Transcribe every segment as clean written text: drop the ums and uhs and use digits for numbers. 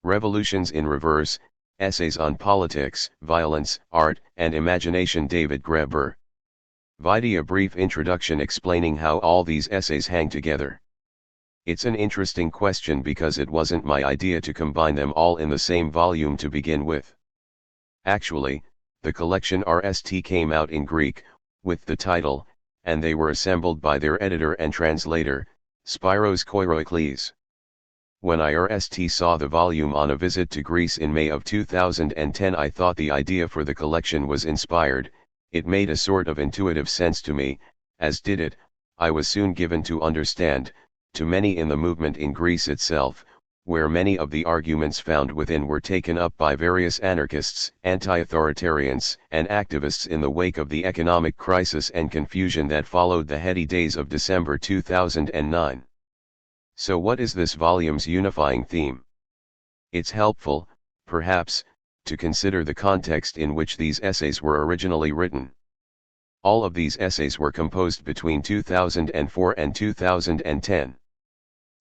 Revolutions in Reverse, Essays on Politics, Violence, Art, and Imagination. David Graeber. Vide a brief introduction explaining how all these essays hang together. It's an interesting question because it wasn't my idea to combine them all in the same volume to begin with. Actually, the collection RST came out in Greek, with the title, and they were assembled by their editor and translator, Spyros Koiroikles. When RST saw the volume on a visit to Greece in May of 2010, I thought the idea for the collection was inspired. It made a sort of intuitive sense to me, as did it, I was soon given to understand, to many in the movement in Greece itself, where many of the arguments found within were taken up by various anarchists, anti-authoritarians, and activists in the wake of the economic crisis and confusion that followed the heady days of December 2009. So what is this volume's unifying theme? It's helpful, perhaps, to consider the context in which these essays were originally written. All of these essays were composed between 2004 and 2010.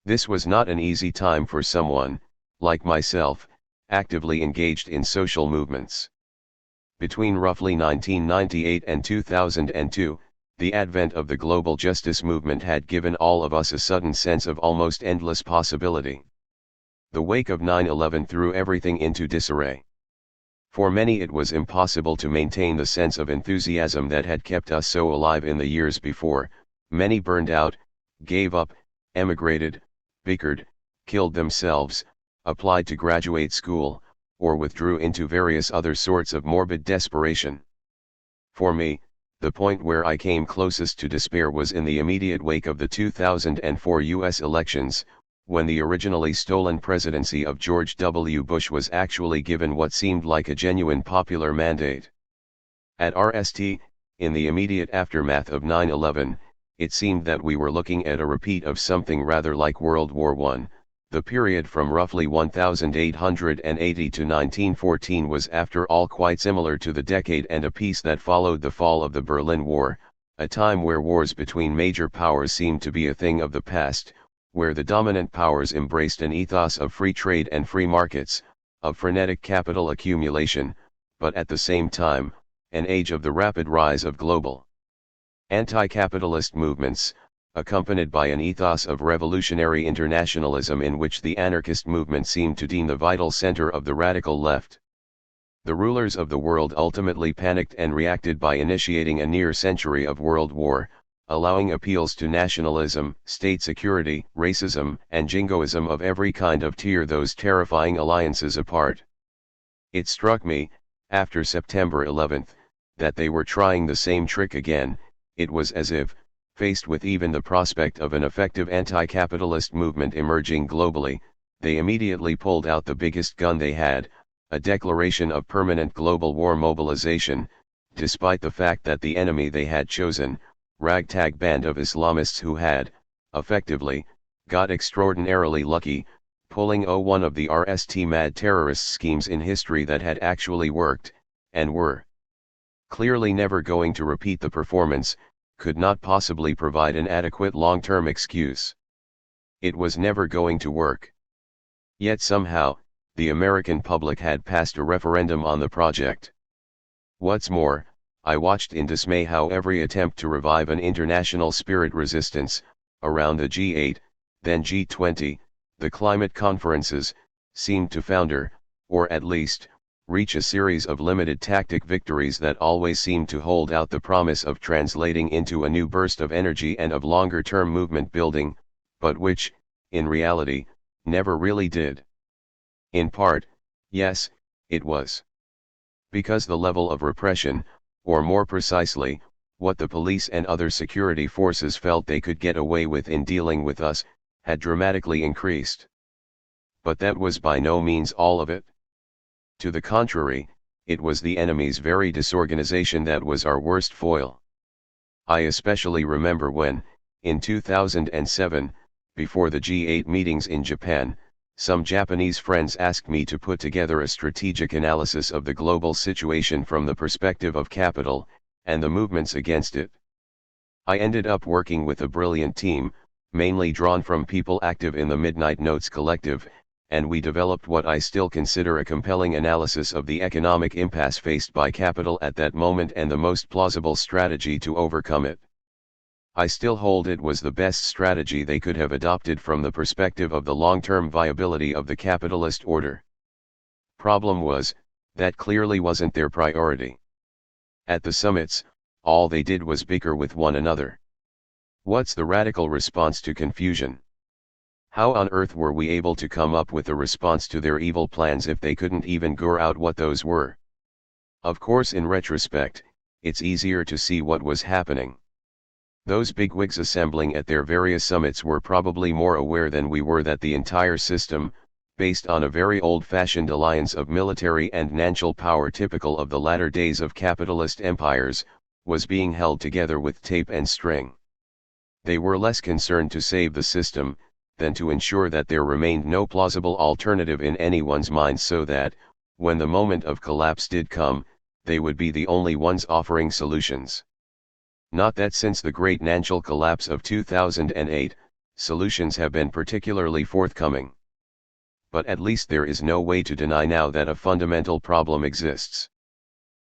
This was not an easy time for someone, like myself, actively engaged in social movements. Between roughly 1998 and 2002, the advent of the global justice movement had given all of us a sudden sense of almost endless possibility. The wake of 9/11 threw everything into disarray. For many it was impossible to maintain the sense of enthusiasm that had kept us so alive in the years before. Many burned out, gave up, emigrated, bickered, killed themselves, applied to graduate school, or withdrew into various other sorts of morbid desperation. For me, the point where I came closest to despair was in the immediate wake of the 2004 US elections, when the originally stolen presidency of George W. Bush was actually given what seemed like a genuine popular mandate. At RST, in the immediate aftermath of 9/11, it seemed that we were looking at a repeat of something rather like World War I. The period from roughly 1880 to 1914 was after all quite similar to the decade and a piece that followed the fall of the Berlin War, a time where wars between major powers seemed to be a thing of the past, where the dominant powers embraced an ethos of free trade and free markets, of frenetic capital accumulation, but at the same time, an age of the rapid rise of global anti-capitalist movements, accompanied by an ethos of revolutionary internationalism in which the anarchist movement seemed to deem the vital center of the radical left. The rulers of the world ultimately panicked and reacted by initiating a near century of world war, allowing appeals to nationalism, state security, racism, and jingoism of every kind of tear those terrifying alliances apart. It struck me, after September 11, that they were trying the same trick again. It was as if, faced with even the prospect of an effective anti-capitalist movement emerging globally, they immediately pulled out the biggest gun they had, a declaration of permanent global war mobilization, despite the fact that the enemy they had chosen, ragtag band of Islamists who had, effectively, got extraordinarily lucky, pulling one of the RST mad terrorist schemes in history that had actually worked, and were clearly never going to repeat the performance, could not possibly provide an adequate long-term excuse. It was never going to work. Yet somehow, the American public had passed a referendum on the project. What's more, I watched in dismay how every attempt to revive an international spirit resistance, around the G8, then G20, the climate conferences, seemed to founder, or at least, reach a series of limited tactic victories that always seemed to hold out the promise of translating into a new burst of energy and of longer-term movement building, but which, in reality, never really did. In part, yes, it was because the level of repression, or more precisely, what the police and other security forces felt they could get away with in dealing with us, had dramatically increased. But that was by no means all of it. To the contrary, it was the enemy's very disorganization that was our worst foil. I especially remember when, in 2007, before the G8 meetings in Japan, some Japanese friends asked me to put together a strategic analysis of the global situation from the perspective of capital, and the movements against it. I ended up working with a brilliant team, mainly drawn from people active in the Midnight Notes collective, and we developed what I still consider a compelling analysis of the economic impasse faced by capital at that moment and the most plausible strategy to overcome it. I still hold it was the best strategy they could have adopted from the perspective of the long-term viability of the capitalist order. Problem was, that clearly wasn't their priority. At the summits, all they did was bicker with one another. What's the radical response to confusion? How on earth were we able to come up with a response to their evil plans if they couldn't even gore out what those were? Of course, in retrospect, it's easier to see what was happening. Those bigwigs assembling at their various summits were probably more aware than we were that the entire system, based on a very old-fashioned alliance of military and financial power typical of the latter days of capitalist empires, was being held together with tape and string. They were less concerned to save the system, than to ensure that there remained no plausible alternative in anyone's mind so that, when the moment of collapse did come, they would be the only ones offering solutions. Not that since the great financial collapse of 2008, solutions have been particularly forthcoming. But at least there is no way to deny now that a fundamental problem exists.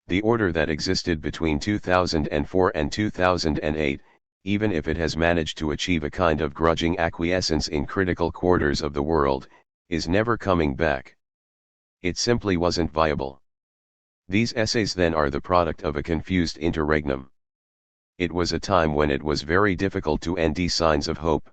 The order that existed between 2004 and 2008, even if it has managed to achieve a kind of grudging acquiescence in critical quarters of the world, is never coming back. It simply wasn't viable. These essays then are the product of a confused interregnum. It was a time when it was very difficult to see signs of hope.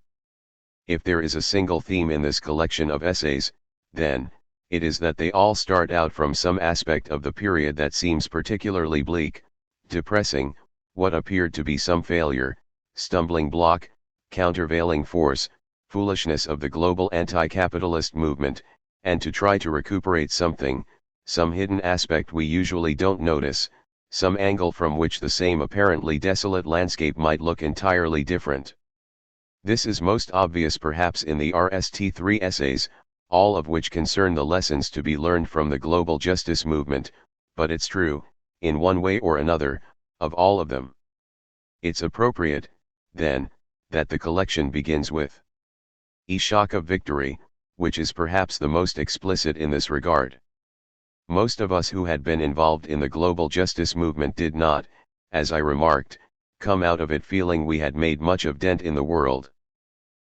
If there is a single theme in this collection of essays, then, it is that they all start out from some aspect of the period that seems particularly bleak, depressing, what appeared to be some failure, stumbling block, countervailing force, foolishness of the global anti-capitalist movement, and to try to recuperate something, some hidden aspect we usually don't notice, some angle from which the same apparently desolate landscape might look entirely different. This is most obvious perhaps in the RST3 essays, all of which concern the lessons to be learned from the global justice movement, but it's true, in one way or another, of all of them. It's appropriate, then, that the collection begins with a shock of victory, which is perhaps the most explicit in this regard. Most of us who had been involved in the global justice movement did not, as I remarked, come out of it feeling we had made much of dent in the world.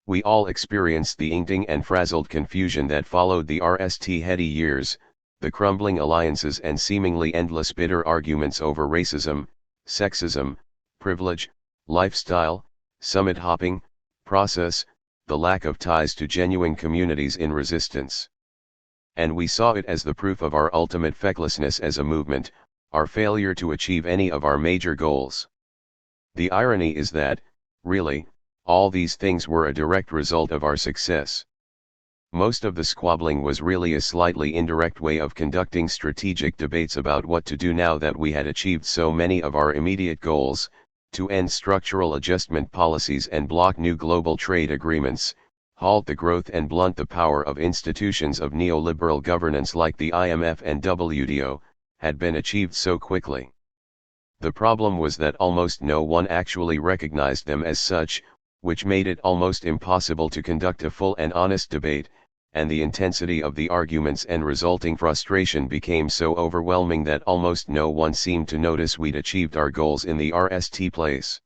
We all experienced the inkling and frazzled confusion that followed the RST heady years, the crumbling alliances and seemingly endless bitter arguments over racism, sexism, privilege, lifestyle, summit hopping, process, the lack of ties to genuine communities in resistance. And we saw it as the proof of our ultimate fecklessness as a movement, our failure to achieve any of our major goals. The irony is that, really, all these things were a direct result of our success. Most of the squabbling was really a slightly indirect way of conducting strategic debates about what to do now that we had achieved so many of our immediate goals, to end structural adjustment policies and block new global trade agreements, halt the growth and blunt the power of institutions of neoliberal governance like the IMF and WTO, had been achieved so quickly. The problem was that almost no one actually recognized them as such, which made it almost impossible to conduct a full and honest debate, and the intensity of the arguments and resulting frustration became so overwhelming that almost no one seemed to notice we'd achieved our goals in the RST place.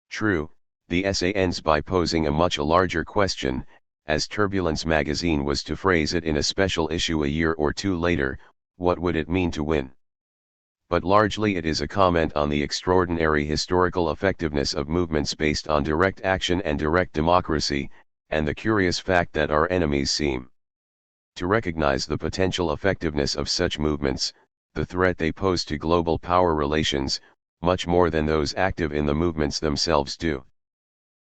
True, the essay ends by posing a much larger question, as Turbulence magazine was to phrase it in a special issue a year or two later: what would it mean to win? But largely it is a comment on the extraordinary historical effectiveness of movements based on direct action and direct democracy, and the curious fact that our enemies seem to recognize the potential effectiveness of such movements, the threat they pose to global power relations, much more than those active in the movements themselves do.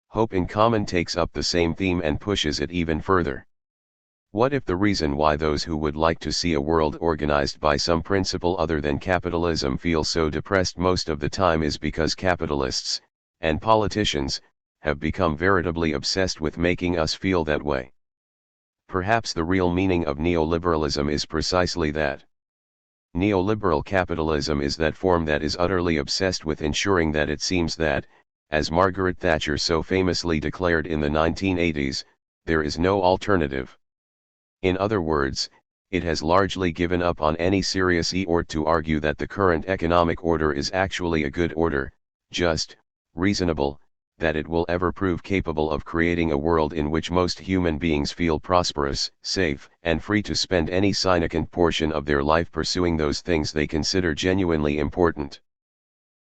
Hope in Common takes up the same theme and pushes it even further. What if the reason why those who would like to see a world organized by some principle other than capitalism feel so depressed most of the time is because capitalists, and politicians, have become veritably obsessed with making us feel that way? Perhaps the real meaning of neoliberalism is precisely that. Neoliberal capitalism is that form that is utterly obsessed with ensuring that it seems that, as Margaret Thatcher so famously declared in the 1980s, there is no alternative. In other words, it has largely given up on any serious effort to argue that the current economic order is actually a good order, just, reasonable, that it will ever prove capable of creating a world in which most human beings feel prosperous, safe, and free to spend any significant portion of their life pursuing those things they consider genuinely important.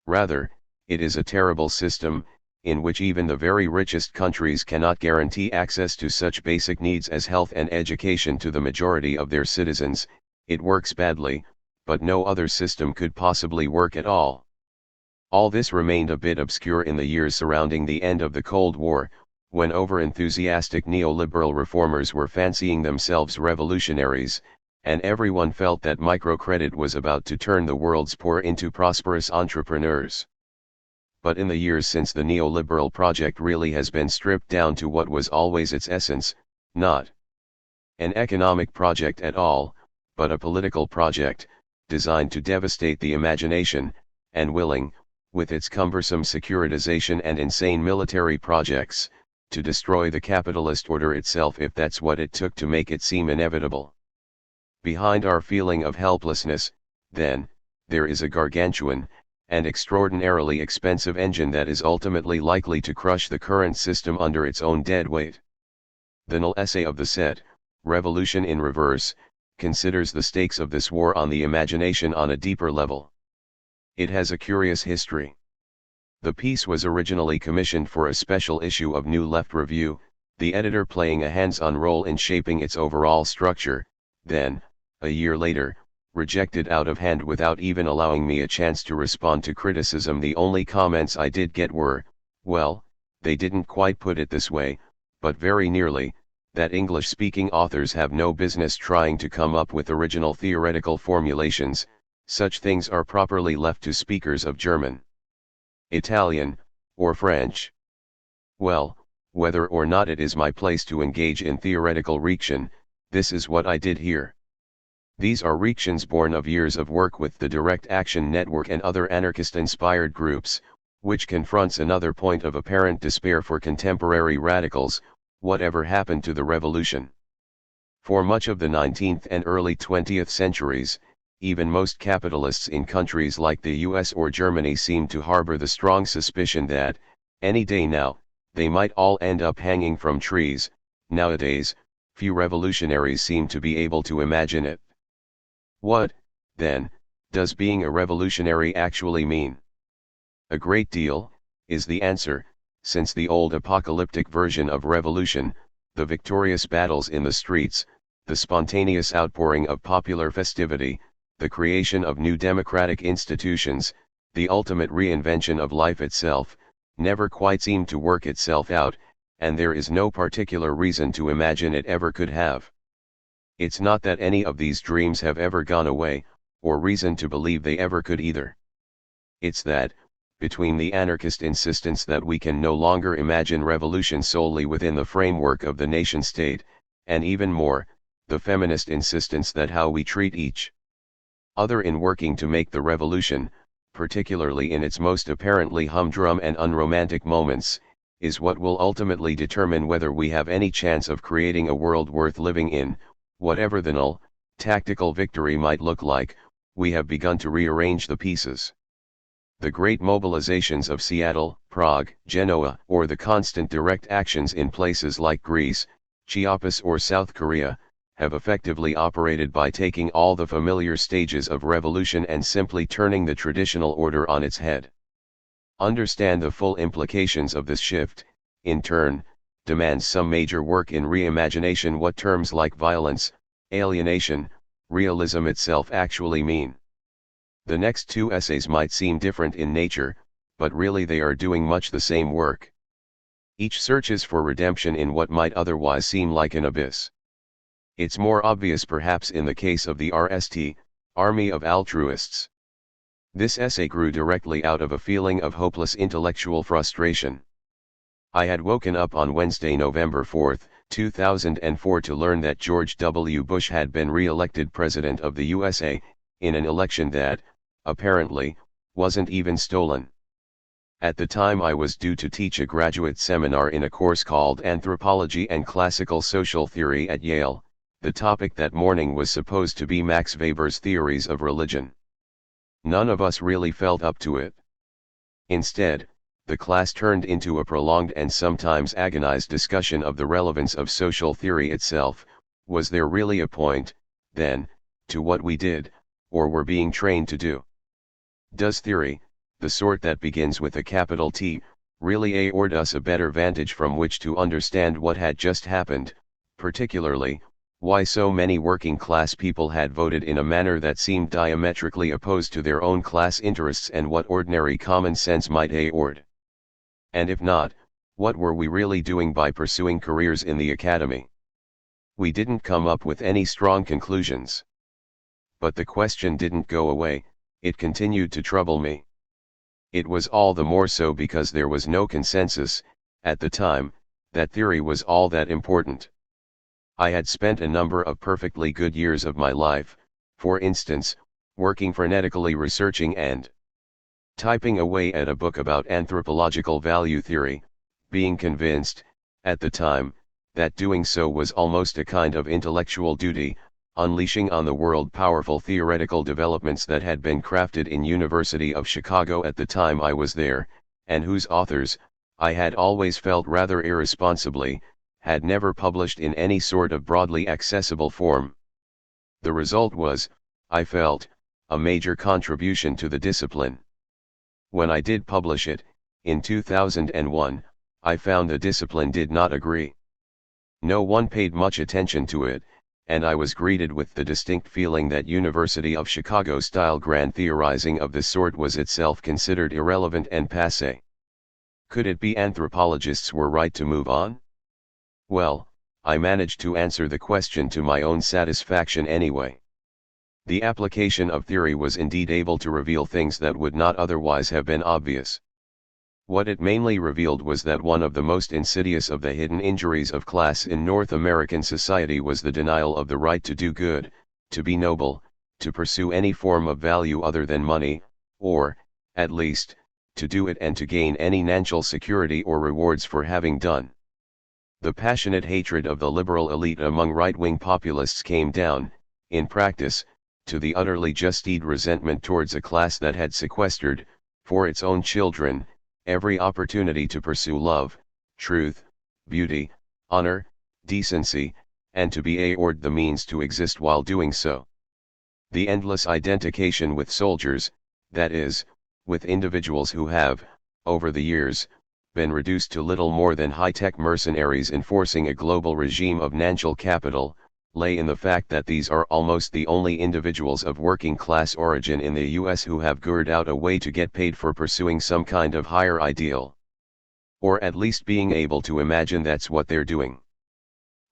Rather, it is a terrible system, in which even the very richest countries cannot guarantee access to such basic needs as health and education to the majority of their citizens. It works badly, but no other system could possibly work at all. All this remained a bit obscure in the years surrounding the end of the Cold War, when over-enthusiastic neoliberal reformers were fancying themselves revolutionaries, and everyone felt that microcredit was about to turn the world's poor into prosperous entrepreneurs. But in the years since, the neoliberal project really has been stripped down to what was always its essence, not an economic project at all, but a political project, designed to devastate the imagination, and willing, with its cumbersome securitization and insane military projects, to destroy the capitalist order itself if that's what it took to make it seem inevitable. Behind our feeling of helplessness, then, there is a gargantuan, and extraordinarily expensive engine that is ultimately likely to crush the current system under its own dead weight. The null essay of the set, Revolution in Reverse, considers the stakes of this war on the imagination on a deeper level. It has a curious history. The piece was originally commissioned for a special issue of New Left Review, the editor playing a hands-on role in shaping its overall structure, then, a year later, rejected out of hand without even allowing me a chance to respond to criticism. The only comments I did get were, well, they didn't quite put it this way, but very nearly, that English-speaking authors have no business trying to come up with original theoretical formulations. Such things are properly left to speakers of German, Italian, or French. Well, whether or not it is my place to engage in theoretical reaction, this is what I did here. These are reactions born of years of work with the Direct Action Network and other anarchist-inspired groups, which confronts another point of apparent despair for contemporary radicals: whatever happened to the revolution? For much of the 19th and early 20th centuries, even most capitalists in countries like the US or Germany seem to harbor the strong suspicion that, any day now, they might all end up hanging from trees. Nowadays, few revolutionaries seem to be able to imagine it. What, then, does being a revolutionary actually mean? A great deal, is the answer, since the old apocalyptic version of revolution, the victorious battles in the streets, the spontaneous outpouring of popular festivity, the creation of new democratic institutions, the ultimate reinvention of life itself, never quite seemed to work itself out, and there is no particular reason to imagine it ever could have. It's not that any of these dreams have ever gone away, or reason to believe they ever could either. It's that, between the anarchist insistence that we can no longer imagine revolution solely within the framework of the nation-state, and even more, the feminist insistence that how we treat each other in working to make the revolution, particularly in its most apparently humdrum and unromantic moments, is what will ultimately determine whether we have any chance of creating a world worth living in. Whatever the null, tactical victory might look like, we have begun to rearrange the pieces. The great mobilizations of Seattle, Prague, Genoa, or the constant direct actions in places like Greece, Chiapas or South Korea, have effectively operated by taking all the familiar stages of revolution and simply turning the traditional order on its head. Understand the full implications of this shift, in turn, demands some major work in reimagination what terms like violence, alienation, realism itself actually mean. The next two essays might seem different in nature, but really they are doing much the same work. Each searches for redemption in what might otherwise seem like an abyss. It's more obvious perhaps in the case of the RST, Army of Altruists. This essay grew directly out of a feeling of hopeless intellectual frustration. I had woken up on Wednesday, November 4, 2004 to learn that George W. Bush had been re-elected President of the USA, in an election that, apparently, wasn't even stolen. At the time I was due to teach a graduate seminar in a course called Anthropology and Classical Social Theory at Yale, The topic that morning was supposed to be Max Weber's theories of religion. None of us really felt up to it. Instead, the class turned into a prolonged and sometimes agonized discussion of the relevance of social theory itself. Was there really a point, then, to what we did, or were being trained to do? Does theory, the sort that begins with a capital T, really afford us a better vantage from which to understand what had just happened, particularly, why so many working class people had voted in a manner that seemed diametrically opposed to their own class interests, and what ordinary common sense might afford? And if not, what were we really doing by pursuing careers in the academy? We didn't come up with any strong conclusions. But the question didn't go away, it continued to trouble me. It was all the more so because there was no consensus, at the time, that theory was all that important. I had spent a number of perfectly good years of my life, for instance, working frenetically researching and typing away at a book about anthropological value theory, being convinced, at the time, that doing so was almost a kind of intellectual duty, unleashing on the world powerful theoretical developments that had been crafted in University of Chicago at the time I was there, and whose authors, I had always felt rather irresponsibly, had never published in any sort of broadly accessible form. The result was, I felt, a major contribution to the discipline. When I did publish it, in 2001, I found the discipline did not agree. No one paid much attention to it, and I was greeted with the distinct feeling that University of Chicago-style grand theorizing of this sort was itself considered irrelevant and passé. Could it be anthropologists were right to move on? Well, I managed to answer the question to my own satisfaction anyway. The application of theory was indeed able to reveal things that would not otherwise have been obvious. What it mainly revealed was that one of the most insidious of the hidden injuries of class in North American society was the denial of the right to do good, to be noble, to pursue any form of value other than money, or, at least, to do it and to gain any financial security or rewards for having done. The passionate hatred of the liberal elite among right-wing populists came down, in practice, to the utterly just-eated resentment towards a class that had sequestered, for its own children, every opportunity to pursue love, truth, beauty, honor, decency, and to be afforded the means to exist while doing so. The endless identification with soldiers, that is, with individuals who have, over the years, been reduced to little more than high-tech mercenaries enforcing a global regime of financial capital, lay in the fact that these are almost the only individuals of working-class origin in the US who have figured out a way to get paid for pursuing some kind of higher ideal. Or at least being able to imagine that's what they're doing.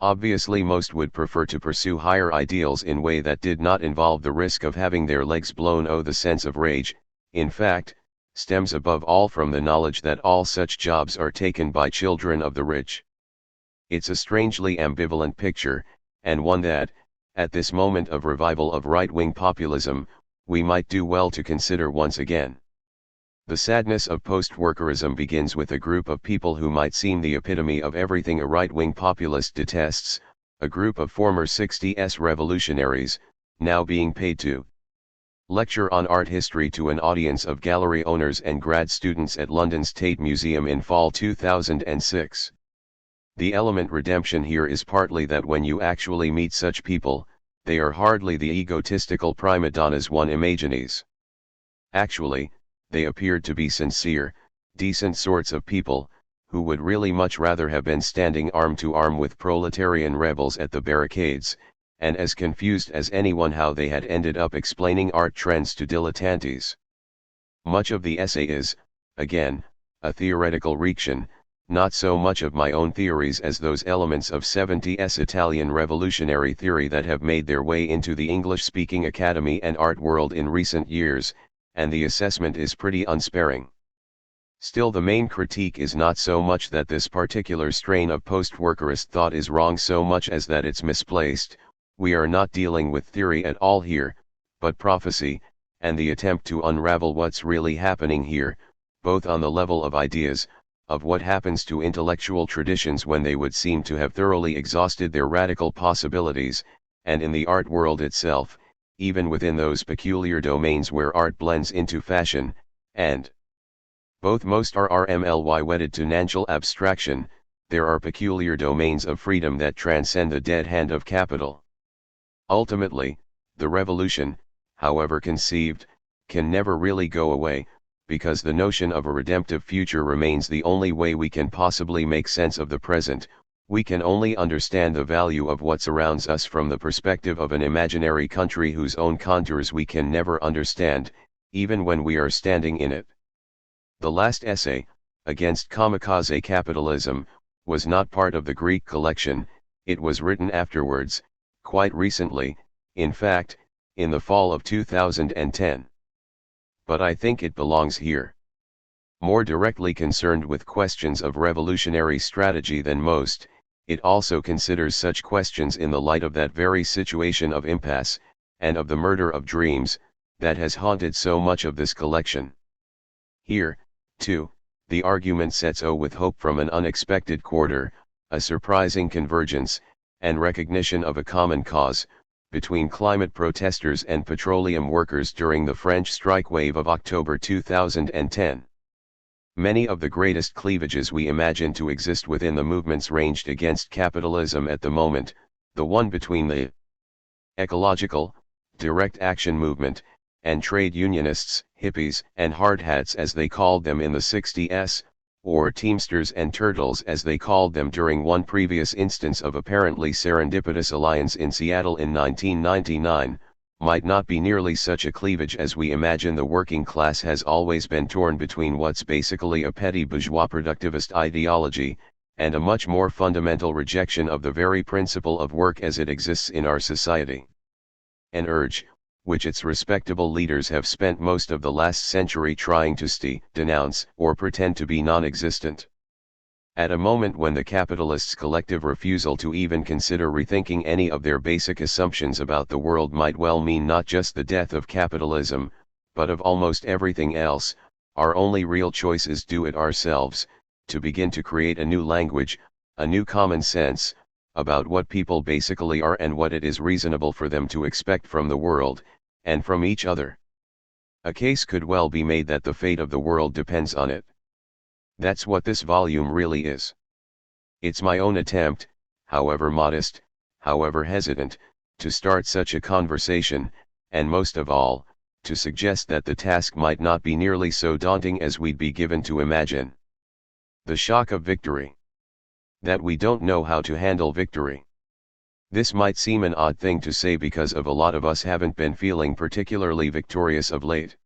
Obviously most would prefer to pursue higher ideals in a way that did not involve the risk of having their legs blown. The sense of rage, in fact, stems above all from the knowledge that all such jobs are taken by children of the rich. It's a strangely ambivalent picture, and one that, at this moment of revival of right-wing populism, we might do well to consider once again. The sadness of post-workerism begins with a group of people who might seem the epitome of everything a right-wing populist detests, a group of former 60s revolutionaries, now being paid to lecture on art history to an audience of gallery owners and grad students at London's Tate Museum in fall 2006. The element redemption here is partly that when you actually meet such people, they are hardly the egotistical prima donnas one imagines. Actually, they appeared to be sincere, decent sorts of people, who would really much rather have been standing arm to arm with proletarian rebels at the barricades, and as confused as anyone how they had ended up explaining art trends to dilettantes. Much of the essay is, again, a theoretical reaction, not so much of my own theories as those elements of 70s Italian revolutionary theory that have made their way into the English-speaking academy and art world in recent years, and the assessment is pretty unsparing. Still, the main critique is not so much that this particular strain of post-workerist thought is wrong so much as that it's misplaced. We are not dealing with theory at all here, but prophecy, and the attempt to unravel what's really happening here, both on the level of ideas, of what happens to intellectual traditions when they would seem to have thoroughly exhausted their radical possibilities, and in the art world itself, even within those peculiar domains where art blends into fashion, and both most are RMLY wedded to natural abstraction, there are peculiar domains of freedom that transcend the dead hand of capital. Ultimately, the revolution, however conceived, can never really go away, because the notion of a redemptive future remains the only way we can possibly make sense of the present. We can only understand the value of what surrounds us from the perspective of an imaginary country whose own contours we can never understand, even when we are standing in it. The last essay, Against Kamikaze Capitalism, was not part of the Greek collection. It was written afterwards, quite recently, in fact, in the fall of 2010. But I think it belongs here. More directly concerned with questions of revolutionary strategy than most, it also considers such questions in the light of that very situation of impasse, and of the murder of dreams, that has haunted so much of this collection. Here, too, the argument sets out with hope from an unexpected quarter, a surprising convergence, and recognition of a common cause, between climate protesters and petroleum workers during the French strike wave of October 2010. Many of the greatest cleavages we imagine to exist within the movements ranged against capitalism at the moment, the one between the ecological, direct action movement, and trade unionists, hippies, and hardhats as they called them in the 60s, or Teamsters and Turtles as they called them during one previous instance of apparently serendipitous alliance in Seattle in 1999, might not be nearly such a cleavage as we imagine. The working class has always been torn between what's basically a petty bourgeois productivist ideology, and a much more fundamental rejection of the very principle of work as it exists in our society. An urge, which its respectable leaders have spent most of the last century trying to denounce, or pretend to be non-existent. At a moment when the capitalists' collective refusal to even consider rethinking any of their basic assumptions about the world might well mean not just the death of capitalism, but of almost everything else, our only real choice is do it ourselves, to begin to create a new language, a new common sense, about what people basically are and what it is reasonable for them to expect from the world, and from each other. A case could well be made that the fate of the world depends on it. That's what this volume really is. It's my own attempt, however modest, however hesitant, to start such a conversation, and most of all, to suggest that the task might not be nearly so daunting as we'd be given to imagine. The shock of victory. That we don't know how to handle victory. This might seem an odd thing to say because a lot of us haven't been feeling particularly victorious of late.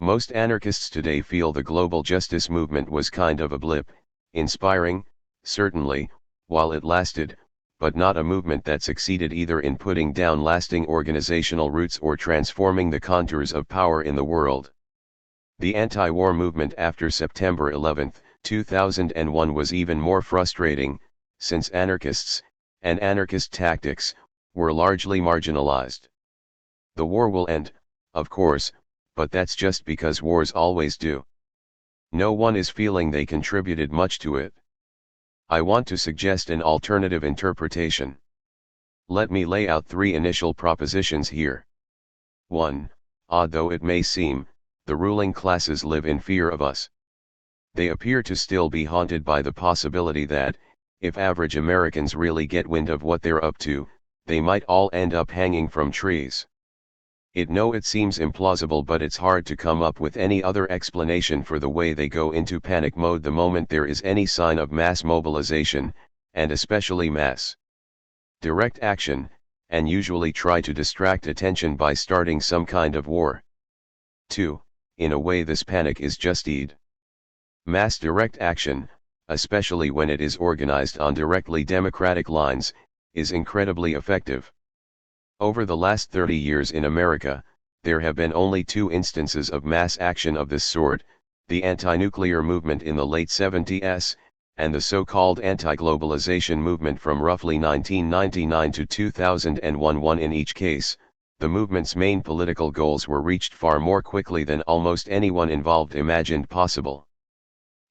Most anarchists today feel the global justice movement was kind of a blip, inspiring, certainly, while it lasted, but not a movement that succeeded either in putting down lasting organizational roots or transforming the contours of power in the world. The anti-war movement after September 11, 2001 was even more frustrating, since anarchists, and anarchist tactics, were largely marginalized. The war will end, of course, but that's just because wars always do. No one is feeling they contributed much to it. I want to suggest an alternative interpretation. Let me lay out three initial propositions here. 1. Odd though it may seem, the ruling classes live in fear of us. They appear to still be haunted by the possibility that, if average Americans really get wind of what they're up to, they might all end up hanging from trees. It seems implausible, but it's hard to come up with any other explanation for the way they go into panic mode the moment there is any sign of mass mobilization, and especially mass direct action, and usually try to distract attention by starting some kind of war. 2. In a way this panic is just mass direct action, especially when it is organized on directly democratic lines, is incredibly effective. Over the last 30 years in America, there have been only two instances of mass action of this sort, the anti-nuclear movement in the late 70s, and the so-called anti-globalization movement from roughly 1999 to 2001. In each case, the movement's main political goals were reached far more quickly than almost anyone involved imagined possible.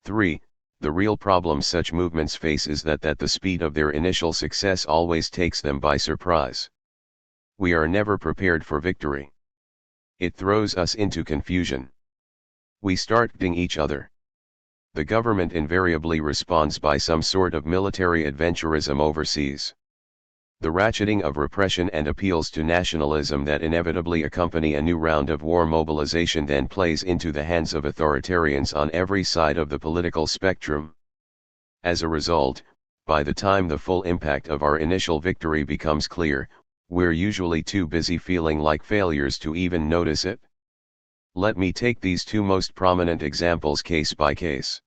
3. The real problem such movements face is that the speed of their initial success always takes them by surprise. We are never prepared for victory. It throws us into confusion. We start hitting each other. The government invariably responds by some sort of military adventurism overseas. The ratcheting of repression and appeals to nationalism that inevitably accompany a new round of war mobilization then plays into the hands of authoritarians on every side of the political spectrum. As a result, by the time the full impact of our initial victory becomes clear, we're usually too busy feeling like failures to even notice it. Let me take these two most prominent examples case by case.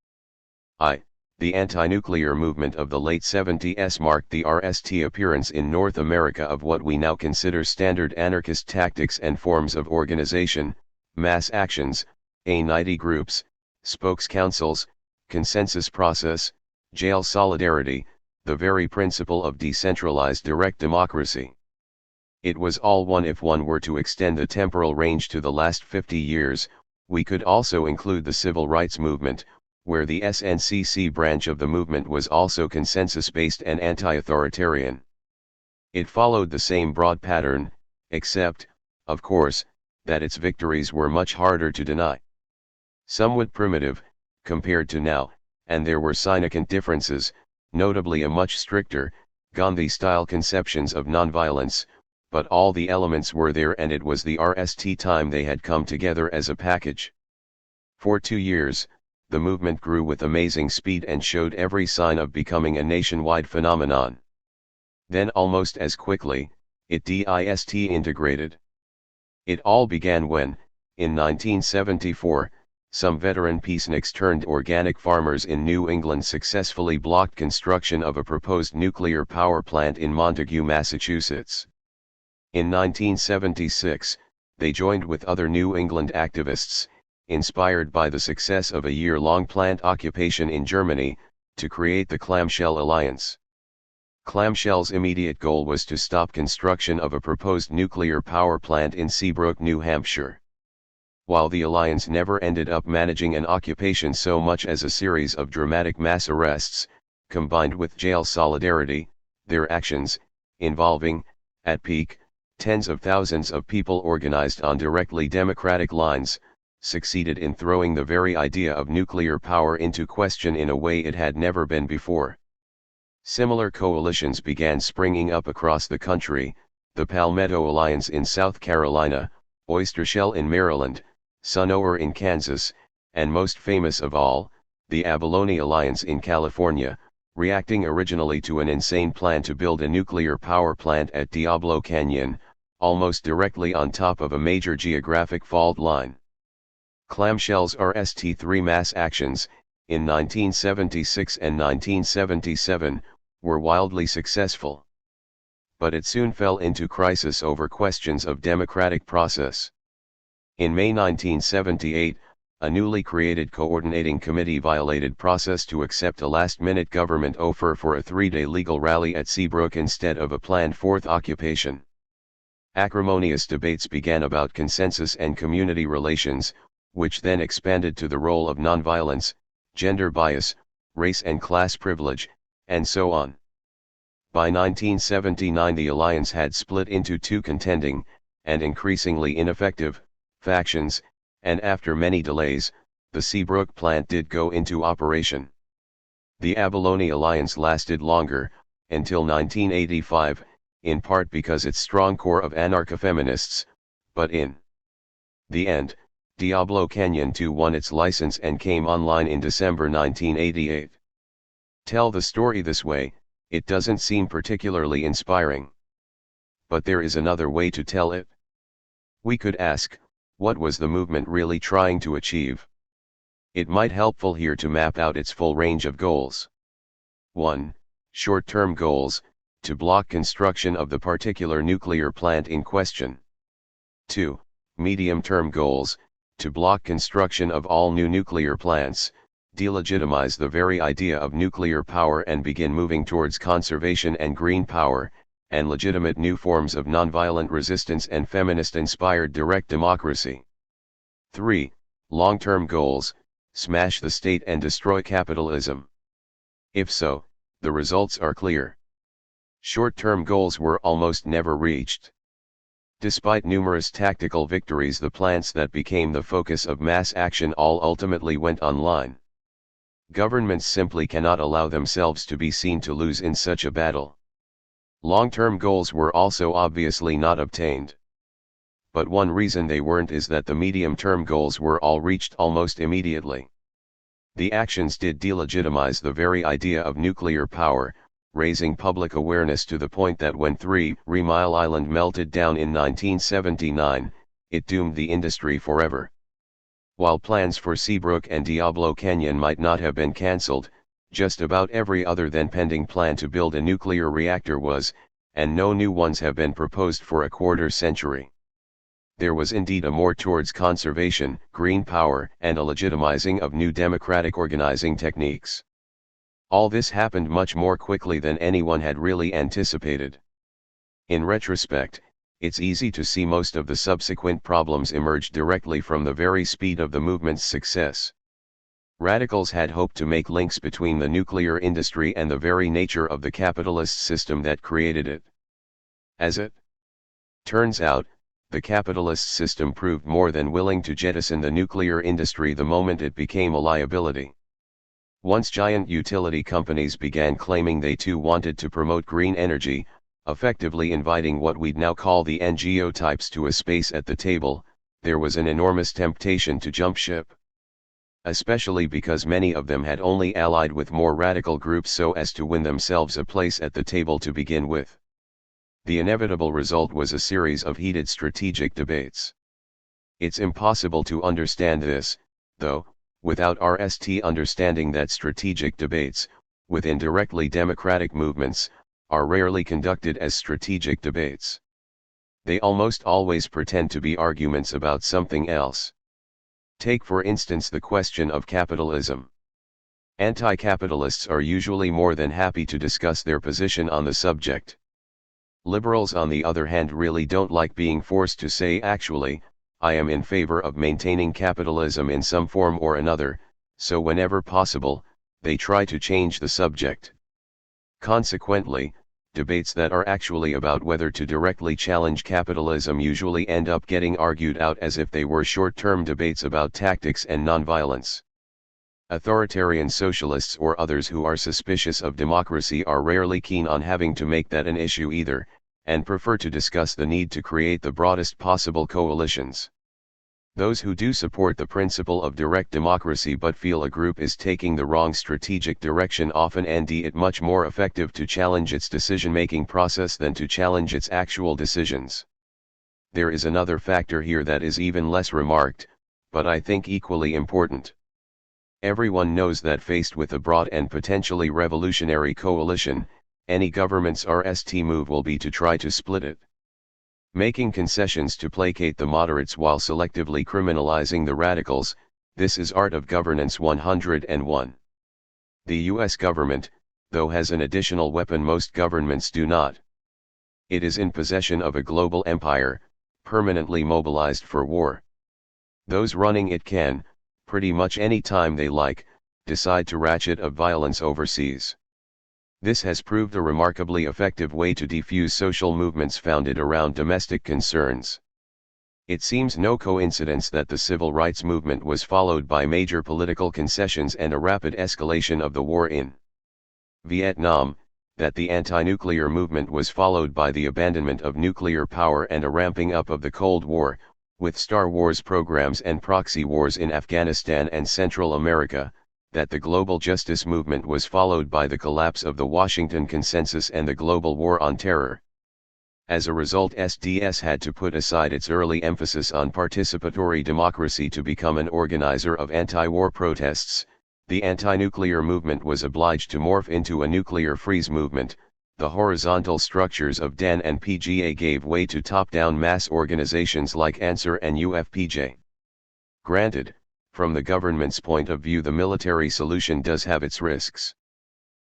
The anti-nuclear movement of the late 70s marked the RST appearance in North America of what we now consider standard anarchist tactics and forms of organization, mass actions, A90 groups, spokes councils, consensus process, jail solidarity, the very principle of decentralized direct democracy. It was all one. If one were to extend the temporal range to the last 50 years, we could also include the civil rights movement, where the SNCC branch of the movement was also consensus-based and anti-authoritarian. It followed the same broad pattern, except, of course, that its victories were much harder to deny. Somewhat primitive, compared to now, and there were significant differences, notably a much stricter, Gandhi-style conceptions of nonviolence, but all the elements were there, and it was the RST time they had come together as a package. For 2 years, the movement grew with amazing speed and showed every sign of becoming a nationwide phenomenon. Then almost as quickly, it disintegrated. It all began when, in 1974, some veteran peaceniks turned organic farmers in New England successfully blocked construction of a proposed nuclear power plant in Montague, Massachusetts. In 1976, they joined with other New England activists, inspired by the success of a year-long plant occupation in Germany, to create the Clamshell Alliance. Clamshell's immediate goal was to stop construction of a proposed nuclear power plant in Seabrook, New Hampshire. While the alliance never ended up managing an occupation so much as a series of dramatic mass arrests, combined with jail solidarity, their actions, involving, at peak, tens of thousands of people organized on directly democratic lines, succeeded in throwing the very idea of nuclear power into question in a way it had never been before. Similar coalitions began springing up across the country, the Palmetto Alliance in South Carolina, Oyster Shell in Maryland, Sunower in Kansas, and most famous of all, the Abalone Alliance in California, reacting originally to an insane plan to build a nuclear power plant at Diablo Canyon, almost directly on top of a major geographic fault line. Clamshell's RST-3 mass actions, in 1976 and 1977, were wildly successful. But it soon fell into crisis over questions of democratic process. In May 1978, a newly created coordinating committee violated process to accept a last-minute government offer for a 3-day legal rally at Seabrook instead of a planned fourth occupation. Acrimonious debates began about consensus and community relations, which then expanded to the role of nonviolence, gender bias, race and class privilege, and so on. By 1979 the alliance had split into two contending, and increasingly ineffective, factions, and after many delays, the Seabrook plant did go into operation. The Abalone Alliance lasted longer, until 1985, in part because its strong core of anarcho-feminists, but in the end, Diablo Canyon 2 won its license and came online in December 1988. Tell the story this way, it doesn't seem particularly inspiring. But there is another way to tell it. We could ask, what was the movement really trying to achieve? It might helpful here to map out its full range of goals. 1. Short-term goals, to block construction of the particular nuclear plant in question. 2. Medium-term goals, to block construction of all new nuclear plants, delegitimize the very idea of nuclear power and begin moving towards conservation and green power, and legitimate new forms of nonviolent resistance and feminist-inspired direct democracy. 3. Long-term goals, smash the state and destroy capitalism. If so, the results are clear. Short-term goals were almost never reached. Despite numerous tactical victories, the plants that became the focus of mass action all ultimately went online. Governments simply cannot allow themselves to be seen to lose in such a battle. Long-term goals were also obviously not obtained. But one reason they weren't is that the medium-term goals were all reached almost immediately. The actions did delegitimize the very idea of nuclear power, raising public awareness to the point that when 3 Mile Island melted down in 1979, it doomed the industry forever. While plans for Seabrook and Diablo Canyon might not have been cancelled, just about every other then pending plan to build a nuclear reactor was, and no new ones have been proposed for a quarter century. There was indeed a more towards conservation, green power, and a legitimizing of new democratic organizing techniques. All this happened much more quickly than anyone had really anticipated. In retrospect, it's easy to see most of the subsequent problems emerge directly from the very speed of the movement's success. Radicals had hoped to make links between the nuclear industry and the very nature of the capitalist system that created it. As it turns out, the capitalist system proved more than willing to jettison the nuclear industry the moment it became a liability. Once giant utility companies began claiming they too wanted to promote green energy, effectively inviting what we'd now call the NGO types to a space at the table, there was an enormous temptation to jump ship. Especially because many of them had only allied with more radical groups so as to win themselves a place at the table to begin with. The inevitable result was a series of heated strategic debates. It's impossible to understand this, though, without understanding that strategic debates, within directly democratic movements, are rarely conducted as strategic debates. They almost always pretend to be arguments about something else. Take for instance the question of capitalism. Anti-capitalists are usually more than happy to discuss their position on the subject. Liberals on the other hand really don't like being forced to say actually, I am in favor of maintaining capitalism in some form or another, so whenever possible, they try to change the subject. Consequently, debates that are actually about whether to directly challenge capitalism usually end up getting argued out as if they were short-term debates about tactics and nonviolence. Authoritarian socialists or others who are suspicious of democracy are rarely keen on having to make that an issue either, and prefer to discuss the need to create the broadest possible coalitions. Those who do support the principle of direct democracy but feel a group is taking the wrong strategic direction often find it much more effective to challenge its decision-making process than to challenge its actual decisions. There is another factor here that is even less remarked, but I think equally important. Everyone knows that faced with a broad and potentially revolutionary coalition, any government's move will be to try to split it. Making concessions to placate the moderates while selectively criminalizing the radicals, this is art of governance 101. The US government, though, has an additional weapon most governments do not. It is in possession of a global empire, permanently mobilized for war. Those running it can, pretty much any time they like, decide to ratchet up violence overseas. This has proved a remarkably effective way to defuse social movements founded around domestic concerns. It seems no coincidence that the civil rights movement was followed by major political concessions and a rapid escalation of the war in Vietnam, that the anti-nuclear movement was followed by the abandonment of nuclear power and a ramping up of the Cold War, with Star Wars programs and proxy wars in Afghanistan and Central America, that the global justice movement was followed by the collapse of the Washington Consensus and the global war on terror. As a result, SDS had to put aside its early emphasis on participatory democracy to become an organizer of anti-war protests. The anti-nuclear movement was obliged to morph into a nuclear freeze movement. The horizontal structures of DEN and PGA gave way to top-down mass organizations like ANSWER and UFPJ. Granted, from the government's point of view, the military solution does have its risks.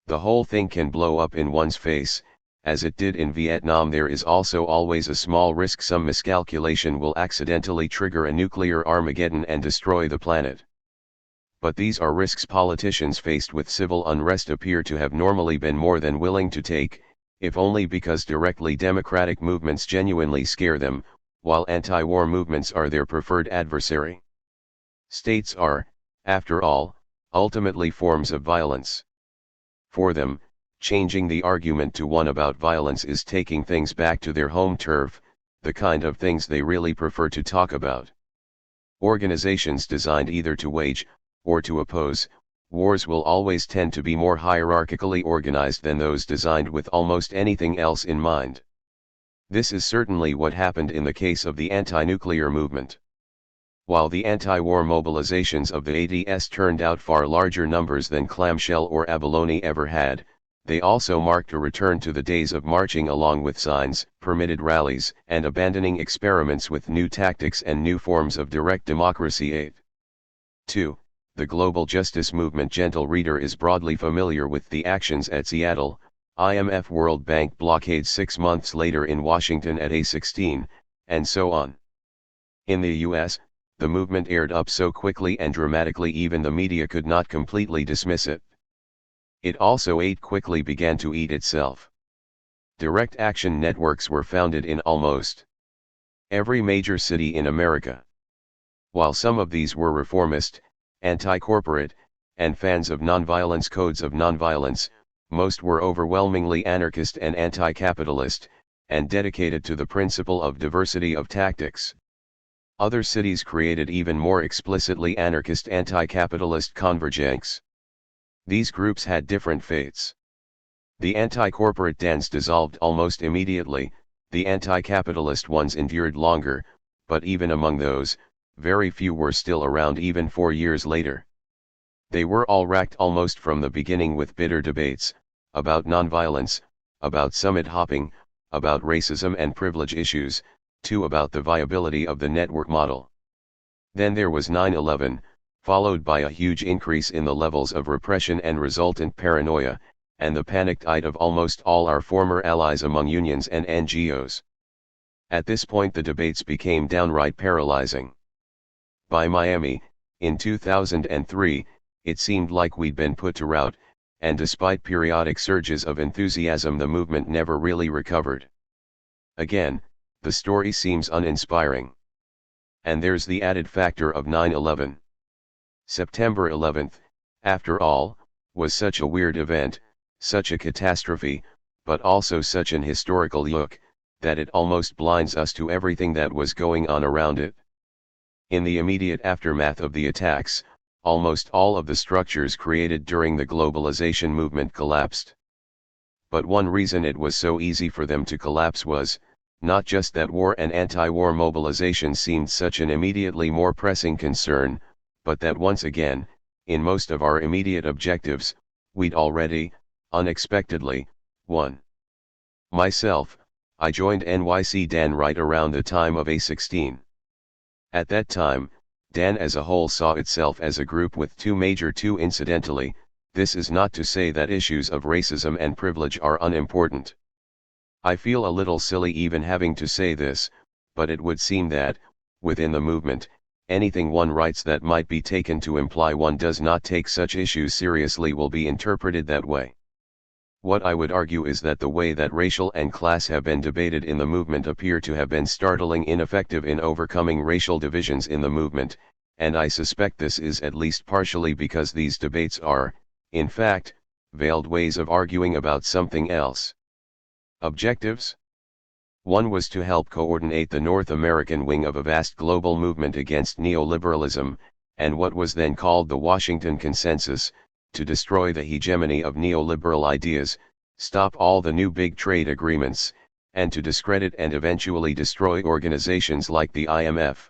The whole thing can blow up in one's face, as it did in Vietnam. There is also always a small risk some miscalculation will accidentally trigger a nuclear Armageddon and destroy the planet. but these are risks politicians faced with civil unrest appear to have normally been more than willing to take, if only because directly democratic movements genuinely scare them, while anti-war movements are their preferred adversary. States are, after all, ultimately forms of violence. For them, changing the argument to one about violence is taking things back to their home turf, the kind of things they really prefer to talk about. Organizations designed either to wage, or to oppose, wars will always tend to be more hierarchically organized than those designed with almost anything else in mind. This is certainly what happened in the case of the anti-nuclear movement. While the anti-war mobilizations of the 80s turned out far larger numbers than Clamshell or Abalone ever had, they also marked a return to the days of marching along with signs, permitted rallies, and abandoning experiments with new tactics and new forms of direct democracy. 8. 2. The global justice movement. Gentle reader is broadly familiar with the actions at Seattle, IMF World Bank blockade 6 months later in Washington at A16, and so on. In the US, the movement aired up so quickly and dramatically even the media could not completely dismiss it. It also quickly began to eat itself. Direct action networks were founded in almost every major city in America. While some of these were reformist, anti-corporate, and fans of nonviolence codes of nonviolence, most were overwhelmingly anarchist and anti-capitalist, and dedicated to the principle of diversity of tactics. Other cities created even more explicitly anarchist anti-capitalist convergence. These groups had different fates. The anti-corporate dance dissolved almost immediately, the anti-capitalist ones endured longer, but even among those, very few were still around even 4 years later. They were all racked almost from the beginning with bitter debates, about nonviolence, about summit hopping, about racism and privilege issues, too about the viability of the network model. Then there was 9/11, followed by a huge increase in the levels of repression and resultant paranoia, and the panicked eye of almost all our former allies among unions and NGOs. At this point the debates became downright paralyzing. By Miami, in 2003, it seemed like we'd been put to rout, and despite periodic surges of enthusiasm the movement never really recovered. Again, the story seems uninspiring. And there's the added factor of 9/11. September 11th, after all, was such a weird event, such a catastrophe, but also such an historical look, that it almost blinds us to everything that was going on around it. In the immediate aftermath of the attacks, almost all of the structures created during the globalization movement collapsed. But one reason it was so easy for them to collapse was, not just that war and anti-war mobilization seemed such an immediately more pressing concern, but that once again, in most of our immediate objectives, we'd already, unexpectedly, won. Myself, I joined NYC DAN right around the time of A16. At that time, DAN as a whole saw itself as a group with two major incidentally, this is not to say that issues of racism and privilege are unimportant. I feel a little silly even having to say this, but it would seem that, within the movement, anything one writes that might be taken to imply one does not take such issues seriously will be interpreted that way. What I would argue is that the way that racial and class have been debated in the movement appear to have been startling ineffective in overcoming racial divisions in the movement, and I suspect this is at least partially because these debates are, in fact, veiled ways of arguing about something else. Objectives? One was to help coordinate the North American wing of a vast global movement against neoliberalism, and what was then called the Washington Consensus, to destroy the hegemony of neoliberal ideas, stop all the new big trade agreements, and to discredit and eventually destroy organizations like the IMF.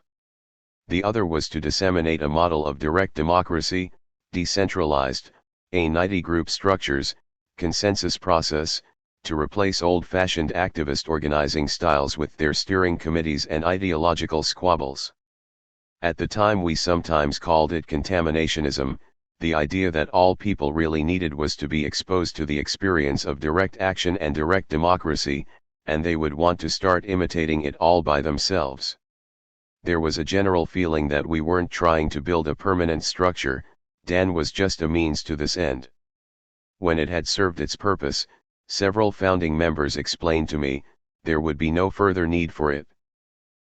The other was to disseminate a model of direct democracy, decentralized, A90 group structures, consensus process, to replace old-fashioned activist organizing styles with their steering committees and ideological squabbles. At the time we sometimes called it contaminationism, the idea that all people really needed was to be exposed to the experience of direct action and direct democracy, and they would want to start imitating it all by themselves. There was a general feeling that we weren't trying to build a permanent structure, Dan was just a means to this end. When it had served its purpose, several founding members explained to me, there would be no further need for it.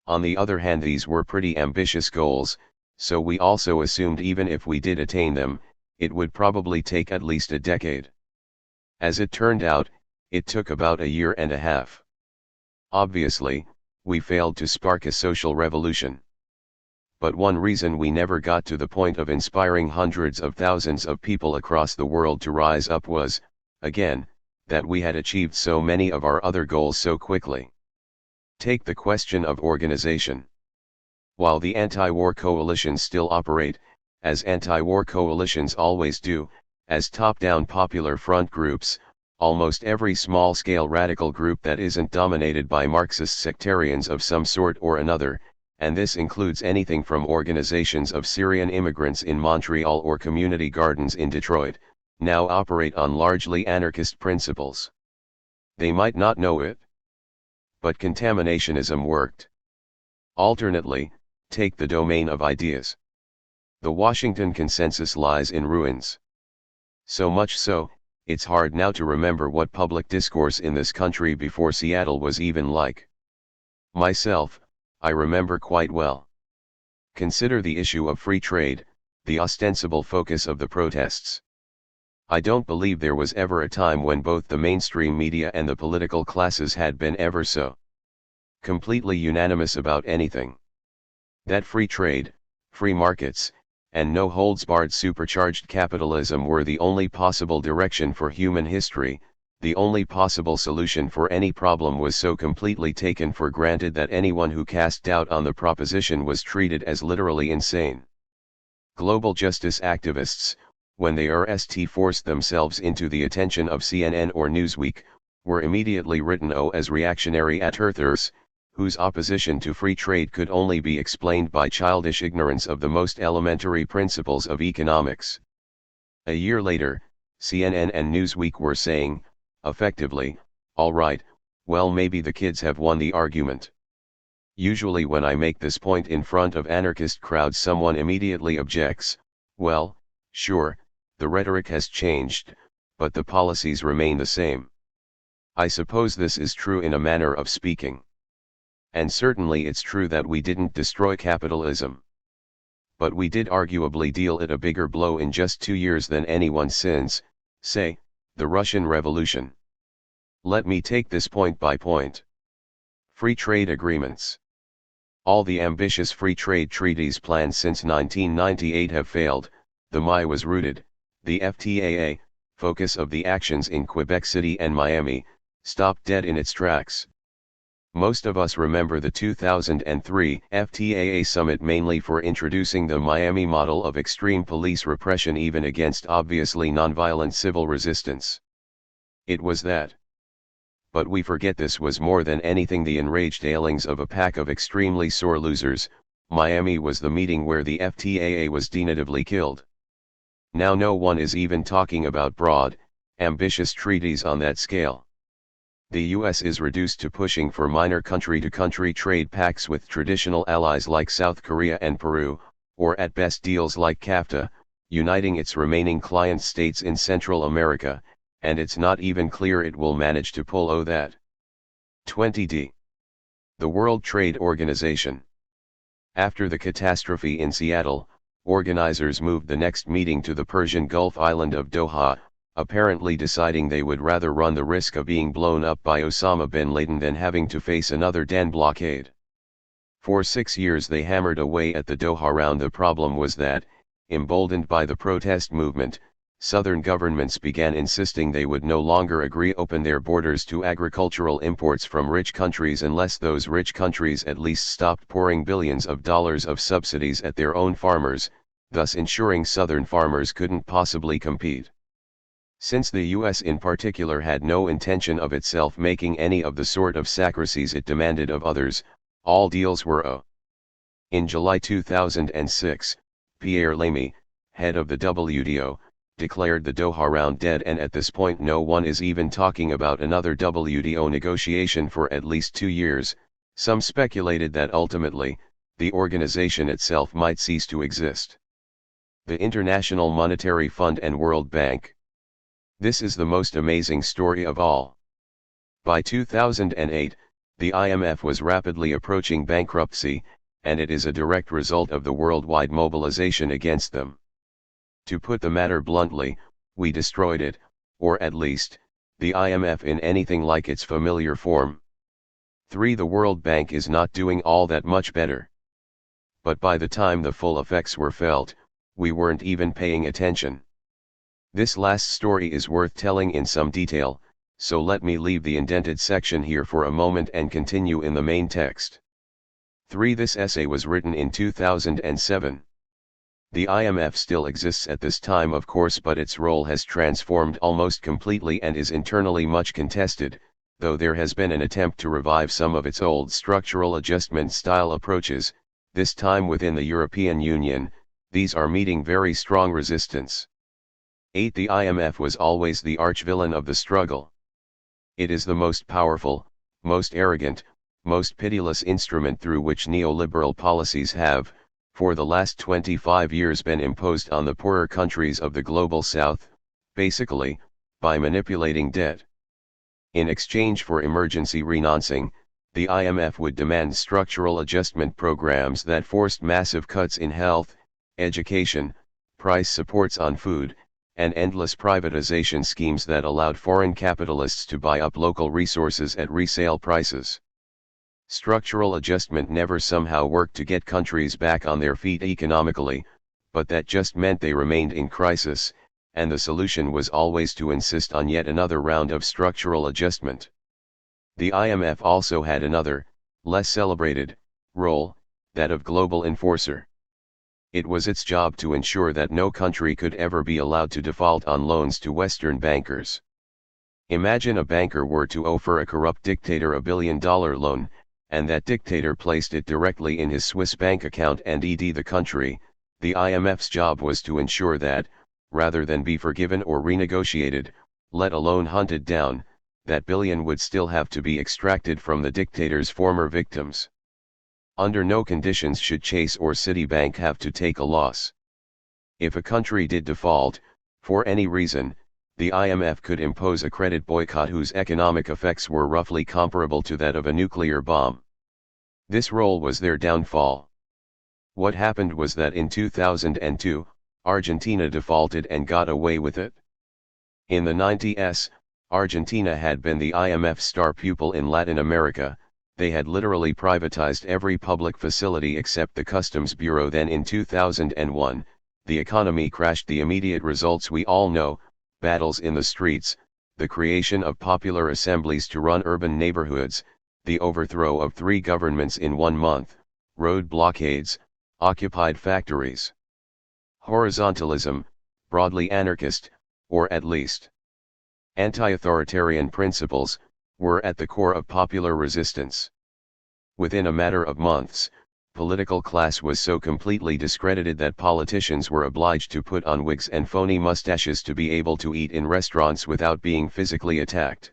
On the other hand, these were pretty ambitious goals, so we also assumed even if we did attain them, it would probably take at least a decade. As it turned out, it took about a year and a half. Obviously, we failed to spark a social revolution. But one reason we never got to the point of inspiring hundreds of thousands of people across the world to rise up was, again, that we had achieved so many of our other goals so quickly. Take the question of organization. While the anti-war coalitions still operate, as anti-war coalitions always do, as top-down popular front groups, almost every small-scale radical group that isn't dominated by Marxist sectarians of some sort or another, and this includes anything from organizations of Syrian immigrants in Montreal or community gardens in Detroit, now operate on largely anarchist principles. They might not know it, but contaminationism worked. Alternately, take the domain of ideas. The Washington consensus lies in ruins. So much so, it's hard now to remember what public discourse in this country before Seattle was even like. Myself, I remember quite well. Consider the issue of free trade, the ostensible focus of the protests. I don't believe there was ever a time when both the mainstream media and the political classes had been ever so completely unanimous about anything. That free trade, free markets, and no-holds-barred supercharged capitalism were the only possible direction for human history, the only possible solution for any problem was so completely taken for granted that anyone who cast doubt on the proposition was treated as literally insane. Global justice activists, when they forced themselves into the attention of CNN or Newsweek, were immediately written as reactionary authoritarians, whose opposition to free trade could only be explained by childish ignorance of the most elementary principles of economics. A year later, CNN and Newsweek were saying, effectively, all right, well maybe the kids have won the argument. Usually when I make this point in front of anarchist crowds someone immediately objects, well, sure, the rhetoric has changed, but the policies remain the same. I suppose this is true in a manner of speaking. And certainly it's true that we didn't destroy capitalism. But we did arguably deal it a bigger blow in just 2 years than anyone since, say, the Russian Revolution. Let me take this point by point. Free trade agreements. All the ambitious free trade treaties planned since 1998 have failed. The MI was rooted, the FTAA, focus of the actions in Quebec City and Miami, stopped dead in its tracks. Most of us remember the 2003 FTAA summit mainly for introducing the Miami model of extreme police repression even against obviously nonviolent civil resistance. It was that. But we forget this was more than anything the enraged ailings of a pack of extremely sore losers. Miami was the meeting where the FTAA was definitively killed. Now no one is even talking about broad, ambitious treaties on that scale. The US is reduced to pushing for minor country-to-country trade pacts with traditional allies like South Korea and Peru, or at best deals like CAFTA, uniting its remaining client states in Central America, and it's not even clear it will manage to pull that. 20d. The World Trade Organization. After the catastrophe in Seattle, organizers moved the next meeting to the Persian Gulf island of Doha, apparently deciding they would rather run the risk of being blown up by Osama bin Laden than having to face another Dan blockade. For 6 years they hammered away at the Doha round. The problem was that, emboldened by the protest movement, southern governments began insisting they would no longer agree to open their borders to agricultural imports from rich countries unless those rich countries at least stopped pouring billions of dollars of subsidies at their own farmers, thus ensuring southern farmers couldn't possibly compete. Since the US in particular had no intention of itself making any of the sort of sacrifices it demanded of others, all deals were In July 2006, Pierre Lamy, head of the WTO, declared the Doha round dead, and at this point no one is even talking about another WTO negotiation for at least 2 years. Some speculated that ultimately, the organization itself might cease to exist. the International Monetary Fund and World Bank. This is the most amazing story of all. By 2008, the IMF was rapidly approaching bankruptcy, and it is a direct result of the worldwide mobilization against them. To put the matter bluntly, we destroyed it, or at least, the IMF in anything like its familiar form. 3. The World Bank is not doing all that much better. But by the time the full effects were felt, we weren't even paying attention. This last story is worth telling in some detail, so let me leave the indented section here for a moment and continue in the main text. 3. This essay was written in 2007. The IMF still exists at this time, of course, but its role has transformed almost completely and is internally much contested, though there has been an attempt to revive some of its old structural adjustment style approaches. This time within the European Union, these are meeting very strong resistance. 8. The IMF was always the arch-villain of the struggle. It is the most powerful, most arrogant, most pitiless instrument through which neoliberal policies have, for the last 25 years, been imposed on the poorer countries of the global south, basically, by manipulating debt. In exchange for emergency renouncing, the IMF would demand structural adjustment programs that forced massive cuts in health, education, price supports on food, and endless privatization schemes that allowed foreign capitalists to buy up local resources at resale prices. Structural adjustment never somehow worked to get countries back on their feet economically, but that just meant they remained in crisis, and the solution was always to insist on yet another round of structural adjustment. The IMF also had another, less celebrated, role, that of global enforcer. It was its job to ensure that no country could ever be allowed to default on loans to Western bankers. Imagine a banker were to offer a corrupt dictator $1 billion loan, and that dictator placed it directly in his Swiss bank account and the country. The IMF's job was to ensure that, rather than be forgiven or renegotiated, let alone hunted down, that billion would still have to be extracted from the dictator's former victims. Under no conditions should Chase or Citibank have to take a loss. If a country did default, for any reason, the IMF could impose a credit boycott whose economic effects were roughly comparable to that of a nuclear bomb. This role was their downfall. What happened was that in 2002, Argentina defaulted and got away with it. In the 90s, Argentina had been the IMF's star pupil in Latin America. They had literally privatized every public facility except the Customs Bureau. Then in 2001, the economy crashed. The immediate results we all know: battles in the streets, the creation of popular assemblies to run urban neighborhoods, the overthrow of 3 governments in 1 month, road blockades, occupied factories. Horizontalism, broadly anarchist, or at least anti-authoritarian principles, were at the core of popular resistance. Within a matter of months, political class was so completely discredited that politicians were obliged to put on wigs and phony mustaches to be able to eat in restaurants without being physically attacked.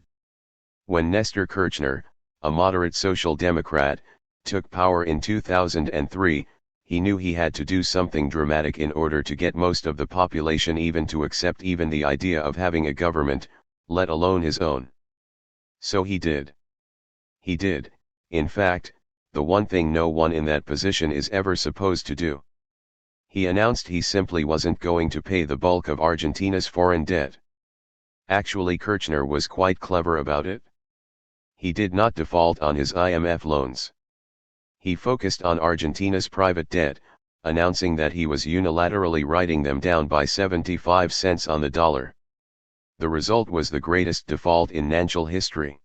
When Nestor Kirchner, a moderate social democrat, took power in 2003, he knew he had to do something dramatic in order to get most of the population even to accept even the idea of having a government, let alone his own. So he did. He did, in fact, the one thing no one in that position is ever supposed to do. He announced he simply wasn't going to pay the bulk of Argentina's foreign debt. Actually, Kirchner was quite clever about it. He did not default on his IMF loans. He focused on Argentina's private debt, announcing that he was unilaterally writing them down by 75 cents on the dollar. The result was the greatest default in national history.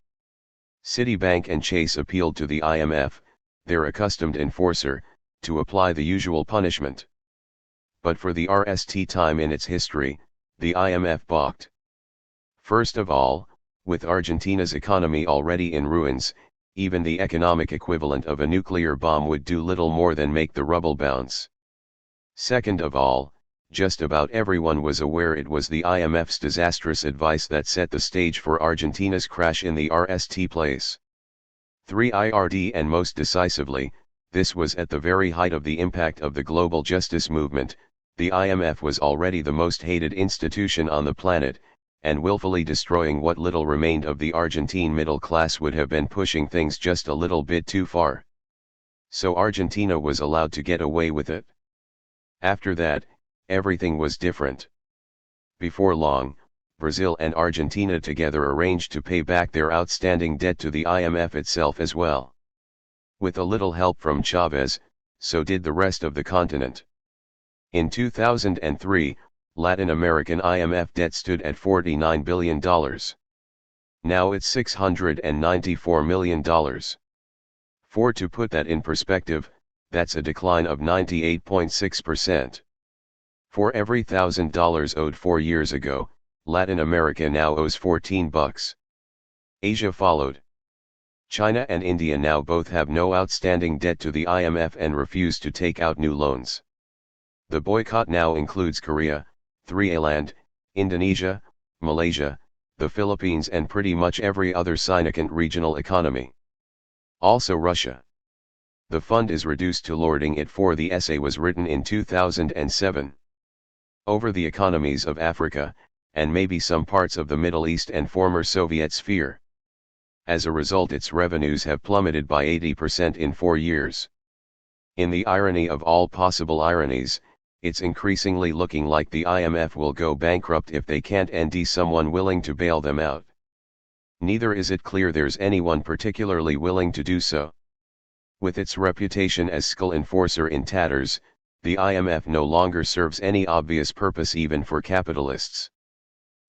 Citibank and Chase appealed to the IMF, their accustomed enforcer, to apply the usual punishment. But for the first time in its history, the IMF balked. First of all, with Argentina's economy already in ruins, even the economic equivalent of a nuclear bomb would do little more than make the rubble bounce. Second of all, just about everyone was aware it was the IMF's disastrous advice that set the stage for Argentina's crash in the first place. 3. And most decisively, this was at the very height of the impact of the global justice movement, The IMF was already the most hated institution on the planet, and willfully destroying what little remained of the Argentine middle class would have been pushing things just a little bit too far. So Argentina was allowed to get away with it. After that, everything was different. Before long, Brazil and Argentina together arranged to pay back their outstanding debt to the IMF itself as well. With a little help from Chavez, so did the rest of the continent. In 2003, Latin American IMF debt stood at $49 billion. Now it's $694 million. To put that in perspective, that's a decline of 98.6%. For every $1,000 owed 4 years ago, Latin America now owes $14. Asia followed. China and India now both have no outstanding debt to the IMF and refuse to take out new loans. The boycott now includes Korea, Thailand, Indonesia, Malaysia, the Philippines and pretty much every other significant regional economy. Also Russia. The fund is reduced to lording it for the essay was written in 2007. Over the economies of Africa, and maybe some parts of the Middle East and former Soviet sphere. As a result its revenues have plummeted by 80% in 4 years. In the irony of all possible ironies, it's increasingly looking like the IMF will go bankrupt if they can't find someone willing to bail them out. Neither is it clear there's anyone particularly willing to do so. With its reputation as skull enforcer in tatters, the IMF no longer serves any obvious purpose even for capitalists.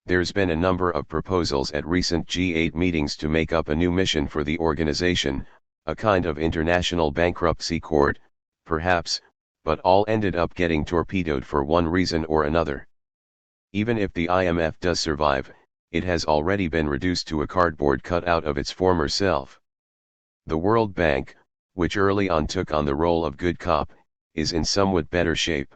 There's been a number of proposals at recent G8 meetings to make up a new mission for the organization, a kind of international bankruptcy court, perhaps, but all ended up getting torpedoed for one reason or another. Even if the IMF does survive, it has already been reduced to a cardboard cutout of its former self. The World Bank, which early on took on the role of good cop, is in somewhat better shape.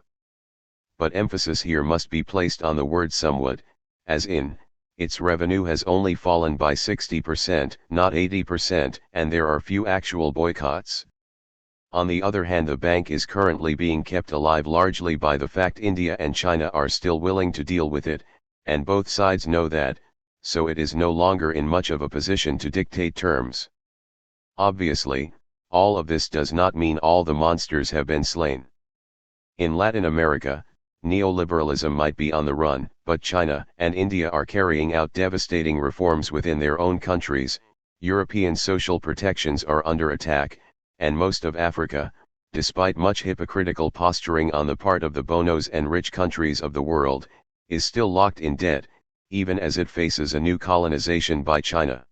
But emphasis here must be placed on the word somewhat, as in, its revenue has only fallen by 60%, not 80%, and there are few actual boycotts. On the other hand, the bank is currently being kept alive largely by the fact India and China are still willing to deal with it, and both sides know that, so it is no longer in much of a position to dictate terms. Obviously, all of this does not mean all the monsters have been slain. In Latin America, neoliberalism might be on the run, but China and India are carrying out devastating reforms within their own countries, European social protections are under attack, and most of Africa, despite much hypocritical posturing on the part of the bonos and rich countries of the world, is still locked in debt, even as it faces a new colonization by China.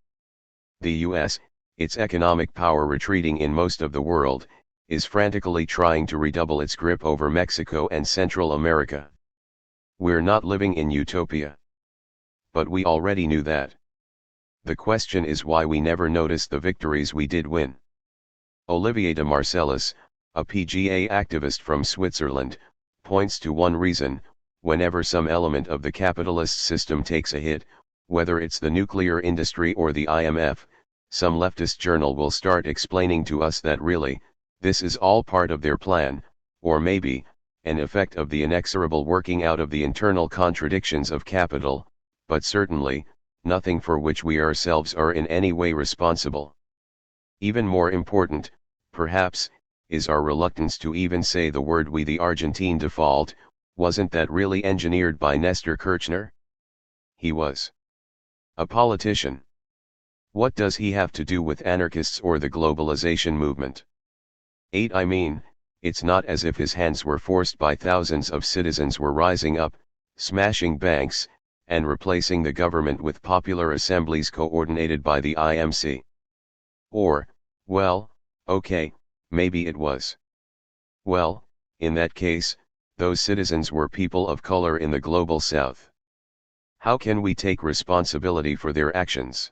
The US, its economic power retreating in most of the world, is frantically trying to redouble its grip over Mexico and Central America. We're not living in utopia. But we already knew that. The question is why we never noticed the victories we did win. Olivier de Marcellus, a PGA activist from Switzerland, points to one reason: whenever some element of the capitalist system takes a hit, whether it's the nuclear industry or the IMF, some leftist journal will start explaining to us that really, this is all part of their plan, or maybe, an effect of the inexorable working out of the internal contradictions of capital, but certainly, nothing for which we ourselves are in any way responsible. Even more important, perhaps, is our reluctance to even say the word we. The Argentine default, wasn't that really engineered by Nestor Kirchner? He was a politician. What does he have to do with anarchists or the globalization movement? I mean, it's not as if his hands were forced by thousands of citizens were rising up, smashing banks, and replacing the government with popular assemblies coordinated by the IMC. Or, well, okay, maybe it was. Well, in that case, those citizens were people of color in the global south. How can we take responsibility for their actions?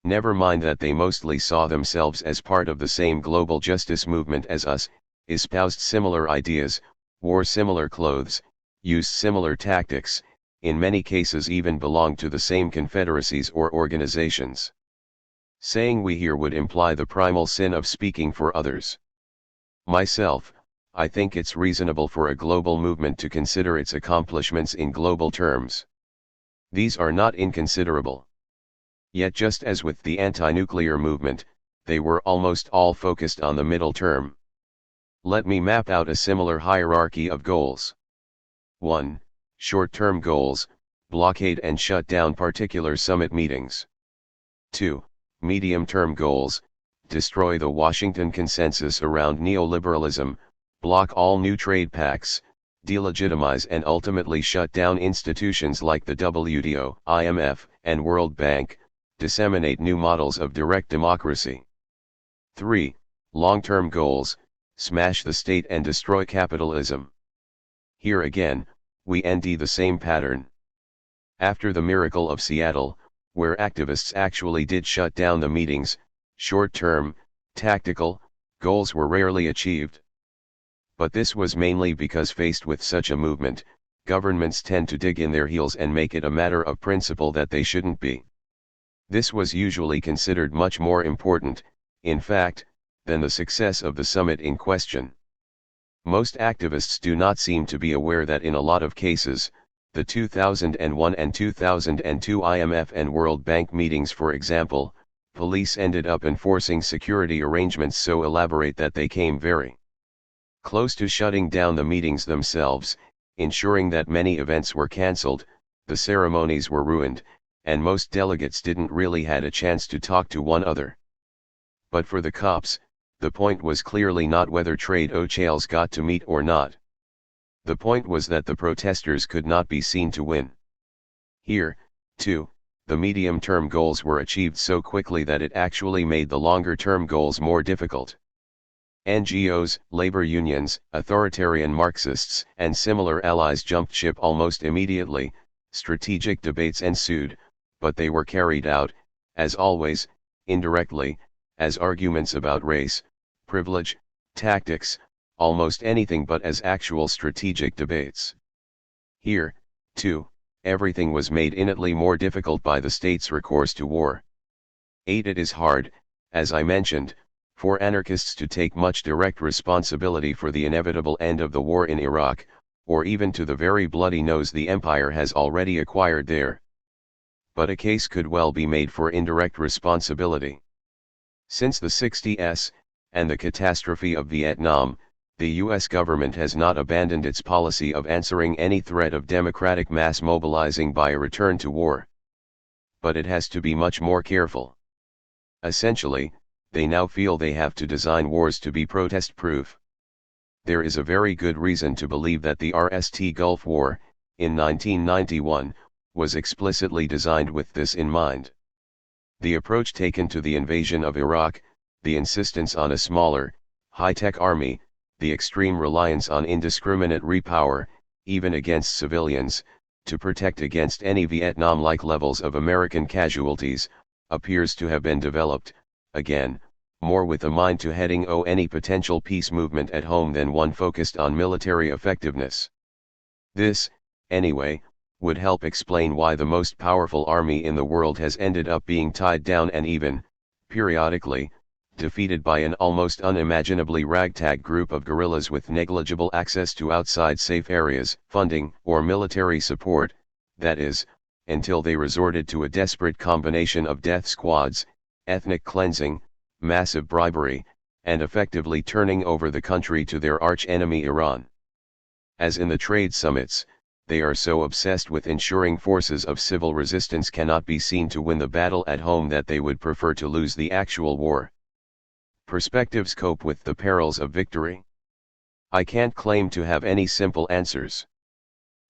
Never mind that they mostly saw themselves as part of the same global justice movement as us, espoused similar ideas, wore similar clothes, used similar tactics, in many cases even belonged to the same confederacies or organizations. Saying we here would imply the primal sin of speaking for others. Myself, I think it's reasonable for a global movement to consider its accomplishments in global terms. These are not inconsiderable. Yet just as with the anti-nuclear movement, they were almost all focused on the middle term. Let me map out a similar hierarchy of goals. 1. Short-term goals: blockade and shut down particular summit meetings. 2. Medium-term goals: destroy the Washington consensus around neoliberalism, block all new trade pacts, delegitimize and ultimately shut down institutions like the WTO, IMF, and World Bank, disseminate new models of direct democracy. 3. Long-term goals: smash the state and destroy capitalism. Here again, we ND the same pattern. After the miracle of Seattle, where activists actually did shut down the meetings, short-term, tactical goals were rarely achieved. But this was mainly because faced with such a movement, governments tend to dig in their heels and make it a matter of principle that they shouldn't be. This was usually considered much more important, in fact, than the success of the summit in question. Most activists do not seem to be aware that in a lot of cases, the 2001 and 2002 IMF and World Bank meetings, for example, police ended up enforcing security arrangements so elaborate that they came very close to shutting down the meetings themselves, ensuring that many events were cancelled, the ceremonies were ruined, and most delegates didn't really had a chance to talk to one another. But for the cops, the point was clearly not whether trade officials got to meet or not. The point was that the protesters could not be seen to win. Here, too, the medium-term goals were achieved so quickly that it actually made the longer-term goals more difficult. NGOs, labor unions, authoritarian Marxists, and similar allies jumped ship almost immediately. Strategic debates ensued, but they were carried out, as always, indirectly, as arguments about race, privilege, tactics, almost anything but as actual strategic debates. Here, too, everything was made innately more difficult by the state's recourse to war. 8. It is hard, as I mentioned, for anarchists to take much direct responsibility for the inevitable end of the war in Iraq, or even to the very bloody nose the empire has already acquired there. But a case could well be made for indirect responsibility. Since the 60s, and the catastrophe of Vietnam, the US government has not abandoned its policy of answering any threat of democratic mass mobilizing by a return to war. But it has to be much more careful. Essentially, they now feel they have to design wars to be protest-proof. There is a very good reason to believe that the RST Gulf War, in 1991, was explicitly designed with this in mind. The approach taken to the invasion of Iraq, the insistence on a smaller, high-tech army, the extreme reliance on indiscriminate repower, even against civilians, to protect against any Vietnam-like levels of American casualties, appears to have been developed, again, more with a mind to heading any potential peace movement at home than one focused on military effectiveness. This, anyway, would help explain why the most powerful army in the world has ended up being tied down and even, periodically, defeated by an almost unimaginably ragtag group of guerrillas with negligible access to outside safe areas, funding, or military support, that is, until they resorted to a desperate combination of death squads, ethnic cleansing, massive bribery, and effectively turning over the country to their arch-enemy Iran. As in the trade summits, they are so obsessed with ensuring forces of civil resistance cannot be seen to win the battle at home that they would prefer to lose the actual war. Perspectives cope with the perils of victory. I can't claim to have any simple answers.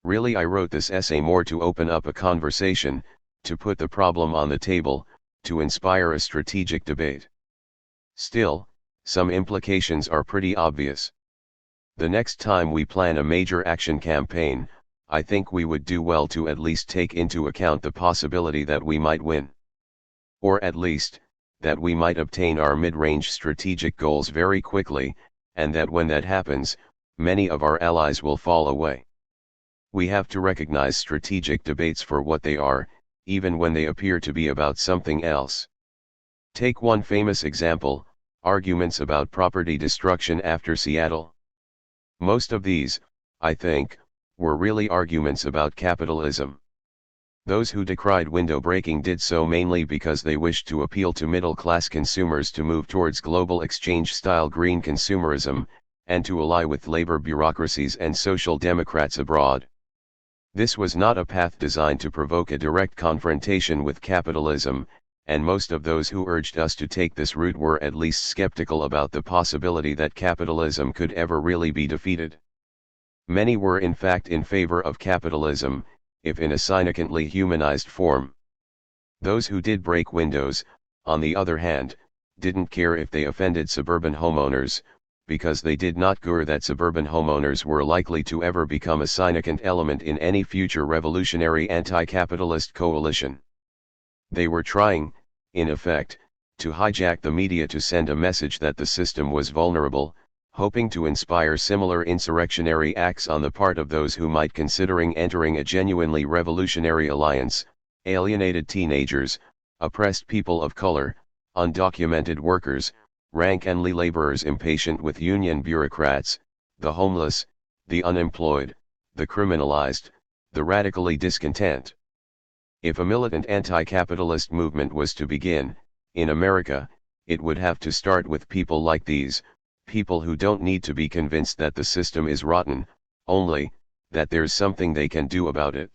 Really, I wrote this essay more to open up a conversation, to put the problem on the table, to inspire a strategic debate. Still, some implications are pretty obvious. The next time we plan a major action campaign, I think we would do well to at least take into account the possibility that we might win. Or at least, that we might obtain our mid-range strategic goals very quickly, and that when that happens, many of our allies will fall away. We have to recognize strategic debates for what they are, even when they appear to be about something else. Take one famous example, arguments about property destruction after Seattle. Most of these, I think, were really arguments about capitalism. Those who decried window breaking did so mainly because they wished to appeal to middle-class consumers to move towards global exchange-style green consumerism, and to ally with labor bureaucracies and social democrats abroad. This was not a path designed to provoke a direct confrontation with capitalism, and most of those who urged us to take this route were at least skeptical about the possibility that capitalism could ever really be defeated. Many were in fact in favor of capitalism, if in a significantly humanized form. Those who did break windows, on the other hand, didn't care if they offended suburban homeowners, because they did not care that suburban homeowners were likely to ever become a significant element in any future revolutionary anti-capitalist coalition. They were trying, in effect, to hijack the media to send a message that the system was vulnerable, hoping to inspire similar insurrectionary acts on the part of those who might considering entering a genuinely revolutionary alliance: alienated teenagers, oppressed people of color, undocumented workers, rank-and-file laborers impatient with union bureaucrats, the homeless, the unemployed, the criminalized, the radically discontent. If a militant anti-capitalist movement was to begin, in America, it would have to start with people like these, people who don't need to be convinced that the system is rotten, only that there's something they can do about it.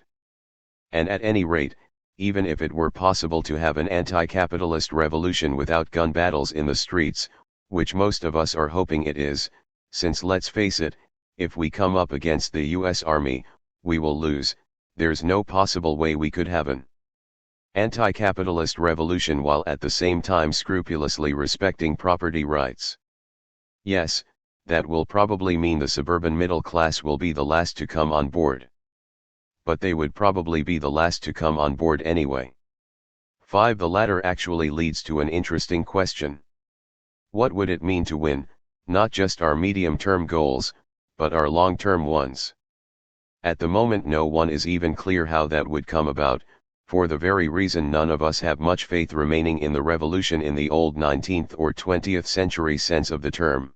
And at any rate, even if it were possible to have an anti-capitalist revolution without gun battles in the streets, which most of us are hoping it is, since let's face it, if we come up against the US Army, we will lose, there's no possible way we could have an anti-capitalist revolution while at the same time scrupulously respecting property rights. Yes, that will probably mean the suburban middle class will be the last to come on board. But they would probably be the last to come on board anyway. 5. The latter actually leads to an interesting question. What would it mean to win, not just our medium-term goals, but our long-term ones? At the moment no one is even clear how that would come about, for the very reason none of us have much faith remaining in the revolution in the old 19th or 20th century sense of the term.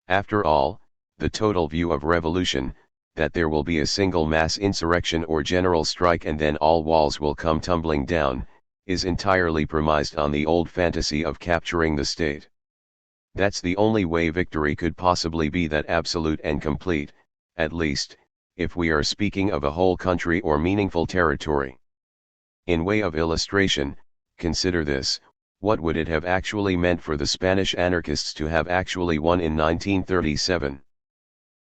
After all, the total view of revolution, that there will be a single mass insurrection or general strike and then all walls will come tumbling down, is entirely premised on the old fantasy of capturing the state. That's the only way victory could possibly be that absolute and complete, at least, if we are speaking of a whole country or meaningful territory. In way of illustration, consider this: what would it have actually meant for the Spanish anarchists to have actually won in 1937?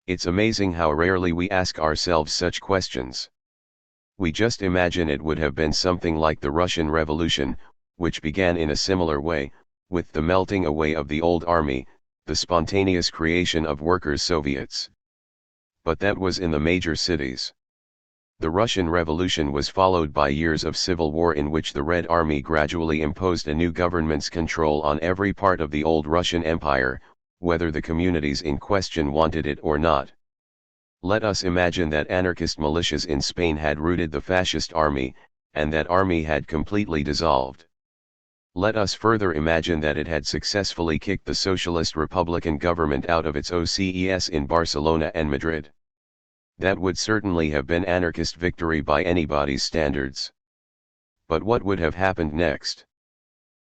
It's amazing how rarely we ask ourselves such questions. We just imagine it would have been something like the Russian Revolution, which began in a similar way, with the melting away of the old army, the spontaneous creation of workers' soviets. But that was in the major cities. The Russian Revolution was followed by years of civil war in which the Red Army gradually imposed a new government's control on every part of the old Russian Empire, whether the communities in question wanted it or not. Let us imagine that anarchist militias in Spain had routed the fascist army, and that army had completely dissolved. Let us further imagine that it had successfully kicked the Socialist Republican government out of its OCES in Barcelona and Madrid. That would certainly have been anarchist victory by anybody's standards. But what would have happened next?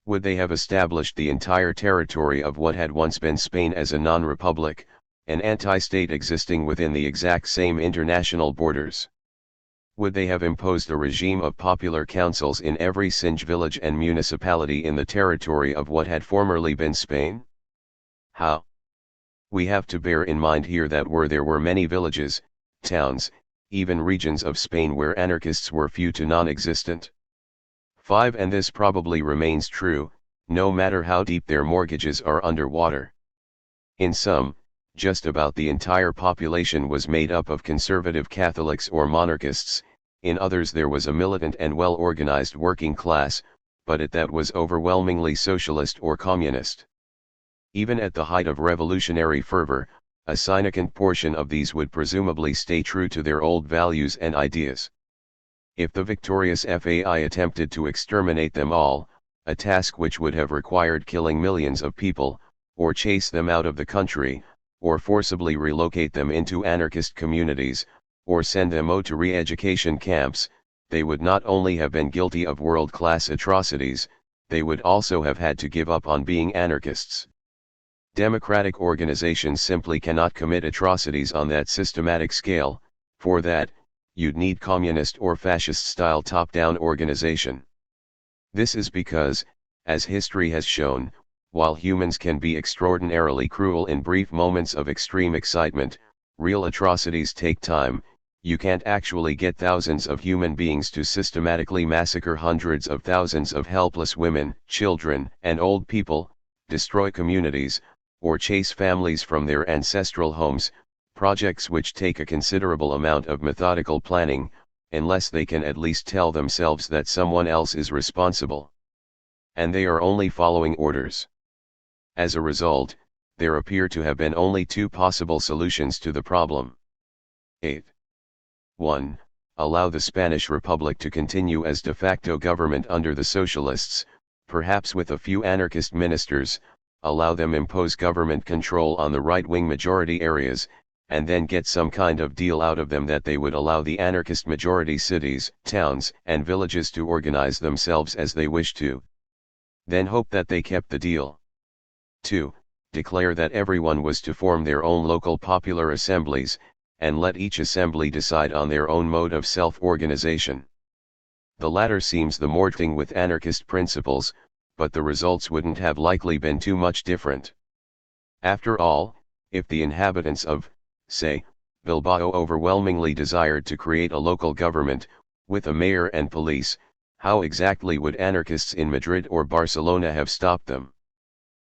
Would they have established the entire territory of what had once been Spain as a non-republic, an anti-state existing within the exact same international borders? Would they have imposed a regime of popular councils in every Singe village and municipality in the territory of what had formerly been Spain? How? We have to bear in mind here that there were many villages, towns, even regions of Spain where anarchists were few to non-existent. 5. And this probably remains true, no matter how deep their mortgages are underwater. In some, just about the entire population was made up of conservative Catholics or monarchists, in others there was a militant and well-organized working class, but that was overwhelmingly socialist or communist. Even at the height of revolutionary fervor, a significant portion of these would presumably stay true to their old values and ideas. If the victorious FAI attempted to exterminate them all, a task which would have required killing millions of people, or chase them out of the country, or forcibly relocate them into anarchist communities, or send them to re-education camps, they would not only have been guilty of world-class atrocities, they would also have had to give up on being anarchists. Democratic organizations simply cannot commit atrocities on that systematic scale. For that, you'd need communist or fascist-style top-down organization. This is because, as history has shown, while humans can be extraordinarily cruel in brief moments of extreme excitement, real atrocities take time. You can't actually get thousands of human beings to systematically massacre hundreds of thousands of helpless women, children, and old people, destroy communities, or chase families from their ancestral homes, projects which take a considerable amount of methodical planning, unless they can at least tell themselves that someone else is responsible. And they are only following orders. As a result, there appear to have been only two possible solutions to the problem. 8. 1. Allow the Spanish Republic to continue as de facto government under the socialists, perhaps with a few anarchist ministers, allow them impose government control on the right-wing majority areas, and then get some kind of deal out of them that they would allow the anarchist majority cities, towns, and villages to organize themselves as they wish to. Then hope that they kept the deal. 2. Declare that everyone was to form their own local popular assemblies, and let each assembly decide on their own mode of self-organization. The latter seems the more fitting with anarchist principles, but the results wouldn't have likely been too much different. After all, if the inhabitants of, say, Bilbao overwhelmingly desired to create a local government, with a mayor and police, how exactly would anarchists in Madrid or Barcelona have stopped them?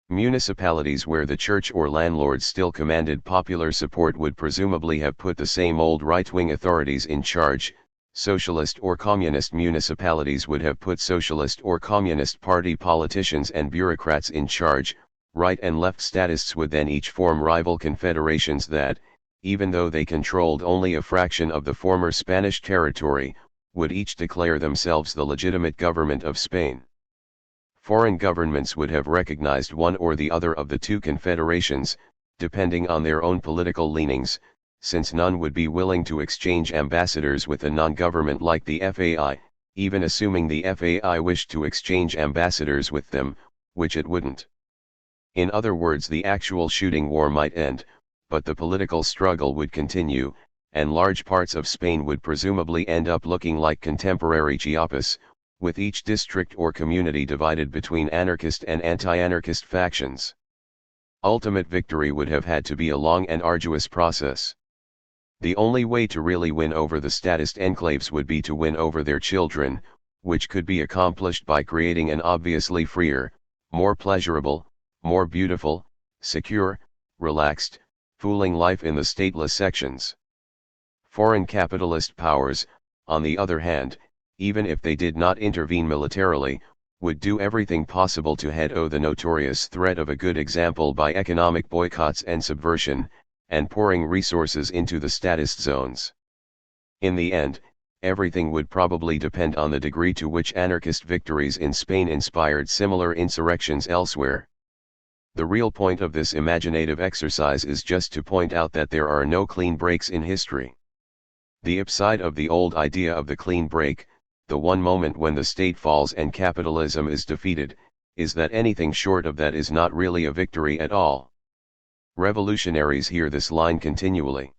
Municipalities where the church or landlords still commanded popular support would presumably have put the same old right-wing authorities in charge. Socialist or communist municipalities would have put socialist or communist party politicians and bureaucrats in charge. Right and left statists would then each form rival confederations that, even though they controlled only a fraction of the former Spanish territory, would each declare themselves the legitimate government of Spain. Foreign governments would have recognized one or the other of the two confederations, depending on their own political leanings, since none would be willing to exchange ambassadors with a non-government like the FAI, even assuming the FAI wished to exchange ambassadors with them, which it wouldn't. In other words, the actual shooting war might end, but the political struggle would continue, and large parts of Spain would presumably end up looking like contemporary Chiapas, with each district or community divided between anarchist and anti-anarchist factions. Ultimate victory would have had to be a long and arduous process. The only way to really win over the statist enclaves would be to win over their children, which could be accomplished by creating an obviously freer, more pleasurable, more beautiful, secure, relaxed, fooling life in the stateless sections. Foreign capitalist powers, on the other hand, even if they did not intervene militarily, would do everything possible to head the notorious threat of a good example by economic boycotts and subversion, and pouring resources into the statist zones. In the end, everything would probably depend on the degree to which anarchist victories in Spain inspired similar insurrections elsewhere. The real point of this imaginative exercise is just to point out that there are no clean breaks in history. The upside of the old idea of the clean break, the one moment when the state falls and capitalism is defeated, is that anything short of that is not really a victory at all. Revolutionaries hear this line continually.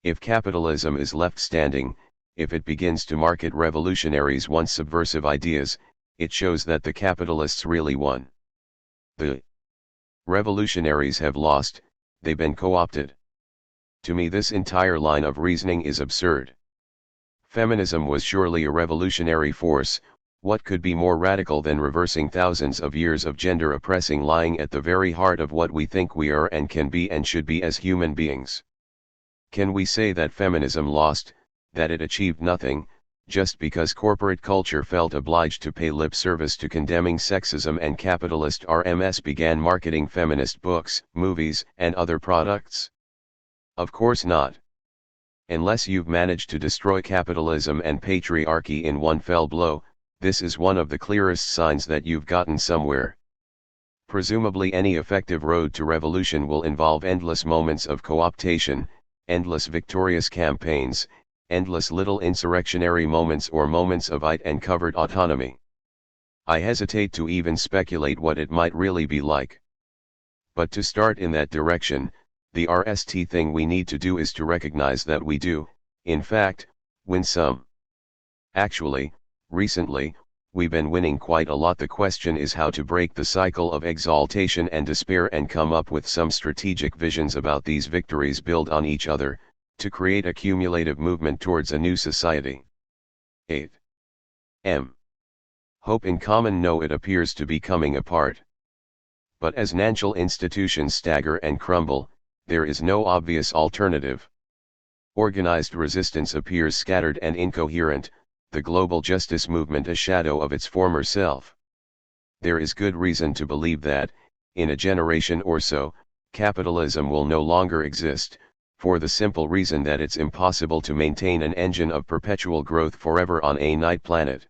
If capitalism is left standing, if it begins to market revolutionaries' once subversive ideas, it shows that the capitalists really won. The revolutionaries have lost, they've been co-opted. To me, this entire line of reasoning is absurd. Feminism was surely a revolutionary force. What could be more radical than reversing thousands of years of gender oppressing lying at the very heart of what we think we are and can be and should be as human beings? Can we say that feminism lost, that it achieved nothing, just because corporate culture felt obliged to pay lip service to condemning sexism and capitalist RMS began marketing feminist books, movies, and other products? Of course not. Unless you've managed to destroy capitalism and patriarchy in one fell blow, this is one of the clearest signs that you've gotten somewhere. Presumably any effective road to revolution will involve endless moments of co-optation, endless victorious campaigns, endless little insurrectionary moments or moments of it and covert autonomy. I hesitate to even speculate what it might really be like. But to start in that direction, the RST thing we need to do is to recognize that we do, in fact, win some. Actually, recently, we've been winning quite a lot. The question is how to break the cycle of exaltation and despair and come up with some strategic visions about these victories build on each other, to create a cumulative movement towards a new society. 8. M. Hope in common. No, it appears to be coming apart. But as national institutions stagger and crumble, there is no obvious alternative. Organized resistance appears scattered and incoherent, the global justice movement a shadow of its former self. There is good reason to believe that, in a generation or so, capitalism will no longer exist, for the simple reason that it's impossible to maintain an engine of perpetual growth forever on a night planet.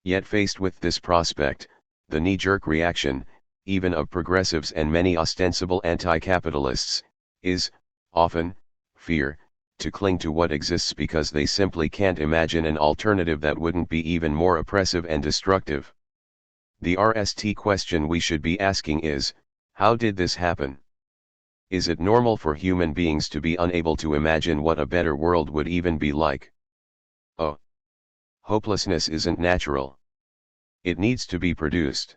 Yet faced with this prospect, the knee-jerk reaction, even of progressives and many ostensible anti-capitalists, is, often, fear, to cling to what exists because they simply can't imagine an alternative that wouldn't be even more oppressive and destructive. The RST question we should be asking is, how did this happen? Is it normal for human beings to be unable to imagine what a better world would even be like? Oh. Hopelessness isn't natural. It needs to be produced.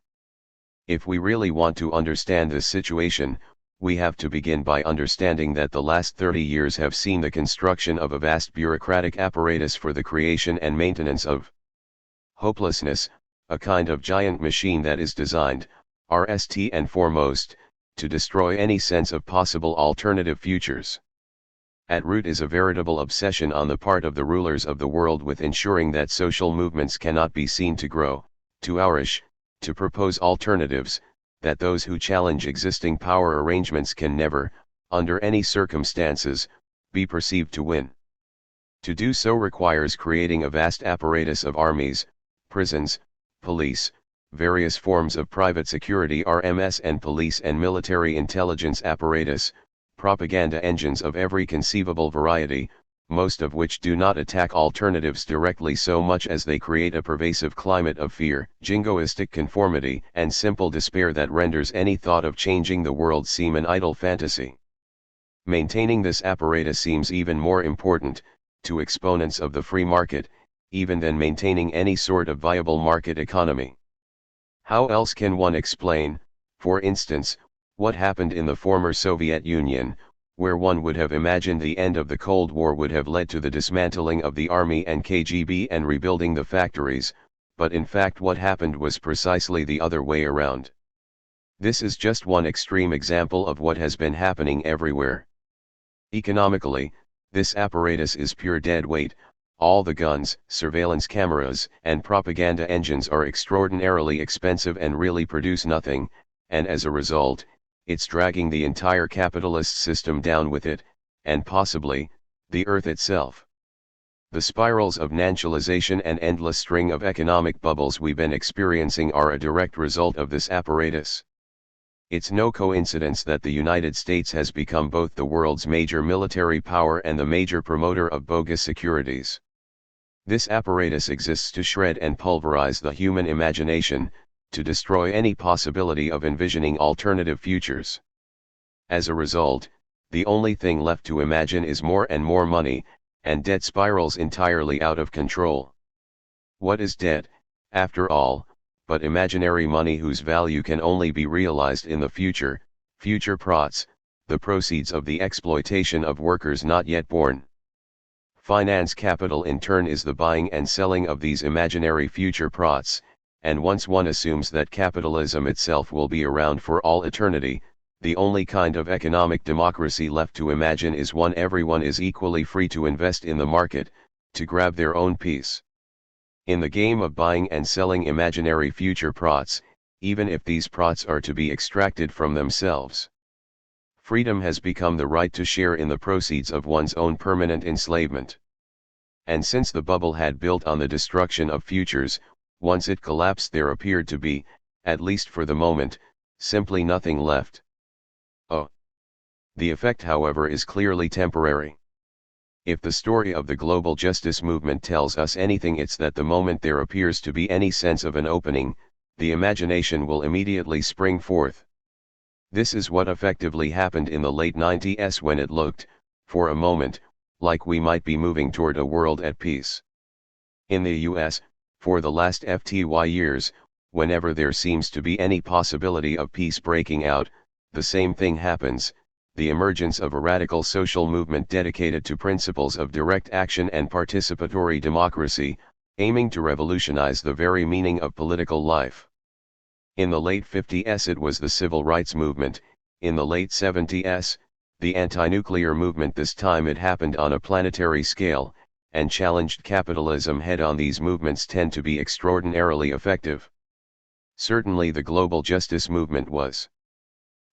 If we really want to understand this situation, we have to begin by understanding that the last 30 years have seen the construction of a vast bureaucratic apparatus for the creation and maintenance of hopelessness, a kind of giant machine that is designed, RST and foremost, to destroy any sense of possible alternative futures. At root is a veritable obsession on the part of the rulers of the world with ensuring that social movements cannot be seen to grow, to flourish, to propose alternatives, that those who challenge existing power arrangements can never, under any circumstances, be perceived to win. To do so requires creating a vast apparatus of armies, prisons, police, various forms of private security RMS and police and military intelligence apparatus, propaganda engines of every conceivable variety, most of which do not attack alternatives directly so much as they create a pervasive climate of fear, jingoistic conformity, and simple despair that renders any thought of changing the world seem an idle fantasy. Maintaining this apparatus seems even more important, to exponents of the free market, even than maintaining any sort of viable market economy. How else can one explain, for instance, what happened in the former Soviet Union, where one would have imagined the end of the Cold War would have led to the dismantling of the army and KGB and rebuilding the factories, but in fact what happened was precisely the other way around. This is just one extreme example of what has been happening everywhere. Economically, this apparatus is pure dead weight. All the guns, surveillance cameras, and propaganda engines are extraordinarily expensive and really produce nothing, and as a result, it's dragging the entire capitalist system down with it, and possibly, the earth itself. The spirals of nationalization and endless string of economic bubbles we've been experiencing are a direct result of this apparatus. It's no coincidence that the United States has become both the world's major military power and the major promoter of bogus securities. This apparatus exists to shred and pulverize the human imagination, to destroy any possibility of envisioning alternative futures. As a result, the only thing left to imagine is more and more money, and debt spirals entirely out of control. What is debt, after all, but imaginary money whose value can only be realized in the future, future prots, the proceeds of the exploitation of workers not yet born. Finance capital in turn is the buying and selling of these imaginary future prots, and once one assumes that capitalism itself will be around for all eternity, the only kind of economic democracy left to imagine is one everyone is equally free to invest in the market, to grab their own piece. In the game of buying and selling imaginary future prots, even if these prots are to be extracted from themselves, freedom has become the right to share in the proceeds of one's own permanent enslavement. And since the bubble had built on the destruction of futures, once it collapsed there appeared to be, at least for the moment, Simply nothing left. Oh. The effect, however, is clearly temporary. If the story of the global justice movement tells us anything, it's that the moment there appears to be any sense of an opening, the imagination will immediately spring forth. This is what effectively happened in the late 90s, when it looked, for a moment, like we might be moving toward a world at peace. In the US, for the last 50 years, whenever there seems to be any possibility of peace breaking out, the same thing happens: the emergence of a radical social movement dedicated to principles of direct action and participatory democracy, aiming to revolutionize the very meaning of political life. In the late 50s it was the civil rights movement, in the late 70s, the anti-nuclear movement. This time it happened on a planetary scale, and challenged capitalism head-on. These movements tend to be extraordinarily effective. Certainly the global justice movement was.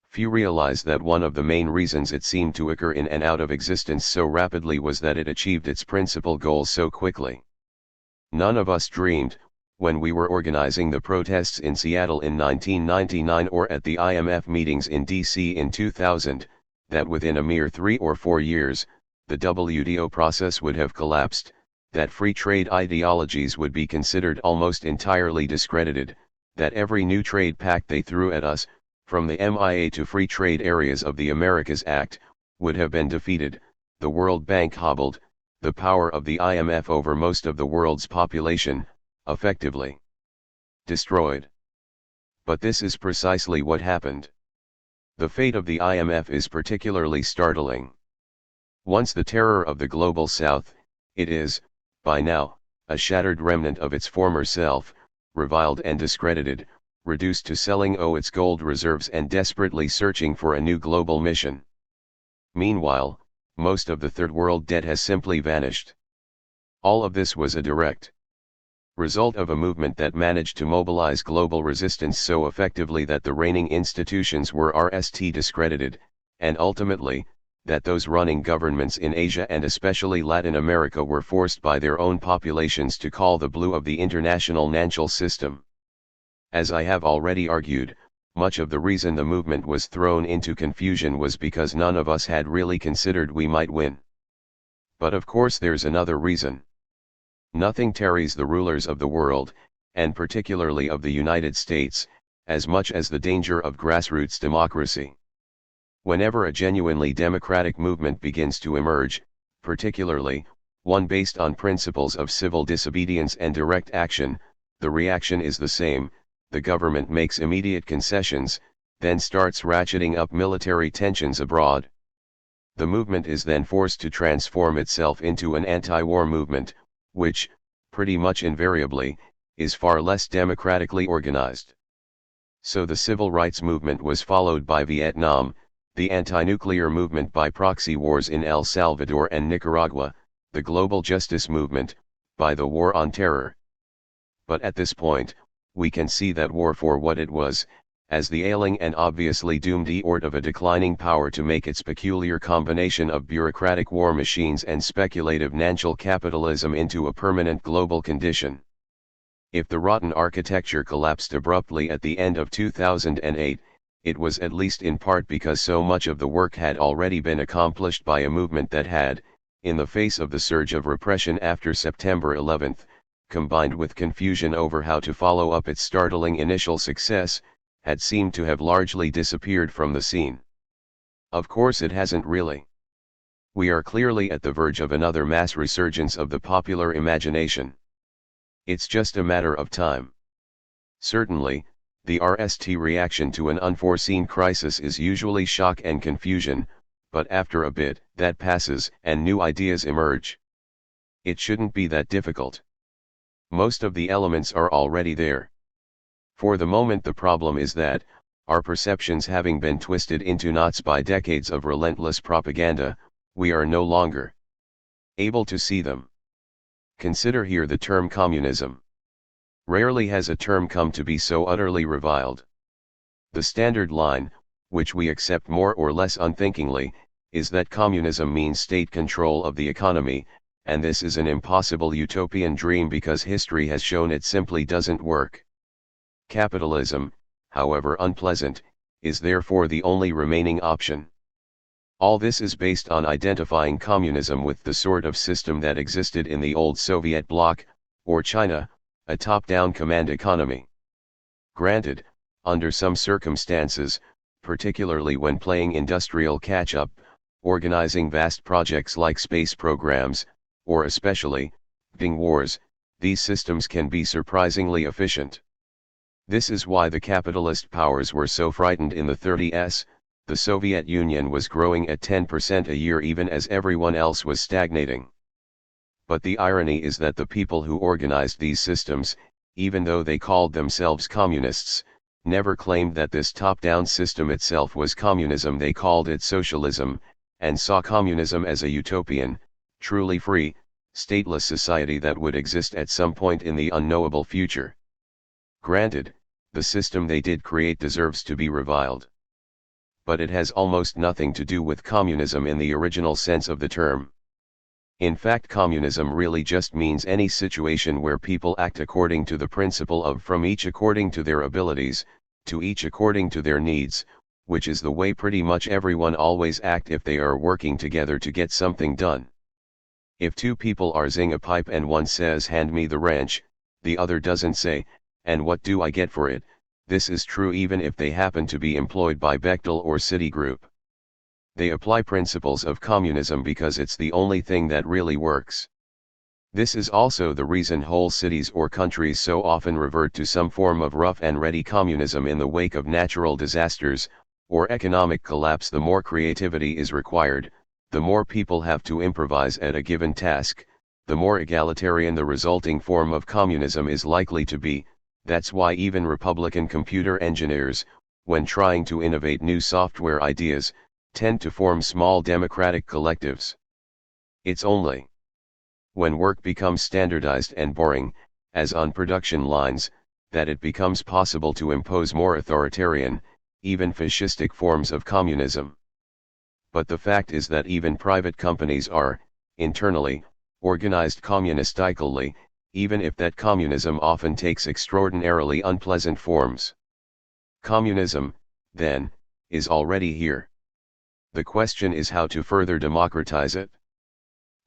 Few realize that one of the main reasons it seemed to occur in and out of existence so rapidly was that it achieved its principal goals so quickly. None of us dreamed, when we were organizing the protests in Seattle in 1999 or at the IMF meetings in DC in 2000, that within a mere 3 or 4 years, the WTO process would have collapsed, that free trade ideologies would be considered almost entirely discredited, that every new trade pact they threw at us, from the MIA to Free Trade Areas of the Americas Act, would have been defeated, the World Bank hobbled, the power of the IMF over most of the world's population, effectively destroyed. But this is precisely what happened. The fate of the IMF is particularly startling. Once the terror of the global south, it is, by now, a shattered remnant of its former self, reviled and discredited, reduced to selling its gold reserves and desperately searching for a new global mission. Meanwhile, most of the third world debt has simply vanished. All of this was a direct result of a movement that managed to mobilize global resistance so effectively that the reigning institutions were discredited, and ultimately, that those running governments in Asia and especially Latin America were forced by their own populations to call the blue of the international financial system. As I have already argued, much of the reason the movement was thrown into confusion was because none of us had really considered we might win. But of course there's another reason. Nothing tarries the rulers of the world, and particularly of the United States, as much as the danger of grassroots democracy. Whenever a genuinely democratic movement begins to emerge, particularly one based on principles of civil disobedience and direct action, the reaction is the same: the government makes immediate concessions, then starts ratcheting up military tensions abroad. The movement is then forced to transform itself into an anti-war movement, which, pretty much invariably, is far less democratically organized. So the civil rights movement was followed by Vietnam, the anti-nuclear movement by proxy wars in El Salvador and Nicaragua, the global justice movement, by the war on terror. But at this point, we can see that war for what it was, as the ailing and obviously doomed effort of a declining power to make its peculiar combination of bureaucratic war machines and speculative financial capitalism into a permanent global condition. If the rotten architecture collapsed abruptly at the end of 2008, it was at least in part because so much of the work had already been accomplished by a movement that had, in the face of the surge of repression after September 11, combined with confusion over how to follow up its startling initial success, had seemed to have largely disappeared from the scene. Of course it hasn't really. We are clearly at the verge of another mass resurgence of the popular imagination. It's just a matter of time. Certainly, the reaction to an unforeseen crisis is usually shock and confusion, but after a bit, that passes and new ideas emerge. It shouldn't be that difficult. Most of the elements are already there. For the moment the problem is that, our perceptions having been twisted into knots by decades of relentless propaganda, we are no longer able to see them. Consider here the term communism. Rarely has a term come to be so utterly reviled. The standard line, which we accept more or less unthinkingly, is that communism means state control of the economy, and this is an impossible utopian dream because history has shown it simply doesn't work. Capitalism, however unpleasant, is therefore the only remaining option. All this is based on identifying communism with the sort of system that existed in the old Soviet bloc, or China, a top-down command economy. Granted, under some circumstances, particularly when playing industrial catch-up, organizing vast projects like space programs, or especially, fighting wars, these systems can be surprisingly efficient. This is why the capitalist powers were so frightened in the 30s. The Soviet Union was growing at 10% a year even as everyone else was stagnating. But the irony is that the people who organized these systems, even though they called themselves communists, never claimed that this top-down system itself was communism. They called it socialism, and saw communism as a utopian, truly free, stateless society that would exist at some point in the unknowable future. Granted, the system they did create deserves to be reviled. But it has almost nothing to do with communism in the original sense of the term. In fact, communism really just means any situation where people act according to the principle of from each according to their abilities, to each according to their needs, which is the way pretty much everyone always act if they are working together to get something done. If two people are zing a pipe and one says hand me the wrench, the other doesn't say, and what do I get for it? This is true even if they happen to be employed by Bechtel or Citigroup. They apply principles of communism because it's the only thing that really works. This is also the reason whole cities or countries so often revert to some form of rough and ready communism in the wake of natural disasters, or economic collapse. The more creativity is required, the more people have to improvise at a given task, the more egalitarian the resulting form of communism is likely to be. That's why even Republican computer engineers, when trying to innovate new software ideas, tend to form small democratic collectives. It's only when work becomes standardized and boring, as on production lines, that it becomes possible to impose more authoritarian, even fascistic forms of communism. But the fact is that even private companies are, internally, organized communistically, even if that communism often takes extraordinarily unpleasant forms. Communism, then, is already here. The question is how to further democratize it.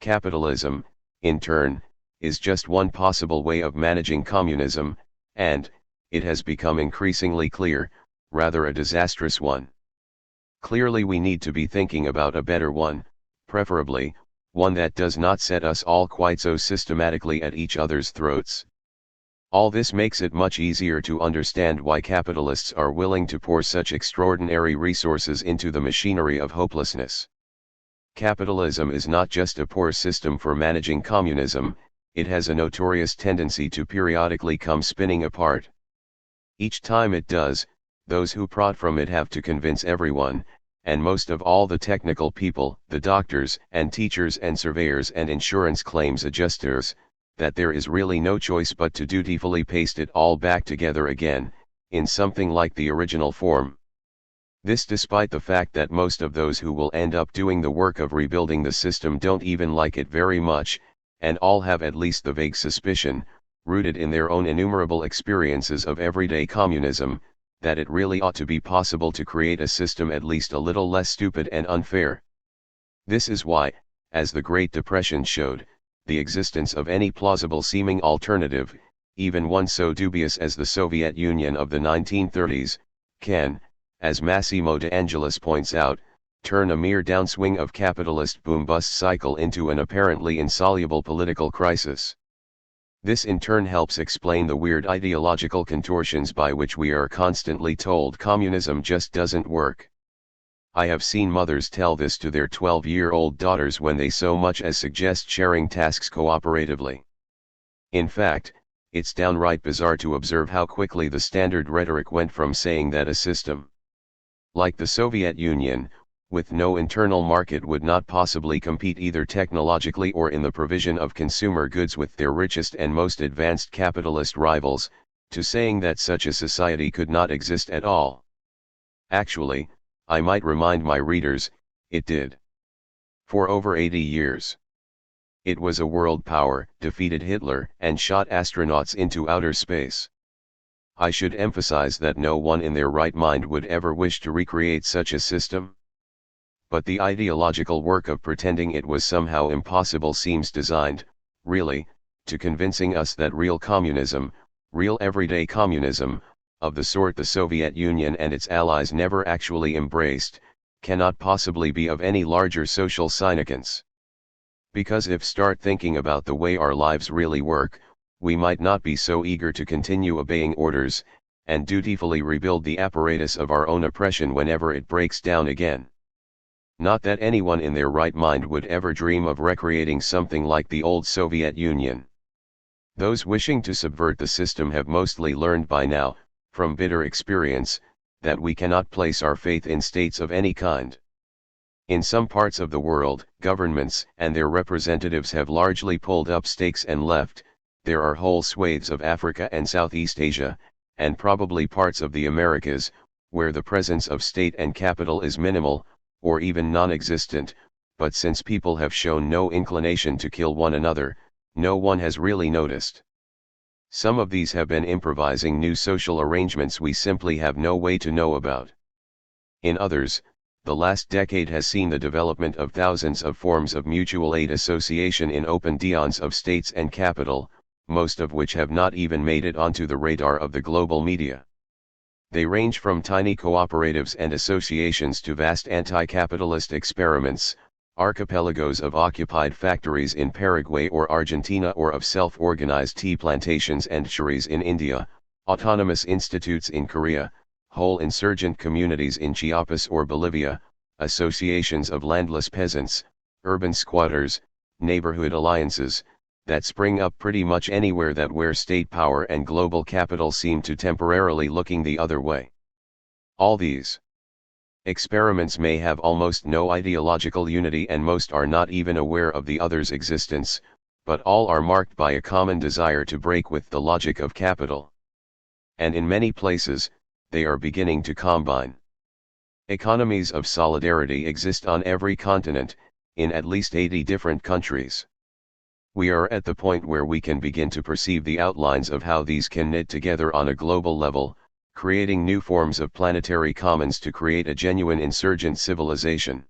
Capitalism, in turn, is just one possible way of managing communism, and, it has become increasingly clear, rather a disastrous one. Clearly we need to be thinking about a better one, preferably, one that does not set us all quite so systematically at each other's throats. All this makes it much easier to understand why capitalists are willing to pour such extraordinary resources into the machinery of hopelessness. Capitalism is not just a poor system for managing communism, it has a notorious tendency to periodically come spinning apart. Each time it does, those who prod from it have to convince everyone, and most of all the technical people, the doctors and teachers and surveyors and insurance claims adjusters, that there is really no choice but to dutifully paste it all back together again, in something like the original form. This despite the fact that most of those who will end up doing the work of rebuilding the system don't even like it very much, and all have at least the vague suspicion, rooted in their own innumerable experiences of everyday communism, that it really ought to be possible to create a system at least a little less stupid and unfair. This is why, as the Great Depression showed, the existence of any plausible seeming alternative, even one so dubious as the Soviet Union of the 1930s, can, as Massimo de Angelis points out, turn a mere downswing of capitalist boom-bust cycle into an apparently insoluble political crisis. This in turn helps explain the weird ideological contortions by which we are constantly told communism just doesn't work. I have seen mothers tell this to their 12-year-old daughters when they so much as suggest sharing tasks cooperatively. In fact, it's downright bizarre to observe how quickly the standard rhetoric went from saying that a system like the Soviet Union, with no internal market would not possibly compete either technologically or in the provision of consumer goods with their richest and most advanced capitalist rivals, to saying that such a society could not exist at all. Actually, I might remind my readers, it did. For over 80 years. It was a world power, defeated Hitler, and shot astronauts into outer space. I should emphasize that no one in their right mind would ever wish to recreate such a system. But the ideological work of pretending it was somehow impossible seems designed, really, to convincing us that real communism, real everyday communism, of the sort the Soviet Union and its allies never actually embraced, cannot possibly be of any larger social significance. Because if start thinking about the way our lives really work, we might not be so eager to continue obeying orders, and dutifully rebuild the apparatus of our own oppression whenever it breaks down again. Not that anyone in their right mind would ever dream of recreating something like the old Soviet Union. Those wishing to subvert the system have mostly learned by now, from bitter experience, that we cannot place our faith in states of any kind. In some parts of the world, governments and their representatives have largely pulled up stakes and left. There are whole swathes of Africa and Southeast Asia, and probably parts of the Americas, where the presence of state and capital is minimal, or even non-existent, but since people have shown no inclination to kill one another, no one has really noticed. Some of these have been improvising new social arrangements we simply have no way to know about. In others, the last decade has seen the development of thousands of forms of mutual aid association in open deons of states and capital, most of which have not even made it onto the radar of the global media. They range from tiny cooperatives and associations to vast anti-capitalist experiments, archipelagos of occupied factories in Paraguay or Argentina, or of self-organized tea plantations and shuris in India, autonomous institutes in Korea, whole insurgent communities in Chiapas or Bolivia, associations of landless peasants, urban squatters, neighborhood alliances, that spring up pretty much anywhere that where state power and global capital seem to temporarily looking the other way. All these experiments may have almost no ideological unity, and most are not even aware of the other's existence, but all are marked by a common desire to break with the logic of capital. And in many places, they are beginning to combine. Economies of solidarity exist on every continent, in at least 80 different countries. We are at the point where we can begin to perceive the outlines of how these can knit together on a global level, creating new forms of planetary commons to create a genuine insurgent civilization.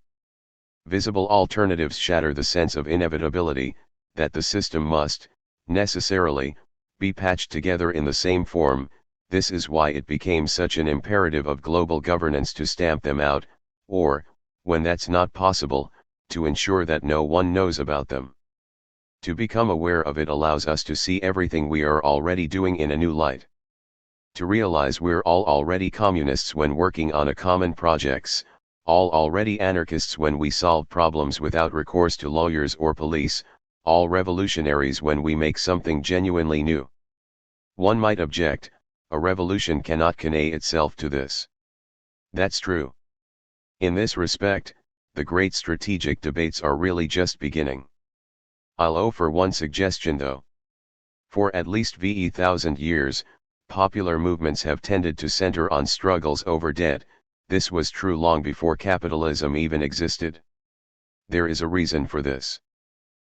Visible alternatives shatter the sense of inevitability, that the system must, necessarily, be patched together in the same form. This is why it became such an imperative of global governance to stamp them out, or, when that's not possible, to ensure that no one knows about them. To become aware of it allows us to see everything we are already doing in a new light. To realize we're all already communists when working on a common projects, all already anarchists when we solve problems without recourse to lawyers or police, all revolutionaries when we make something genuinely new. One might object, a revolution cannot convey itself to this. That's true. In this respect, the great strategic debates are really just beginning. I'll offer one suggestion though. For at least 1,000 years, popular movements have tended to center on struggles over debt. This was true long before capitalism even existed. There is a reason for this.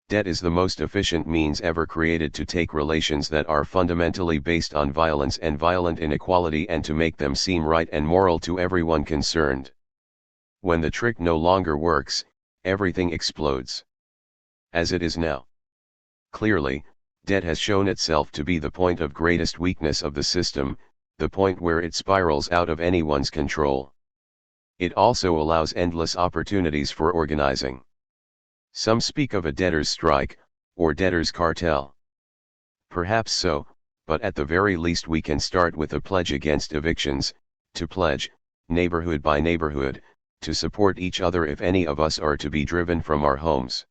Debt is the most efficient means ever created to take relations that are fundamentally based on violence and violent inequality and to make them seem right and moral to everyone concerned. When the trick no longer works, everything explodes. As it is now. Clearly, debt has shown itself to be the point of greatest weakness of the system, the point where it spirals out of anyone's control. It also allows endless opportunities for organizing. Some speak of a debtors' strike, or debtors' cartel. Perhaps so, but at the very least we can start with a pledge against evictions, to pledge, neighborhood by neighborhood, to support each other if any of us are to be driven from our homes.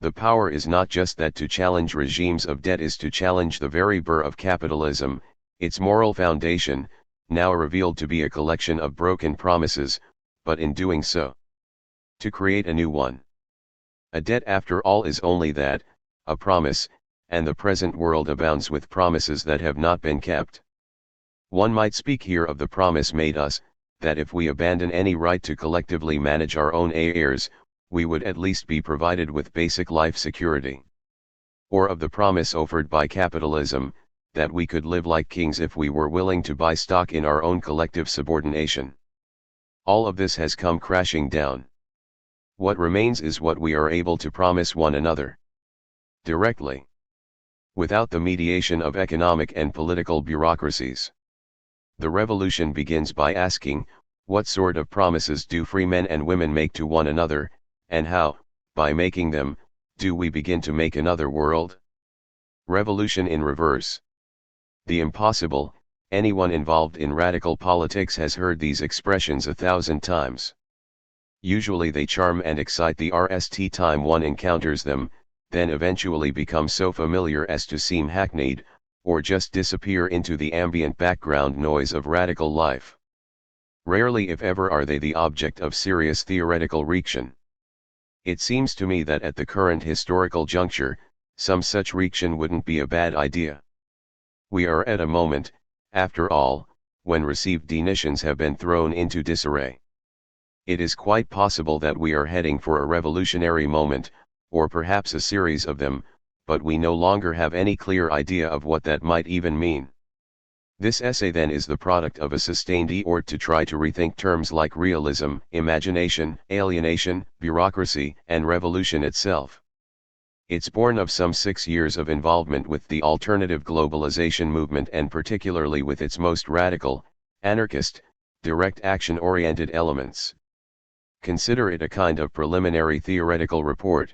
The power is not just that to challenge regimes of debt is to challenge the very burr of capitalism, its moral foundation, now revealed to be a collection of broken promises, but in doing so, to create a new one. A debt after all is only that, a promise, and the present world abounds with promises that have not been kept. One might speak here of the promise made us, that if we abandon any right to collectively manage our own heirs, we would at least be provided with basic life security. Or of the promise offered by capitalism, that we could live like kings if we were willing to buy stock in our own collective subordination. All of this has come crashing down. What remains is what we are able to promise one another. Directly. Without the mediation of economic and political bureaucracies. The revolution begins by asking, what sort of promises do free men and women make to one another, and how, by making them, do we begin to make another world? Revolution in reverse. The impossible. Anyone involved in radical politics has heard these expressions 1,000 times. Usually they charm and excite the first time one encounters them, then eventually become so familiar as to seem hackneyed, or just disappear into the ambient background noise of radical life. Rarely if ever are they the object of serious theoretical reaction. It seems to me that at the current historical juncture, some such reaction wouldn't be a bad idea. We are at a moment, after all, when received denitions have been thrown into disarray. It is quite possible that we are heading for a revolutionary moment, or perhaps a series of them, but we no longer have any clear idea of what that might even mean. This essay then is the product of a sustained effort to try to rethink terms like realism, imagination, alienation, bureaucracy, and revolution itself. It's born of some 6 years of involvement with the alternative globalization movement and particularly with its most radical, anarchist, direct action-oriented elements. Consider it a kind of preliminary theoretical report.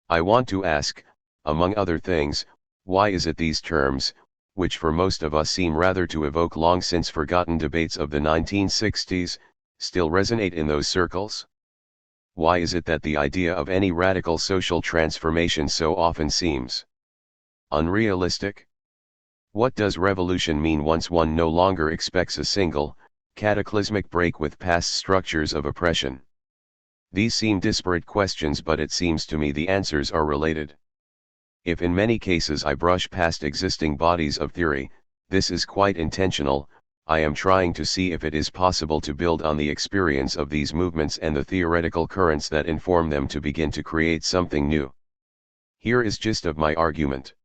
I want to ask, among other things, why is it these terms, which for most of us seem rather to evoke long since forgotten debates of the 1960s, still resonate in those circles? Why is it that the idea of any radical social transformation so often seems unrealistic? What does revolution mean once one no longer expects a single, cataclysmic break with past structures of oppression? These seem disparate questions, but it seems to me the answers are related. If in many cases I brush past existing bodies of theory, this is quite intentional. I am trying to see if it is possible to build on the experience of these movements and the theoretical currents that inform them to begin to create something new. Here is gist of my argument.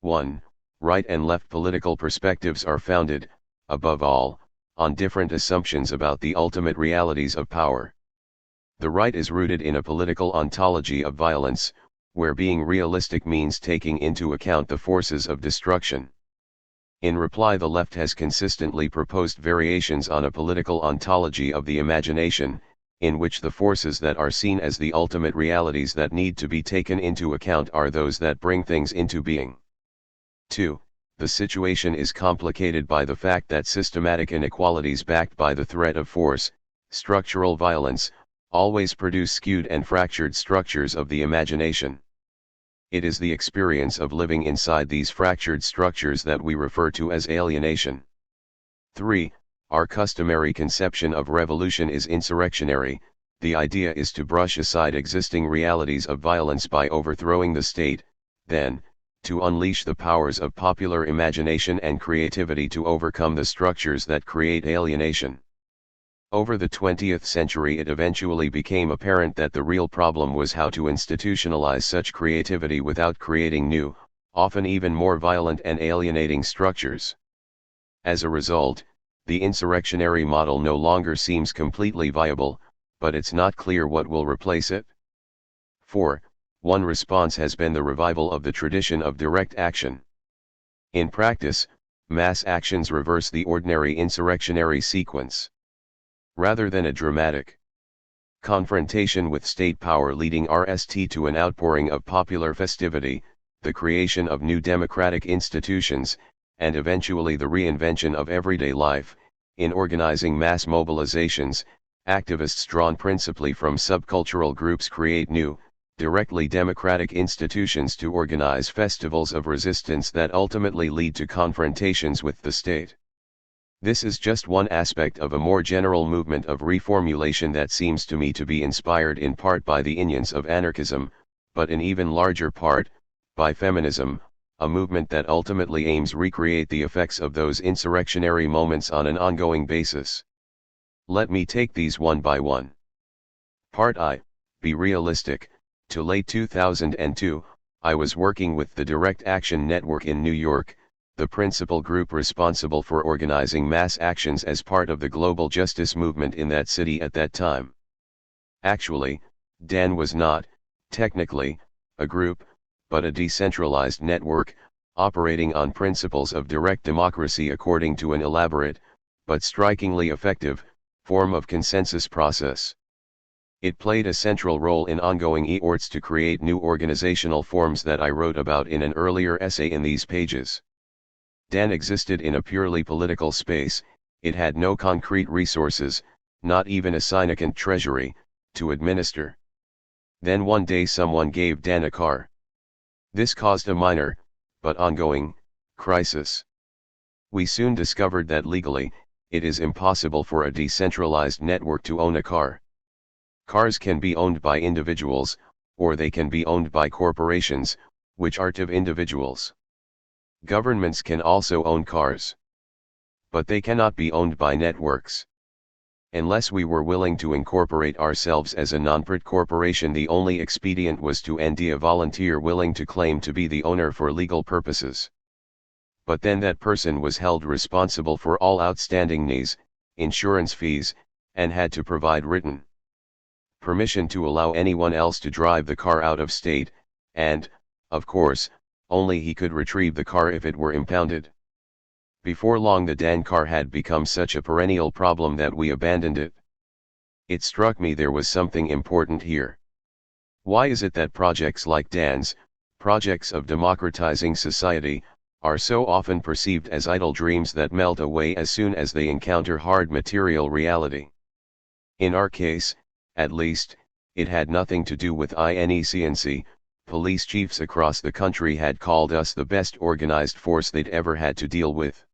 1. Right and left political perspectives are founded, above all, on different assumptions about the ultimate realities of power. The right is rooted in a political ontology of violence, where being realistic means taking into account the forces of destruction. In reply, the left has consistently proposed variations on a political ontology of the imagination, in which the forces that are seen as the ultimate realities that need to be taken into account are those that bring things into being. 2. The situation is complicated by the fact that systematic inequalities backed by the threat of force, structural violence, always produce skewed and fractured structures of the imagination. It is the experience of living inside these fractured structures that we refer to as alienation. 3. Our customary conception of revolution is insurrectionary. The idea is to brush aside existing realities of violence by overthrowing the state, then, to unleash the powers of popular imagination and creativity to overcome the structures that create alienation. Over the 20th century it eventually became apparent that the real problem was how to institutionalize such creativity without creating new, often even more violent and alienating structures. As a result, the insurrectionary model no longer seems completely viable, but it's not clear what will replace it. 4. One response has been the revival of the tradition of direct action. In practice, mass actions reverse the ordinary insurrectionary sequence. Rather than a dramatic confrontation with state power leading to an outpouring of popular festivity, the creation of new democratic institutions, and eventually the reinvention of everyday life, in organizing mass mobilizations, activists drawn principally from subcultural groups create new, directly democratic institutions to organize festivals of resistance that ultimately lead to confrontations with the state. This is just one aspect of a more general movement of reformulation that seems to me to be inspired in part by the instincts of anarchism, but in even larger part, by feminism, a movement that ultimately aims to recreate the effects of those insurrectionary moments on an ongoing basis. Let me take these one by one. Part I, Be Realistic. To late 2002, I was working with the Direct Action Network in New York, the principal group responsible for organizing mass actions as part of the global justice movement in that city at that time. Actually, DAN was not, technically, a group, but a decentralized network, operating on principles of direct democracy according to an elaborate, but strikingly effective, form of consensus process. It played a central role in ongoing efforts to create new organizational forms that I wrote about in an earlier essay in these pages. DAN existed in a purely political space. It had no concrete resources, not even a significant treasury, to administer. Then one day someone gave DAN a car. This caused a minor, but ongoing, crisis. We soon discovered that legally, it is impossible for a decentralized network to own a car. Cars can be owned by individuals, or they can be owned by corporations, which are of individuals. Governments can also own cars. But they cannot be owned by networks. Unless we were willing to incorporate ourselves as a non-profit corporation, the only expedient was to end a volunteer willing to claim to be the owner for legal purposes. But then that person was held responsible for all outstanding NIS, insurance fees, and had to provide written permission to allow anyone else to drive the car out of state, and, of course, only he could retrieve the car if it were impounded. Before long the DAN car had become such a perennial problem that we abandoned it. It struck me there was something important here. Why is it that projects like DAN's, projects of democratizing society, are so often perceived as idle dreams that melt away as soon as they encounter hard material reality? In our case, at least, it had nothing to do with INECNC. Police chiefs across the country had called us the best organized force they'd ever had to deal with.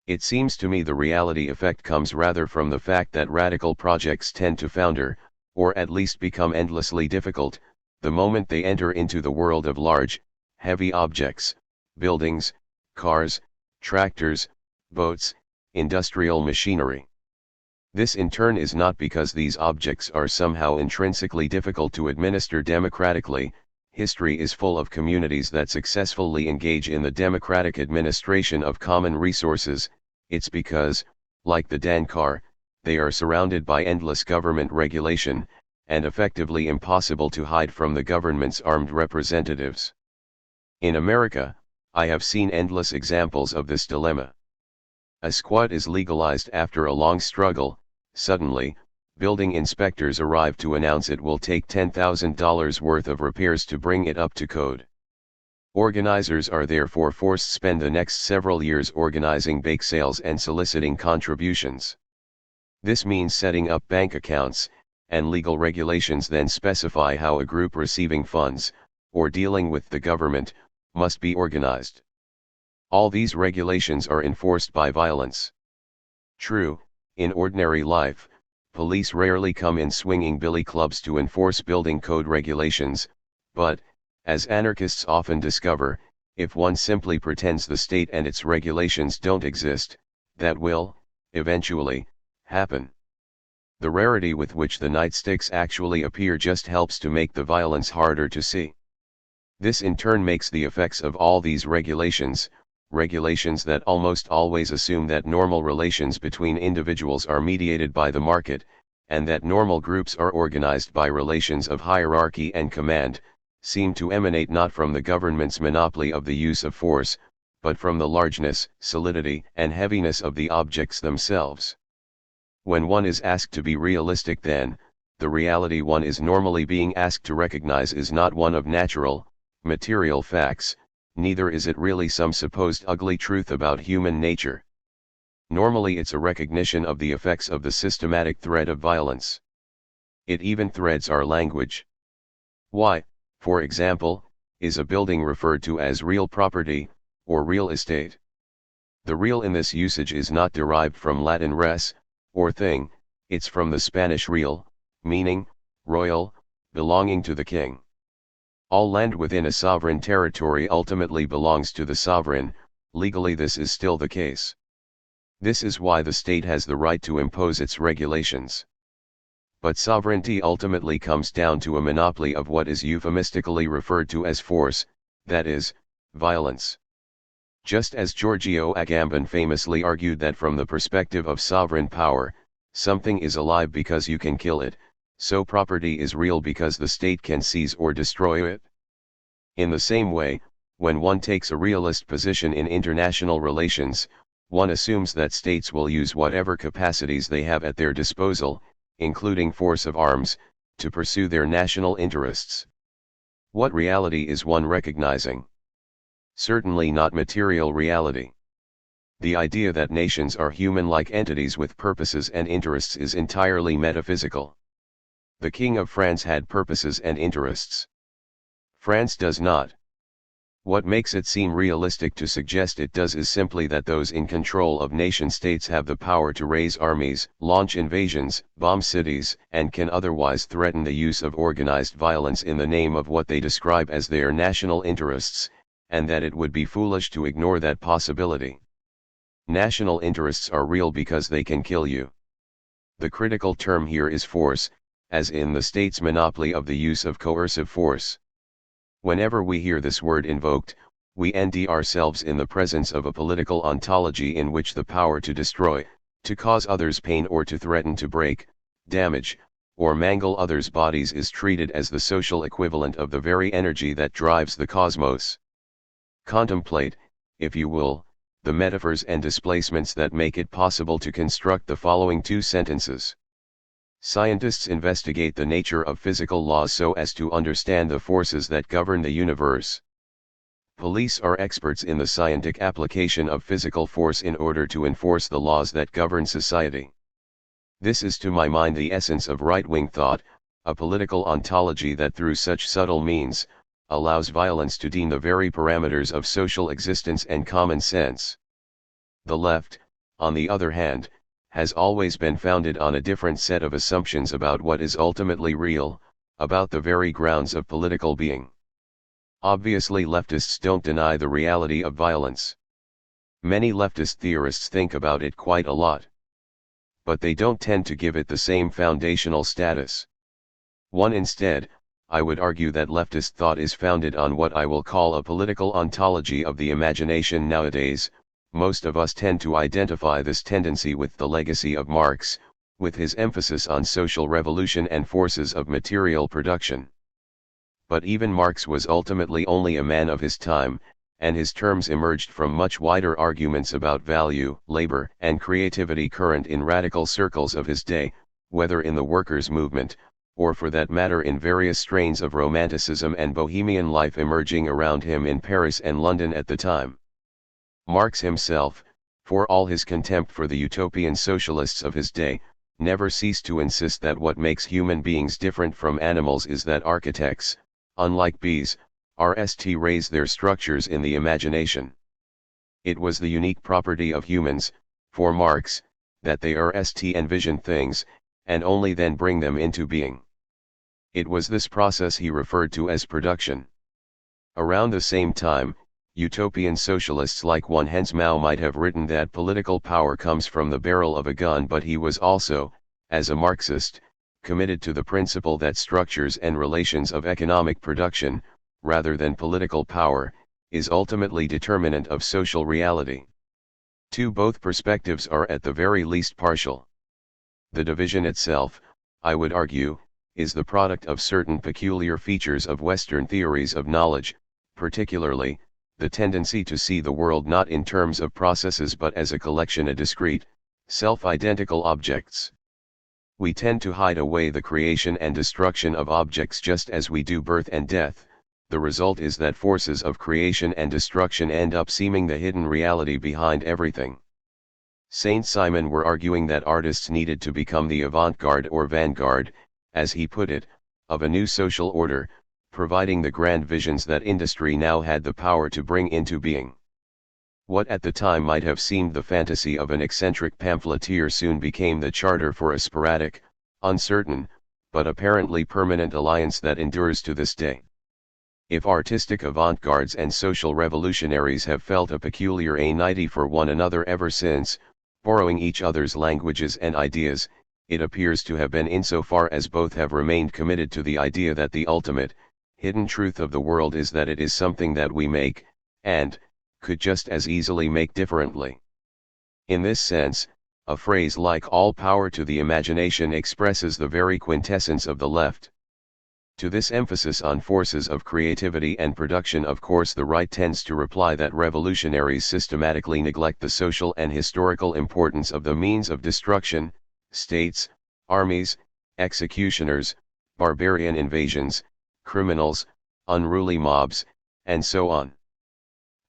It seems to me the reality effect comes rather from the fact that radical projects tend to founder, or at least become endlessly difficult, the moment they enter into the world of large, heavy objects, buildings, cars, tractors, boats, industrial machinery. This in turn is not because these objects are somehow intrinsically difficult to administer democratically. History is full of communities that successfully engage in the democratic administration of common resources. It's because, like the DAN car, they are surrounded by endless government regulation, and effectively impossible to hide from the government's armed representatives. In America, I have seen endless examples of this dilemma. A squat is legalized after a long struggle. Suddenly, building inspectors arrive to announce it will take $10,000 worth of repairs to bring it up to code. Organizers are therefore forced to spend the next several years organizing bake sales and soliciting contributions. This means setting up bank accounts, and legal regulations then specify how a group receiving funds, or dealing with the government, must be organized. All these regulations are enforced by violence. True, in ordinary life, police rarely come in swinging billy clubs to enforce building code regulations, but, as anarchists often discover, if one simply pretends the state and its regulations don't exist, that will, eventually, happen. The rarity with which the nightsticks actually appear just helps to make the violence harder to see. This in turn makes the effects of all these regulations that almost always assume that normal relations between individuals are mediated by the market, and that normal groups are organized by relations of hierarchy and command, seem to emanate not from the government's monopoly of the use of force, but from the largeness, solidity, and heaviness of the objects themselves. When one is asked to be realistic, then, the reality one is normally being asked to recognize is not one of natural, material facts, neither is it really some supposed ugly truth about human nature. Normally it's a recognition of the effects of the systematic thread of violence. It even threads our language. Why, for example, is a building referred to as real property, or real estate? The real in this usage is not derived from Latin res, or thing, it's from the Spanish real, meaning, royal, belonging to the king. All land within a sovereign territory ultimately belongs to the sovereign. Legally this is still the case. This is why the state has the right to impose its regulations. But sovereignty ultimately comes down to a monopoly of what is euphemistically referred to as force, that is, violence. Just as Giorgio Agamben famously argued that from the perspective of sovereign power, something is alive because you can kill it, so property is real because the state can seize or destroy it. In the same way, when one takes a realist position in international relations, one assumes that states will use whatever capacities they have at their disposal, including force of arms, to pursue their national interests. What reality is one recognizing? Certainly not material reality. The idea that nations are human-like entities with purposes and interests is entirely metaphysical. The King of France had purposes and interests. France does not. What makes it seem realistic to suggest it does is simply that those in control of nation-states have the power to raise armies, launch invasions, bomb cities, and can otherwise threaten the use of organized violence in the name of what they describe as their national interests, and that it would be foolish to ignore that possibility. National interests are real because they can kill you. The critical term here is force, as in the state's monopoly of the use of coercive force. Whenever we hear this word invoked, we find ourselves in the presence of a political ontology in which the power to destroy, to cause others pain or to threaten to break, damage, or mangle others' bodies is treated as the social equivalent of the very energy that drives the cosmos. Contemplate, if you will, the metaphors and displacements that make it possible to construct the following two sentences. Scientists investigate the nature of physical laws so as to understand the forces that govern the universe. Police are experts in the scientific application of physical force in order to enforce the laws that govern society. This is to my mind the essence of right-wing thought, a political ontology that through such subtle means, allows violence to deem the very parameters of social existence and common sense. The left, on the other hand, has always been founded on a different set of assumptions about what is ultimately real, about the very grounds of political being. Obviously, leftists don't deny the reality of violence. Many leftist theorists think about it quite a lot. But they don't tend to give it the same foundational status. Instead, I would argue that leftist thought is founded on what I will call a political ontology of the imagination nowadays. Most of us tend to identify this tendency with the legacy of Marx, with his emphasis on social revolution and forces of material production. But even Marx was ultimately only a man of his time, and his terms emerged from much wider arguments about value, labor, and creativity current in radical circles of his day, whether in the workers' movement, or for that matter in various strains of romanticism and bohemian life emerging around him in Paris and London at the time. Marx himself, for all his contempt for the utopian socialists of his day, never ceased to insist that what makes human beings different from animals is that architects, unlike bees, raise their structures in the imagination. It was the unique property of humans, for Marx, that they envision things, and only then bring them into being. It was this process he referred to as production. Around the same time, utopian socialists like one Hans Mao might have written that political power comes from the barrel of a gun, but he was also, as a Marxist, committed to the principle that structures and relations of economic production, rather than political power, is ultimately determinant of social reality. Both perspectives are at the very least partial. The division itself, I would argue, is the product of certain peculiar features of Western theories of knowledge, particularly, the tendency to see the world not in terms of processes but as a collection of discrete, self-identical objects. We tend to hide away the creation and destruction of objects just as we do birth and death. The result is that forces of creation and destruction end up seeming the hidden reality behind everything. Saint Simon were arguing that artists needed to become the avant-garde or vanguard, as he put it, of a new social order, providing the grand visions that industry now had the power to bring into being. What at the time might have seemed the fantasy of an eccentric pamphleteer soon became the charter for a sporadic, uncertain, but apparently permanent alliance that endures to this day. If artistic avant-gardes and social revolutionaries have felt a peculiar anxiety for one another ever since, borrowing each other's languages and ideas, it appears to have been insofar as both have remained committed to the idea that the ultimate, hidden truth of the world is that it is something that we make, and, could just as easily make differently. In this sense, a phrase like all power to the imagination expresses the very quintessence of the left. To this emphasis on forces of creativity and production, of course, the right tends to reply that revolutionaries systematically neglect the social and historical importance of the means of destruction, states, armies, executioners, barbarian invasions, criminals, unruly mobs, and so on.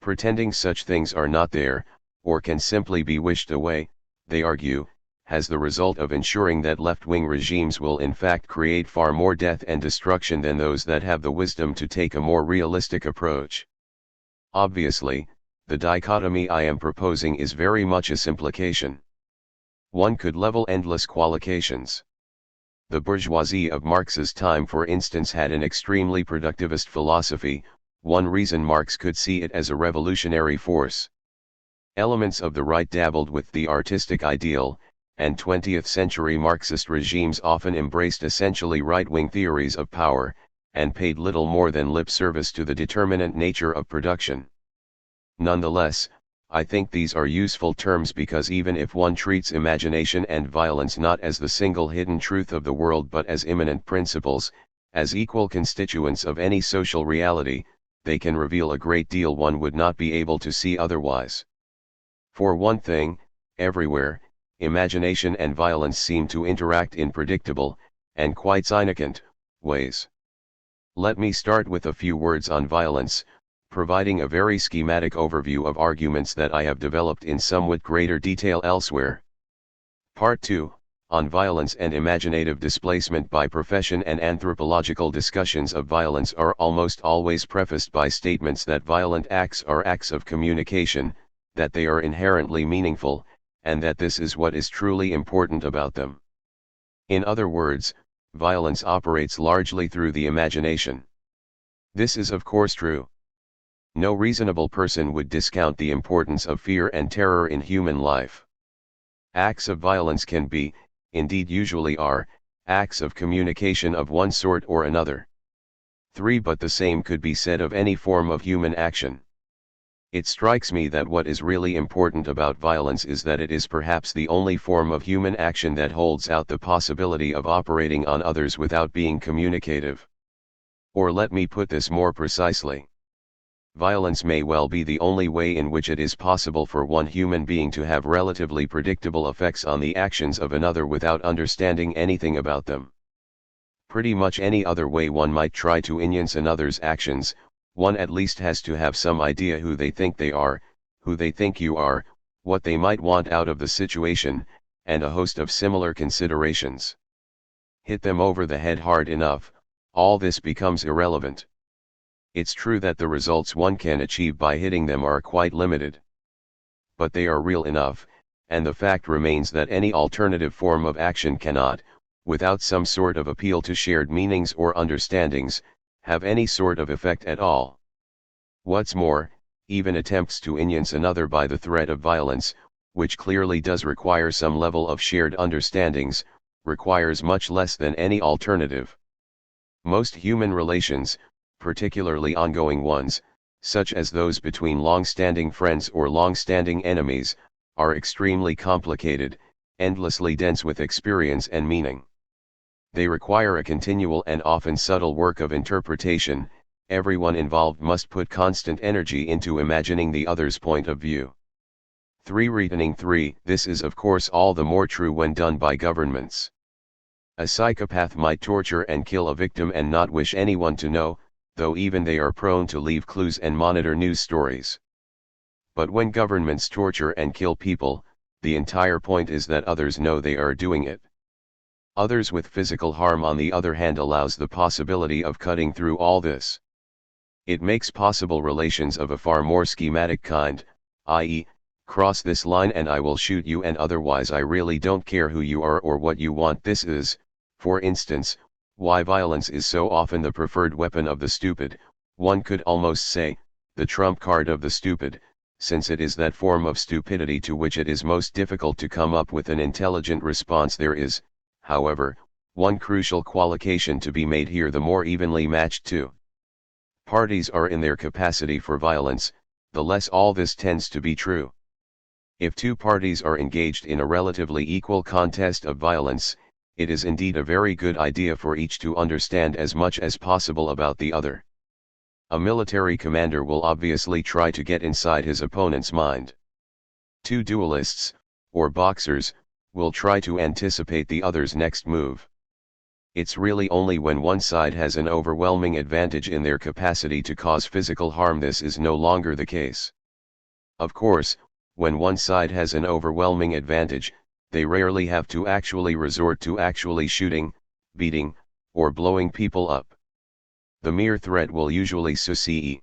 Pretending such things are not there, or can simply be wished away, they argue, has the result of ensuring that left-wing regimes will in fact create far more death and destruction than those that have the wisdom to take a more realistic approach. Obviously, the dichotomy I am proposing is very much a simplification. One could level endless qualifications. The bourgeoisie of Marx's time, for instance, had an extremely productivist philosophy. One reason Marx could see it as a revolutionary force. Elements of the right dabbled with the artistic ideal, and 20th-century Marxist regimes often embraced essentially right-wing theories of power, and paid little more than lip service to the determinant nature of production. Nonetheless, I think these are useful terms because even if one treats imagination and violence not as the single hidden truth of the world but as immanent principles, as equal constituents of any social reality, they can reveal a great deal one would not be able to see otherwise. For one thing, everywhere, imagination and violence seem to interact in predictable, and quite significant, ways. Let me start with a few words on violence, providing a very schematic overview of arguments that I have developed in somewhat greater detail elsewhere. Part 2, on violence and imaginative displacement by profession. And anthropological discussions of violence are almost always prefaced by statements that violent acts are acts of communication, that they are inherently meaningful, and that this is what is truly important about them. In other words, violence operates largely through the imagination. This is of course true. No reasonable person would discount the importance of fear and terror in human life. Acts of violence can be, indeed usually are, acts of communication of one sort or another. But the same could be said of any form of human action. It strikes me that what is really important about violence is that it is perhaps the only form of human action that holds out the possibility of operating on others without being communicative. Or let me put this more precisely. Violence may well be the only way in which it is possible for one human being to have relatively predictable effects on the actions of another without understanding anything about them. Pretty much any other way one might try to influence another's actions, one at least has to have some idea who they think they are, who they think you are, what they might want out of the situation, and a host of similar considerations. Hit them over the head hard enough, all this becomes irrelevant. It's true that the results one can achieve by hitting them are quite limited. But they are real enough, and the fact remains that any alternative form of action cannot, without some sort of appeal to shared meanings or understandings, have any sort of effect at all. What's more, even attempts to influence another by the threat of violence, which clearly does require some level of shared understandings, requires much less than any alternative. Most human relations, particularly ongoing ones, such as those between long-standing friends or long-standing enemies, are extremely complicated, endlessly dense with experience and meaning. They require a continual and often subtle work of interpretation. Everyone involved must put constant energy into imagining the other's point of view. Reasoning 3. This is of course all the more true when done by governments. A psychopath might torture and kill a victim and not wish anyone to know, though even they are prone to leave clues and monitor news stories. But when governments torture and kill people, the entire point is that others know they are doing it. Others with physical harm, on the other hand, allows the possibility of cutting through all this. It makes possible relations of a far more schematic kind, i.e., cross this line and I will shoot you, and otherwise I really don't care who you are or what you want. This is, for instance, why violence is so often the preferred weapon of the stupid, one could almost say, the trump card of the stupid, since it is that form of stupidity to which it is most difficult to come up with an intelligent response. There is, however, one crucial qualification to be made here: the more evenly matched two parties are in their capacity for violence, the less all this tends to be true. If two parties are engaged in a relatively equal contest of violence, it is indeed a very good idea for each to understand as much as possible about the other. A military commander will obviously try to get inside his opponent's mind. Two duelists, or boxers, will try to anticipate the other's next move. It's really only when one side has an overwhelming advantage in their capacity to cause physical harm this is no longer the case. Of course, when one side has an overwhelming advantage, they rarely have to actually resort to actually shooting, beating, or blowing people up. The mere threat will usually succeed.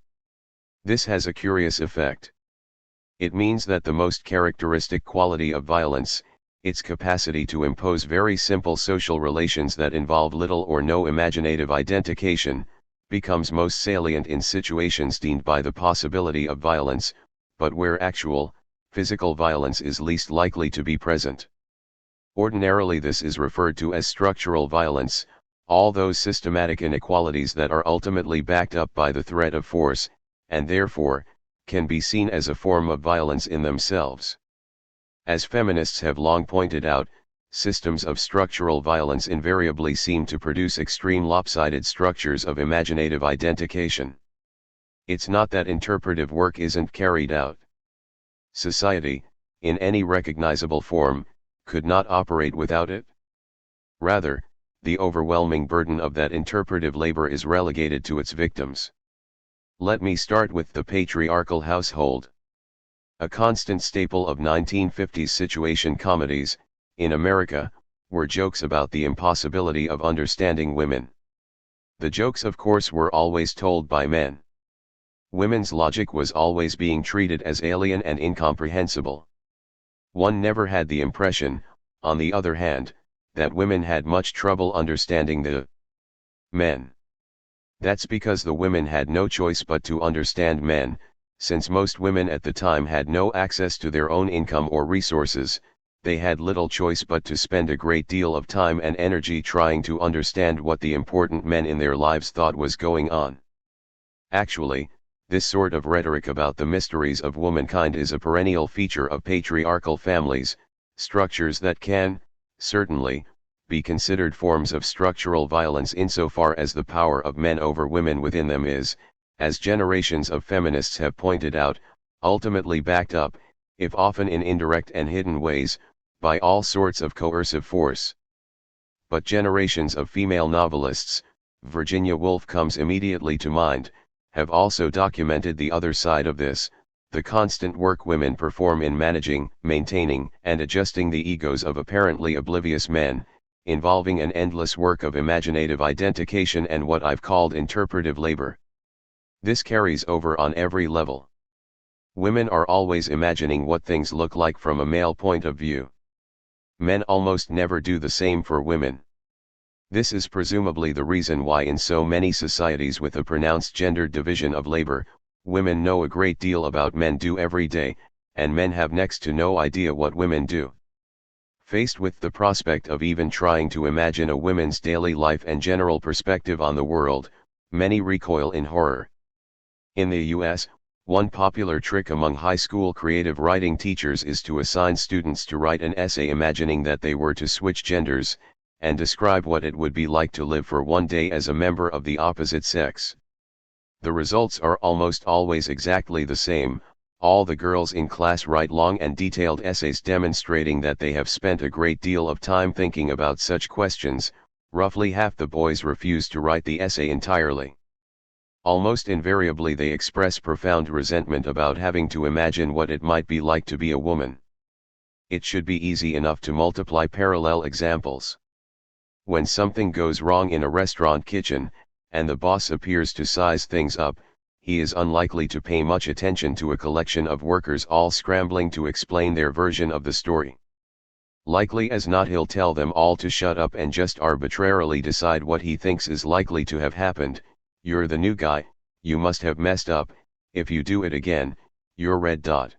This has a curious effect. It means that the most characteristic quality of violence, its capacity to impose very simple social relations that involve little or no imaginative identification, becomes most salient in situations deemed by the possibility of violence, but where actual, physical violence is least likely to be present. Ordinarily this is referred to as structural violence, all those systematic inequalities that are ultimately backed up by the threat of force, and therefore, can be seen as a form of violence in themselves. As feminists have long pointed out, systems of structural violence invariably seem to produce extreme lopsided structures of imaginative identification. It's not that interpretive work isn't carried out. Society, in any recognizable form, could not operate without it. Rather, the overwhelming burden of that interpretive labor is relegated to its victims. Let me start with the patriarchal household. A constant staple of 1950s situation comedies, in America, were jokes about the impossibility of understanding women. The jokes of course were always told by men. Women's logic was always being treated as alien and incomprehensible. One never had the impression, on the other hand, that women had much trouble understanding the men. That's because the women had no choice but to understand men, since most women at the time had no access to their own income or resources. They had little choice but to spend a great deal of time and energy trying to understand what the important men in their lives thought was going on. Actually, this sort of rhetoric about the mysteries of womankind is a perennial feature of patriarchal families, structures that can, certainly, be considered forms of structural violence insofar as the power of men over women within them is, as generations of feminists have pointed out, ultimately backed up, if often in indirect and hidden ways, by all sorts of coercive force. But generations of female novelists, Virginia Woolf comes immediately to mind, have also documented the other side of this, the constant work women perform in managing, maintaining, and adjusting the egos of apparently oblivious men, involving an endless work of imaginative identification and what I've called interpretive labor. This carries over on every level. Women are always imagining what things look like from a male point of view. Men almost never do the same for women. This is presumably the reason why in so many societies with a pronounced gendered division of labor, women know a great deal about men do every day, and men have next to no idea what women do. Faced with the prospect of even trying to imagine a woman's daily life and general perspective on the world, many recoil in horror. In the US, one popular trick among high school creative writing teachers is to assign students to write an essay imagining that they were to switch genders, and describe what it would be like to live for one day as a member of the opposite sex. The results are almost always exactly the same. All the girls in class write long and detailed essays demonstrating that they have spent a great deal of time thinking about such questions. Roughly half the boys refuse to write the essay entirely. Almost invariably they express profound resentment about having to imagine what it might be like to be a woman. It should be easy enough to multiply parallel examples. When something goes wrong in a restaurant kitchen, and the boss appears to size things up, he is unlikely to pay much attention to a collection of workers all scrambling to explain their version of the story. Likely as not he'll tell them all to shut up and just arbitrarily decide what he thinks is likely to have happened. You're the new guy, you must have messed up, if you do it again, you're red dot.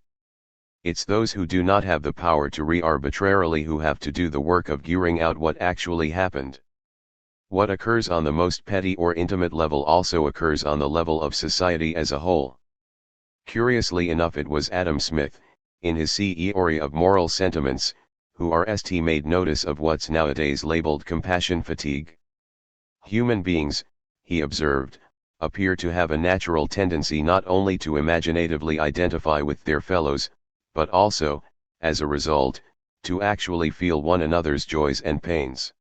It's those who do not have the power to arbitrarily who have to do the work of figuring out what actually happened. What occurs on the most petty or intimate level also occurs on the level of society as a whole. Curiously enough, it was Adam Smith, in his Theory of Moral Sentiments, who made notice of what's nowadays labeled compassion fatigue. Human beings, he observed, appear to have a natural tendency not only to imaginatively identify with their fellows, but also, as a result, to actually feel one another's joys and pains.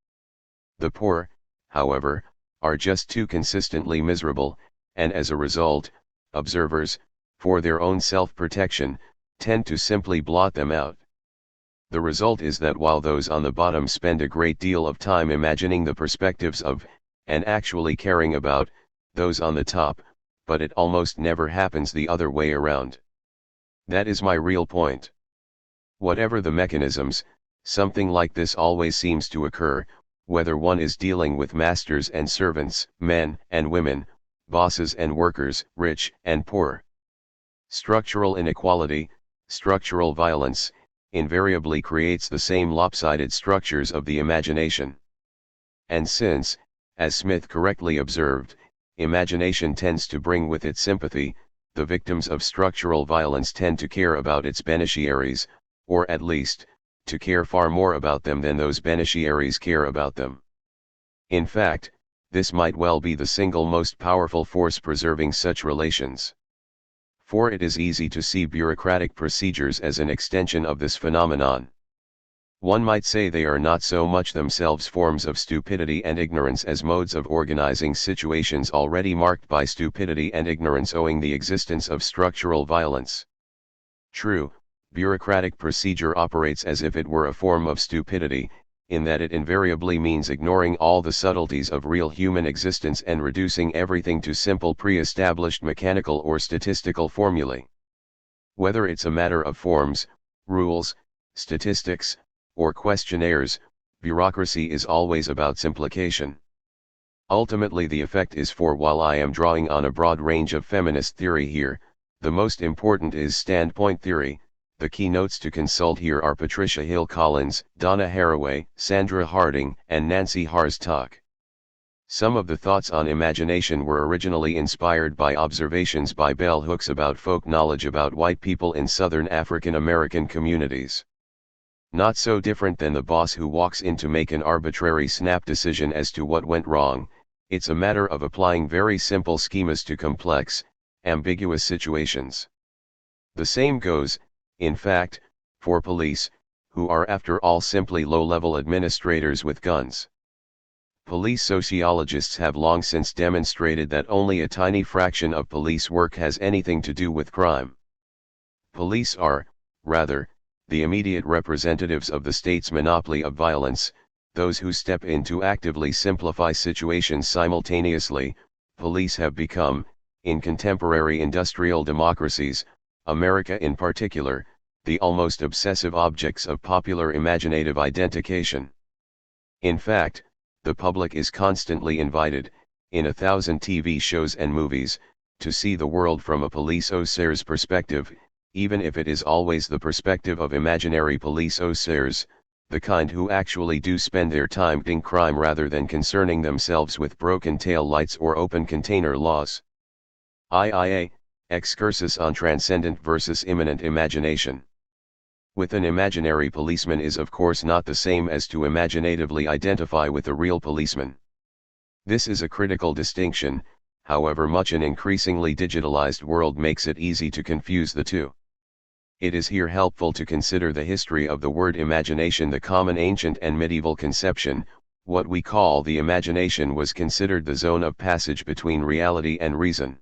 The poor, however, are just too consistently miserable, and as a result, observers, for their own self-protection, tend to simply blot them out. The result is that while those on the bottom spend a great deal of time imagining the perspectives of, and actually caring about, those on the top, but it almost never happens the other way around. That is my real point. Whatever the mechanisms, something like this always seems to occur, whether one is dealing with masters and servants, men and women, bosses and workers, rich and poor. Structural inequality, structural violence, invariably creates the same lopsided structures of the imagination. And since, as Smith correctly observed, imagination tends to bring with it sympathy, the victims of structural violence tend to care about its beneficiaries, or at least, to care far more about them than those beneficiaries care about them. In fact, this might well be the single most powerful force preserving such relations. For it is easy to see bureaucratic procedures as an extension of this phenomenon. One might say they are not so much themselves forms of stupidity and ignorance as modes of organizing situations already marked by stupidity and ignorance owing the existence of structural violence. True, bureaucratic procedure operates as if it were a form of stupidity, in that it invariably means ignoring all the subtleties of real human existence and reducing everything to simple pre-established mechanical or statistical formulae. Whether it's a matter of forms, rules, statistics, or questionnaires, bureaucracy is always about simplification. Ultimately the effect is while I am drawing on a broad range of feminist theory here, the most important is standpoint theory. The keynotes to consult here are Patricia Hill Collins, Donna Haraway, Sandra Harding, and Nancy Harztok. Some of the thoughts on imagination were originally inspired by observations by bell hooks about folk knowledge about white people in Southern African American communities. Not so different than the boss who walks in to make an arbitrary snap decision as to what went wrong, it's a matter of applying very simple schemas to complex, ambiguous situations. The same goes, in fact, for police, who are after all simply low-level administrators with guns. Police sociologists have long since demonstrated that only a tiny fraction of police work has anything to do with crime. Police are, rather, the immediate representatives of the state's monopoly of violence, those who step in to actively simplify situations simultaneously. Police have become, in contemporary industrial democracies, America in particular, the almost obsessive objects of popular imaginative identification. In fact, the public is constantly invited, in 1,000 TV shows and movies, to see the world from a police officer's perspective, even if it is always the perspective of imaginary police officers, the kind who actually do spend their time fighting crime rather than concerning themselves with broken tail lights or open container laws. IIA, Excursus on Transcendent versus Immanent Imagination. With an imaginary policeman is of course not the same as to imaginatively identify with a real policeman. This is a critical distinction, however much an increasingly digitalized world makes it easy to confuse the two. It is here helpful to consider the history of the word imagination. The common ancient and medieval conception, what we call the imagination, was considered the zone of passage between reality and reason.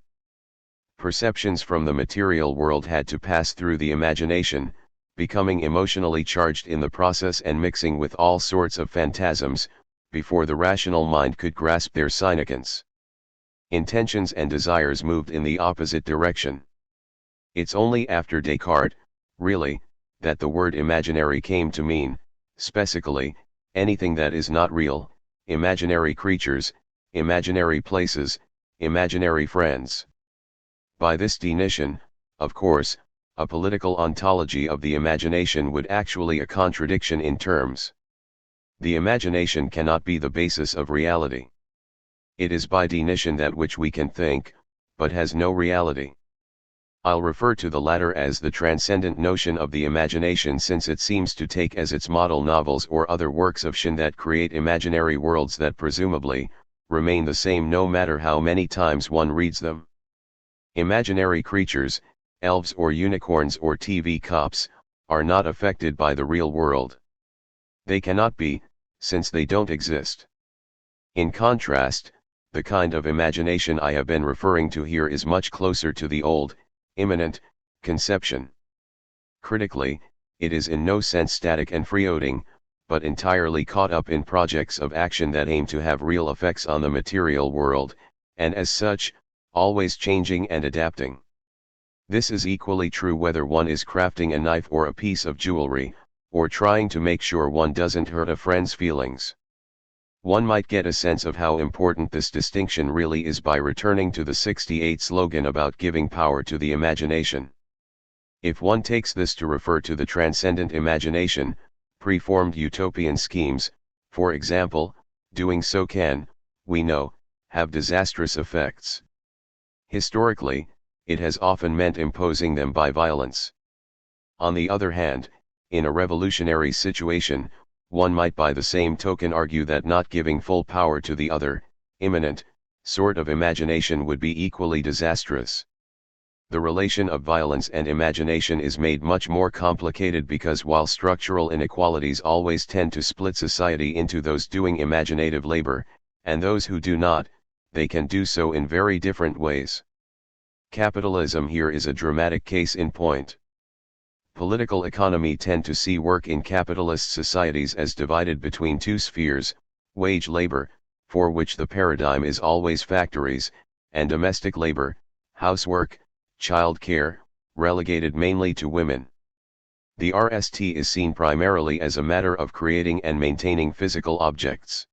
Perceptions from the material world had to pass through the imagination, becoming emotionally charged in the process and mixing with all sorts of phantasms, before the rational mind could grasp their significance. Intentions and desires moved in the opposite direction. It's only after Descartes, really, that the word imaginary came to mean, specifically, anything that is not real, imaginary creatures, imaginary places, imaginary friends. By this definition, of course, a political ontology of the imagination would actually a contradiction in terms. The imagination cannot be the basis of reality. It is by definition that which we can think, but has no reality. I'll refer to the latter as the transcendent notion of the imagination, since it seems to take as its model novels or other works of fiction that create imaginary worlds that presumably remain the same no matter how many times one reads them. Imaginary creatures, elves or unicorns or TV cops, are not affected by the real world. They cannot be, since they don't exist. In contrast, the kind of imagination I have been referring to here is much closer to the old, immanent, conception. Critically, it is in no sense static and floating, but entirely caught up in projects of action that aim to have real effects on the material world, and as such, always changing and adapting. This is equally true whether one is crafting a knife or a piece of jewelry, or trying to make sure one doesn't hurt a friend's feelings. One might get a sense of how important this distinction really is by returning to the '68 slogan about giving power to the imagination. If one takes this to refer to the transcendent imagination, preformed utopian schemes, for example, doing so can, we know, have disastrous effects. Historically, it has often meant imposing them by violence. On the other hand, in a revolutionary situation, one might by the same token argue that not giving full power to the other, immanent, sort of imagination would be equally disastrous. The relation of violence and imagination is made much more complicated because while structural inequalities always tend to split society into those doing imaginative labor, and those who do not, they can do so in very different ways. Capitalism here is a dramatic case in point. Political economy tend to see work in capitalist societies as divided between two spheres, wage labor, for which the paradigm is always factories, and domestic labor, housework, child care, relegated mainly to women. The RST is seen primarily as a matter of creating and maintaining physical objects.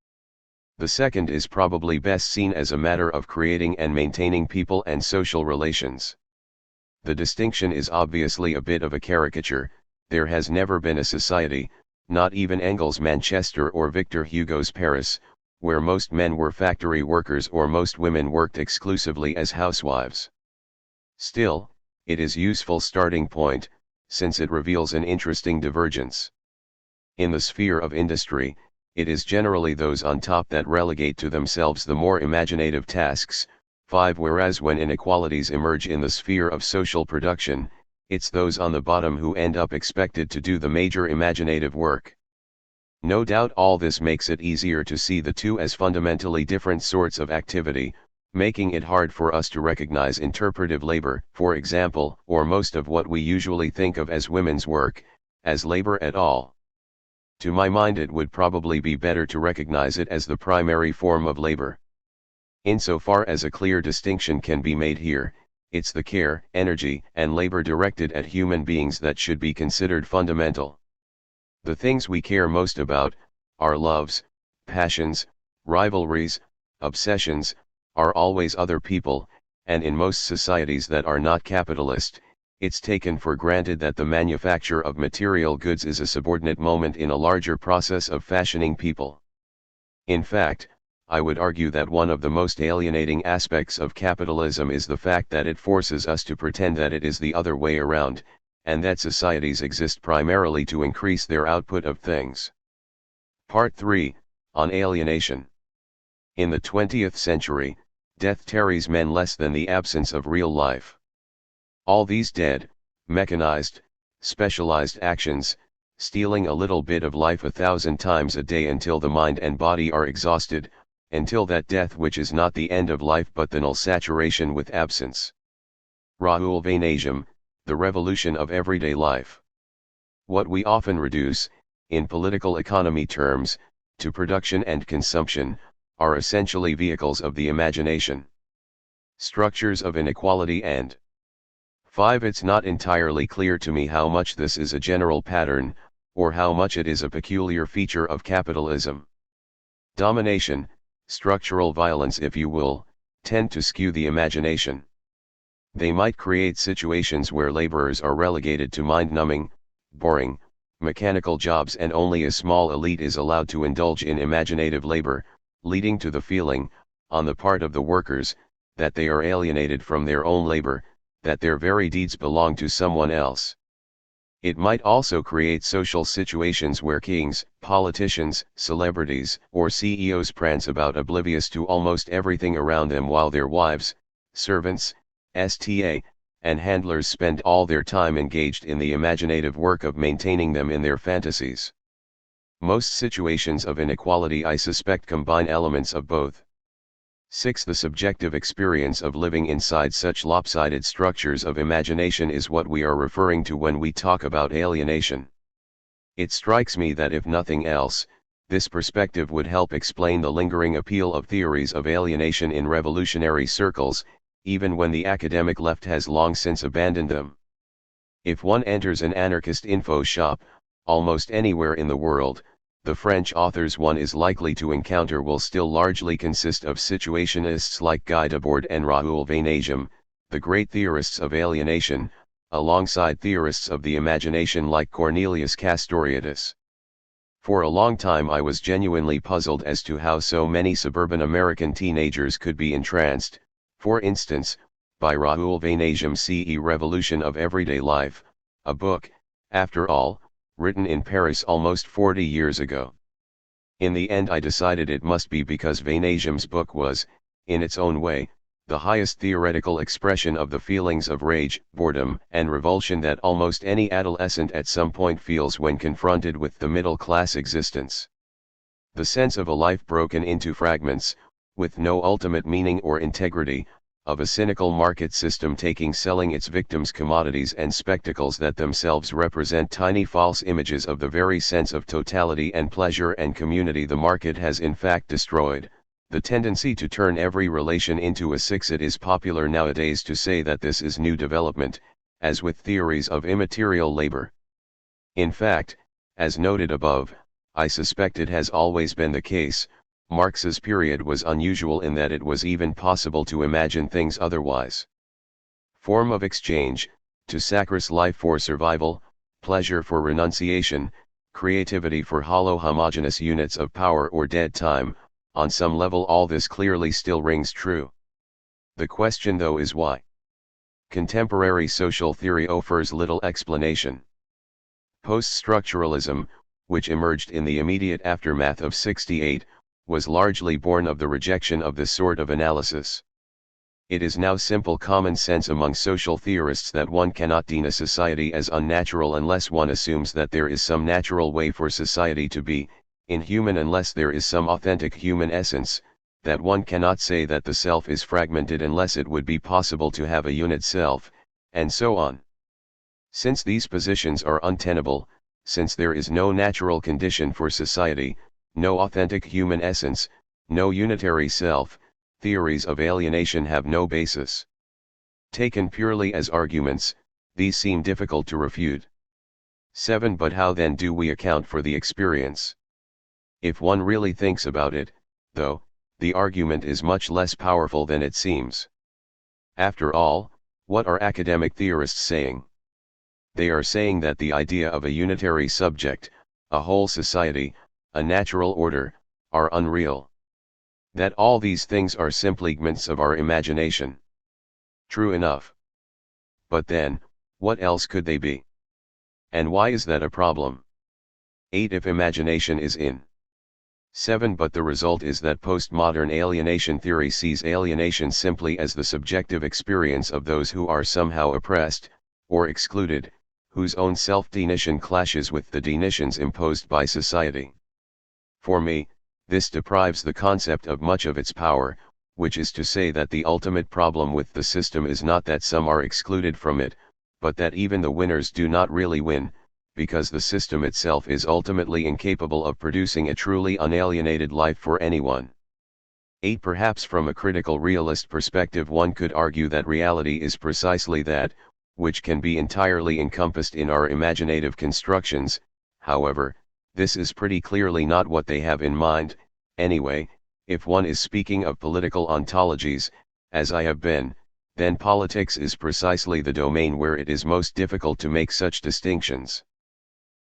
The second is probably best seen as a matter of creating and maintaining people and social relations. The distinction is obviously a bit of a caricature. There has never been a society, not even Engels' Manchester or Victor Hugo's Paris, where most men were factory workers or most women worked exclusively as housewives. Still, it is a useful starting point, since it reveals an interesting divergence. In the sphere of industry, it is generally those on top that relegate to themselves the more imaginative tasks, 5. Whereas when inequalities emerge in the sphere of social production, it's those on the bottom who end up expected to do the major imaginative work. No doubt all this makes it easier to see the two as fundamentally different sorts of activity, making it hard for us to recognize interpretive labor, for example, or most of what we usually think of as women's work, as labor at all. To my mind, it would probably be better to recognize it as the primary form of labor. Insofar as a clear distinction can be made here, it's the care, energy, and labor directed at human beings that should be considered fundamental. The things we care most about, our loves, passions, rivalries, obsessions, are always other people, and in most societies that are not capitalist, it's taken for granted that the manufacture of material goods is a subordinate moment in a larger process of fashioning people. In fact, I would argue that one of the most alienating aspects of capitalism is the fact that it forces us to pretend that it is the other way around, and that societies exist primarily to increase their output of things. Part 3, on alienation. In the 20th century, death tarries men less than the absence of real life. All these dead, mechanized, specialized actions, stealing a little bit of life 1,000 times a day until the mind and body are exhausted, until that death which is not the end of life but the null saturation with absence. Raoul Vaneigem, The Revolution of Everyday Life. What we often reduce, in political economy terms, to production and consumption, are essentially vehicles of the imagination. Structures of inequality and 5. It's not entirely clear to me how much this is a general pattern, or how much it is a peculiar feature of capitalism. Domination, structural violence if you will, tend to skew the imagination. They might create situations where laborers are relegated to mind-numbing, boring, mechanical jobs and only a small elite is allowed to indulge in imaginative labor, leading to the feeling, on the part of the workers, that they are alienated from their own labor, that their very deeds belong to someone else. It might also create social situations where kings, politicians, celebrities, or CEOs prance about oblivious to almost everything around them while their wives, servants, sta, and handlers spend all their time engaged in the imaginative work of maintaining them in their fantasies. Most situations of inequality, I suspect, combine elements of both. 6. The subjective experience of living inside such lopsided structures of imagination is what we are referring to when we talk about alienation. It strikes me that if nothing else, this perspective would help explain the lingering appeal of theories of alienation in revolutionary circles, even when the academic left has long since abandoned them. If one enters an anarchist info shop, almost anywhere in the world, the French authors one is likely to encounter will still largely consist of situationists like Guy Debord and Raoul Vaneigem, the great theorists of alienation, alongside theorists of the imagination like Cornelius Castoriadis. For a long time I was genuinely puzzled as to how so many suburban American teenagers could be entranced, for instance, by Raoul Vaneigem's CE Revolution of Everyday Life, a book, after all, written in Paris almost 40 years ago. In the end I decided it must be because Vaneigem's book was, in its own way, the highest theoretical expression of the feelings of rage, boredom, and revulsion that almost any adolescent at some point feels when confronted with the middle-class existence. The sense of a life broken into fragments, with no ultimate meaning or integrity, of a cynical market system selling its victims commodities and spectacles that themselves represent tiny false images of the very sense of totality and pleasure and community the market has in fact destroyed. The tendency to turn every relation into a six. It is popular nowadays to say that this is new development, as with theories of immaterial labor. In fact, as noted above, I suspect it has always been the case. Marx's period was unusual in that it was even possible to imagine things otherwise. Form of exchange, to sacrifice life for survival, pleasure for renunciation, creativity for hollow homogeneous units of power or dead time, on some level all this clearly still rings true. The question though is why? Contemporary social theory offers little explanation. Post-structuralism, which emerged in the immediate aftermath of '68, was largely born of the rejection of this sort of analysis. It is now simple common sense among social theorists that one cannot deem a society as unnatural unless one assumes that there is some natural way for society to be, inhuman unless there is some authentic human essence, that one cannot say that the self is fragmented unless it would be possible to have a unit self, and so on. Since these positions are untenable, since there is no natural condition for society, no authentic human essence, no unitary self, theories of alienation have no basis. Taken purely as arguments, these seem difficult to refute. 7. But how then do we account for the experience? If one really thinks about it, though, the argument is much less powerful than it seems. After all, what are academic theorists saying? They are saying that the idea of a unitary subject, a whole society, a natural order, are unreal. That all these things are simply figments of our imagination. True enough. But then, what else could they be? And why is that a problem? 8. If imagination is in. 7. But the result is that postmodern alienation theory sees alienation simply as the subjective experience of those who are somehow oppressed, or excluded, whose own self-denition clashes with the denitions imposed by society. For me, this deprives the concept of much of its power, which is to say that the ultimate problem with the system is not that some are excluded from it, but that even the winners do not really win, because the system itself is ultimately incapable of producing a truly unalienated life for anyone. 8. Perhaps from a critical realist perspective one could argue that reality is precisely that, which can be entirely encompassed in our imaginative constructions. However, this is pretty clearly not what they have in mind. Anyway, if one is speaking of political ontologies, as I have been, then politics is precisely the domain where it is most difficult to make such distinctions.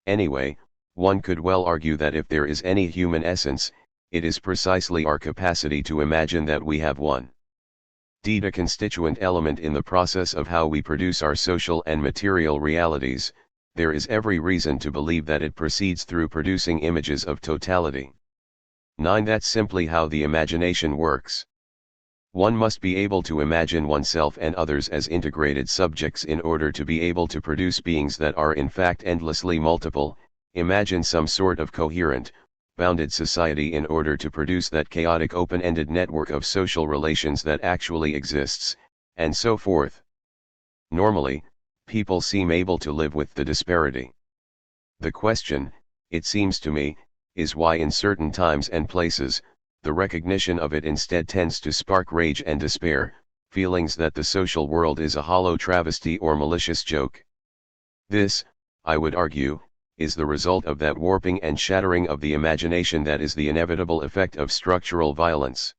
Anyway, one could well argue that if there is any human essence, it is precisely our capacity to imagine that we have one. A constituent element in the process of how we produce our social and material realities, there is every reason to believe that it proceeds through producing images of totality. 9. That's simply how the imagination works. One must be able to imagine oneself and others as integrated subjects in order to be able to produce beings that are in fact endlessly multiple, imagine some sort of coherent, bounded society in order to produce that chaotic open-ended network of social relations that actually exists, and so forth. Normally, people seem able to live with the disparity. The question, it seems to me, is why in certain times and places, the recognition of it instead tends to spark rage and despair, feelings that the social world is a hollow travesty or malicious joke. This, I would argue, is the result of that warping and shattering of the imagination that is the inevitable effect of structural violence.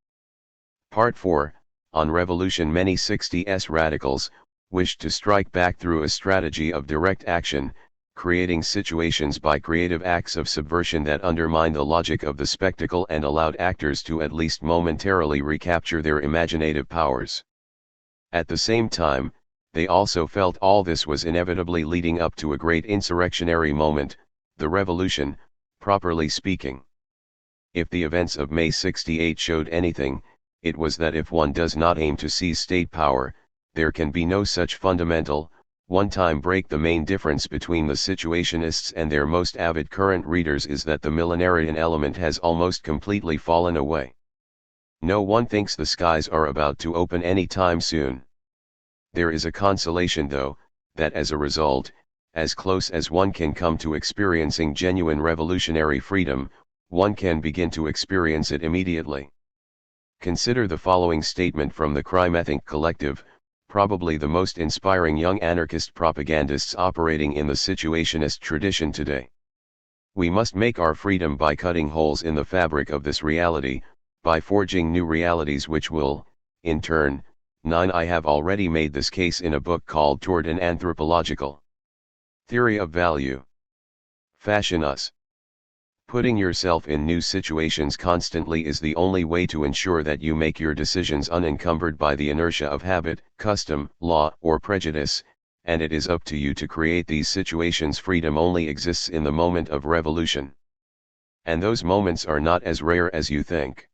Part 4, on revolution. Many 60s radicals wish to strike back through a strategy of direct action, creating situations by creative acts of subversion that undermine the logic of the spectacle and allowed actors to at least momentarily recapture their imaginative powers. At the same time, they also felt all this was inevitably leading up to a great insurrectionary moment, the revolution, properly speaking. If the events of May 68 showed anything, it was that if one does not aim to seize state power, there can be no such fundamental, one-time break. The main difference between the situationists and their most avid current readers is that the millenarian element has almost completely fallen away. No one thinks the skies are about to open any time soon. There is a consolation though, that as a result, as close as one can come to experiencing genuine revolutionary freedom, one can begin to experience it immediately. Consider the following statement from the Crime Ethic Collective, probably the most inspiring young anarchist propagandists operating in the situationist tradition today. We must make our freedom by cutting holes in the fabric of this reality, by forging new realities which will, in turn, 9. I have already made this case in a book called Toward an Anthropological Theory of Value. Fashion us. Putting yourself in new situations constantly is the only way to ensure that you make your decisions unencumbered by the inertia of habit, custom, law, or prejudice, and it is up to you to create these situations. Freedom only exists in the moment of revolution. And those moments are not as rare as you think.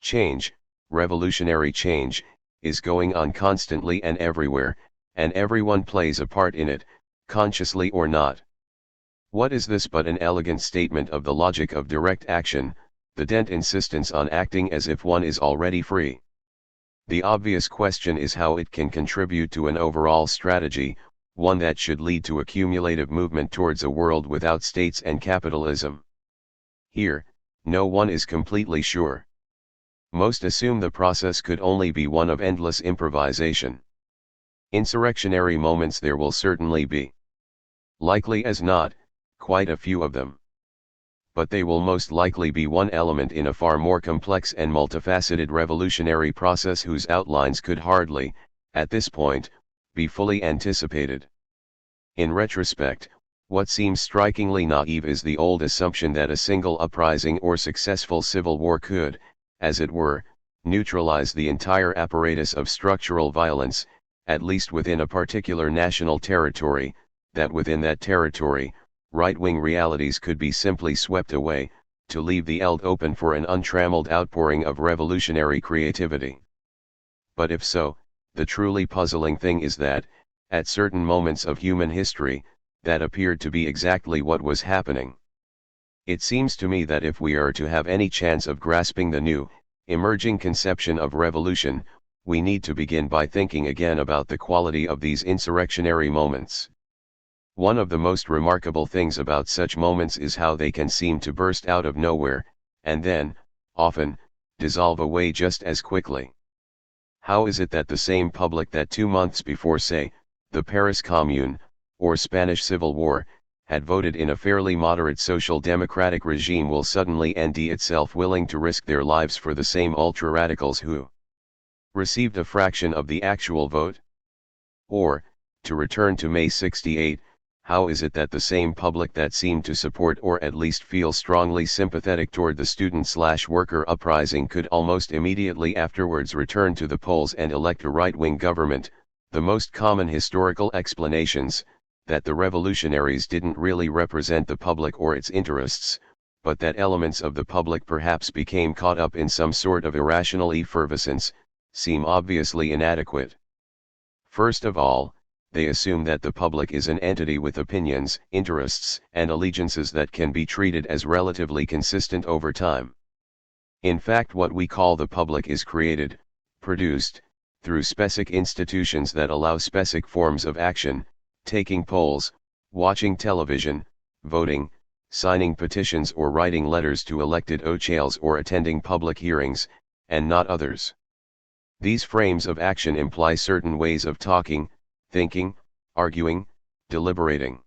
Change, revolutionary change, is going on constantly and everywhere, and everyone plays a part in it, consciously or not. What is this but an elegant statement of the logic of direct action, the dent insistence on acting as if one is already free? The obvious question is how it can contribute to an overall strategy, one that should lead to a cumulative movement towards a world without states and capitalism. Here, no one is completely sure. Most assume the process could only be one of endless improvisation. Insurrectionary moments there will certainly be. Likely as not, quite a few of them. But they will most likely be one element in a far more complex and multifaceted revolutionary process whose outlines could hardly, at this point, be fully anticipated. In retrospect, what seems strikingly naive is the old assumption that a single uprising or successful civil war could, as it were, neutralize the entire apparatus of structural violence, at least within a particular national territory, that within that territory, right-wing realities could be simply swept away, to leave the field open for an untrammeled outpouring of revolutionary creativity. But if so, the truly puzzling thing is that, at certain moments of human history, that appeared to be exactly what was happening. It seems to me that if we are to have any chance of grasping the new, emerging conception of revolution, we need to begin by thinking again about the quality of these insurrectionary moments. One of the most remarkable things about such moments is how they can seem to burst out of nowhere, and then, often, dissolve away just as quickly. How is it that the same public that 2 months before, say, the Paris Commune, or Spanish Civil War, had voted in a fairly moderate social democratic regime will suddenly end itself willing to risk their lives for the same ultra-radicals who received a fraction of the actual vote? Or, to return to May 68, how is it that the same public that seemed to support or at least feel strongly sympathetic toward the student/worker uprising could almost immediately afterwards return to the polls and elect a right-wing government? The most common historical explanations, that the revolutionaries didn't really represent the public or its interests, but that elements of the public perhaps became caught up in some sort of irrational effervescence, seem obviously inadequate. First of all, they assume that the public is an entity with opinions, interests, and allegiances that can be treated as relatively consistent over time. In fact, what we call the public is created, produced, through specific institutions that allow specific forms of action, taking polls, watching television, voting, signing petitions or writing letters to elected officials or attending public hearings, and not others. These frames of action imply certain ways of talking, thinking, arguing, deliberating.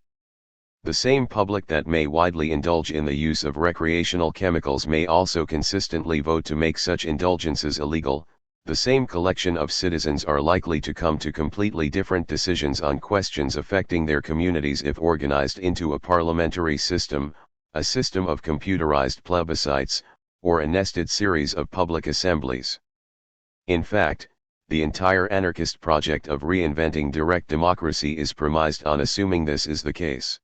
The same public that may widely indulge in the use of recreational chemicals may also consistently vote to make such indulgences illegal. The same collection of citizens are likely to come to completely different decisions on questions affecting their communities if organized into a parliamentary system, a system of computerized plebiscites, or a nested series of public assemblies. In fact, the entire anarchist project of reinventing direct democracy is premised on assuming this is the case.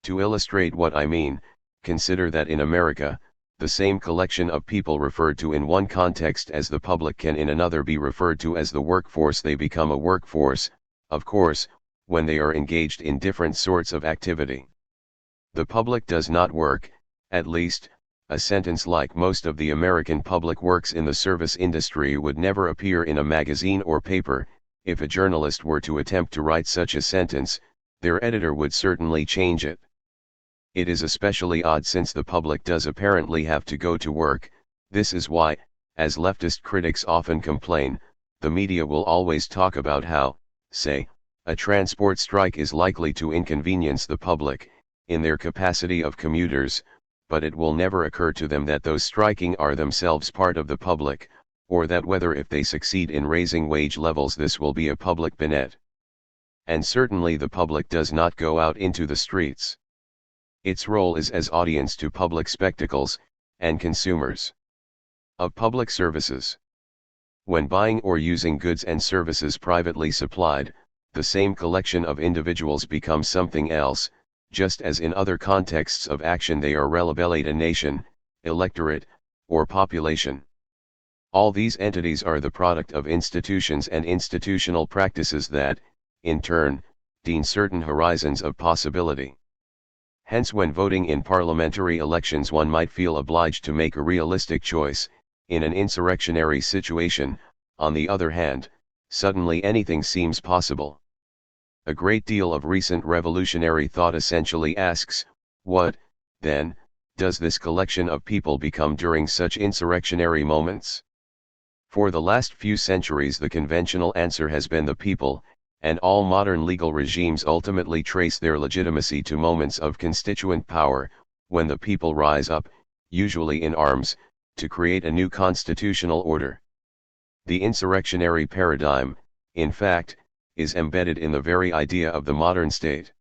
To illustrate what I mean, consider that in America, the same collection of people referred to in one context as the public can in another be referred to as the workforce. They become a workforce, of course, when they are engaged in different sorts of activity. The public does not work, at least. A sentence like most of the American public works in the service industry would never appear in a magazine or paper. If a journalist were to attempt to write such a sentence, their editor would certainly change it. It is especially odd since the public does apparently have to go to work. This is why, as leftist critics often complain, the media will always talk about how, say, a transport strike is likely to inconvenience the public, in their capacity of commuters, but it will never occur to them that those striking are themselves part of the public, or that whether if they succeed in raising wage levels this will be a public benefit. And certainly the public does not go out into the streets. Its role is as audience to public spectacles, and consumers of public services. When buying or using goods and services privately supplied, the same collection of individuals become something else, just as in other contexts of action they are relabeled a nation, electorate, or population. All these entities are the product of institutions and institutional practices that, in turn, deem certain horizons of possibility. Hence when voting in parliamentary elections one might feel obliged to make a realistic choice. In an insurrectionary situation, on the other hand, suddenly anything seems possible. A great deal of recent revolutionary thought essentially asks, what, then, does this collection of people become during such insurrectionary moments? For the last few centuries the conventional answer has been the people, and all modern legal regimes ultimately trace their legitimacy to moments of constituent power, when the people rise up, usually in arms, to create a new constitutional order. The insurrectionary paradigm, in fact, is embedded in the very idea of the modern state.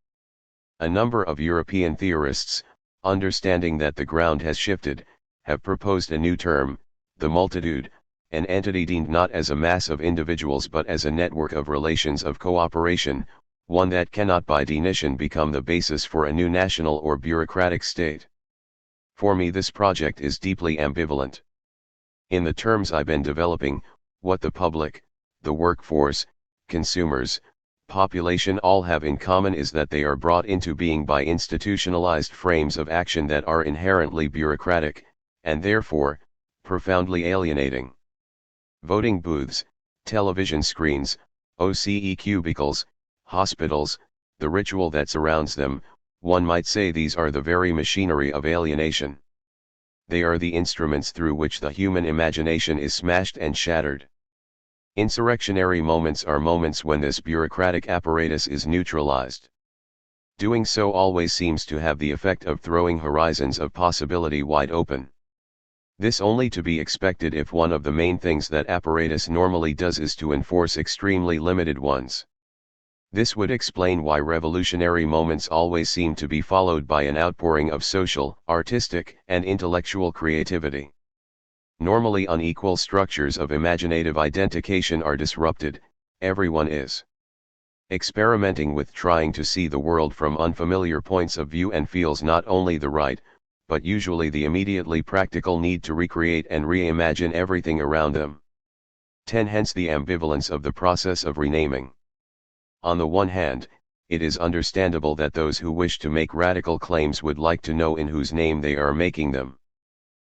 A number of European theorists, understanding that the ground has shifted, have proposed a new term, the multitude, an entity deemed not as a mass of individuals but as a network of relations of cooperation, one that cannot by definition become the basis for a new national or bureaucratic state. For me this project is deeply ambivalent. In the terms I've been developing, what the public, the workforce, consumers, population all have in common is that they are brought into being by institutionalized frames of action that are inherently bureaucratic, and therefore, profoundly alienating. Voting booths, television screens, OCE cubicles, hospitals, the ritual that surrounds them, one might say these are the very machinery of alienation. They are the instruments through which the human imagination is smashed and shattered. Insurrectionary moments are moments when this bureaucratic apparatus is neutralized. Doing so always seems to have the effect of throwing horizons of possibility wide open. This only to be expected if one of the main things that apparatus normally does is to enforce extremely limited ones. This would explain why revolutionary moments always seem to be followed by an outpouring of social, artistic, and intellectual creativity. Normally unequal structures of imaginative identification are disrupted. Everyone is experimenting with trying to see the world from unfamiliar points of view and feels not only the right, but usually the immediately practical need to recreate and reimagine everything around them. 10. Hence the ambivalence of the process of renaming. On the one hand, it is understandable that those who wish to make radical claims would like to know in whose name they are making them.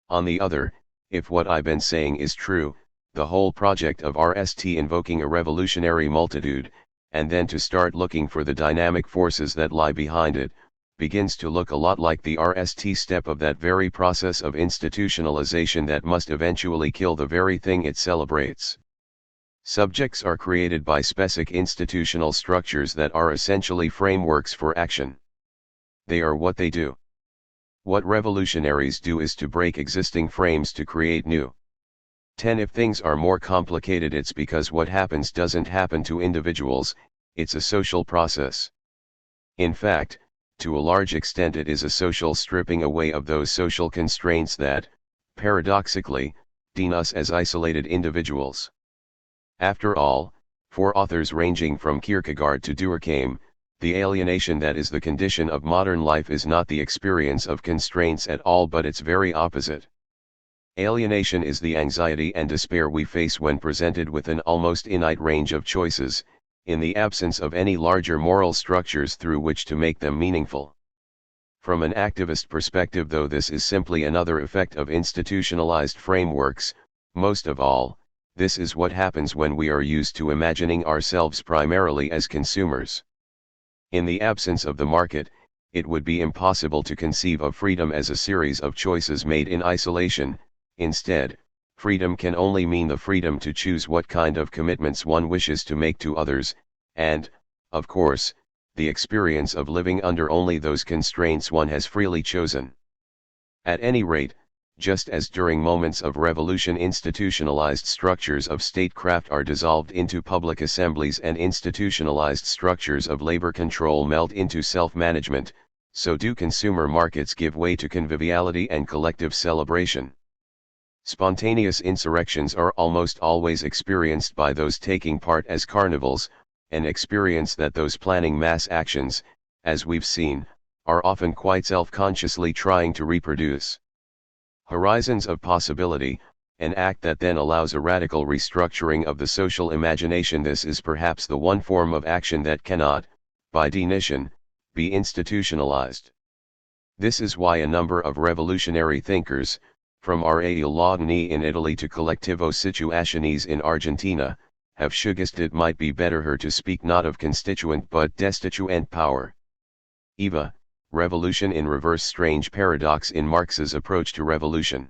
On the other, if what I've been saying is true, the whole project of RST invoking a revolutionary multitude, and then to start looking for the dynamic forces that lie behind it, begins to look a lot like the RST step of that very process of institutionalization that must eventually kill the very thing it celebrates. Subjects are created by specific institutional structures that are essentially frameworks for action. They are what they do. What revolutionaries do is to break existing frames to create new. 10. If things are more complicated, it's because what happens doesn't happen to individuals, it's a social process. In fact, to a large extent it is a social stripping away of those social constraints that, paradoxically, deem us as isolated individuals. After all, for authors ranging from Kierkegaard to Durkheim, the alienation that is the condition of modern life is not the experience of constraints at all but its very opposite. Alienation is the anxiety and despair we face when presented with an almost innate range of choices, in the absence of any larger moral structures through which to make them meaningful. From an activist perspective, though, this is simply another effect of institutionalized frameworks. Most of all, this is what happens when we are used to imagining ourselves primarily as consumers. In the absence of the market, it would be impossible to conceive of freedom as a series of choices made in isolation. Instead, freedom can only mean the freedom to choose what kind of commitments one wishes to make to others, and, of course, the experience of living under only those constraints one has freely chosen. At any rate, just as during moments of revolution institutionalized structures of statecraft are dissolved into public assemblies and institutionalized structures of labor control melt into self-management, so do consumer markets give way to conviviality and collective celebration. Spontaneous insurrections are almost always experienced by those taking part as carnivals, an experience that those planning mass actions, as we've seen, are often quite self-consciously trying to reproduce. Horizons of possibility, an act that then allows a radical restructuring of the social imagination. This is perhaps the one form of action that cannot, by definition, be institutionalized. This is why a number of revolutionary thinkers, from Ariel Laudani in Italy to Collectivo Situaciones in Argentina, have suggested it might be better her to speak not of constituent but destituent power. Eva, Revolution in Reverse. Strange paradox in Marx's approach to revolution.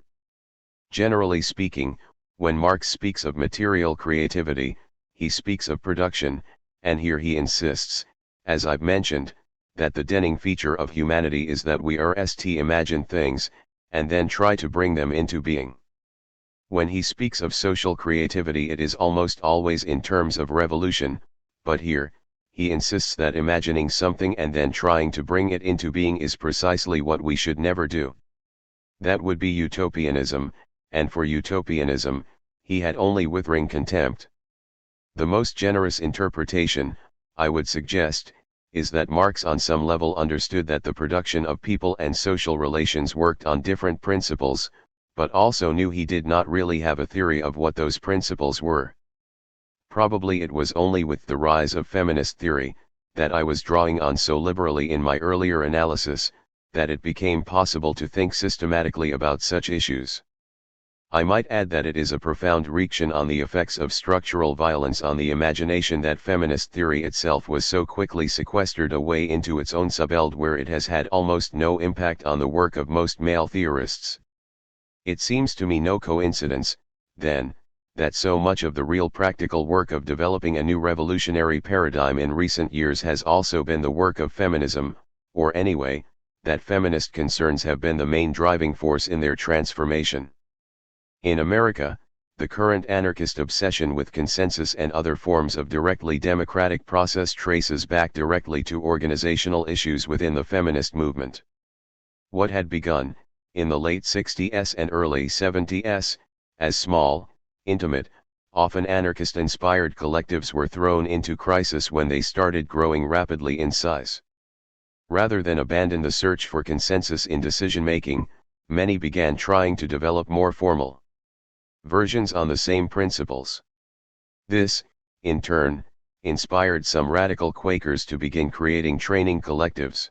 Generally speaking, when Marx speaks of material creativity, he speaks of production, and here he insists, as I've mentioned, that the defining feature of humanity is that we imagine things, and then try to bring them into being. When he speaks of social creativity, it is almost always in terms of revolution, but here, he insists that imagining something and then trying to bring it into being is precisely what we should never do. That would be utopianism, and for utopianism, he had only withering contempt. The most generous interpretation, I would suggest, is that Marx on some level understood that the production of people and social relations worked on different principles, but also knew he did not really have a theory of what those principles were. Probably it was only with the rise of feminist theory, that I was drawing on so liberally in my earlier analysis, that it became possible to think systematically about such issues. I might add that it is a profound reaction on the effects of structural violence on the imagination that feminist theory itself was so quickly sequestered away into its own subeld, where it has had almost no impact on the work of most male theorists. It seems to me no coincidence, then, that so much of the real practical work of developing a new revolutionary paradigm in recent years has also been the work of feminism, or anyway, that feminist concerns have been the main driving force in their transformation. In America, the current anarchist obsession with consensus and other forms of directly democratic process traces back directly to organizational issues within the feminist movement. What had begun, in the late 60s and early 70s, as small, intimate, often anarchist-inspired collectives were thrown into crisis when they started growing rapidly in size. Rather than abandon the search for consensus in decision-making, many began trying to develop more formal versions on the same principles. This, in turn, inspired some radical Quakers to begin creating training collectives.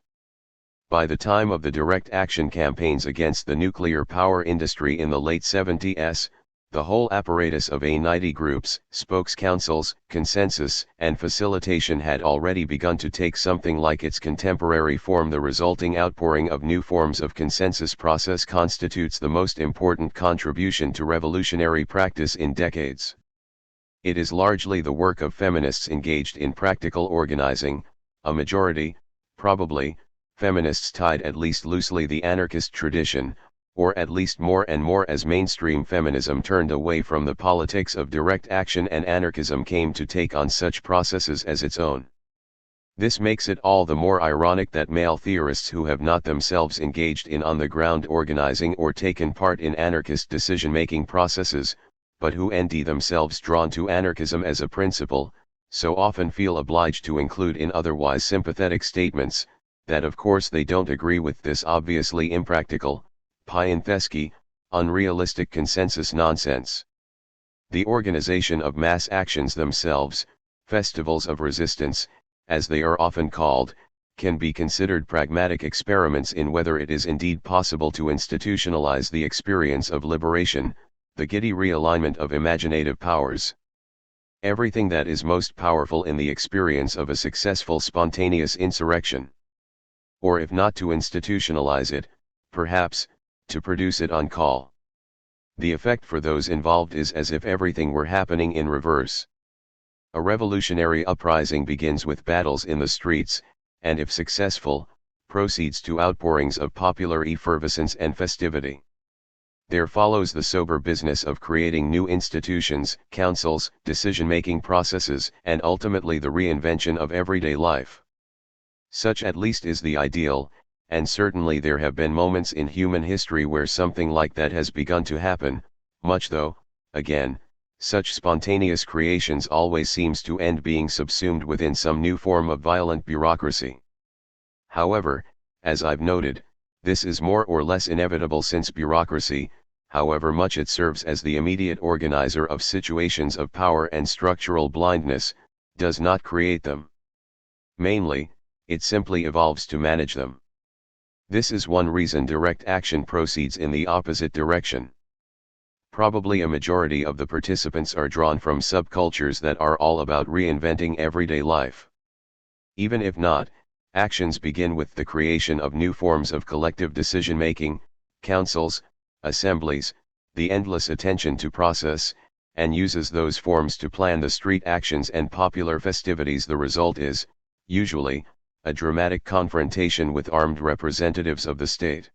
By the time of the direct action campaigns against the nuclear power industry in the late 70s, the whole apparatus of A90 groups, spokes councils, consensus, and facilitation had already begun to take something like its contemporary form. The resulting outpouring of new forms of consensus process constitutes the most important contribution to revolutionary practice in decades. It is largely the work of feminists engaged in practical organizing, a majority, probably, feminists tied at least loosely the anarchist tradition, or at least more and more as mainstream feminism turned away from the politics of direct action and anarchism came to take on such processes as its own. This makes it all the more ironic that male theorists who have not themselves engaged in on-the-ground organizing or taken part in anarchist decision-making processes, but who are themselves drawn to anarchism as a principle, so often feel obliged to include in otherwise sympathetic statements, that of course they don't agree with this obviously impractical, Piantheschi, unrealistic consensus nonsense. The organization of mass actions themselves, festivals of resistance, as they are often called, can be considered pragmatic experiments in whether it is indeed possible to institutionalize the experience of liberation, the giddy realignment of imaginative powers. Everything that is most powerful in the experience of a successful spontaneous insurrection. Or if not to institutionalize it, perhaps, to produce it on call. The effect for those involved is as if everything were happening in reverse. A revolutionary uprising begins with battles in the streets, and if successful, proceeds to outpourings of popular effervescence and festivity. There follows the sober business of creating new institutions, councils, decision-making processes, and ultimately the reinvention of everyday life. Such at least is the ideal, and certainly there have been moments in human history where something like that has begun to happen, much though, again, such spontaneous creations always seems to end being subsumed within some new form of violent bureaucracy. However, as I've noted, this is more or less inevitable since bureaucracy, however much it serves as the immediate organizer of situations of power and structural blindness, does not create them. Mainly, it simply evolves to manage them. This is one reason direct action proceeds in the opposite direction. Probably a majority of the participants are drawn from subcultures that are all about reinventing everyday life. Even if not, actions begin with the creation of new forms of collective decision-making, councils, assemblies, the endless attention to process, and uses those forms to plan the street actions and popular festivities. The result is, usually, a dramatic confrontation with armed representatives of the state.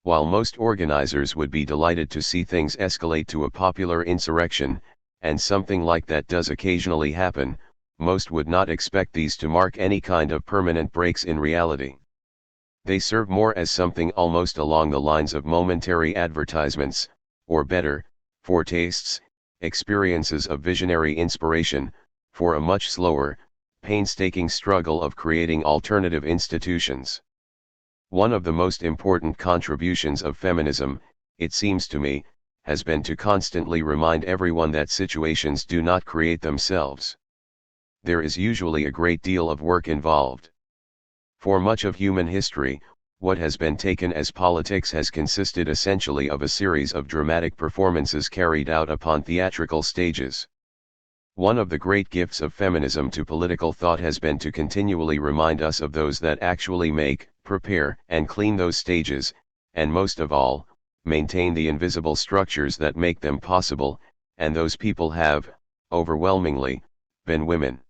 While most organizers would be delighted to see things escalate to a popular insurrection, and something like that does occasionally happen, most would not expect these to mark any kind of permanent breaks in reality. They serve more as something almost along the lines of momentary advertisements, or better, foretastes, experiences of visionary inspiration, for a much slower, painstaking struggle of creating alternative institutions. One of the most important contributions of feminism, it seems to me, has been to constantly remind everyone that situations do not create themselves. There is usually a great deal of work involved. For much of human history, what has been taken as politics has consisted essentially of a series of dramatic performances carried out upon theatrical stages. One of the great gifts of feminism to political thought has been to continually remind us of those that actually make, prepare, and clean those stages, and most of all, maintain the invisible structures that make them possible, and those people have, overwhelmingly, been women.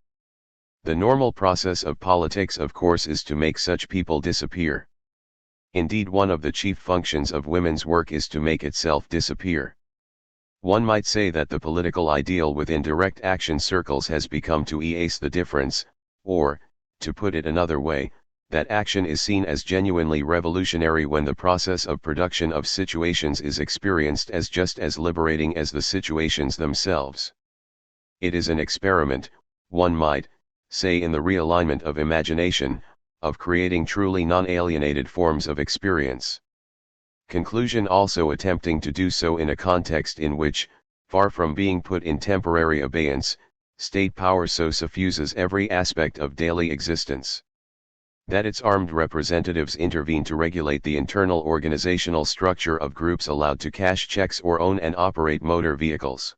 The normal process of politics, of course, is to make such people disappear. Indeed, one of the chief functions of women's work is to make itself disappear. One might say that the political ideal within direct action circles has become to erase the difference, or, to put it another way, that action is seen as genuinely revolutionary when the process of production of situations is experienced as just as liberating as the situations themselves. It is an experiment, one might say, in the realignment of imagination, of creating truly non-alienated forms of experience. Conclusion: also attempting to do so in a context in which, far from being put in temporary abeyance, state power so suffuses every aspect of daily existence that its armed representatives intervene to regulate the internal organizational structure of groups allowed to cash checks or own and operate motor vehicles.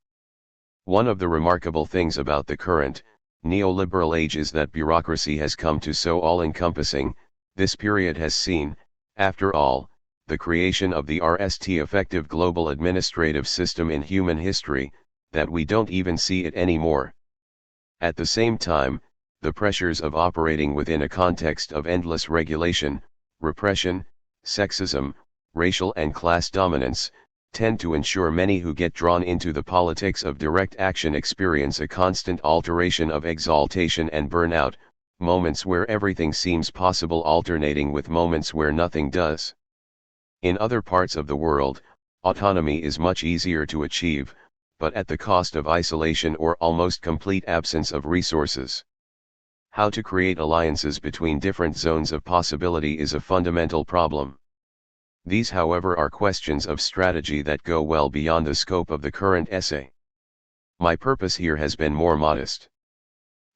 One of the remarkable things about the current, neoliberal age is that bureaucracy has come to so all-encompassing. This period has seen, after all, the creation of the most effective global administrative system in human history, that we don't even see it anymore. At the same time, the pressures of operating within a context of endless regulation, repression, sexism, racial and class dominance, tend to ensure many who get drawn into the politics of direct action experience a constant alteration of exaltation and burnout, moments where everything seems possible alternating with moments where nothing does. In other parts of the world, autonomy is much easier to achieve, but at the cost of isolation or almost complete absence of resources. How to create alliances between different zones of possibility is a fundamental problem. These, however, are questions of strategy that go well beyond the scope of the current essay. My purpose here has been more modest.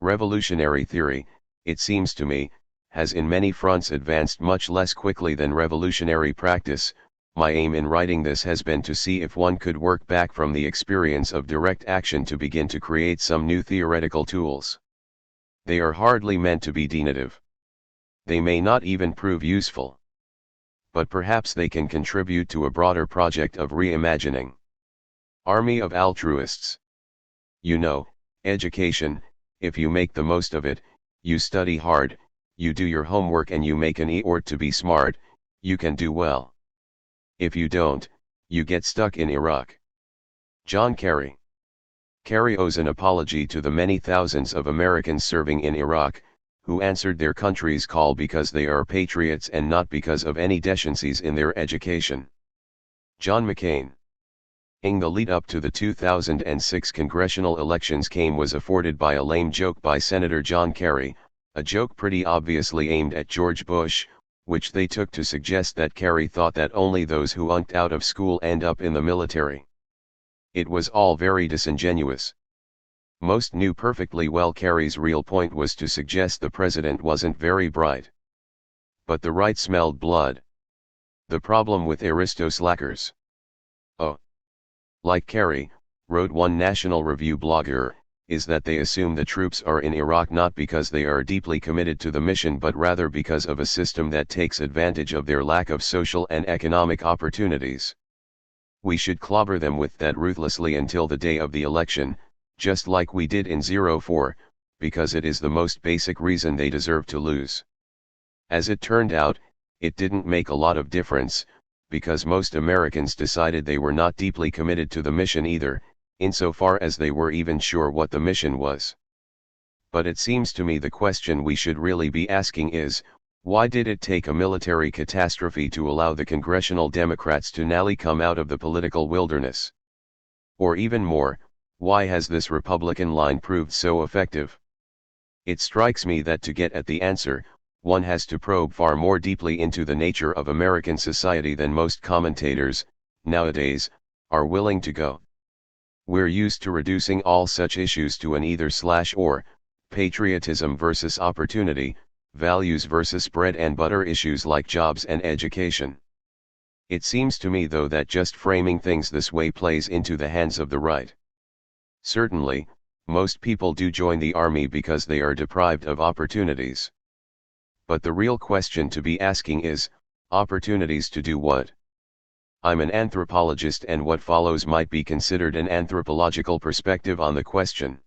Revolutionary theory, it seems to me, has in many fronts advanced much less quickly than revolutionary practice. My aim in writing this has been to see if one could work back from the experience of direct action to begin to create some new theoretical tools. They are hardly meant to be denitive. They may not even prove useful. But perhaps they can contribute to a broader project of reimagining. Army of altruists. You know, education, if you make the most of it, you study hard, you do your homework and you make an effort to be smart, you can do well. If you don't, you get stuck in Iraq. John Kerry. Kerry owes an apology to the many thousands of Americans serving in Iraq, who answered their country's call because they are patriots and not because of any deficiencies in their education. John McCain. The lead up to the 2006 congressional elections was afforded by a lame joke by Senator John Kerry, a joke pretty obviously aimed at George Bush, which they took to suggest that Kerry thought that only those who unked out of school end up in the military. It was all very disingenuous. Most knew perfectly well Kerry's real point was to suggest the president wasn't very bright. But the right smelled blood. The problem with aristo-slackers. Oh. Like Kerry, wrote one National Review blogger, is that they assume the troops are in Iraq not because they are deeply committed to the mission but rather because of a system that takes advantage of their lack of social and economic opportunities. We should clobber them with that ruthlessly until the day of the election, just like we did in 04, because it is the most basic reason they deserve to lose. As it turned out, it didn't make a lot of difference, because most Americans decided they were not deeply committed to the mission either, insofar as they were even sure what the mission was. But it seems to me the question we should really be asking is, why did it take a military catastrophe to allow the congressional Democrats to nally come out of the political wilderness? Or even more, why has this Republican line proved so effective? It strikes me that to get at the answer, one has to probe far more deeply into the nature of American society than most commentators, nowadays, are willing to go. We're used to reducing all such issues to an either/or, patriotism versus opportunity, values versus bread and butter issues like jobs and education. It seems to me though that just framing things this way plays into the hands of the right. Certainly, most people do join the army because they are deprived of opportunities. But the real question to be asking is, opportunities to do what? I'm an anthropologist and what follows might be considered an anthropological perspective on the question.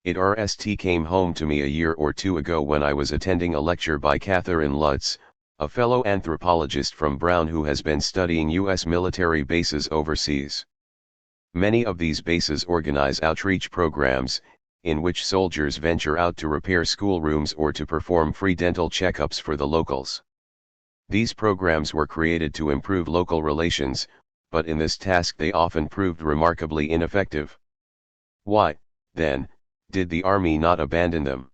It came home to me a year or two ago when I was attending a lecture by Catherine Lutz, a fellow anthropologist from Brown who has been studying U.S. military bases overseas. Many of these bases organize outreach programs, in which soldiers venture out to repair schoolrooms or to perform free dental checkups for the locals. These programs were created to improve local relations, but in this task they often proved remarkably ineffective. Why, then, did the army not abandon them?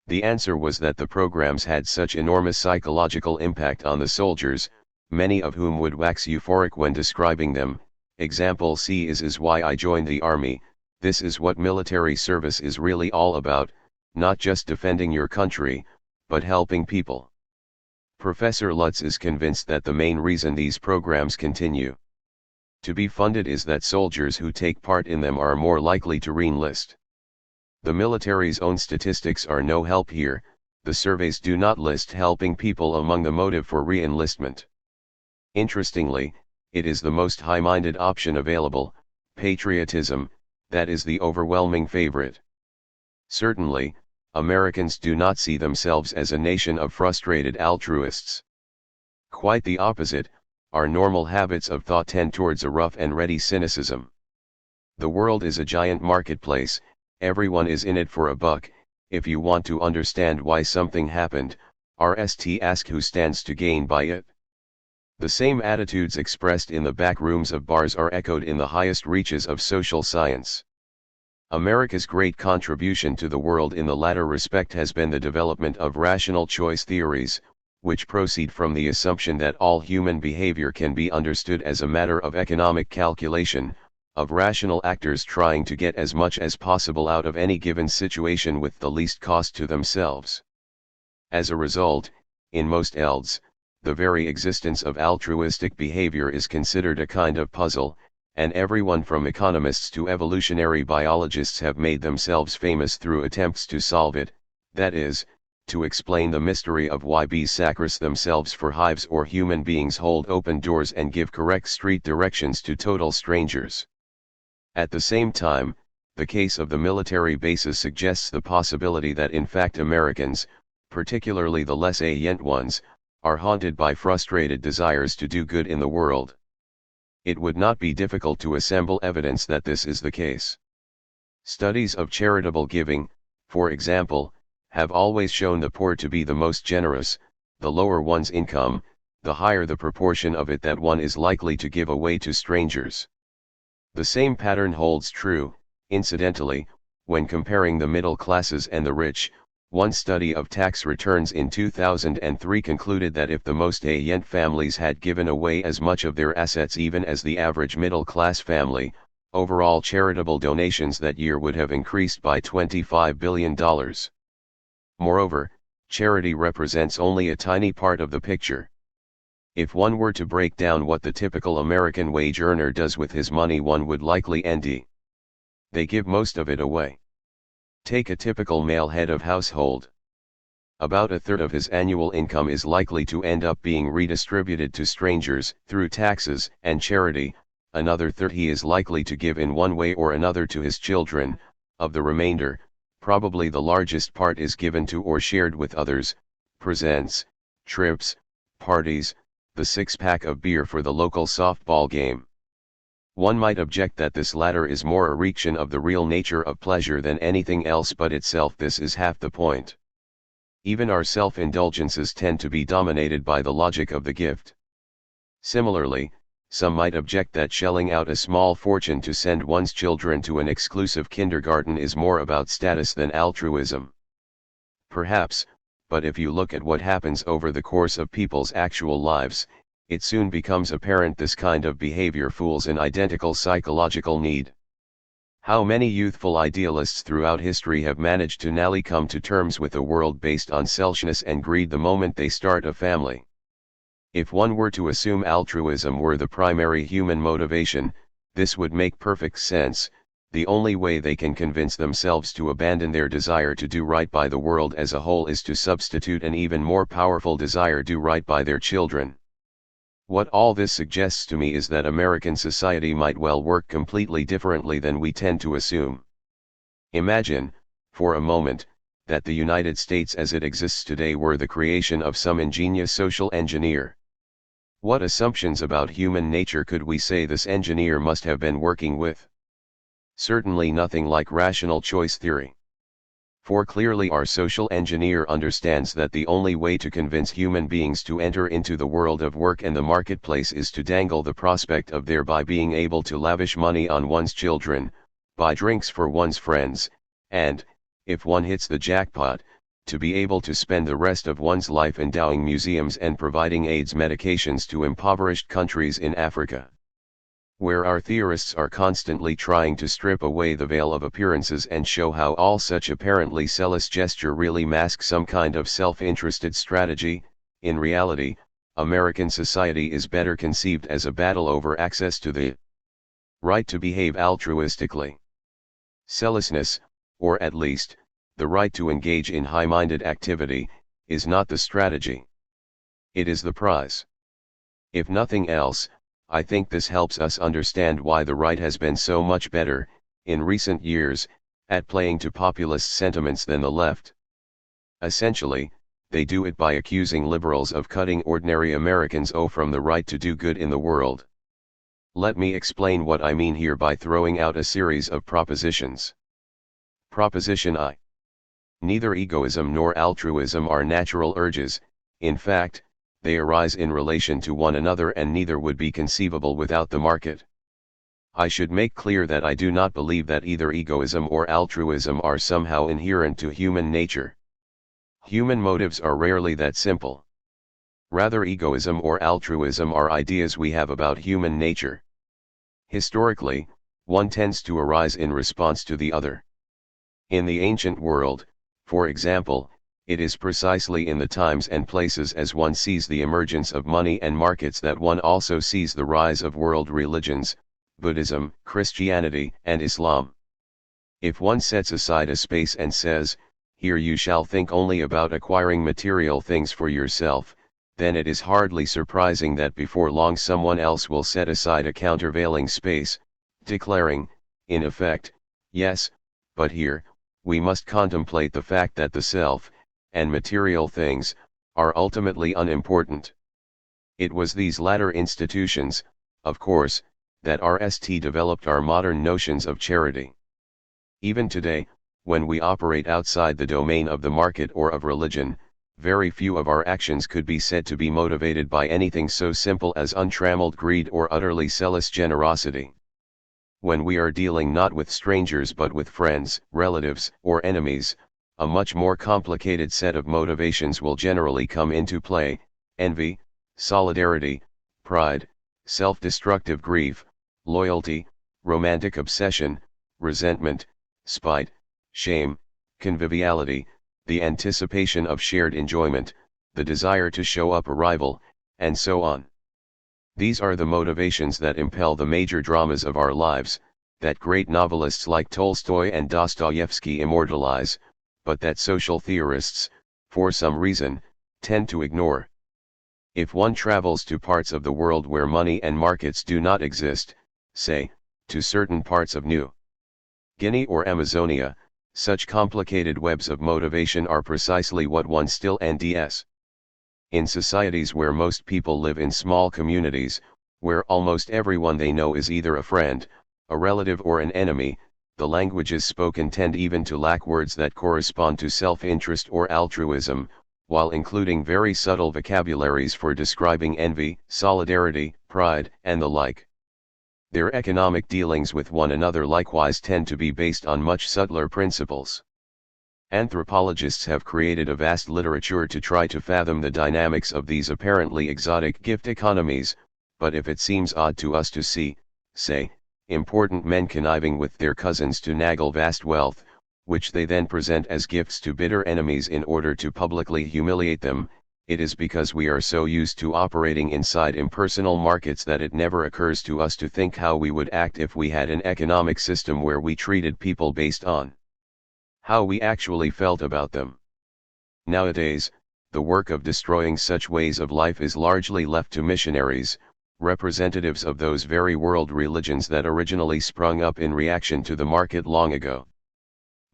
The answer was that the programs had such enormous psychological impact on the soldiers, many of whom would wax euphoric when describing them. Example C is why I joined the army. This is what military service is really all about, not just defending your country, but helping people. Professor Lutz is convinced that the main reason these programs continue to be funded is that soldiers who take part in them are more likely to re-enlist. The military's own statistics are no help here. The surveys do not list helping people among the motive for re-enlistment. Interestingly, it is the most high-minded option available, patriotism, that is the overwhelming favorite. Certainly, Americans do not see themselves as a nation of frustrated altruists. Quite the opposite, our normal habits of thought tend towards a rough and ready cynicism. The world is a giant marketplace, everyone is in it for a buck. If you want to understand why something happened, ask who stands to gain by it. The same attitudes expressed in the back rooms of bars are echoed in the highest reaches of social science. America's great contribution to the world in the latter respect has been the development of rational choice theories, which proceed from the assumption that all human behavior can be understood as a matter of economic calculation, of rational actors trying to get as much as possible out of any given situation with the least cost to themselves. As a result, in most ELDs, the very existence of altruistic behavior is considered a kind of puzzle, and everyone from economists to evolutionary biologists have made themselves famous through attempts to solve it, that is, to explain the mystery of why bees sacrifice themselves for hives or human beings hold open doors and give correct street directions to total strangers. At the same time, the case of the military bases suggests the possibility that in fact Americans, particularly the less ayant ones, are haunted by frustrated desires to do good in the world. It would not be difficult to assemble evidence that this is the case. Studies of charitable giving, for example, have always shown the poor to be the most generous. The lower one's income, the higher the proportion of it that one is likely to give away to strangers. The same pattern holds true, incidentally, when comparing the middle classes and the rich. One study of tax returns in 2003 concluded that if the most ayant families had given away as much of their assets even as the average middle-class family, overall charitable donations that year would have increased by $25 billion. Moreover, charity represents only a tiny part of the picture. If one were to break down what the typical American wage earner does with his money, one would likely end. They give most of it away. Take a typical male head of household. About a third of his annual income is likely to end up being redistributed to strangers through taxes and charity. Another third he is likely to give in one way or another to his children. Of the remainder, probably the largest part is given to or shared with others: presents, trips, parties, the six-pack of beer for the local softball game. One might object that this latter is more a reaction of the real nature of pleasure than anything else, but itself this is half the point. Even our self-indulgences tend to be dominated by the logic of the gift. Similarly, some might object that shelling out a small fortune to send one's children to an exclusive kindergarten is more about status than altruism. Perhaps, but if you look at what happens over the course of people's actual lives, it soon becomes apparent this kind of behavior fools an identical psychological need. How many youthful idealists throughout history have managed to narrowly come to terms with a world based on selfishness and greed the moment they start a family? If one were to assume altruism were the primary human motivation, this would make perfect sense. The only way they can convince themselves to abandon their desire to do right by the world as a whole is to substitute an even more powerful desire to do right by their children. What all this suggests to me is that American society might well work completely differently than we tend to assume. Imagine, for a moment, that the United States as it exists today were the creation of some ingenious social engineer. What assumptions about human nature could we say this engineer must have been working with? Certainly nothing like rational choice theory. For clearly our social engineer understands that the only way to convince human beings to enter into the world of work and the marketplace is to dangle the prospect of thereby being able to lavish money on one's children, buy drinks for one's friends, and, if one hits the jackpot, to be able to spend the rest of one's life endowing museums and providing AIDS medications to impoverished countries in Africa. Where our theorists are constantly trying to strip away the veil of appearances and show how all such apparently zealous gesture really masks some kind of self-interested strategy, in reality, American society is better conceived as a battle over access to the right to behave altruistically. Zealousness, or at least, the right to engage in high-minded activity, is not the strategy. It is the prize. If nothing else, I think this helps us understand why the right has been so much better, in recent years, at playing to populist sentiments than the left. Essentially, they do it by accusing liberals of cutting ordinary Americans from the right to do good in the world. Let me explain what I mean here by throwing out a series of propositions. Proposition I. Neither egoism nor altruism are natural urges, in fact, they arise in relation to one another and neither would be conceivable without the market. I should make clear that I do not believe that either egoism or altruism are somehow inherent to human nature. Human motives are rarely that simple. Rather, egoism or altruism are ideas we have about human nature. Historically, one tends to arise in response to the other. In the ancient world, for example, it is precisely in the times and places as one sees the emergence of money and markets that one also sees the rise of world religions, Buddhism, Christianity, and Islam. If one sets aside a space and says, "Here you shall think only about acquiring material things for yourself," then it is hardly surprising that before long someone else will set aside a countervailing space, declaring, in effect, "Yes, but here, we must contemplate the fact that the self, and material things, are ultimately unimportant." It was these latter institutions, of course, that developed our modern notions of charity. Even today, when we operate outside the domain of the market or of religion, very few of our actions could be said to be motivated by anything so simple as untrammeled greed or utterly zealous generosity. When we are dealing not with strangers but with friends, relatives, or enemies, a much more complicated set of motivations will generally come into play: envy, solidarity, pride, self-destructive grief, loyalty, romantic obsession, resentment, spite, shame, conviviality, the anticipation of shared enjoyment, the desire to show up a rival, and so on. These are the motivations that impel the major dramas of our lives, that great novelists like Tolstoy and Dostoevsky immortalize, but that social theorists, for some reason, tend to ignore. If one travels to parts of the world where money and markets do not exist, say, to certain parts of New Guinea or Amazonia, such complicated webs of motivation are precisely what one still finds. In societies where most people live in small communities, where almost everyone they know is either a friend, a relative or an enemy, the languages spoken tend even to lack words that correspond to self-interest or altruism, while including very subtle vocabularies for describing envy, solidarity, pride, and the like. Their economic dealings with one another likewise tend to be based on much subtler principles. Anthropologists have created a vast literature to try to fathom the dynamics of these apparently exotic gift economies, but if it seems odd to us to see, say, important men conniving with their cousins to naggle vast wealth, which they then present as gifts to bitter enemies in order to publicly humiliate them, it is because we are so used to operating inside impersonal markets that it never occurs to us to think how we would act if we had an economic system where we treated people based on how we actually felt about them. Nowadays, the work of destroying such ways of life is largely left to missionaries, representatives of those very world religions that originally sprung up in reaction to the market long ago.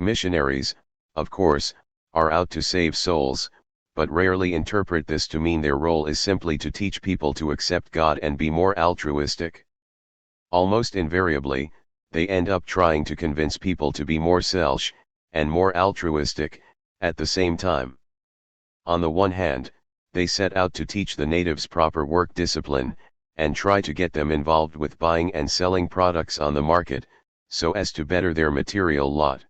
Missionaries, of course, are out to save souls, but rarely interpret this to mean their role is simply to teach people to accept God and be more altruistic. Almost invariably, they end up trying to convince people to be more selfish, and more altruistic, at the same time. On the one hand, they set out to teach the natives proper work discipline, and try to get them involved with buying and selling products on the market, so as to better their material lot.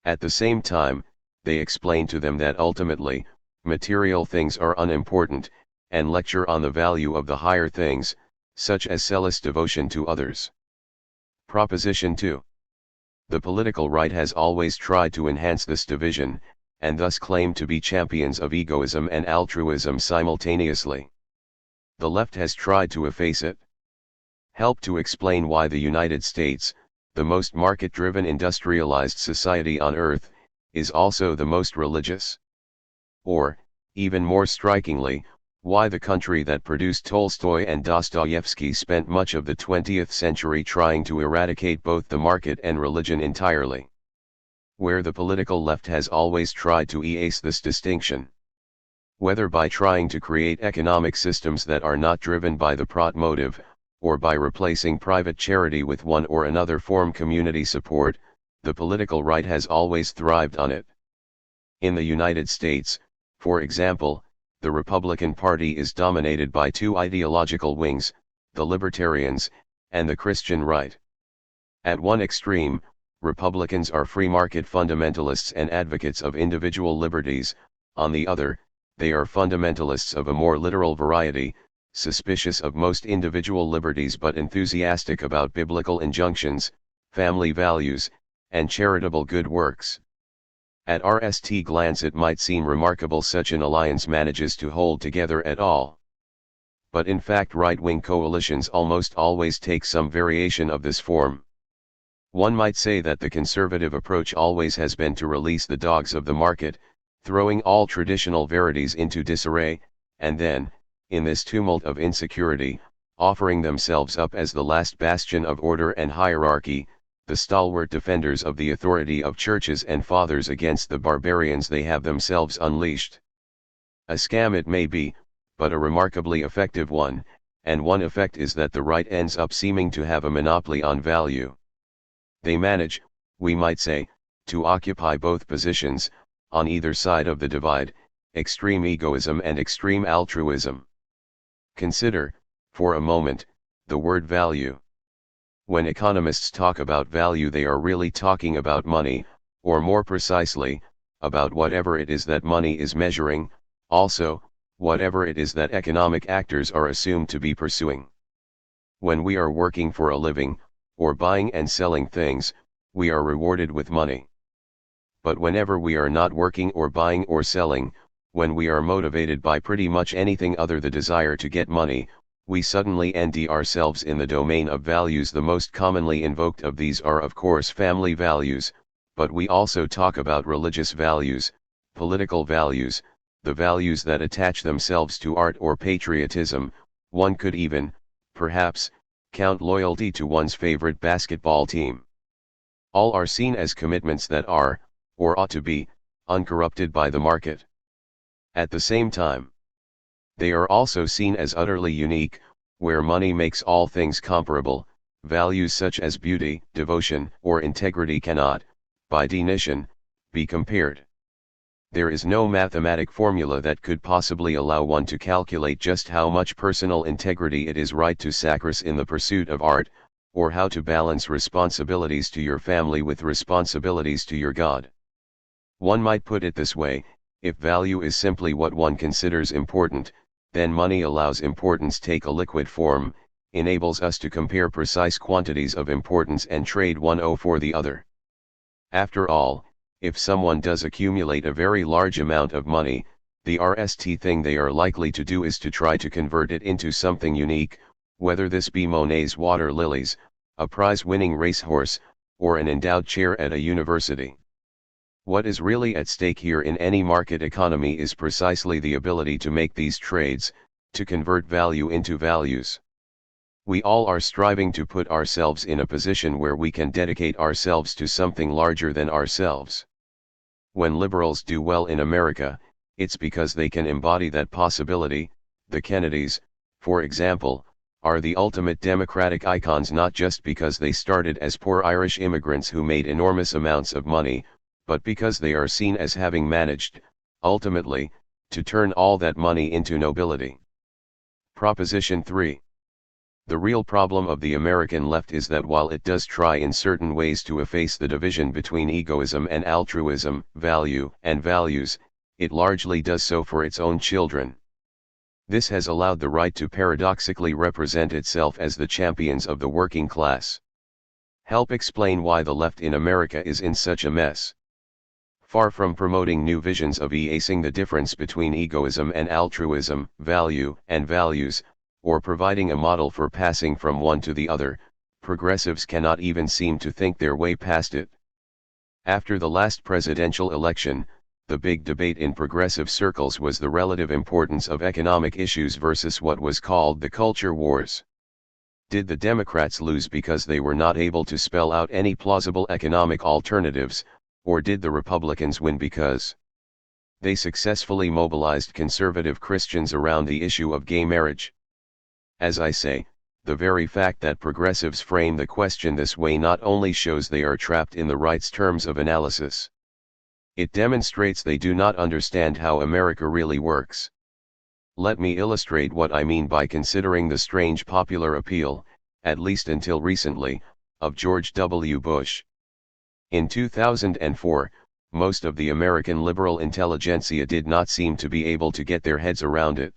At the same time, they explain to them that ultimately, material things are unimportant, and lecture on the value of the higher things, such as zealous devotion to others. Proposition 2. The political right has always tried to enhance this division, and thus claim to be champions of egoism and altruism simultaneously. The left has tried to efface it. Help to explain why the United States, the most market-driven industrialized society on earth, is also the most religious. Or, even more strikingly, why the country that produced Tolstoy and Dostoevsky spent much of the 20th century trying to eradicate both the market and religion entirely. Where the political left has always tried to erase this distinction. Whether by trying to create economic systems that are not driven by the profit motive, or by replacing private charity with one or another form community support, the political right has always thrived on it. In the United States, for example, the Republican Party is dominated by two ideological wings, the libertarians, and the Christian right. At one extreme, Republicans are free market fundamentalists and advocates of individual liberties, on the other, they are fundamentalists of a more literal variety, suspicious of most individual liberties but enthusiastic about biblical injunctions, family values, and charitable good works. At first glance it might seem remarkable such an alliance manages to hold together at all. But in fact right-wing coalitions almost always take some variation of this form. One might say that the conservative approach always has been to release the dogs of the market, throwing all traditional verities into disarray, and then, in this tumult of insecurity, offering themselves up as the last bastion of order and hierarchy, the stalwart defenders of the authority of churches and fathers against the barbarians they have themselves unleashed. A scam it may be, but a remarkably effective one, and one effect is that the right ends up seeming to have a monopoly on value. They manage, we might say, to occupy both positions, on either side of the divide, extreme egoism and extreme altruism. Consider, for a moment, the word value. When economists talk about value they are really talking about money, or more precisely, about whatever it is that money is measuring, also, whatever it is that economic actors are assumed to be pursuing. When we are working for a living, or buying and selling things, we are rewarded with money. But whenever we are not working or buying or selling, when we are motivated by pretty much anything other than the desire to get money, we suddenly end ourselves in the domain of values. The most commonly invoked of these are of course family values, but we also talk about religious values, political values, the values that attach themselves to art or patriotism. One could even, perhaps, count loyalty to one's favorite basketball team. All are seen as commitments that are, or ought to be, uncorrupted by the market. At the same time, they are also seen as utterly unique, where money makes all things comparable. Values such as beauty, devotion, or integrity cannot, by definition, be compared. There is no mathematic formula that could possibly allow one to calculate just how much personal integrity it is right to sacrifice in the pursuit of art, or how to balance responsibilities to your family with responsibilities to your God. One might put it this way: if value is simply what one considers important, then money allows importance take a liquid form, enables us to compare precise quantities of importance and trade one for the other. After all, if someone does accumulate a very large amount of money, the first thing they are likely to do is to try to convert it into something unique, whether this be Monet's water lilies, a prize-winning racehorse, or an endowed chair at a university. What is really at stake here in any market economy is precisely the ability to make these trades, to convert value into values. We all are striving to put ourselves in a position where we can dedicate ourselves to something larger than ourselves. When liberals do well in America, It's because they can embody that possibility. The Kennedys, for example, are the ultimate democratic icons, not just because they started as poor Irish immigrants who made enormous amounts of money, but because they are seen as having managed, ultimately, to turn all that money into nobility. Proposition 3. The real problem of the American left is that while it does try in certain ways to efface the division between egoism and altruism, value and values, it largely does so for its own children. This has allowed the right to paradoxically represent itself as the champions of the working class. Help explain why the left in America is in such a mess. Far from promoting new visions of erasing the difference between egoism and altruism, value and values, or providing a model for passing from one to the other, progressives cannot even seem to think their way past it. After the last presidential election, the big debate in progressive circles was the relative importance of economic issues versus what was called the culture wars. Did the Democrats lose because they were not able to spell out any plausible economic alternatives, or did the Republicans win because they successfully mobilized conservative Christians around the issue of gay marriage? As I say, the very fact that progressives frame the question this way not only shows they are trapped in the right's terms of analysis. It demonstrates they do not understand how America really works. Let me illustrate what I mean by considering the strange popular appeal, at least until recently, of George W. Bush. In 2004, most of the American liberal intelligentsia did not seem to be able to get their heads around it.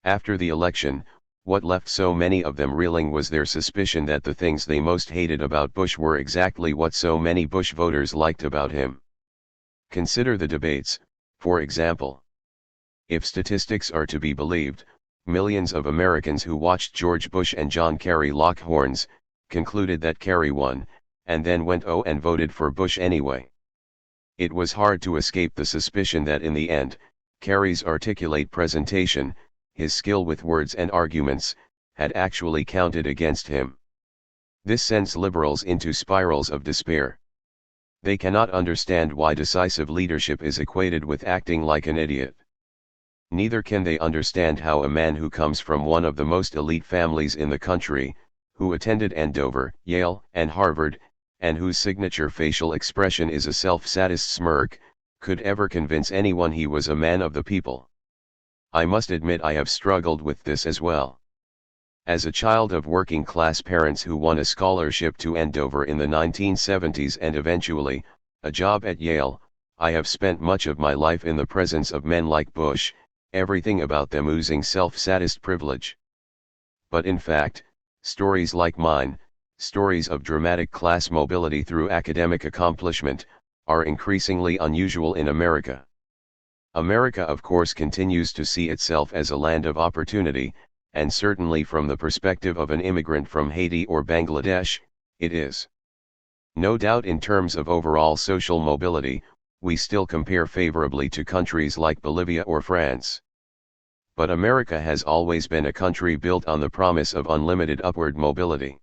After the election, what left so many of them reeling was their suspicion that the things they most hated about Bush were exactly what so many Bush voters liked about him. Consider the debates, for example. If statistics are to be believed, millions of Americans who watched George Bush and John Kerry lock horns, concluded that Kerry won, and then went and voted for Bush anyway. It was hard to escape the suspicion that in the end, Kerry's articulate presentation, his skill with words and arguments, had actually counted against him. This sends liberals into spirals of despair. They cannot understand why decisive leadership is equated with acting like an idiot. Neither can they understand how a man who comes from one of the most elite families in the country, who attended Andover, Yale, and Harvard, and whose signature facial expression is a self-satisfied smirk, could ever convince anyone he was a man of the people. I must admit I have struggled with this as well. As a child of working-class parents who won a scholarship to Andover in the 1970s and eventually, a job at Yale, I have spent much of my life in the presence of men like Bush, everything about them oozing self-satisfied privilege. But in fact, stories like mine, stories of dramatic class mobility through academic accomplishment, are increasingly unusual in America. America of course continues to see itself as a land of opportunity, and certainly from the perspective of an immigrant from Haiti or Bangladesh, it is. No doubt in terms of overall social mobility, we still compare favorably to countries like Bolivia or France. But America has always been a country built on the promise of unlimited upward mobility.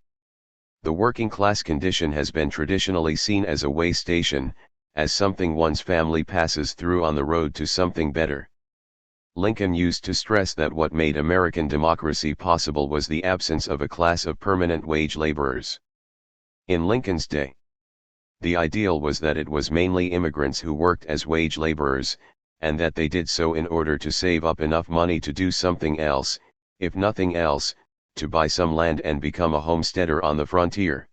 The working class condition has been traditionally seen as a way station, as something one's family passes through on the road to something better. Lincoln used to stress that what made American democracy possible was the absence of a class of permanent wage laborers. In Lincoln's day, the ideal was that it was mainly immigrants who worked as wage laborers, and that they did so in order to save up enough money to do something else, if nothing else, to buy some land and become a homesteader on the frontier.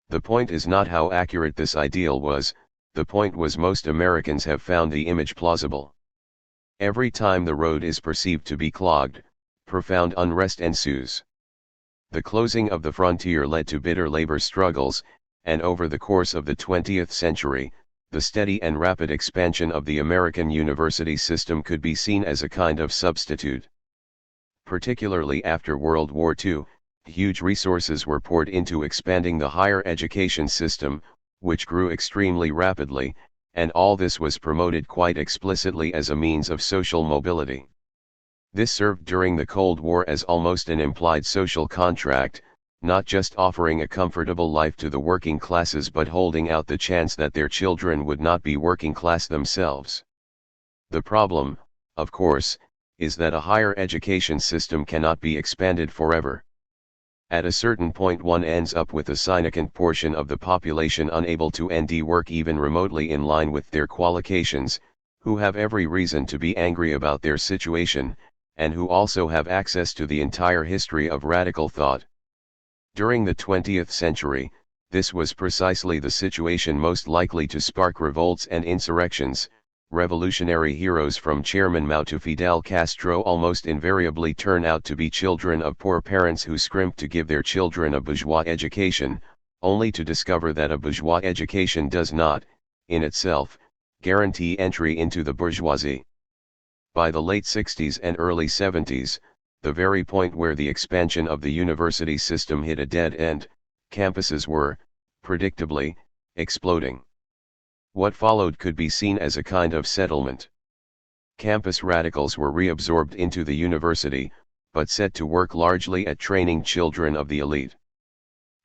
The point is not how accurate this ideal was, the point was most Americans have found the image plausible. Every time the road is perceived to be clogged, profound unrest ensues. The closing of the frontier led to bitter labor struggles, and over the course of the 20th century, the steady and rapid expansion of the American university system could be seen as a kind of substitute. Particularly after World War II, huge resources were poured into expanding the higher education system, which grew extremely rapidly, and all this was promoted quite explicitly as a means of social mobility. This served during the Cold War as almost an implied social contract, not just offering a comfortable life to the working classes but holding out the chance that their children would not be working class themselves. The problem, of course, is that a higher education system cannot be expanded forever. At a certain point one ends up with a significant portion of the population unable to work even remotely in line with their qualifications, who have every reason to be angry about their situation, and who also have access to the entire history of radical thought. During the 20th century, this was precisely the situation most likely to spark revolts and insurrections. Revolutionary heroes from Chairman Mao to Fidel Castro almost invariably turn out to be children of poor parents who scrimp to give their children a bourgeois education, only to discover that a bourgeois education does not, in itself, guarantee entry into the bourgeoisie. By the late 60s and early 70s, the very point where the expansion of the university system hit a dead end, campuses were, predictably, exploding. What followed could be seen as a kind of settlement. Campus radicals were reabsorbed into the university, but set to work largely at training children of the elite.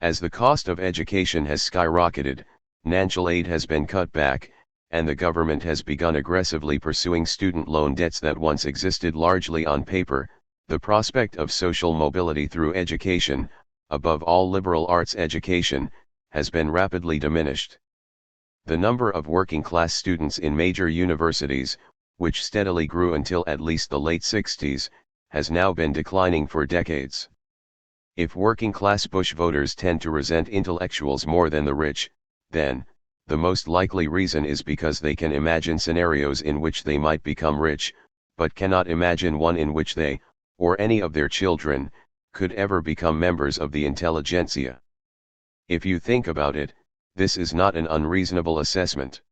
As the cost of education has skyrocketed, financial aid has been cut back, and the government has begun aggressively pursuing student loan debts that once existed largely on paper. The prospect of social mobility through education, above all liberal arts education, has been rapidly diminished. The number of working-class students in major universities, which steadily grew until at least the late 60s, has now been declining for decades. If working-class Bush voters tend to resent intellectuals more than the rich, then, the most likely reason is because they can imagine scenarios in which they might become rich, but cannot imagine one in which they, or any of their children, could ever become members of the intelligentsia. If you think about it, this is not an unreasonable assessment.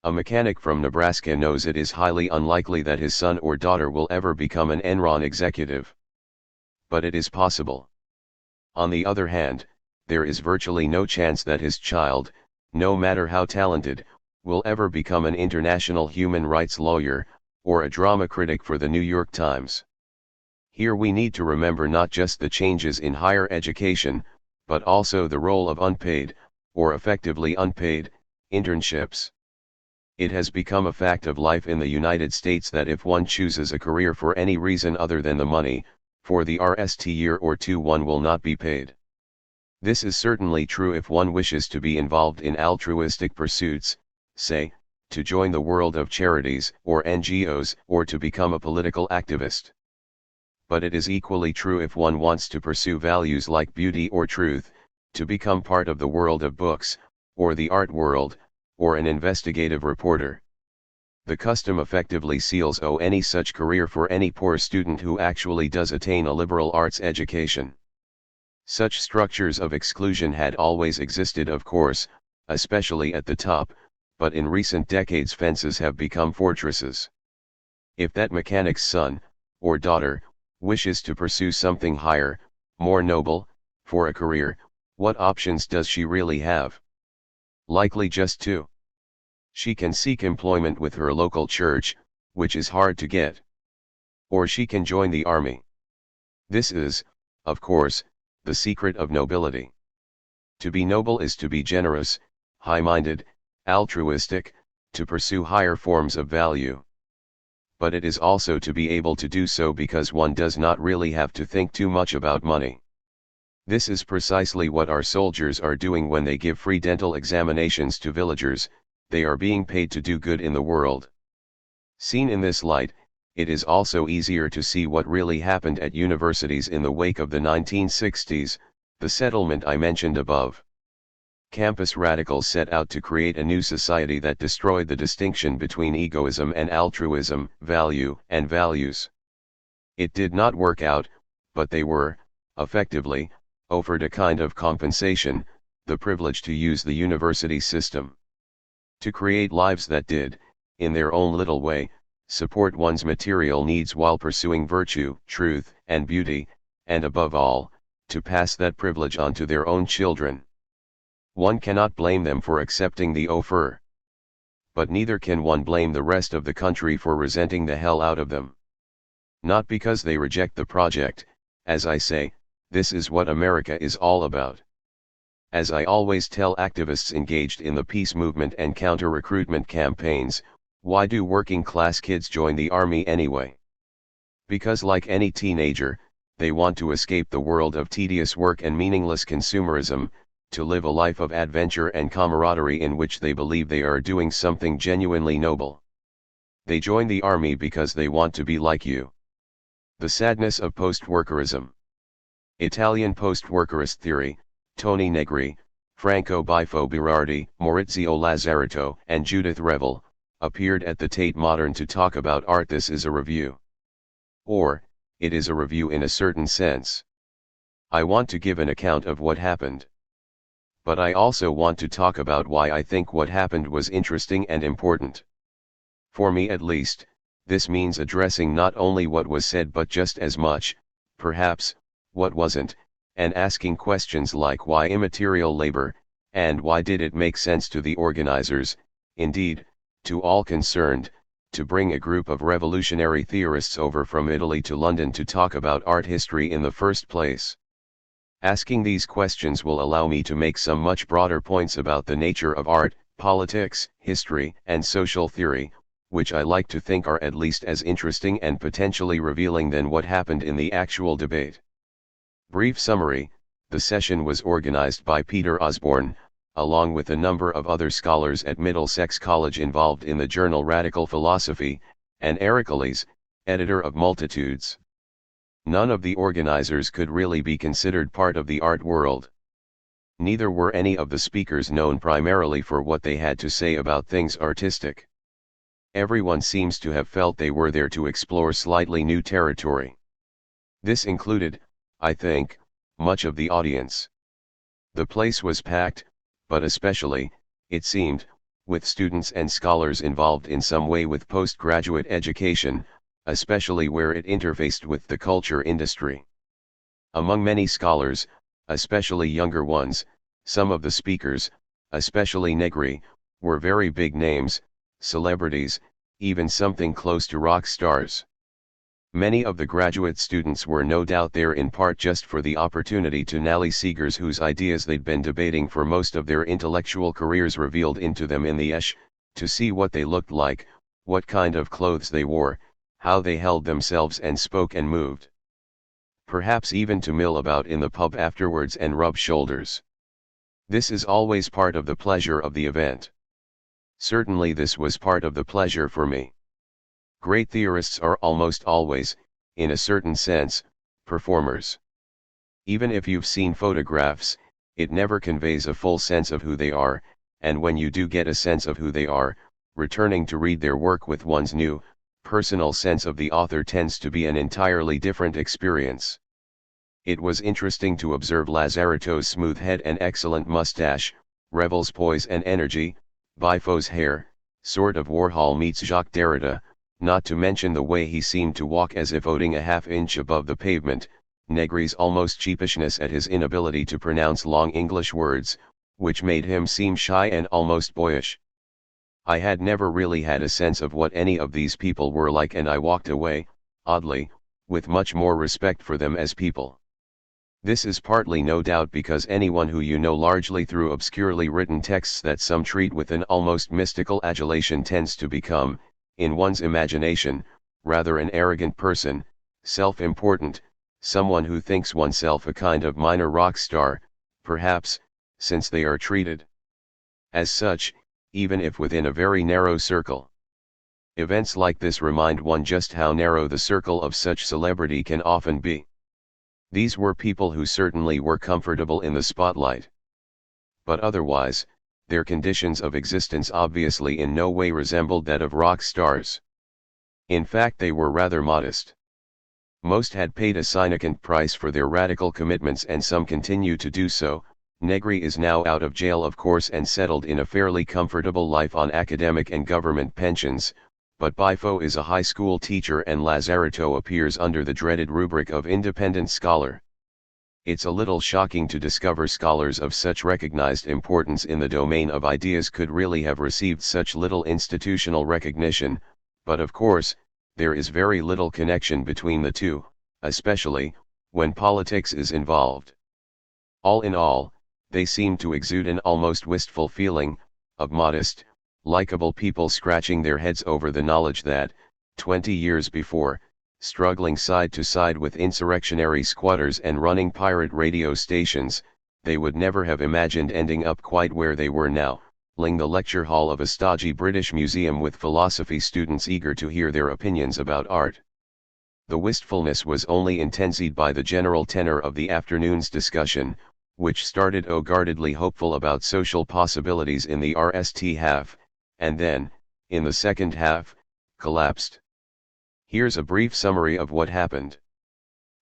A mechanic from Nebraska knows it is highly unlikely that his son or daughter will ever become an Enron executive. But it is possible. On the other hand, there is virtually no chance that his child, no matter how talented, will ever become an international human rights lawyer, or a drama critic for the New York Times. Here we need to remember not just the changes in higher education, but also the role of unpaid, or effectively unpaid, internships. It has become a fact of life in the United States that if one chooses a career for any reason other than the money, for the first year or two one will not be paid. This is certainly true if one wishes to be involved in altruistic pursuits, say, to join the world of charities or NGOs or to become a political activist. But it is equally true if one wants to pursue values like beauty or truth, to become part of the world of books, or the art world, or an investigative reporter. The custom effectively seals any such career for any poor student who actually does attain a liberal arts education. Such structures of exclusion had always existed, of course, especially at the top, but in recent decades fences have become fortresses. If that mechanic's son, or daughter, wishes to pursue something higher, more noble, for a career, what options does she really have? Likely just two. She can seek employment with her local church, which is hard to get. Or she can join the army. This is, of course, the secret of nobility. To be noble is to be generous, high-minded, altruistic, to pursue higher forms of value. But it is also to be able to do so because one does not really have to think too much about money. This is precisely what our soldiers are doing when they give free dental examinations to villagers. They are being paid to do good in the world. Seen in this light, it is also easier to see what really happened at universities in the wake of the 1960s, the settlement I mentioned above. Campus radicals set out to create a new society that destroyed the distinction between egoism and altruism, value and values. It did not work out, but they were, effectively, offered a kind of compensation, the privilege to use the university system. To create lives that did, in their own little way, support one's material needs while pursuing virtue, truth, and beauty, and above all, to pass that privilege on to their own children. One cannot blame them for accepting the offer. But neither can one blame the rest of the country for resenting the hell out of them. Not because they reject the project, as I say, this is what America is all about. As I always tell activists engaged in the peace movement and counter-recruitment campaigns, Why do working class kids join the army anyway? Because like any teenager, they want to escape the world of tedious work and meaningless consumerism, to live a life of adventure and camaraderie in which they believe they are doing something genuinely noble. They join the army because they want to be like you. The sadness of post-workerism. Italian post-workerist theory, Toni Negri, Franco Bifo Berardi, Maurizio Lazzarato, and Judith Revel, appeared at the Tate Modern to talk about art. This is a review. Or, it is a review in a certain sense. I want to give an account of what happened. But I also want to talk about why I think what happened was interesting and important. For me at least, this means addressing not only what was said but just as much, perhaps, what wasn't, and asking questions like why immaterial labor, and why did it make sense to the organizers, indeed, to all concerned, to bring a group of revolutionary theorists over from Italy to London to talk about art history in the first place. Asking these questions will allow me to make some much broader points about the nature of art, politics, history, and social theory, which I like to think are at least as interesting and potentially revealing than what happened in the actual debate. Brief summary: the session was organized by Peter Osborne, along with a number of other scholars at Middlesex College involved in the journal Radical Philosophy, and Ericles, editor of Multitudes. None of the organizers could really be considered part of the art world. Neither were any of the speakers known primarily for what they had to say about things artistic. Everyone seems to have felt they were there to explore slightly new territory. This included, I think, much of the audience. The place was packed, but especially, it seemed, with students and scholars involved in some way with postgraduate education, especially where it interfaced with the culture industry. Among many scholars, especially younger ones, some of the speakers, especially Negri, were very big names, celebrities, even something close to rock stars. Many of the graduate students were no doubt there in part just for the opportunity to nally seekers whose ideas they'd been debating for most of their intellectual careers revealed into them in the esh, to see what they looked like, what kind of clothes they wore, how they held themselves and spoke and moved. Perhaps even to mill about in the pub afterwards and rub shoulders. This is always part of the pleasure of the event. Certainly this was part of the pleasure for me. Great theorists are almost always, in a certain sense, performers. Even if you've seen photographs, it never conveys a full sense of who they are, and when you do get a sense of who they are, returning to read their work with one's new, personal sense of the author tends to be an entirely different experience. It was interesting to observe Lazzarato's smooth head and excellent mustache, Revel's poise and energy, Bifo's hair, sort of Warhol meets Jacques Derrida, not to mention the way he seemed to walk as if floating a half-inch above the pavement, Negri's almost sheepishness at his inability to pronounce long English words, which made him seem shy and almost boyish. I had never really had a sense of what any of these people were like, and I walked away, oddly, with much more respect for them as people. This is partly no doubt because anyone who you know largely through obscurely written texts that some treat with an almost mystical adulation tends to become, in one's imagination, rather an arrogant person, self-important, someone who thinks oneself a kind of minor rock star, perhaps, since they are treated as such, even if within a very narrow circle. Events like this remind one just how narrow the circle of such celebrity can often be. These were people who certainly were comfortable in the spotlight. But otherwise, their conditions of existence obviously in no way resembled that of rock stars. In fact, they were rather modest. Most had paid a significant price for their radical commitments, and some continue to do so. Negri is now out of jail, of course, and settled in a fairly comfortable life on academic and government pensions, but Bifo is a high school teacher and Lazzarato appears under the dreaded rubric of independent scholar. It's a little shocking to discover scholars of such recognized importance in the domain of ideas could really have received such little institutional recognition, but of course, there is very little connection between the two, especially when politics is involved. All in all, they seem to exude an almost wistful feeling, of modest, likable people scratching their heads over the knowledge that, 20 years before, struggling side to side with insurrectionary squatters and running pirate radio stations, they would never have imagined ending up quite where they were now, ling the lecture hall of a stodgy British museum with philosophy students eager to hear their opinions about art. The wistfulness was only intensified by the general tenor of the afternoon's discussion, which started guardedly hopeful about social possibilities in the RST half, and then, in the second half, collapsed. Here's a brief summary of what happened.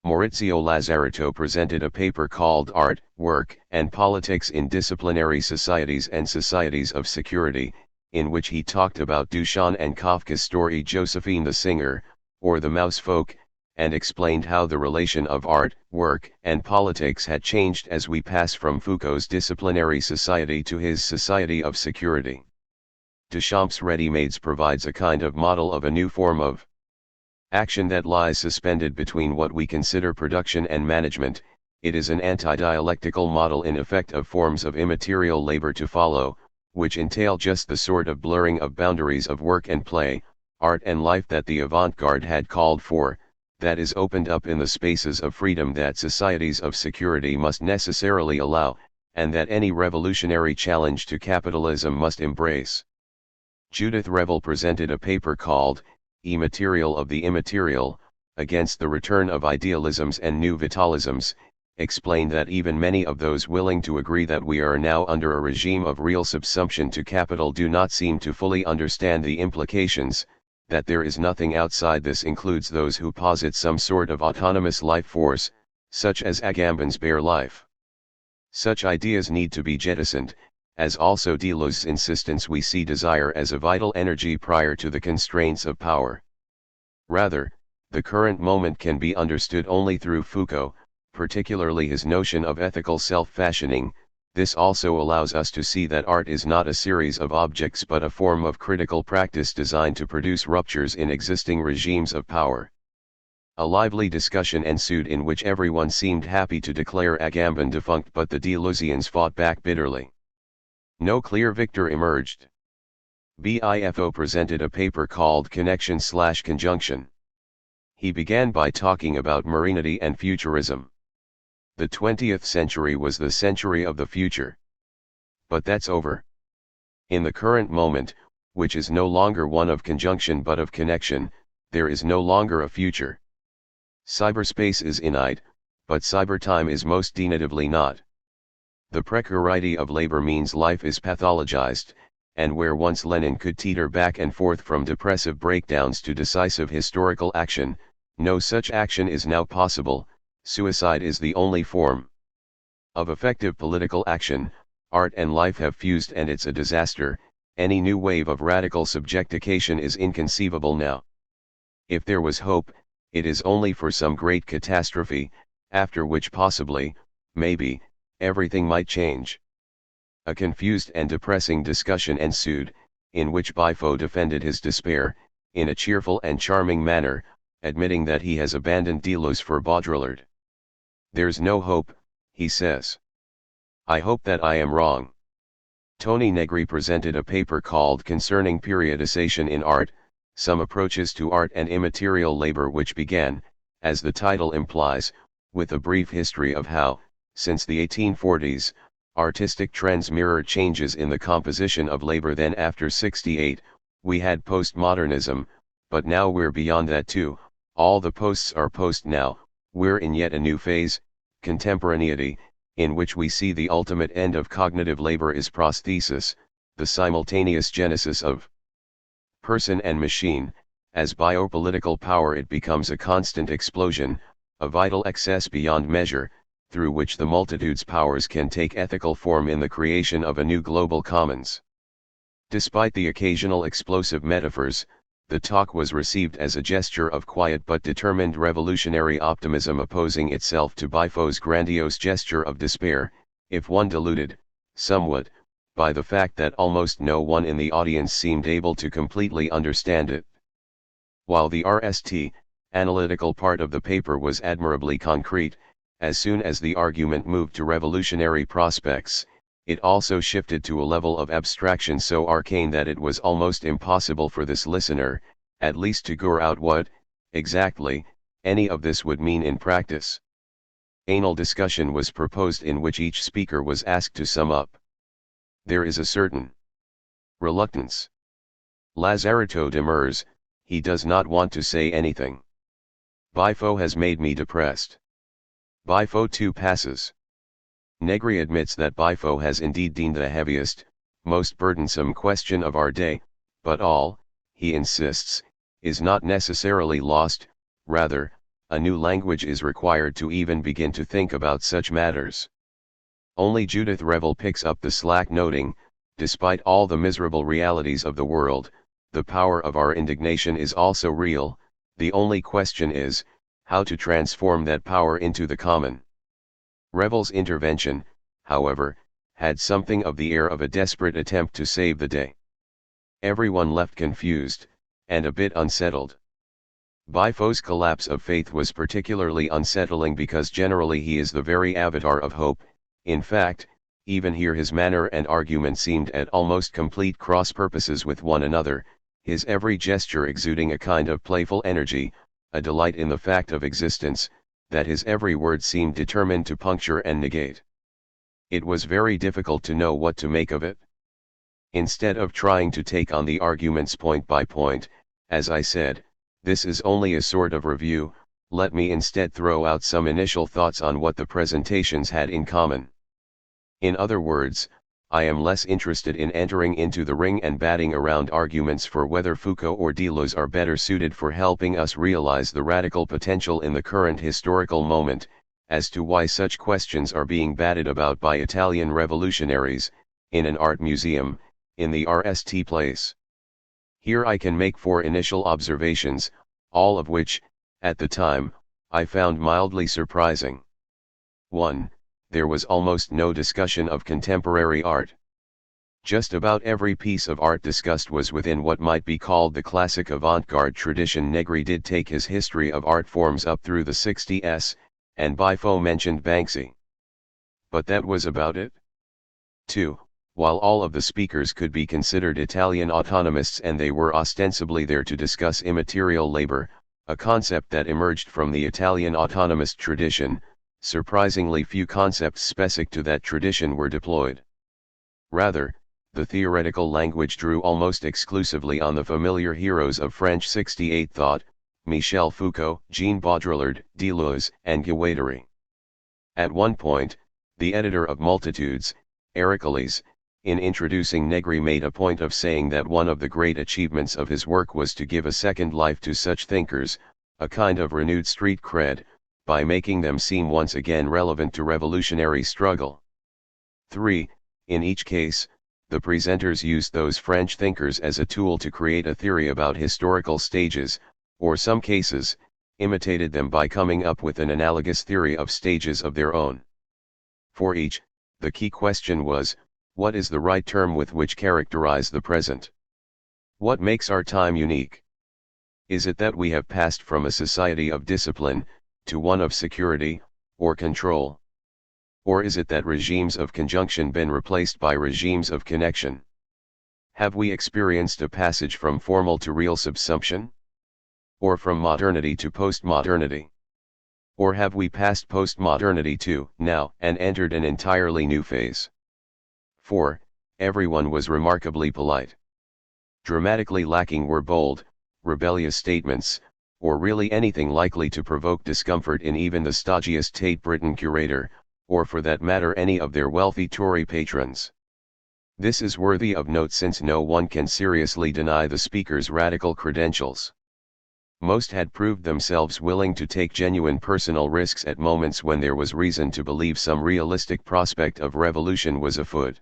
Maurizio Lazzarato presented a paper called Art, Work, and Politics in Disciplinary Societies and Societies of Security, in which he talked about Duchamp and Kafka's story Josephine the Singer, or the Mouse Folk, and explained how the relation of art, work, and politics had changed as we pass from Foucault's disciplinary society to his society of security. Duchamp's Ready-Mades provides a kind of model of a new form of action that lies suspended between what we consider production and management. It is an anti-dialectical model in effect of forms of immaterial labor to follow, which entail just the sort of blurring of boundaries of work and play, art and life that the avant-garde had called for, that is opened up in the spaces of freedom that societies of security must necessarily allow, and that any revolutionary challenge to capitalism must embrace. Judith Revel presented a paper called Immaterial of the Immaterial, Against the Return of Idealisms and New Vitalisms, explained that even many of those willing to agree that we are now under a regime of real subsumption to capital do not seem to fully understand the implications, that there is nothing outside this includes those who posit some sort of autonomous life force, such as Agamben's bare life. Such ideas need to be jettisoned, as also Deleuze's insistence we see desire as a vital energy prior to the constraints of power. Rather, the current moment can be understood only through Foucault, particularly his notion of ethical self-fashioning. This also allows us to see that art is not a series of objects but a form of critical practice designed to produce ruptures in existing regimes of power. A lively discussion ensued in which everyone seemed happy to declare Agamben defunct, but the Deleuzians fought back bitterly. No clear victor emerged. Bifo presented a paper called Connection/Conjunction. He began by talking about modernity and futurism. The 20th century was the century of the future. But that's over. In the current moment, which is no longer one of conjunction but of connection, there is no longer a future. Cyberspace is inite, but cybertime is most definitively not. The precarity of labor means life is pathologized, and where once Lenin could teeter back and forth from depressive breakdowns to decisive historical action, no such action is now possible. Suicide is the only form of effective political action. Art and life have fused and it's a disaster. Any new wave of radical subjectification is inconceivable now. If there was hope, it is only for some great catastrophe, after which possibly, maybe, everything might change. A confused and depressing discussion ensued, in which Bifo defended his despair, in a cheerful and charming manner, admitting that he has abandoned Deleuze for Baudrillard. There's no hope, he says. I hope that I am wrong. Tony Negri presented a paper called Concerning Periodization in Art, Some Approaches to Art and Immaterial Labor, which began, as the title implies, with a brief history of how, since the 1840s, artistic trends mirror changes in the composition of labor. Then after 68, we had postmodernism, but now we're beyond that too. All the posts are post now. We're in yet a new phase, contemporaneity, in which we see the ultimate end of cognitive labor is prosthesis, the simultaneous genesis of person and machine. As biopolitical power it becomes a constant explosion, a vital excess beyond measure, through which the multitude's powers can take ethical form in the creation of a new global commons. Despite the occasional explosive metaphors, the talk was received as a gesture of quiet but determined revolutionary optimism, opposing itself to Bifo's grandiose gesture of despair, if one diluted, somewhat, by the fact that almost no one in the audience seemed able to completely understand it. While the RST, analytical part of the paper was admirably concrete, as soon as the argument moved to revolutionary prospects, it also shifted to a level of abstraction so arcane that it was almost impossible for this listener, at least to gore out what, exactly, any of this would mean in practice. Anal discussion was proposed in which each speaker was asked to sum up. There is a certain reluctance. Lazaretto demurs, he does not want to say anything. Bifo has made me depressed. Bifo too passes. Negri admits that Bifo has indeed deemed the heaviest, most burdensome question of our day, but all, he insists, is not necessarily lost, rather, a new language is required to even begin to think about such matters. Only Judith Revel picks up the slack, noting, despite all the miserable realities of the world, the power of our indignation is also real. The only question is, how to transform that power into the common. Revel's intervention, however, had something of the air of a desperate attempt to save the day. Everyone left confused, and a bit unsettled. Bifo's collapse of faith was particularly unsettling because generally he is the very avatar of hope. In fact, even here his manner and argument seemed at almost complete cross-purposes with one another, his every gesture exuding a kind of playful energy, a delight in the fact of existence, that his every word seemed determined to puncture and negate. It was very difficult to know what to make of it. Instead of trying to take on the arguments point by point, as I said, this is only a sort of review, let me instead throw out some initial thoughts on what the presentations had in common. In other words, I am less interested in entering into the ring and batting around arguments for whether Foucault or Deleuze are better suited for helping us realize the radical potential in the current historical moment, as to why such questions are being batted about by Italian revolutionaries, in an art museum, in the RST place. Here I can make 4 initial observations, all of which, at the time, I found mildly surprising. 1. There was almost no discussion of contemporary art. Just about every piece of art discussed was within what might be called the classic avant-garde tradition. Negri did take his history of art forms up through the 60s, and Bifo mentioned Banksy. But that was about it. 2. While all of the speakers could be considered Italian autonomists and they were ostensibly there to discuss immaterial labor, a concept that emerged from the Italian autonomist tradition, surprisingly few concepts specific to that tradition were deployed. Rather, the theoretical language drew almost exclusively on the familiar heroes of French 68 thought, Michel Foucault, Jean Baudrillard, Deleuze, and Guattari. At one point, the editor of Multitudes, Ericles, in introducing Negri made a point of saying that one of the great achievements of his work was to give a second life to such thinkers, a kind of renewed street cred, by making them seem once again relevant to revolutionary struggle. 3. In each case, the presenters used those French thinkers as a tool to create a theory about historical stages, or some cases, imitated them by coming up with an analogous theory of stages of their own. For each, the key question was, what is the right term with which characterize the present? What makes our time unique? Is it that we have passed from a society of discipline, to one of security, or control? Or is it that regimes of conjunction been replaced by regimes of connection? Have we experienced a passage from formal to real subsumption? Or from modernity to postmodernity? Or have we passed postmodernity to, now, and entered an entirely new phase? 4. Everyone was remarkably polite. Dramatically lacking were bold, rebellious statements, or really anything likely to provoke discomfort in even the stodgiest Tate Britain curator, or for that matter any of their wealthy Tory patrons. This is worthy of note since no one can seriously deny the speaker's radical credentials. Most had proved themselves willing to take genuine personal risks at moments when there was reason to believe some realistic prospect of revolution was afoot.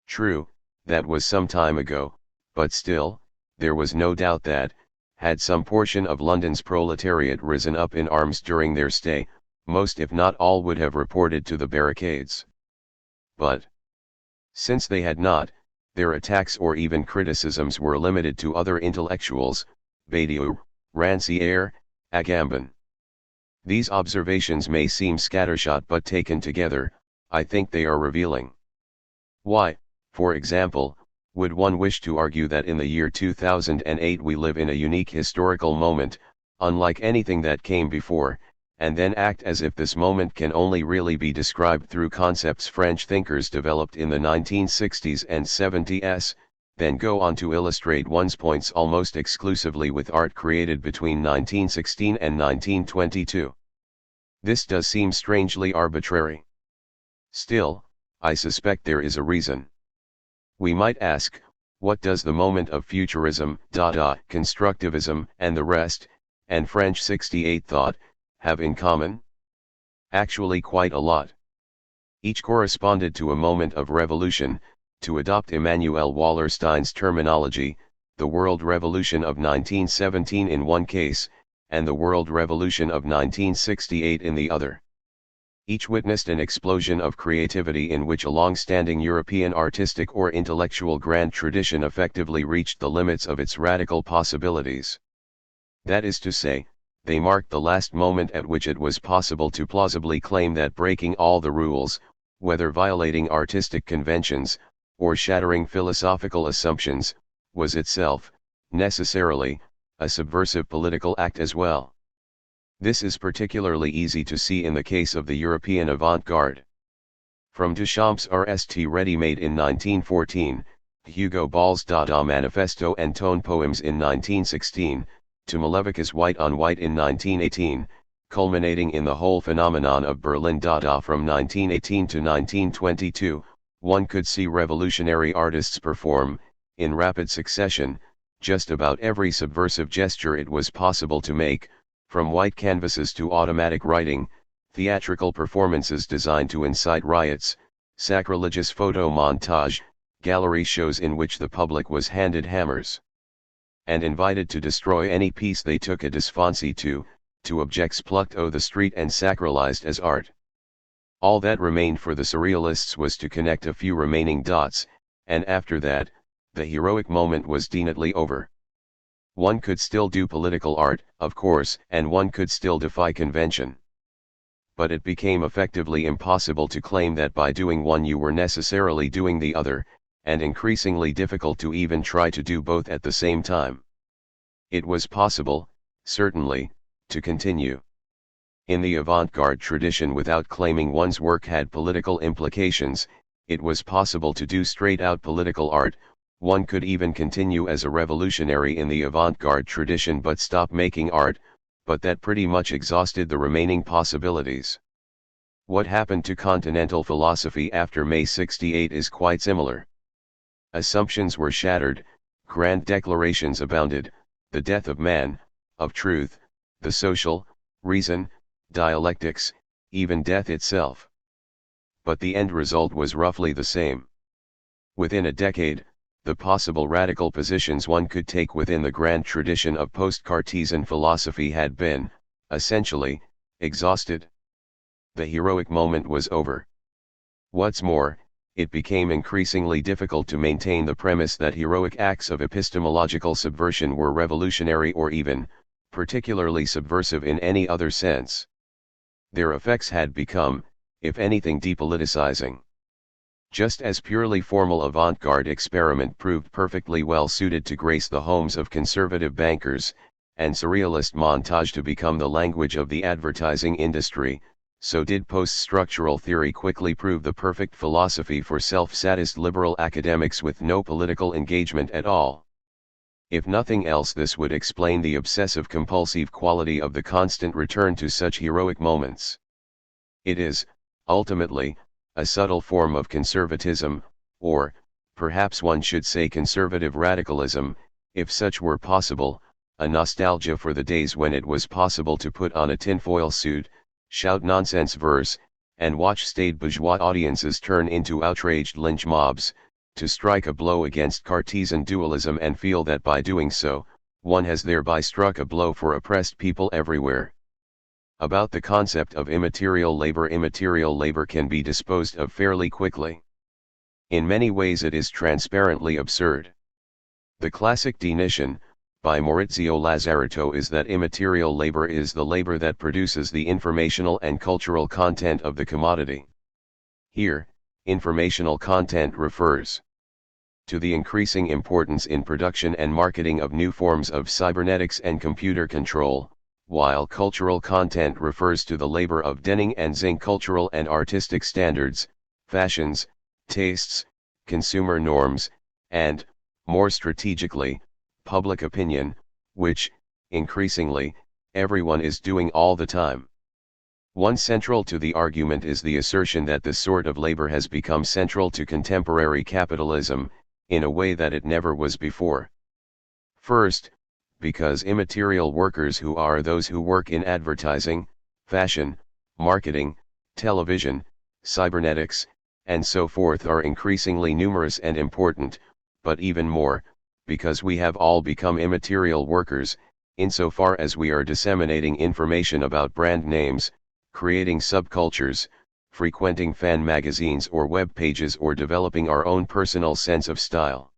True, that was some time ago, but still, there was no doubt that, had some portion of London's proletariat risen up in arms during their stay, most if not all would have reported to the barricades. But, since they had not, their attacks or even criticisms were limited to other intellectuals, Badiou, Rancière, Agamben. These observations may seem scattershot but taken together, I think they are revealing. Why, for example, would one wish to argue that in the year 2008 we live in a unique historical moment, unlike anything that came before, and then act as if this moment can only really be described through concepts French thinkers developed in the 1960s and 70s, then go on to illustrate one's points almost exclusively with art created between 1916 and 1922? This does seem strangely arbitrary. Still, I suspect there is a reason. We might ask, what does the moment of futurism, Dada, constructivism, and the rest, and French 68 thought, have in common? Actually quite a lot. Each corresponded to a moment of revolution, to adopt Immanuel Wallerstein's terminology, the World Revolution of 1917 in one case, and the World Revolution of 1968 in the other. Each witnessed an explosion of creativity in which a long-standing European artistic or intellectual grand tradition effectively reached the limits of its radical possibilities. That is to say, they marked the last moment at which it was possible to plausibly claim that breaking all the rules, whether violating artistic conventions, or shattering philosophical assumptions, was itself, necessarily, a subversive political act as well. This is particularly easy to see in the case of the European avant-garde. From Duchamp's RST Ready-Made in 1914, Hugo Ball's Dada Manifesto and Tone Poems in 1916, to Malevich's White on White in 1918, culminating in the whole phenomenon of Berlin Dada from 1918 to 1922, one could see revolutionary artists perform, in rapid succession, just about every subversive gesture it was possible to make, from white canvases to automatic writing, theatrical performances designed to incite riots, sacrilegious photo montage, gallery shows in which the public was handed hammers and invited to destroy any piece they took a disfancy to objects plucked o' the street and sacralized as art. All that remained for the surrealists was to connect a few remaining dots, and after that, the heroic moment was definitely over. One could still do political art, of course, and one could still defy convention. But it became effectively impossible to claim that by doing one you were necessarily doing the other, and increasingly difficult to even try to do both at the same time. It was possible, certainly, to continue in the avant-garde tradition without claiming one's work had political implications. It was possible to do straight-out political art. One could even continue as a revolutionary in the avant-garde tradition but stop making art, but that pretty much exhausted the remaining possibilities. What happened to continental philosophy after May 68 is quite similar. Assumptions were shattered, grand declarations abounded, the death of man, of truth, the social, reason, dialectics, even death itself. But the end result was roughly the same. Within a decade, the possible radical positions one could take within the grand tradition of post-Cartesian philosophy had been, essentially, exhausted. The heroic moment was over. What's more, it became increasingly difficult to maintain the premise that heroic acts of epistemological subversion were revolutionary or even, particularly subversive in any other sense. Their effects had become, if anything, depoliticizing. Just as purely formal avant-garde experiment proved perfectly well suited to grace the homes of conservative bankers, and surrealist montage to become the language of the advertising industry, so did post-structural theory quickly prove the perfect philosophy for self-satisfied liberal academics with no political engagement at all. If nothing else, this would explain the obsessive-compulsive quality of the constant return to such heroic moments. It is, ultimately, a subtle form of conservatism, or, perhaps one should say conservative radicalism, if such were possible, a nostalgia for the days when it was possible to put on a tinfoil suit, shout nonsense verse, and watch staid bourgeois audiences turn into outraged lynch mobs, to strike a blow against Cartesian dualism and feel that by doing so, one has thereby struck a blow for oppressed people everywhere. About the concept of immaterial labor can be disposed of fairly quickly. In many ways it is transparently absurd. The classic definition, by Maurizio Lazzarato, is that immaterial labor is the labor that produces the informational and cultural content of the commodity. Here, Informational content refers to the increasing importance in production and marketing of new forms of cybernetics and computer control, while cultural content refers to the labor of denning and zing cultural and artistic standards, fashions, tastes, consumer norms, and, more strategically, public opinion, which, increasingly, everyone is doing all the time. One central to the argument is the assertion that this sort of labor has become central to contemporary capitalism, in a way that it never was before. First, because immaterial workers who are those who work in advertising, fashion, marketing, television, cybernetics, and so forth are increasingly numerous and important, but even more, because we have all become immaterial workers, insofar as we are disseminating information about brand names, creating subcultures, frequenting fan magazines or web pages, or developing our own personal sense of style.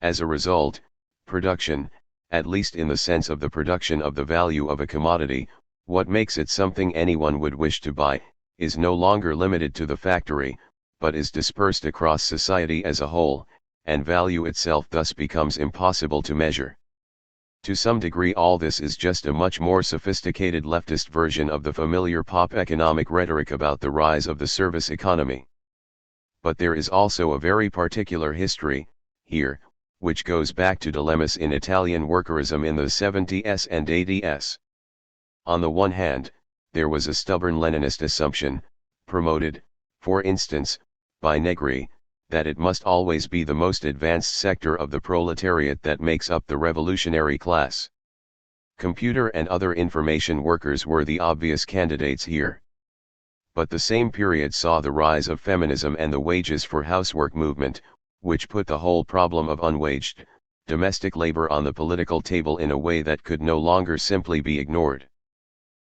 As a result, production, at least in the sense of the production of the value of a commodity, what makes it something anyone would wish to buy, is no longer limited to the factory, but is dispersed across society as a whole, and value itself thus becomes impossible to measure. To some degree all this is just a much more sophisticated leftist version of the familiar pop economic rhetoric about the rise of the service economy. But there is also a very particular history, here, which goes back to dilemmas in Italian workerism in the 70s and 80s. On the one hand, there was a stubborn Leninist assumption, promoted, for instance, by Negri, that it must always be the most advanced sector of the proletariat that makes up the revolutionary class. Computer and other information workers were the obvious candidates here. But the same period saw the rise of feminism and the wages for housework movement, which put the whole problem of unwaged, domestic labor on the political table in a way that could no longer simply be ignored.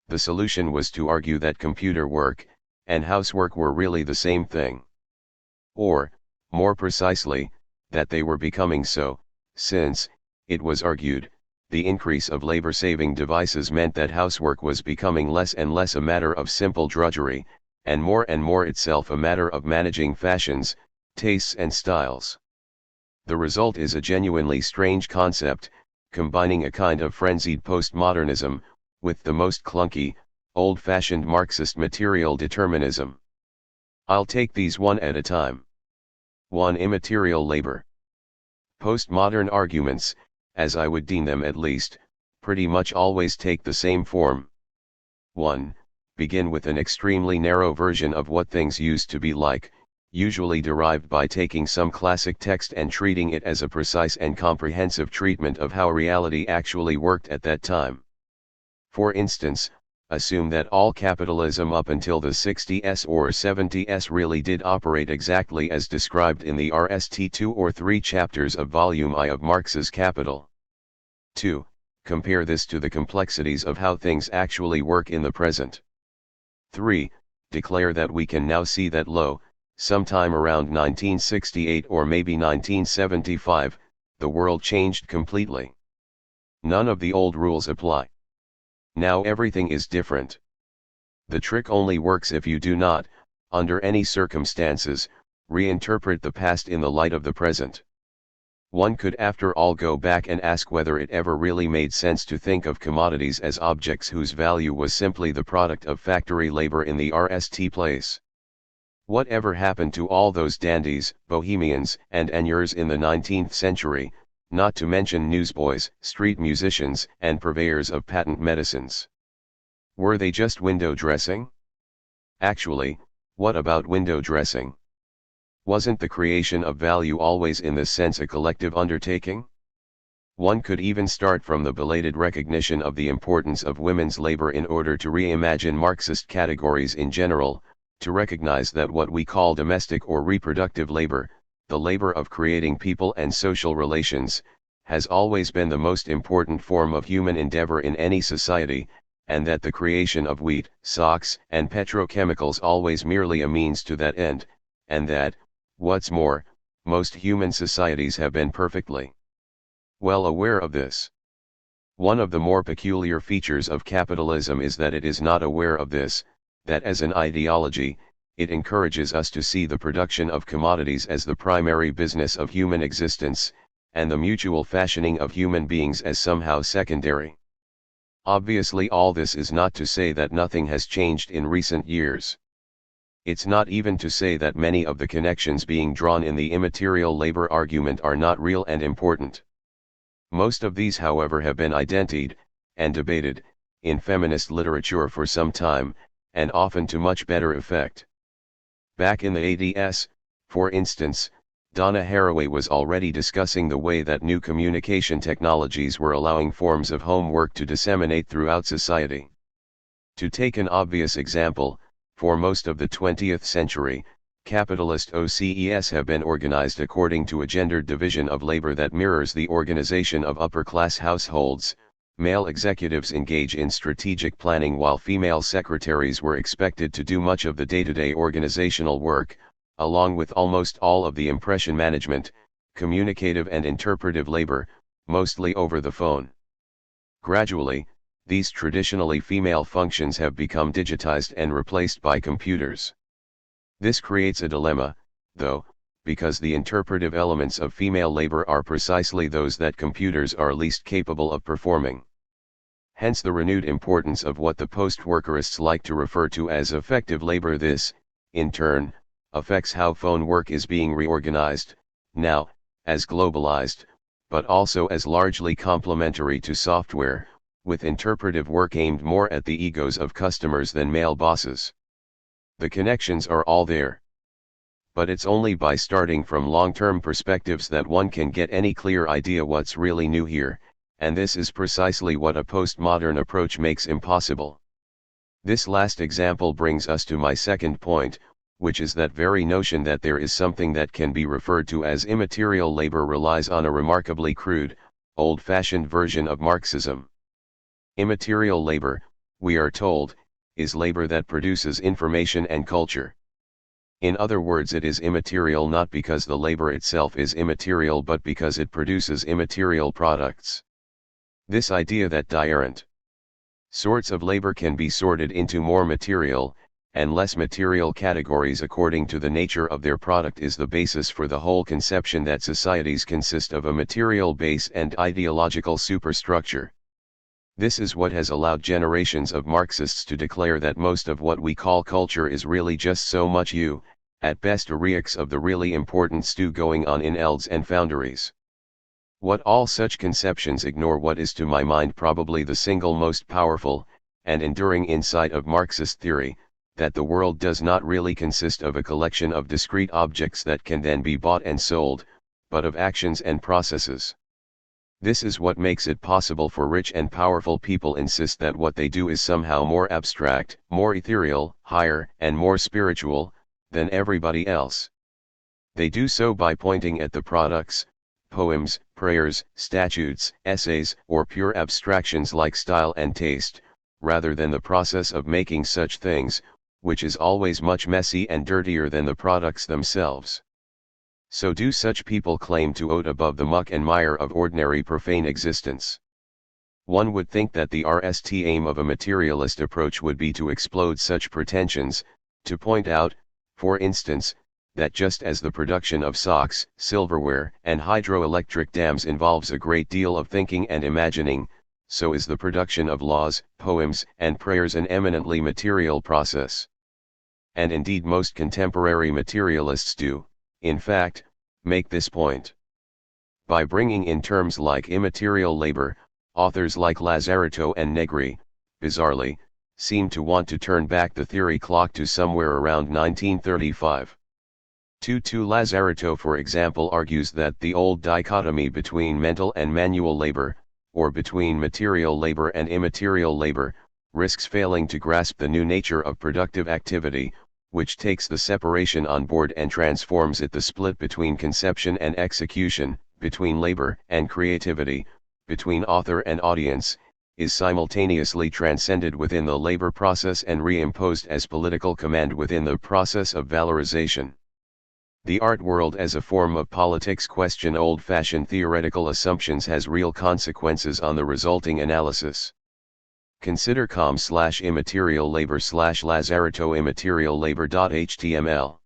The solution was to argue that computer work and housework were really the same thing. Or, more precisely, that they were becoming so, since, it was argued, the increase of labor-saving devices meant that housework was becoming less and less a matter of simple drudgery, and more itself a matter of managing fashions, tastes and styles. The result is a genuinely strange concept, combining a kind of frenzied postmodernism, with the most clunky, old-fashioned Marxist material determinism. I'll take these one at a time. 1. Immaterial labor. Postmodern arguments, as I would deem them at least, pretty much always take the same form. 1. Begin with an extremely narrow version of what things used to be like, usually derived by taking some classic text and treating it as a precise and comprehensive treatment of how reality actually worked at that time. For instance, assume that all capitalism up until the 60s or 70s really did operate exactly as described in the RST 2 or 3 chapters of Volume I of Marx's Capital. 2. Compare this to the complexities of how things actually work in the present. 3. Declare that we can now see that sometime around 1968 or maybe 1975, the world changed completely. None of the old rules apply. Now everything is different. The trick only works if you do not, under any circumstances, reinterpret the past in the light of the present. One could after all go back and ask whether it ever really made sense to think of commodities as objects whose value was simply the product of factory labor in the RST place. Whatever happened to all those dandies, bohemians, and ennuyeurs in the 19th century, not to mention newsboys, street musicians, and purveyors of patent medicines? Were they just window dressing? Actually, what about window dressing? Wasn't the creation of value always in this sense a collective undertaking? One could even start from the belated recognition of the importance of women's labor in order to reimagine Marxist categories in general, to recognize that what we call domestic or reproductive labor, the labor of creating people and social relations, has always been the most important form of human endeavor in any society, and that the creation of wheat, socks, and petrochemicals always merely a means to that end, and that, what's more, most human societies have been perfectly well aware of this. One of the more peculiar features of capitalism is that it is not aware of this, that as an ideology, it encourages us to see the production of commodities as the primary business of human existence, and the mutual fashioning of human beings as somehow secondary. Obviously, all this is not to say that nothing has changed in recent years. It's not even to say that many of the connections being drawn in the immaterial labor argument are not real and important. Most of these, however, have been identified and debated in feminist literature for some time, and often to much better effect. Back in the 80s, for instance, Donna Haraway was already discussing the way that new communication technologies were allowing forms of homework to disseminate throughout society. To take an obvious example, for most of the 20th century, capitalist OCEs have been organized according to a gendered division of labor that mirrors the organization of upper-class households. Male executives engage in strategic planning while female secretaries were expected to do much of the day-to-day organizational work, along with almost all of the impression management, communicative and interpretive labor, mostly over the phone. Gradually, these traditionally female functions have become digitized and replaced by computers. This creates a dilemma, though, because the interpretive elements of female labor are precisely those that computers are least capable of performing. Hence the renewed importance of what the post-workerists like to refer to as effective labor. This, in turn, affects how phone work is being reorganized, now, as globalized, but also as largely complementary to software, with interpretive work aimed more at the egos of customers than male bosses. The connections are all there. But it's only by starting from long-term perspectives that one can get any clear idea what's really new here, and this is precisely what a postmodern approach makes impossible. This last example brings us to my second point, which is that very notion that there is something that can be referred to as immaterial labor relies on a remarkably crude, old-fashioned version of Marxism. Immaterial labor, we are told, is labor that produces information and culture. In other words, it is immaterial not because the labor itself is immaterial but because it produces immaterial products. This idea that different sorts of labor can be sorted into more material and less material categories according to the nature of their product is the basis for the whole conception that societies consist of a material base and ideological superstructure. This is what has allowed generations of Marxists to declare that most of what we call culture is really just so much at best a reeks of the really important stew going on in elds and foundries. What all such conceptions ignore what is to my mind probably the single most powerful and enduring insight of Marxist theory, that the world does not really consist of a collection of discrete objects that can then be bought and sold, but of actions and processes. This is what makes it possible for rich and powerful people insist that what they do is somehow more abstract, more ethereal, higher, and more spiritual than everybody else. They do so by pointing at the products, poems, prayers, statutes, essays, or pure abstractions like style and taste, rather than the process of making such things, which is always much messy and dirtier than the products themselves. So do such people claim to oat above the muck and mire of ordinary profane existence. One would think that the aim of a materialist approach would be to explode such pretensions, to point out, for instance, that just as the production of socks, silverware, and hydroelectric dams involves a great deal of thinking and imagining, so is the production of laws, poems, and prayers an eminently material process. And indeed most contemporary materialists do, in fact, make this point. By bringing in terms like immaterial labor, authors like Lazaretto and Negri, bizarrely, seem to want to turn back the theory clock to somewhere around 1935. Lazaretto, for example, argues that the old dichotomy between mental and manual labor, or between material labor and immaterial labor, risks failing to grasp the new nature of productive activity, which takes the separation on board and transforms it. The split between conception and execution, between labor and creativity, between author and audience, is simultaneously transcended within the labor process and reimposed as political command within the process of valorization. The art world as a form of politics question old-fashioned theoretical assumptions has real consequences on the resulting analysis. Consider com/immaterial labor/Lazaretto immaterial labor.html.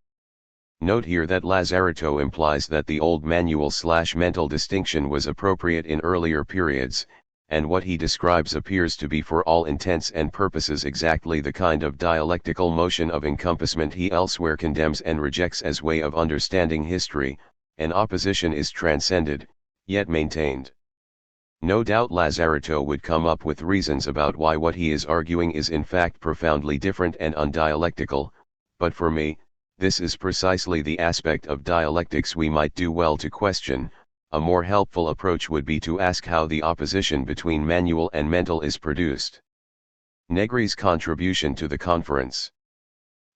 Note here that Lazaretto implies that the old manual/mental distinction was appropriate in earlier periods, and what he describes appears to be for all intents and purposes exactly the kind of dialectical motion of encompassment he elsewhere condemns and rejects as way of understanding history. An opposition is transcended, yet maintained. No doubt Lazaretto would come up with reasons about why what he is arguing is in fact profoundly different and undialectical, but for me, this is precisely the aspect of dialectics we might do well to question. A more helpful approach would be to ask how the opposition between manual and mental is produced. Negri's contribution to the conference.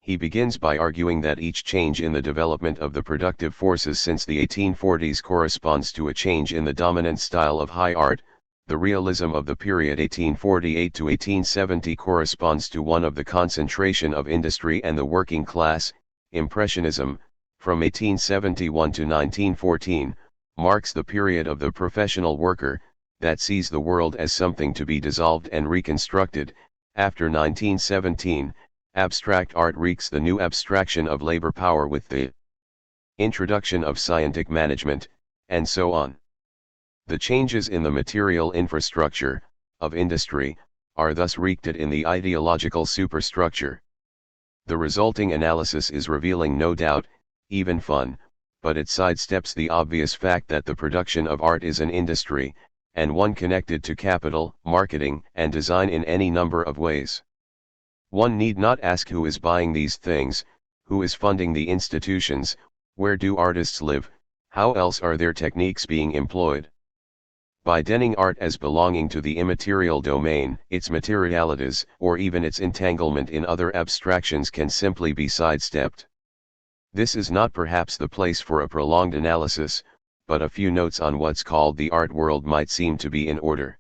He begins by arguing that each change in the development of the productive forces since the 1840s corresponds to a change in the dominant style of high art. The realism of the period 1848 to 1870 corresponds to one of the concentration of industry and the working class. Impressionism, from 1871 to 1914, marks the period of the professional worker, that sees the world as something to be dissolved and reconstructed. After 1917, abstract art wreaks the new abstraction of labor power with the introduction of scientific management, and so on. The changes in the material infrastructure of industry are thus wreaked in the ideological superstructure. The resulting analysis is revealing, no doubt, even fun, but it sidesteps the obvious fact that the production of art is an industry, and one connected to capital, marketing, and design in any number of ways. One need not ask who is buying these things, who is funding the institutions, where do artists live, how else are their techniques being employed. By denning art as belonging to the immaterial domain, its materialities, or even its entanglement in other abstractions can simply be sidestepped. This is not perhaps the place for a prolonged analysis, but a few notes on what's called the art world might seem to be in order.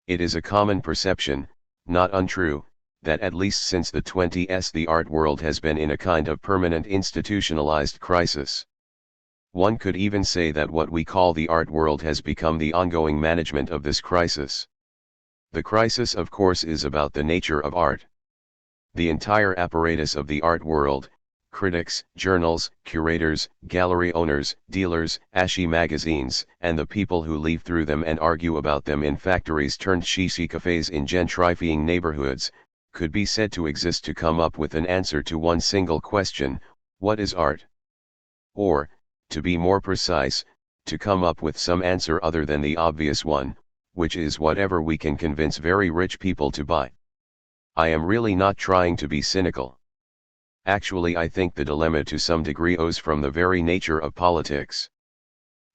It is a common perception, not untrue, that at least since the 20s the art world has been in a kind of permanent institutionalized crisis. One could even say that what we call the art world has become the ongoing management of this crisis. The crisis, of course, is about the nature of art. The entire apparatus of the art world, critics, journals, curators, gallery owners, dealers, ashy magazines, and the people who leaf through them and argue about them in factories turned shishi cafes in gentrifying neighborhoods, could be said to exist to come up with an answer to one single question: what is art? Or, to be more precise, to come up with some answer other than the obvious one, which is whatever we can convince very rich people to buy. I am really not trying to be cynical. Actually, I think the dilemma to some degree owes from the very nature of politics.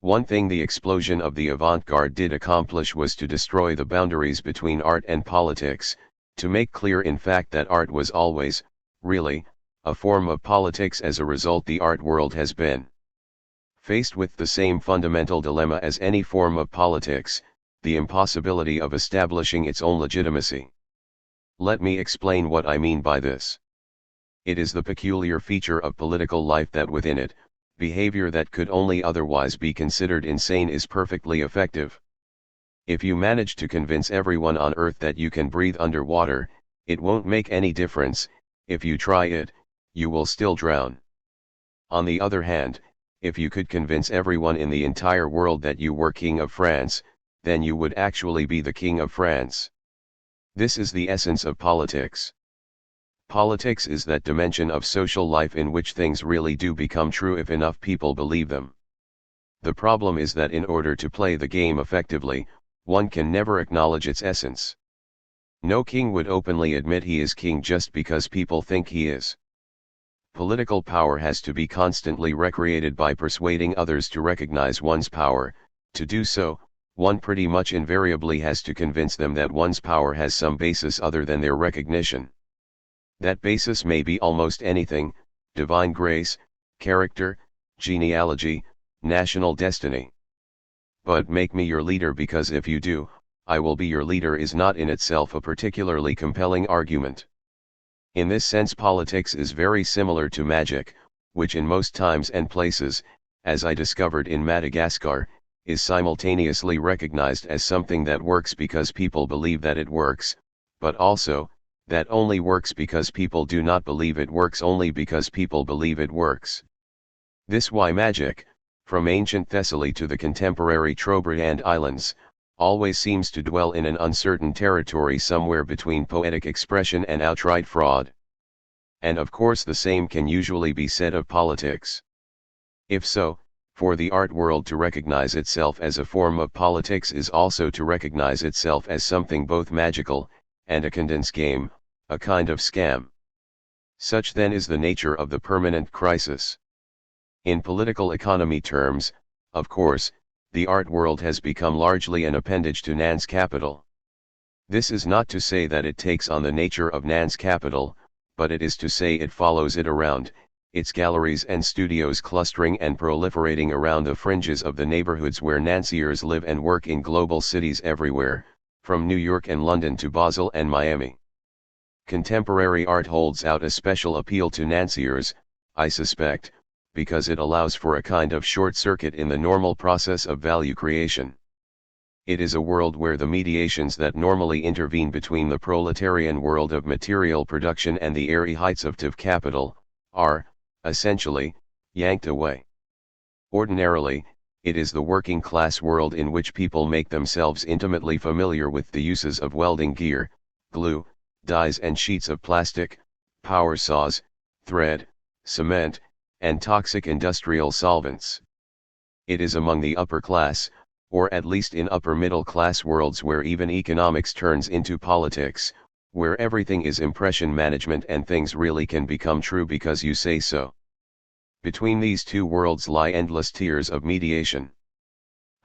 One thing the explosion of the avant-garde did accomplish was to destroy the boundaries between art and politics, to make clear in fact that art was always, really, a form of politics. As a result, the art world has been faced with the same fundamental dilemma as any form of politics, the impossibility of establishing its own legitimacy. Let me explain what I mean by this. It is the peculiar feature of political life that within it, behavior that could only otherwise be considered insane is perfectly effective. If you manage to convince everyone on earth that you can breathe underwater, it won't make any difference. If you try it, you will still drown. On the other hand, if you could convince everyone in the entire world that you were King of France, then you would actually be the King of France. This is the essence of politics. Politics is that dimension of social life in which things really do become true if enough people believe them. The problem is that in order to play the game effectively, one can never acknowledge its essence. No king would openly admit he is king just because people think he is. Political power has to be constantly recreated by persuading others to recognize one's power. To do so, one pretty much invariably has to convince them that one's power has some basis other than their recognition. That basis may be almost anything: divine grace, character, genealogy, national destiny. But make me your leader because if you do, I will be your leader is not in itself a particularly compelling argument. In this sense, politics is very similar to magic, which in most times and places, as I discovered in Madagascar, is simultaneously recognized as something that works because people believe that it works, but also, that only works because people do not believe it works only because people believe it works. This why magic, from ancient Thessaly to the contemporary Trobriand Islands, always seems to dwell in an uncertain territory somewhere between poetic expression and outright fraud. And of course the same can usually be said of politics. If so, for the art world to recognize itself as a form of politics is also to recognize itself as something both magical, and a condensed game, a kind of scam. Such then is the nature of the permanent crisis. In political economy terms, of course, the art world has become largely an appendage to Nan's capital. This is not to say that it takes on the nature of Nan's capital, but it is to say it follows it around, its galleries and studios clustering and proliferating around the fringes of the neighborhoods where Nanciers live and work in global cities everywhere, from New York and London to Basel and Miami. Contemporary art holds out a special appeal to Nanciers, I suspect, because it allows for a kind of short circuit in the normal process of value creation. It is a world where the mediations that normally intervene between the proletarian world of material production and the airy heights of TIV capital, are, essentially, yanked away. Ordinarily, it is the working class world in which people make themselves intimately familiar with the uses of welding gear, glue, dyes and sheets of plastic, power saws, thread, cement, and toxic industrial solvents. It is among the upper class, or at least in upper middle class worlds where even economics turns into politics, where everything is impression management and things really can become true because you say so. Between these two worlds lie endless tiers of mediation.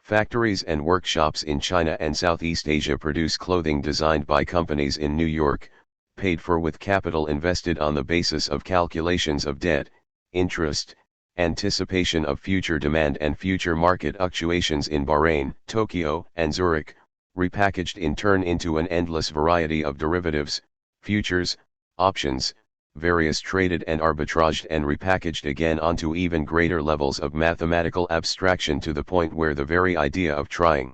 Factories and workshops in China and Southeast Asia produce clothing designed by companies in New York, paid for with capital invested on the basis of calculations of debt, interest, anticipation of future demand and future market fluctuations in Bahrain, Tokyo, and Zurich, repackaged in turn into an endless variety of derivatives, futures, options, various traded and arbitraged and repackaged again onto even greater levels of mathematical abstraction to the point where the very idea of trying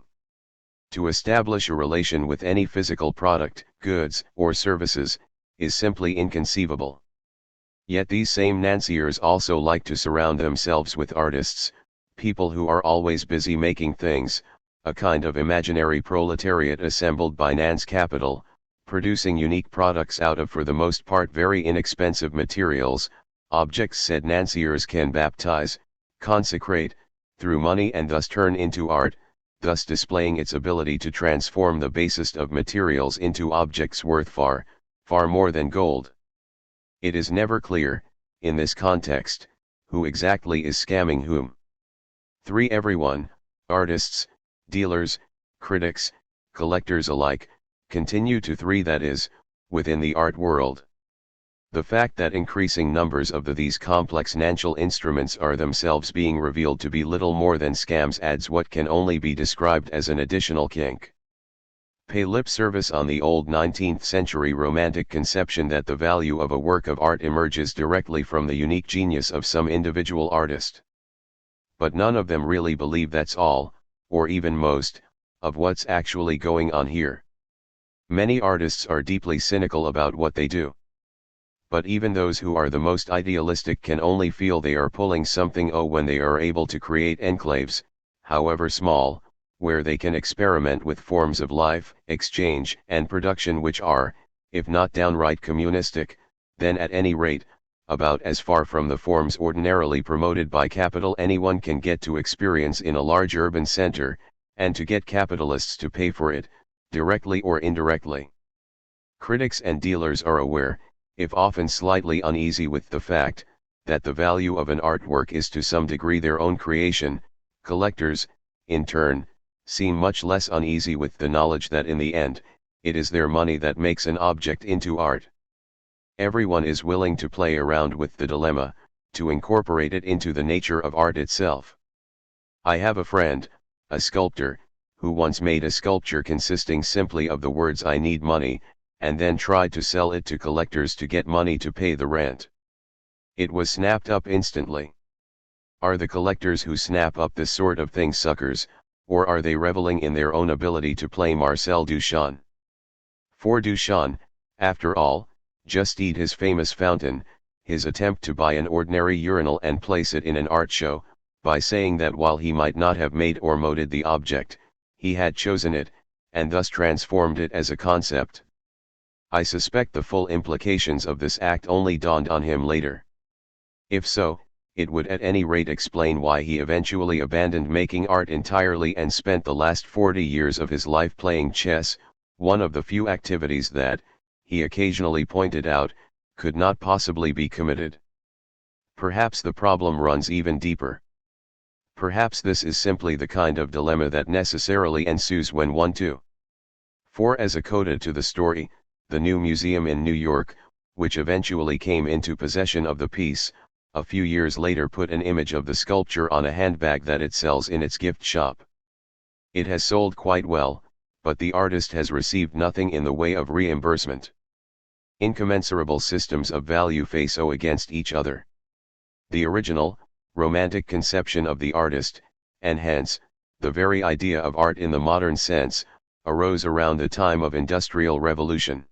to establish a relation with any physical product, goods, or services, is simply inconceivable. Yet these same Nanciers also like to surround themselves with artists, people who are always busy making things, a kind of imaginary proletariat assembled by Nan's capital, producing unique products out of for the most part very inexpensive materials, objects said Nanciers can baptize, consecrate, through money and thus turn into art, thus displaying its ability to transform the basest of materials into objects worth far, far more than gold. It is never clear, in this context, who exactly is scamming whom. 3. Everyone, artists, dealers, critics, collectors alike, continue to 3 that is, within the art world. The fact that increasing numbers of these complex financial instruments are themselves being revealed to be little more than scams adds what can only be described as an additional kink. Pay lip service on the old 19th century romantic conception that the value of a work of art emerges directly from the unique genius of some individual artist. But none of them really believe that's all, or even most, of what's actually going on here. Many artists are deeply cynical about what they do. But even those who are the most idealistic can only feel they are pulling something when they are able to create enclaves, however small, where they can experiment with forms of life, exchange, and production which are, if not downright communistic, then at any rate, about as far from the forms ordinarily promoted by capital anyone can get to experience in a large urban center, and to get capitalists to pay for it, directly or indirectly. Critics and dealers are aware, if often slightly uneasy with the fact, that the value of an artwork is to some degree their own creation. Collectors, in turn, seem much less uneasy with the knowledge that in the end, it is their money that makes an object into art. Everyone is willing to play around with the dilemma, to incorporate it into the nature of art itself. I have a friend, a sculptor, who once made a sculpture consisting simply of the words "I need money," and then tried to sell it to collectors to get money to pay the rent. It was snapped up instantly. Are the collectors who snap up this sort of thing suckers, or are they reveling in their own ability to play Marcel Duchamp? For Duchamp, after all, just eat his famous fountain, his attempt to buy an ordinary urinal and place it in an art show, by saying that while he might not have made or molded the object, he had chosen it, and thus transformed it as a concept. I suspect the full implications of this act only dawned on him later. If so, it would at any rate explain why he eventually abandoned making art entirely and spent the last 40 years of his life playing chess, one of the few activities that, he occasionally pointed out, could not possibly be committed. Perhaps the problem runs even deeper. Perhaps this is simply the kind of dilemma that necessarily ensues when one too. For as a coda to the story, the new museum in New York, which eventually came into possession of the piece, a few years later put an image of the sculpture on a handbag that it sells in its gift shop. It has sold quite well, but the artist has received nothing in the way of reimbursement. Incommensurable systems of value face against each other. The original, romantic conception of the artist, and hence, the very idea of art in the modern sense, arose around the time of Industrial Revolution.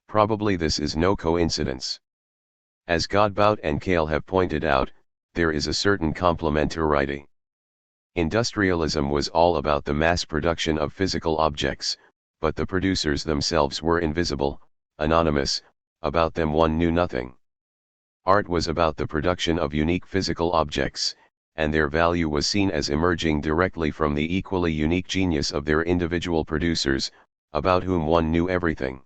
Probably this is no coincidence. As Godbout and Kale have pointed out, there is a certain complementarity. Industrialism was all about the mass production of physical objects, but the producers themselves were invisible, anonymous, about them one knew nothing. Art was about the production of unique physical objects, and their value was seen as emerging directly from the equally unique genius of their individual producers, about whom one knew everything.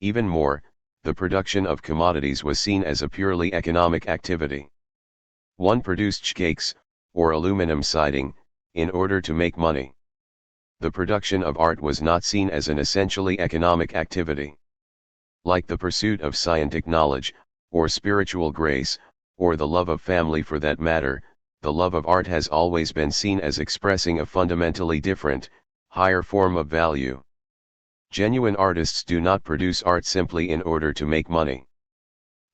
Even more, the production of commodities was seen as a purely economic activity. One produced cakes, or aluminum siding, in order to make money. The production of art was not seen as an essentially economic activity. Like the pursuit of scientific knowledge, or spiritual grace, or the love of family for that matter, the love of art has always been seen as expressing a fundamentally different, higher form of value. Genuine artists do not produce art simply in order to make money.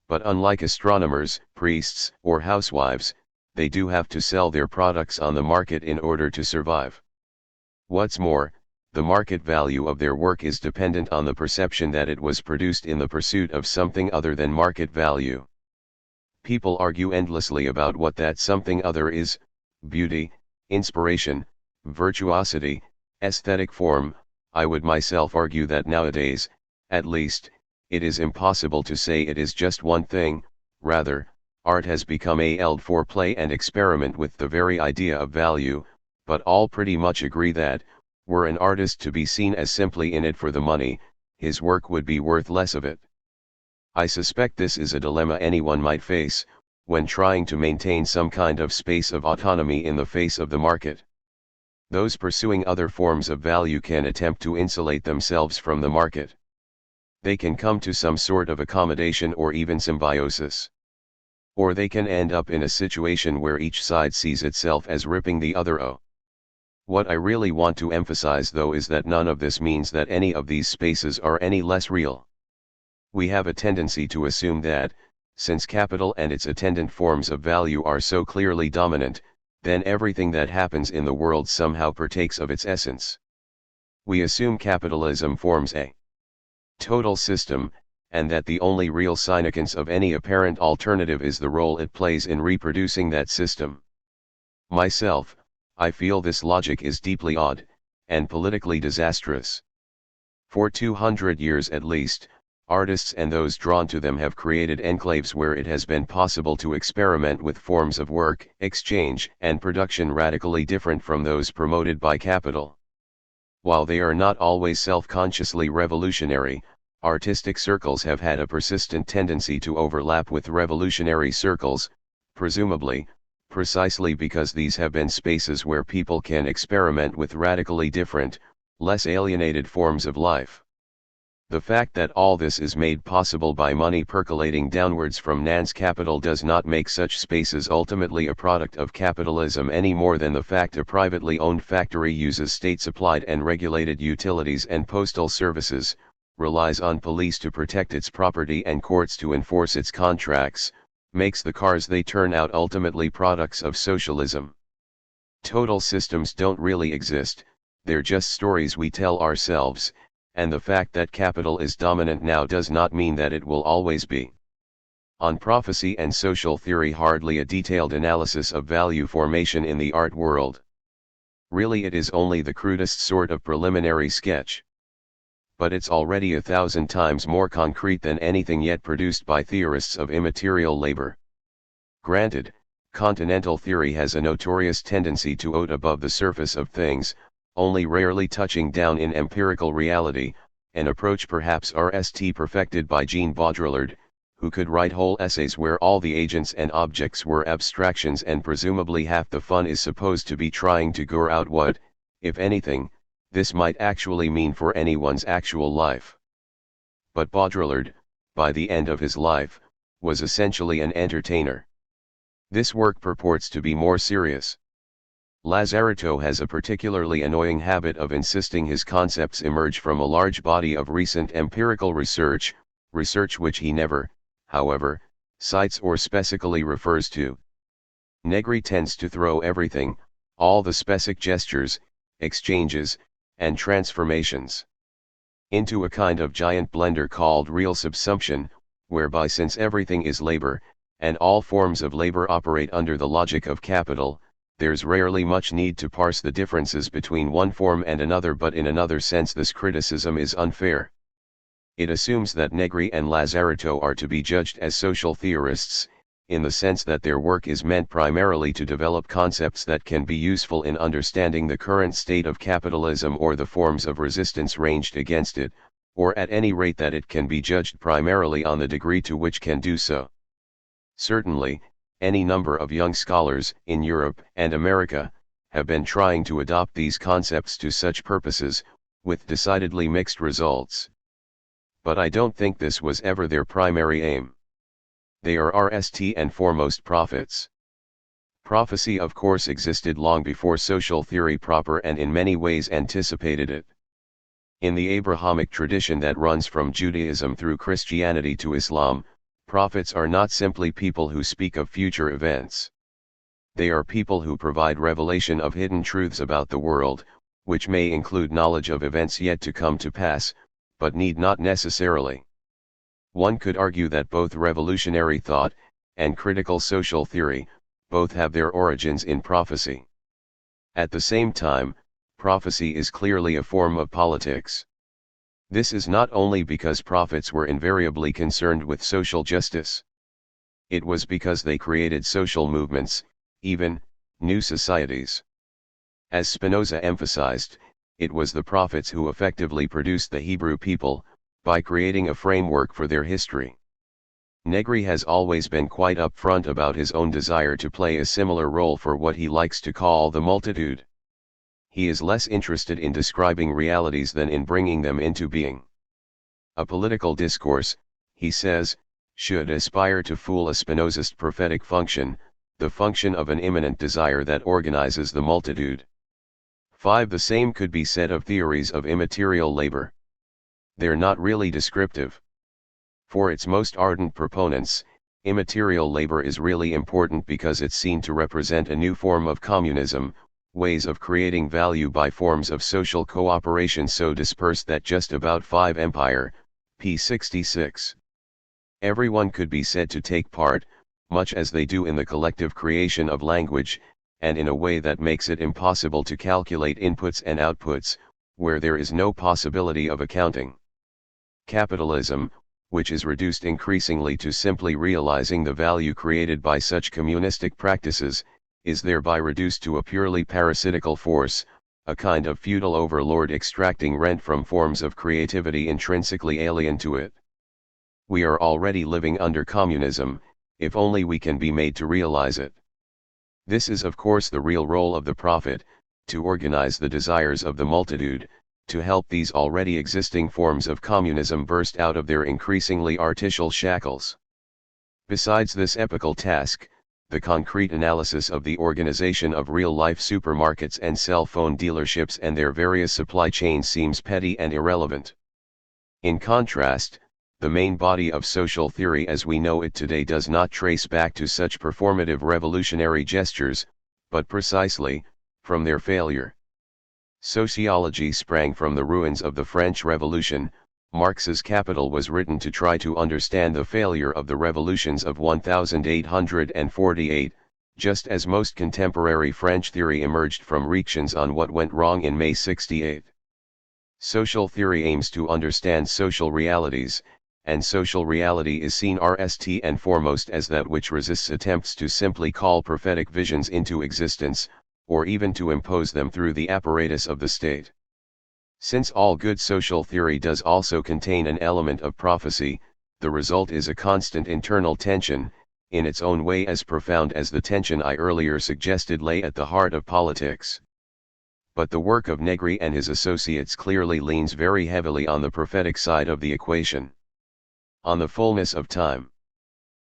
But unlike astronomers, priests, or housewives, they do have to sell their products on the market in order to survive. What's more, the market value of their work is dependent on the perception that it was produced in the pursuit of something other than market value. People argue endlessly about what that something other is: beauty, inspiration, virtuosity, aesthetic form. I would myself argue that nowadays, at least, it is impossible to say it is just one thing. Rather, art has become a for play and experiment with the very idea of value, but all pretty much agree that, were an artist to be seen as simply in it for the money, his work would be worth less of it. I suspect this is a dilemma anyone might face, when trying to maintain some kind of space of autonomy in the face of the market. Those pursuing other forms of value can attempt to insulate themselves from the market. They can come to some sort of accommodation or even symbiosis. Or they can end up in a situation where each side sees itself as ripping the other. What I really want to emphasize though is that none of this means that any of these spaces are any less real. We have a tendency to assume that, since capital and its attendant forms of value are so clearly dominant, then everything that happens in the world somehow partakes of its essence. We assume capitalism forms a total system, and that the only real significance of any apparent alternative is the role it plays in reproducing that system. Myself, I feel this logic is deeply odd, and politically disastrous. For 200 years at least, artists and those drawn to them have created enclaves where it has been possible to experiment with forms of work, exchange, and production radically different from those promoted by capital. While they are not always self-consciously revolutionary, artistic circles have had a persistent tendency to overlap with revolutionary circles, presumably, precisely because these have been spaces where people can experiment with radically different, less alienated forms of life. The fact that all this is made possible by money percolating downwards from Nan's capital does not make such spaces ultimately a product of capitalism any more than the fact a privately owned factory uses state-supplied and regulated utilities and postal services, relies on police to protect its property and courts to enforce its contracts, makes the cars they turn out ultimately products of socialism. Total systems don't really exist, they're just stories we tell ourselves, and the fact that capital is dominant now does not mean that it will always be. On prophecy and social theory, hardly a detailed analysis of value formation in the art world. Really, it is only the crudest sort of preliminary sketch. But it's already 1,000 times more concrete than anything yet produced by theorists of immaterial labor. Granted, continental theory has a notorious tendency to float above the surface of things, only rarely touching down in empirical reality, an approach perhaps RST perfected by Jean Baudrillard, who could write whole essays where all the agents and objects were abstractions, and presumably half the fun is supposed to be trying to gore out what, if anything, this might actually mean for anyone's actual life. But Baudrillard, by the end of his life, was essentially an entertainer. This work purports to be more serious. Lazaretto has a particularly annoying habit of insisting his concepts emerge from a large body of recent empirical research which he never, however, cites or specifically refers to. Negri tends to throw everything, all the specific gestures, exchanges, and transformations, into a kind of giant blender called real subsumption, whereby, since everything is labor, and all forms of labor operate under the logic of capital, there's rarely much need to parse the differences between one form and another. But in another sense, this criticism is unfair. It assumes that Negri and Lazaretto are to be judged as social theorists, in the sense that their work is meant primarily to develop concepts that can be useful in understanding the current state of capitalism or the forms of resistance ranged against it, or at any rate that it can be judged primarily on the degree to which can do so. Certainly, any number of young scholars, in Europe and America, have been trying to adopt these concepts to such purposes, with decidedly mixed results. But I don't think this was ever their primary aim. They are RST and foremost prophets. Prophecy of course existed long before social theory proper, and in many ways anticipated it. In the Abrahamic tradition that runs from Judaism through Christianity to Islam, prophets are not simply people who speak of future events. They are people who provide revelation of hidden truths about the world, which may include knowledge of events yet to come to pass, but need not necessarily. One could argue that both revolutionary thought, and critical social theory, both have their origins in prophecy. At the same time, prophecy is clearly a form of politics. This is not only because prophets were invariably concerned with social justice. It was because they created social movements, even new societies. As Spinoza emphasized, it was the prophets who effectively produced the Hebrew people, by creating a framework for their history. Negri has always been quite upfront about his own desire to play a similar role for what he likes to call the multitude. He is less interested in describing realities than in bringing them into being. A political discourse, he says, should aspire to fool a Spinozist prophetic function, the function of an immanent desire that organizes the multitude. 5. The same could be said of theories of immaterial labor. They're not really descriptive. For its most ardent proponents, immaterial labor is really important because it's seen to represent a new form of communism, ways of creating value by forms of social cooperation so dispersed that just about 5 Empire, p. 66. Everyone could be said to take part, much as they do in the collective creation of language, and in a way that makes it impossible to calculate inputs and outputs, where there is no possibility of accounting. Capitalism, which is reduced increasingly to simply realizing the value created by such communistic practices, is thereby reduced to a purely parasitical force, a kind of feudal overlord extracting rent from forms of creativity intrinsically alien to it. We are already living under communism, if only we can be made to realize it. This is of course the real role of the prophet, to organize the desires of the multitude, to help these already existing forms of communism burst out of their increasingly artificial shackles. Besides this epical task, the concrete analysis of the organization of real-life supermarkets and cell phone dealerships and their various supply chains seems petty and irrelevant. In contrast, the main body of social theory as we know it today does not trace back to such performative revolutionary gestures, but precisely, from their failure. Sociology sprang from the ruins of the French Revolution. Marx's Capital was written to try to understand the failure of the revolutions of 1848, just as most contemporary French theory emerged from reactions on what went wrong in May 68. Social theory aims to understand social realities, and social reality is seen first and foremost as that which resists attempts to simply call prophetic visions into existence, or even to impose them through the apparatus of the state. Since all good social theory does also contain an element of prophecy, the result is a constant internal tension, in its own way as profound as the tension I earlier suggested lay at the heart of politics. But the work of Negri and his associates clearly leans very heavily on the prophetic side of the equation. On the fullness of time.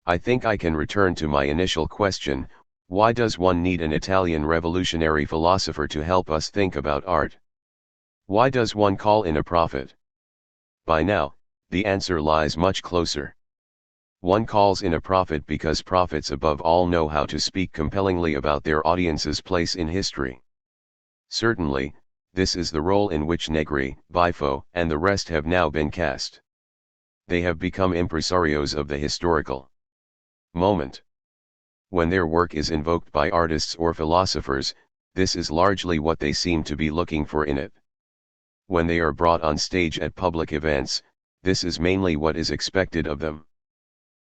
I think I can return to my initial question: why does one need an Italian revolutionary philosopher to help us think about art? Why does one call in a prophet? By now, the answer lies much closer. One calls in a prophet because prophets above all know how to speak compellingly about their audience's place in history. Certainly, this is the role in which Negri, Bifo, and the rest have now been cast. They have become impresarios of the historical moment. When their work is invoked by artists or philosophers, this is largely what they seem to be looking for in it. When they are brought on stage at public events, this is mainly what is expected of them.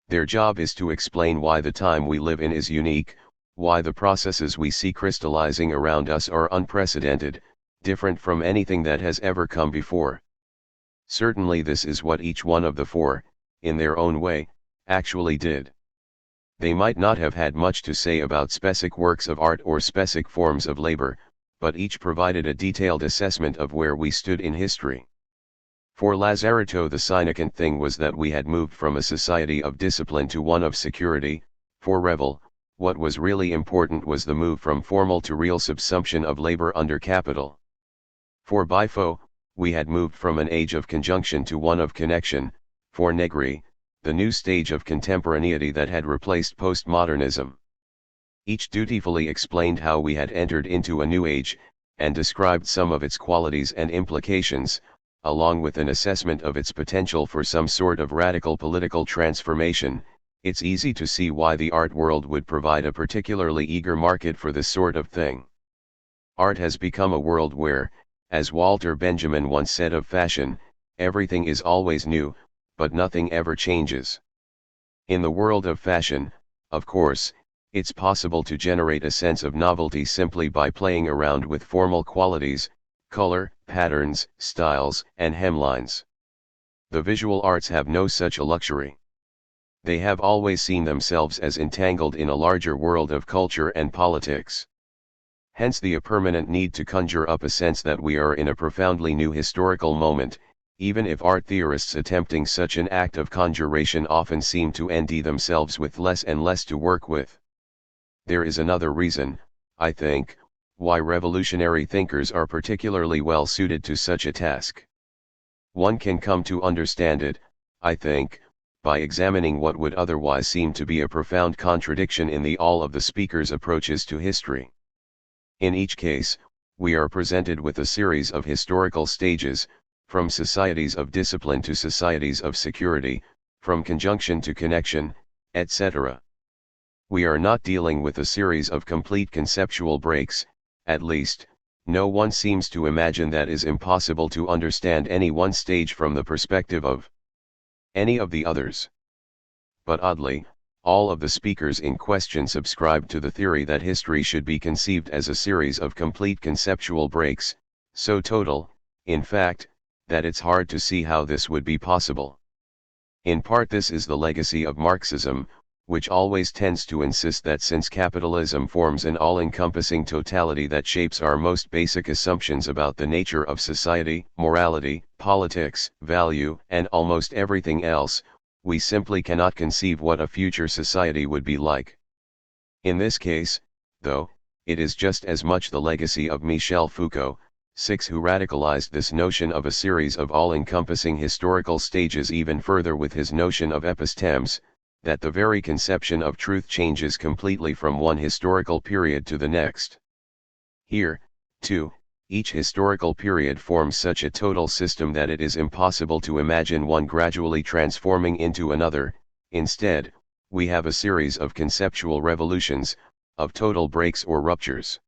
Their job is to explain why the time we live in is unique, why the processes we see crystallizing around us are unprecedented, different from anything that has ever come before. Certainly this is what each one of the four, in their own way, actually did. They might not have had much to say about specific works of art or specific forms of labor, but each provided a detailed assessment of where we stood in history. For Lazaretto, the significant thing was that we had moved from a society of discipline to one of security. For Revel, what was really important was the move from formal to real subsumption of labor under capital. For Bifo, we had moved from an age of conjunction to one of connection. For Negri, the new stage of contemporaneity that had replaced postmodernism. Each dutifully explained how we had entered into a new age, and described some of its qualities and implications, along with an assessment of its potential for some sort of radical political transformation. It's easy to see why the art world would provide a particularly eager market for this sort of thing. Art has become a world where, as Walter Benjamin once said of fashion, everything is always new, but nothing ever changes. In the world of fashion, of course, it's possible to generate a sense of novelty simply by playing around with formal qualities, color, patterns, styles, and hemlines. The visual arts have no such a luxury. They have always seen themselves as entangled in a larger world of culture and politics. Hence the permanent need to conjure up a sense that we are in a profoundly new historical moment, even if art theorists attempting such an act of conjuration often seem to endy themselves with less and less to work with. There is another reason, I think, why revolutionary thinkers are particularly well suited to such a task. One can come to understand it, I think, by examining what would otherwise seem to be a profound contradiction in all of the speakers' approaches to history. In each case, we are presented with a series of historical stages, from societies of discipline to societies of security, from conjunction to connection, etc. We are not dealing with a series of complete conceptual breaks. At least, no one seems to imagine that is impossible to understand any one stage from the perspective of any of the others. But oddly, all of the speakers in question subscribed to the theory that history should be conceived as a series of complete conceptual breaks, so total, in fact, that it's hard to see how this would be possible. In part this is the legacy of Marxism, which always tends to insist that since capitalism forms an all-encompassing totality that shapes our most basic assumptions about the nature of society, morality, politics, value, and almost everything else, we simply cannot conceive what a future society would be like. In this case, though, it is just as much the legacy of Michel Foucault, who radicalized this notion of a series of all-encompassing historical stages even further with his notion of epistemes, that the very conception of truth changes completely from one historical period to the next. Here, too, each historical period forms such a total system that it is impossible to imagine one gradually transforming into another. Instead, we have a series of conceptual revolutions, of total breaks or ruptures.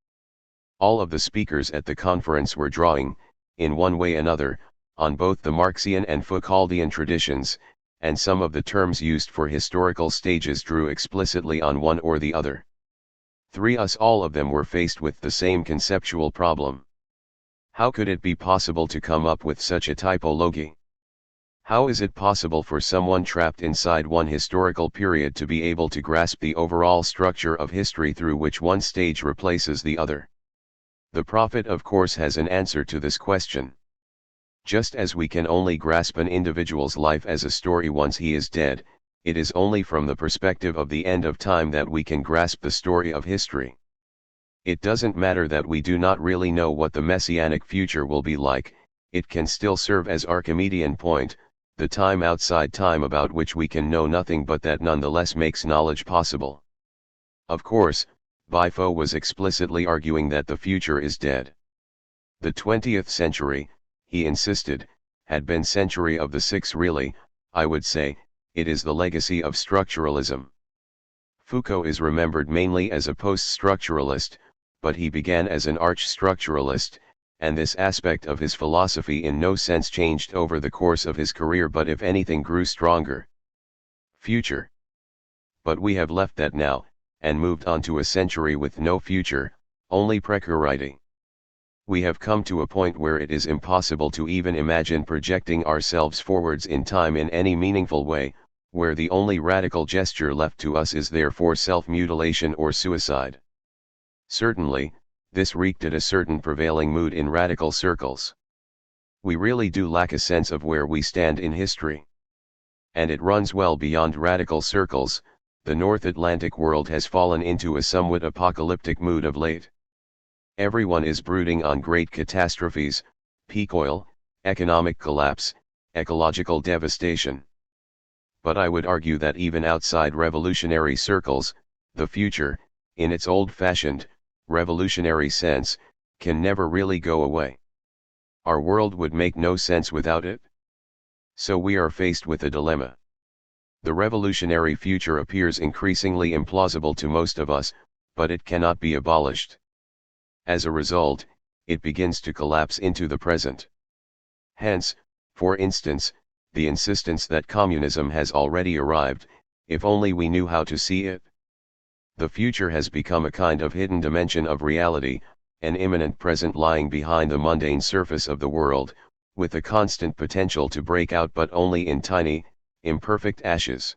All of the speakers at the conference were drawing, in one way or another, on both the Marxian and Foucauldian traditions, and some of the terms used for historical stages drew explicitly on one or the other. All of them were faced with the same conceptual problem. How could it be possible to come up with such a typology? How is it possible for someone trapped inside one historical period to be able to grasp the overall structure of history through which one stage replaces the other? The prophet of course has an answer to this question. Just as we can only grasp an individual's life as a story once he is dead, it is only from the perspective of the end of time that we can grasp the story of history. It doesn't matter that we do not really know what the messianic future will be like, it can still serve as Archimedean point, the time outside time about which we can know nothing but that nonetheless makes knowledge possible. Of course, Bifo was explicitly arguing that the future is dead. The 20th century, he insisted, had been century of the six really, I would say, it is the legacy of structuralism. Foucault is remembered mainly as a post-structuralist, but he began as an arch-structuralist, and this aspect of his philosophy in no sense changed over the course of his career but if anything grew stronger. Future. But we have left that now, and moved on to a century with no future, only precarity. We have come to a point where it is impossible to even imagine projecting ourselves forwards in time in any meaningful way, where the only radical gesture left to us is therefore self-mutilation or suicide. Certainly, this reeked at a certain prevailing mood in radical circles. We really do lack a sense of where we stand in history. And it runs well beyond radical circles. The North Atlantic world has fallen into a somewhat apocalyptic mood of late. Everyone is brooding on great catastrophes, peak oil, economic collapse, ecological devastation. But I would argue that even outside revolutionary circles, the future, in its old-fashioned, revolutionary sense, can never really go away. Our world would make no sense without it. So we are faced with a dilemma. The revolutionary future appears increasingly implausible to most of us, but it cannot be abolished. As a result, it begins to collapse into the present. Hence, for instance, the insistence that communism has already arrived, if only we knew how to see it. The future has become a kind of hidden dimension of reality, an imminent present lying behind the mundane surface of the world, with a constant potential to break out but only in tiny, imperfect ashes.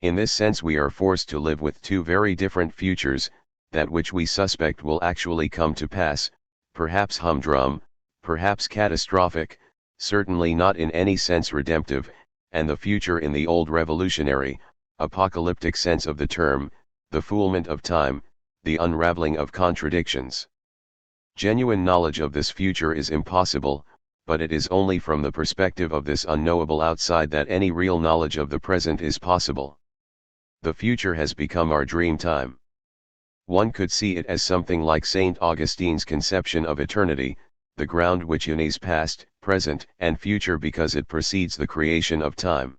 In this sense we are forced to live with two very different futures, that which we suspect will actually come to pass, perhaps humdrum, perhaps catastrophic, certainly not in any sense redemptive, and the future in the old revolutionary, apocalyptic sense of the term, the foulement of time, the unraveling of contradictions. Genuine knowledge of this future is impossible, but it is only from the perspective of this unknowable outside that any real knowledge of the present is possible. The future has become our dream time. One could see it as something like St. Augustine's conception of eternity, the ground which unites past, present, and future because it precedes the creation of time.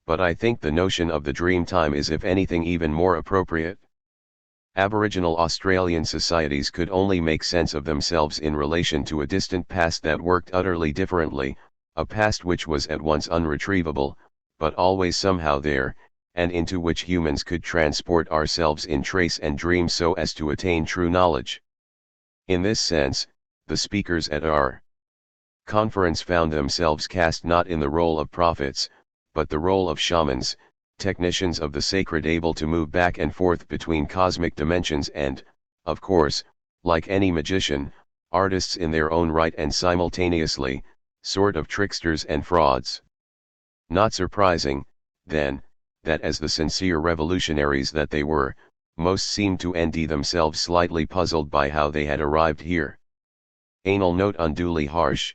But I think the notion of the dream time is if anything even more appropriate. Aboriginal Australian societies could only make sense of themselves in relation to a distant past that worked utterly differently, a past which was at once unretrievable, but always somehow there, and into which humans could transport ourselves in trace and dream so as to attain true knowledge. In this sense, the speakers at our conference found themselves cast not in the role of prophets, but the role of shamans, technicians of the sacred able to move back and forth between cosmic dimensions and, of course, like any magician, artists in their own right and simultaneously, sort of tricksters and frauds. Not surprising, then, that as the sincere revolutionaries that they were, most seemed to envy themselves slightly puzzled by how they had arrived here. Anal note unduly harsh.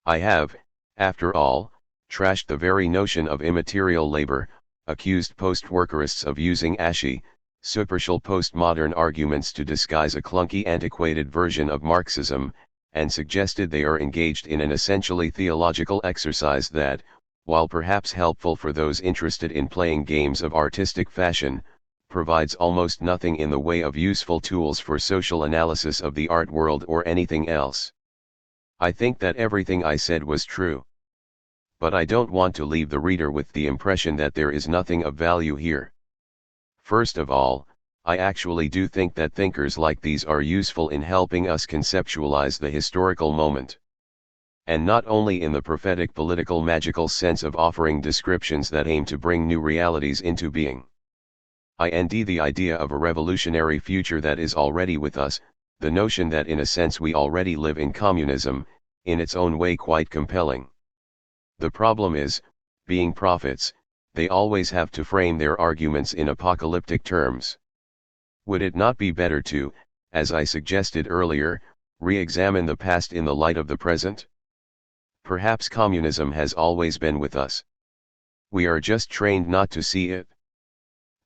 I have, after all, trashed the very notion of immaterial labor, accused post-workerists of using ASHI, superficial postmodern arguments to disguise a clunky antiquated version of Marxism, and suggested they are engaged in an essentially theological exercise that, while perhaps helpful for those interested in playing games of artistic fashion, provides almost nothing in the way of useful tools for social analysis of the art world or anything else. I think that everything I said was true. But I don't want to leave the reader with the impression that there is nothing of value here. First of all, I actually do think that thinkers like these are useful in helping us conceptualize the historical moment. And not only in the prophetic political magical sense of offering descriptions that aim to bring new realities into being. The idea of a revolutionary future that is already with us, the notion that in a sense we already live in communism, in its own way quite compelling. The problem is, being prophets, they always have to frame their arguments in apocalyptic terms. Would it not be better to, as I suggested earlier, re-examine the past in the light of the present? Perhaps communism has always been with us. We are just trained not to see it.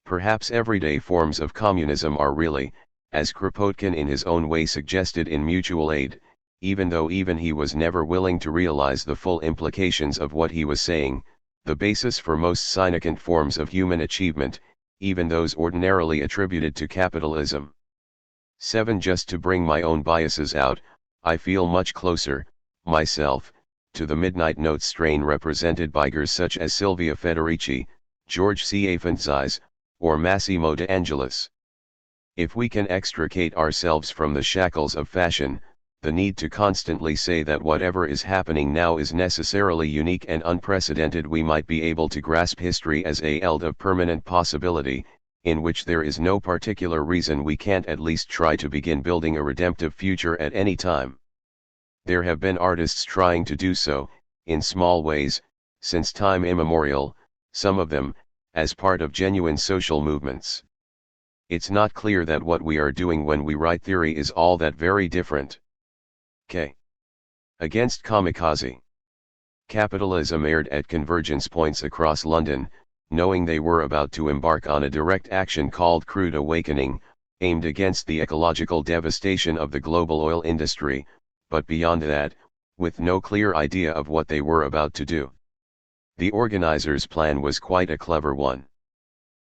Perhaps everyday forms of communism are really, as Kropotkin in his own way suggested in Mutual Aid, even though even he was never willing to realize the full implications of what he was saying, the basis for most significant forms of human achievement, even those ordinarily attributed to capitalism. 7. Just to bring my own biases out, I feel much closer, myself, to the Midnight Notes strain represented by figures such as Silvia Federici, George C. Afanzis, or Massimo de Angelis. If we can extricate ourselves from the shackles of fashion, the need to constantly say that whatever is happening now is necessarily unique and unprecedented, we might be able to grasp history as a field of permanent possibility, in which there is no particular reason we can't at least try to begin building a redemptive future at any time. There have been artists trying to do so, in small ways, since time immemorial, some of them, as part of genuine social movements. It's not clear that what we are doing when we write theory is all that very different. K. Against kamikaze. Capitalism aired at convergence points across London, knowing they were about to embark on a direct action called Crude Awakening, aimed against the ecological devastation of the global oil industry, but beyond that, with no clear idea of what they were about to do. The organizers' plan was quite a clever one.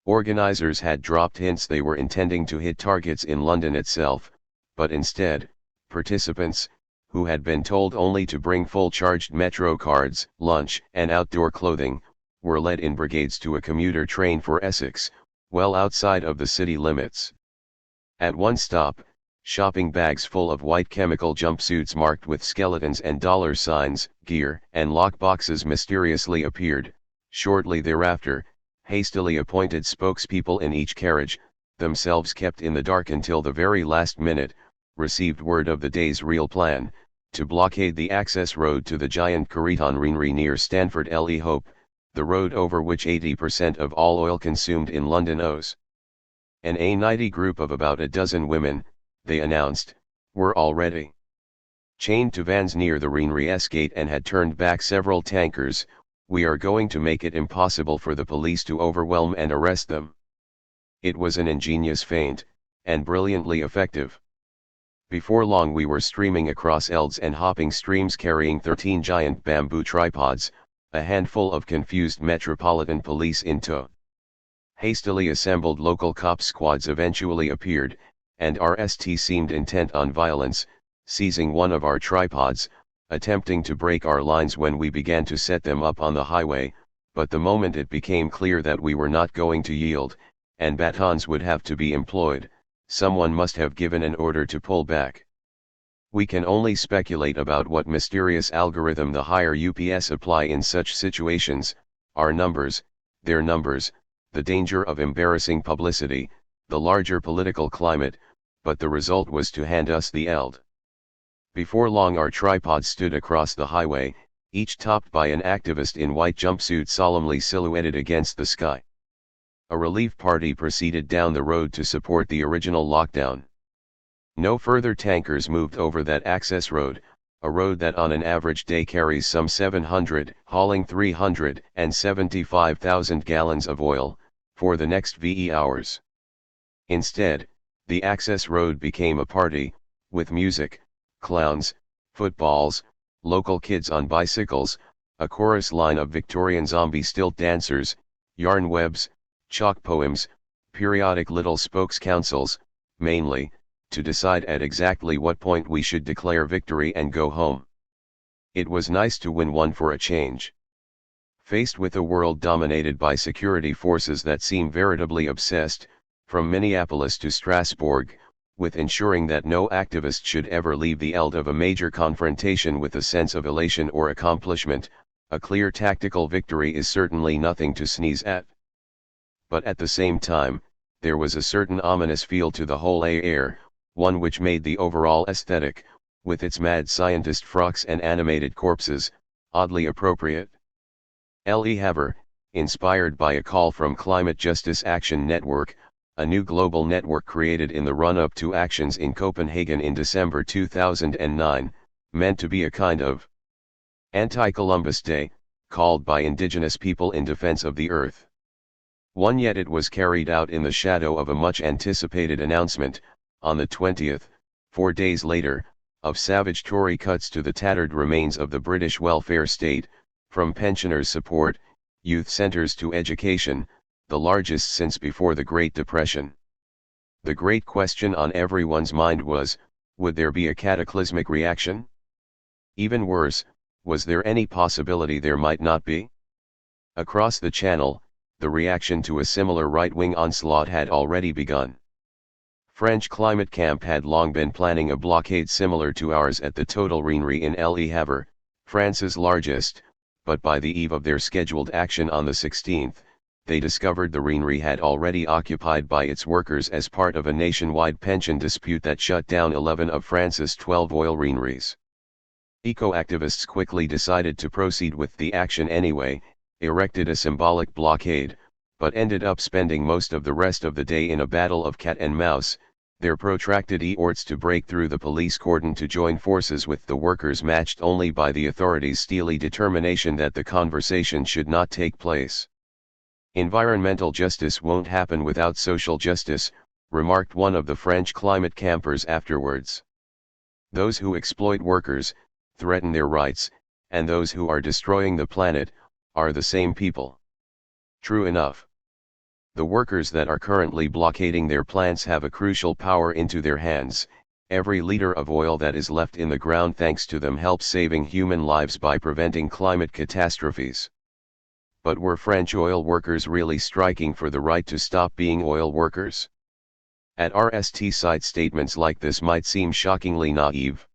Organizers had dropped hints they were intending to hit targets in London itself, but instead, participants, who had been told only to bring full-charged metro cards, lunch, and outdoor clothing, were led in brigades to a commuter train for Essex, well outside of the city limits. At one stop, shopping bags full of white chemical jumpsuits marked with skeletons and dollar signs, gear, and lockboxes mysteriously appeared. Shortly thereafter, hastily appointed spokespeople in each carriage, themselves kept in the dark until the very last minute, received word of the day's real plan, to blockade the access road to the giant Carreton Refinery near Stanford Le Hope, the road over which 80% of all oil consumed in London owes. An A90 group of about a dozen women, they announced, were already chained to vans near the Refinery's gate and had turned back several tankers. We are going to make it impossible for the police to overwhelm and arrest them. It was an ingenious feint, and brilliantly effective. Before long we were streaming across Elds and hopping streams carrying 13 giant bamboo tripods, a handful of confused metropolitan police in tow. Hastily assembled local cop squads eventually appeared, and RST seemed intent on violence, seizing one of our tripods, attempting to break our lines when we began to set them up on the highway, but the moment it became clear that we were not going to yield, and batons would have to be employed, someone must have given an order to pull back. We can only speculate about what mysterious algorithm the higher UPS apply in such situations, our numbers, their numbers, the danger of embarrassing publicity, the larger political climate, but the result was to hand us the ELD. Before long our tripods stood across the highway, each topped by an activist in white jumpsuit solemnly silhouetted against the sky. A relief party proceeded down the road to support the original lockdown. No further tankers moved over that access road, a road that on an average day carries some 700, hauling 375,000 gallons of oil, for the next VE hours. Instead, the access road became a party, with music, clowns, footballs, local kids on bicycles, a chorus line of Victorian zombie stilt dancers, yarn webs, chalk poems, periodic little spokes councils, mainly, to decide at exactly what point we should declare victory and go home. It was nice to win one for a change. Faced with a world dominated by security forces that seem veritably obsessed, from Minneapolis to Strasbourg, with ensuring that no activist should ever leave the eld of a major confrontation with a sense of elation or accomplishment, a clear tactical victory is certainly nothing to sneeze at. But at the same time, there was a certain ominous feel to the whole air, one which made the overall aesthetic, with its mad scientist frocks and animated corpses, oddly appropriate. Le Havre, inspired by a call from Climate Justice Action Network, a new global network created in the run-up to actions in Copenhagen in December 2009, meant to be a kind of anti-Columbus Day, called by indigenous people in defense of the earth. One, yet it was carried out in the shadow of a much-anticipated announcement, on the 20th, 4 days later, of savage Tory cuts to the tattered remains of the British welfare state, from pensioners' support, youth centres to education, the largest since before the Great Depression. The great question on everyone's mind was, would there be a cataclysmic reaction? Even worse, was there any possibility there might not be? Across the Channel, the reaction to a similar right-wing onslaught had already begun. French Climate Camp had long been planning a blockade similar to ours at the Total Rainerie in Le Havre, France's largest, but by the eve of their scheduled action on the 16th, they discovered the Rainerie had already occupied by its workers as part of a nationwide pension dispute that shut down 11 of France's 12 oil Raineries. Eco-activists quickly decided to proceed with the action anyway, erected a symbolic blockade, but ended up spending most of the rest of the day in a battle of cat and mouse, their protracted efforts to break through the police cordon to join forces with the workers matched only by the authorities' steely determination that the conversation should not take place. "Environmental justice won't happen without social justice," remarked one of the French climate campers afterwards. "Those who exploit workers, threaten their rights, and those who are destroying the planet, are the same people." True enough. The workers that are currently blockading their plants have a crucial power into their hands. Every liter of oil that is left in the ground thanks to them helps saving human lives by preventing climate catastrophes. But were French oil workers really striking for the right to stop being oil workers? At RST sight, statements like this might seem shockingly naive.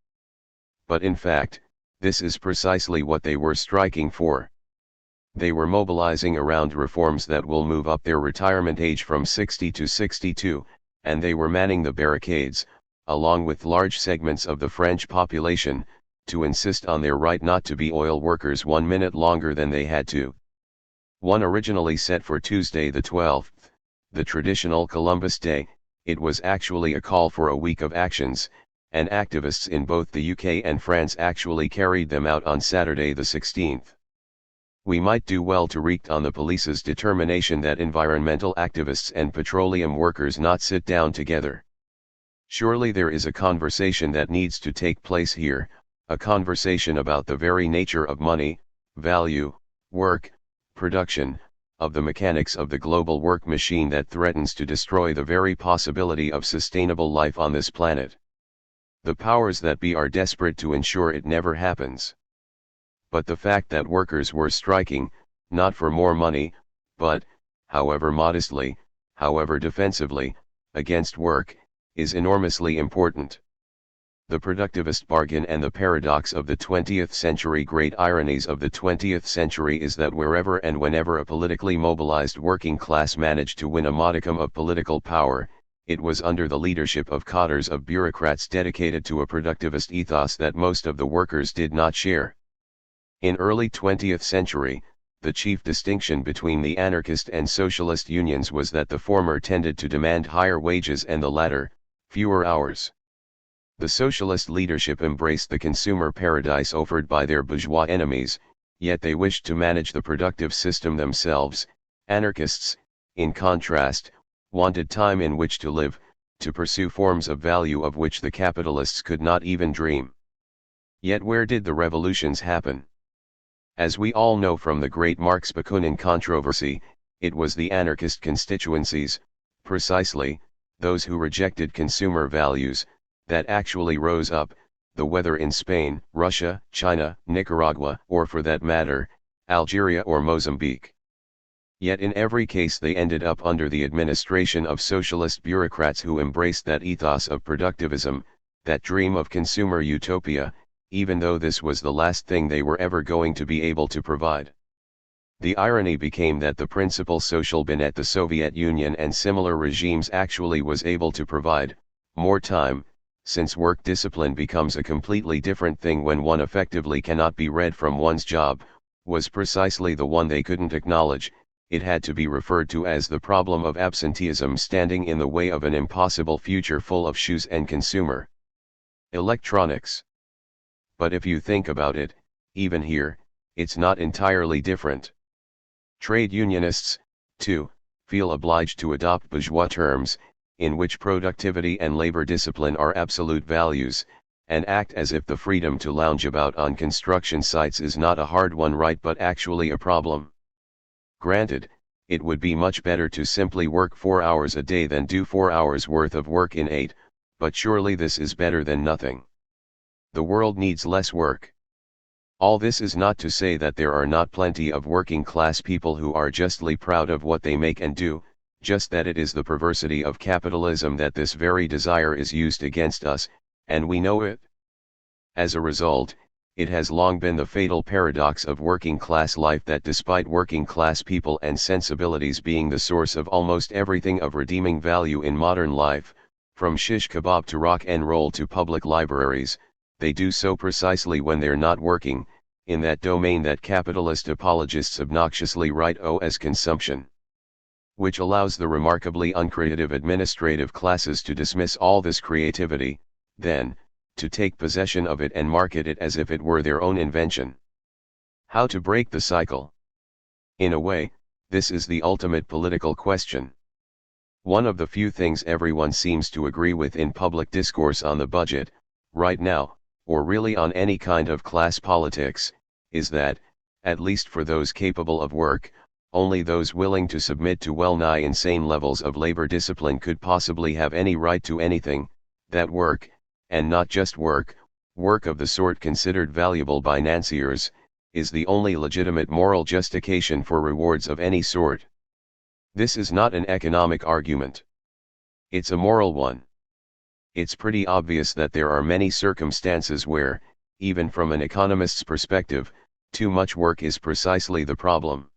But in fact, this is precisely what they were striking for. They were mobilizing around reforms that will move up their retirement age from 60 to 62, and they were manning the barricades, along with large segments of the French population, to insist on their right not to be oil workers 1 minute longer than they had to. One originally set for Tuesday the 12th, the traditional Columbus Day, it was actually a call for a week of actions, and activists in both the UK and France actually carried them out on Saturday the 16th. We might do well to reek on the police's determination that environmental activists and petroleum workers not sit down together. Surely there is a conversation that needs to take place here, a conversation about the very nature of money, value, work, production, of the mechanics of the global work machine that threatens to destroy the very possibility of sustainable life on this planet. The powers that be are desperate to ensure it never happens. But the fact that workers were striking, not for more money, but, however modestly, however defensively, against work, is enormously important. The productivist bargain and the paradox of the 20th century, great ironies of the 20th century, is that wherever and whenever a politically mobilized working class managed to win a modicum of political power, it was under the leadership of cotters of bureaucrats dedicated to a productivist ethos that most of the workers did not share. In early 20th century, the chief distinction between the anarchist and socialist unions was that the former tended to demand higher wages and the latter, fewer hours. The socialist leadership embraced the consumer paradise offered by their bourgeois enemies, yet they wished to manage the productive system themselves. Anarchists, in contrast, wanted time in which to live, to pursue forms of value of which the capitalists could not even dream. Yet where did the revolutions happen? As we all know from the great Marx-Bakunin controversy, it was the anarchist constituencies, precisely, those who rejected consumer values, that actually rose up, the whether in Spain, Russia, China, Nicaragua, or for that matter, Algeria or Mozambique. Yet in every case they ended up under the administration of socialist bureaucrats who embraced that ethos of productivism, that dream of consumer utopia, even though this was the last thing they were ever going to be able to provide. The irony became that the principal social benefit the Soviet Union and similar regimes actually was able to provide, more time, since work discipline becomes a completely different thing when one effectively cannot be read from one's job, was precisely the one they couldn't acknowledge. It had to be referred to as the problem of absenteeism standing in the way of an impossible future full of shoes and consumer electronics. But if you think about it, even here, it's not entirely different. Trade unionists, too, feel obliged to adopt bourgeois terms, in which productivity and labor discipline are absolute values, and act as if the freedom to lounge about on construction sites is not a hard-won right but actually a problem. Granted, it would be much better to simply work 4 hours a day than do 4 hours worth of work in 8, but surely this is better than nothing. The world needs less work. All this is not to say that there are not plenty of working class people who are justly proud of what they make and do, just that it is the perversity of capitalism that this very desire is used against us, and we know it. As a result, it has long been the fatal paradox of working class life that despite working class people and sensibilities being the source of almost everything of redeeming value in modern life, from shish kebab to rock and roll to public libraries, they do so precisely when they're not working, in that domain that capitalist apologists obnoxiously write as consumption. Which allows the remarkably uncreative administrative classes to dismiss all this creativity, then, to take possession of it and market it as if it were their own invention. How to break the cycle? In a way, this is the ultimate political question. One of the few things everyone seems to agree with in public discourse on the budget, right now, or really on any kind of class politics, is that, at least for those capable of work, only those willing to submit to well-nigh insane levels of labor discipline could possibly have any right to anything, that work, and not just work, work of the sort considered valuable by financiers, is the only legitimate moral justification for rewards of any sort. This is not an economic argument. It's a moral one. It's pretty obvious that there are many circumstances where, even from an economist's perspective, too much work is precisely the problem.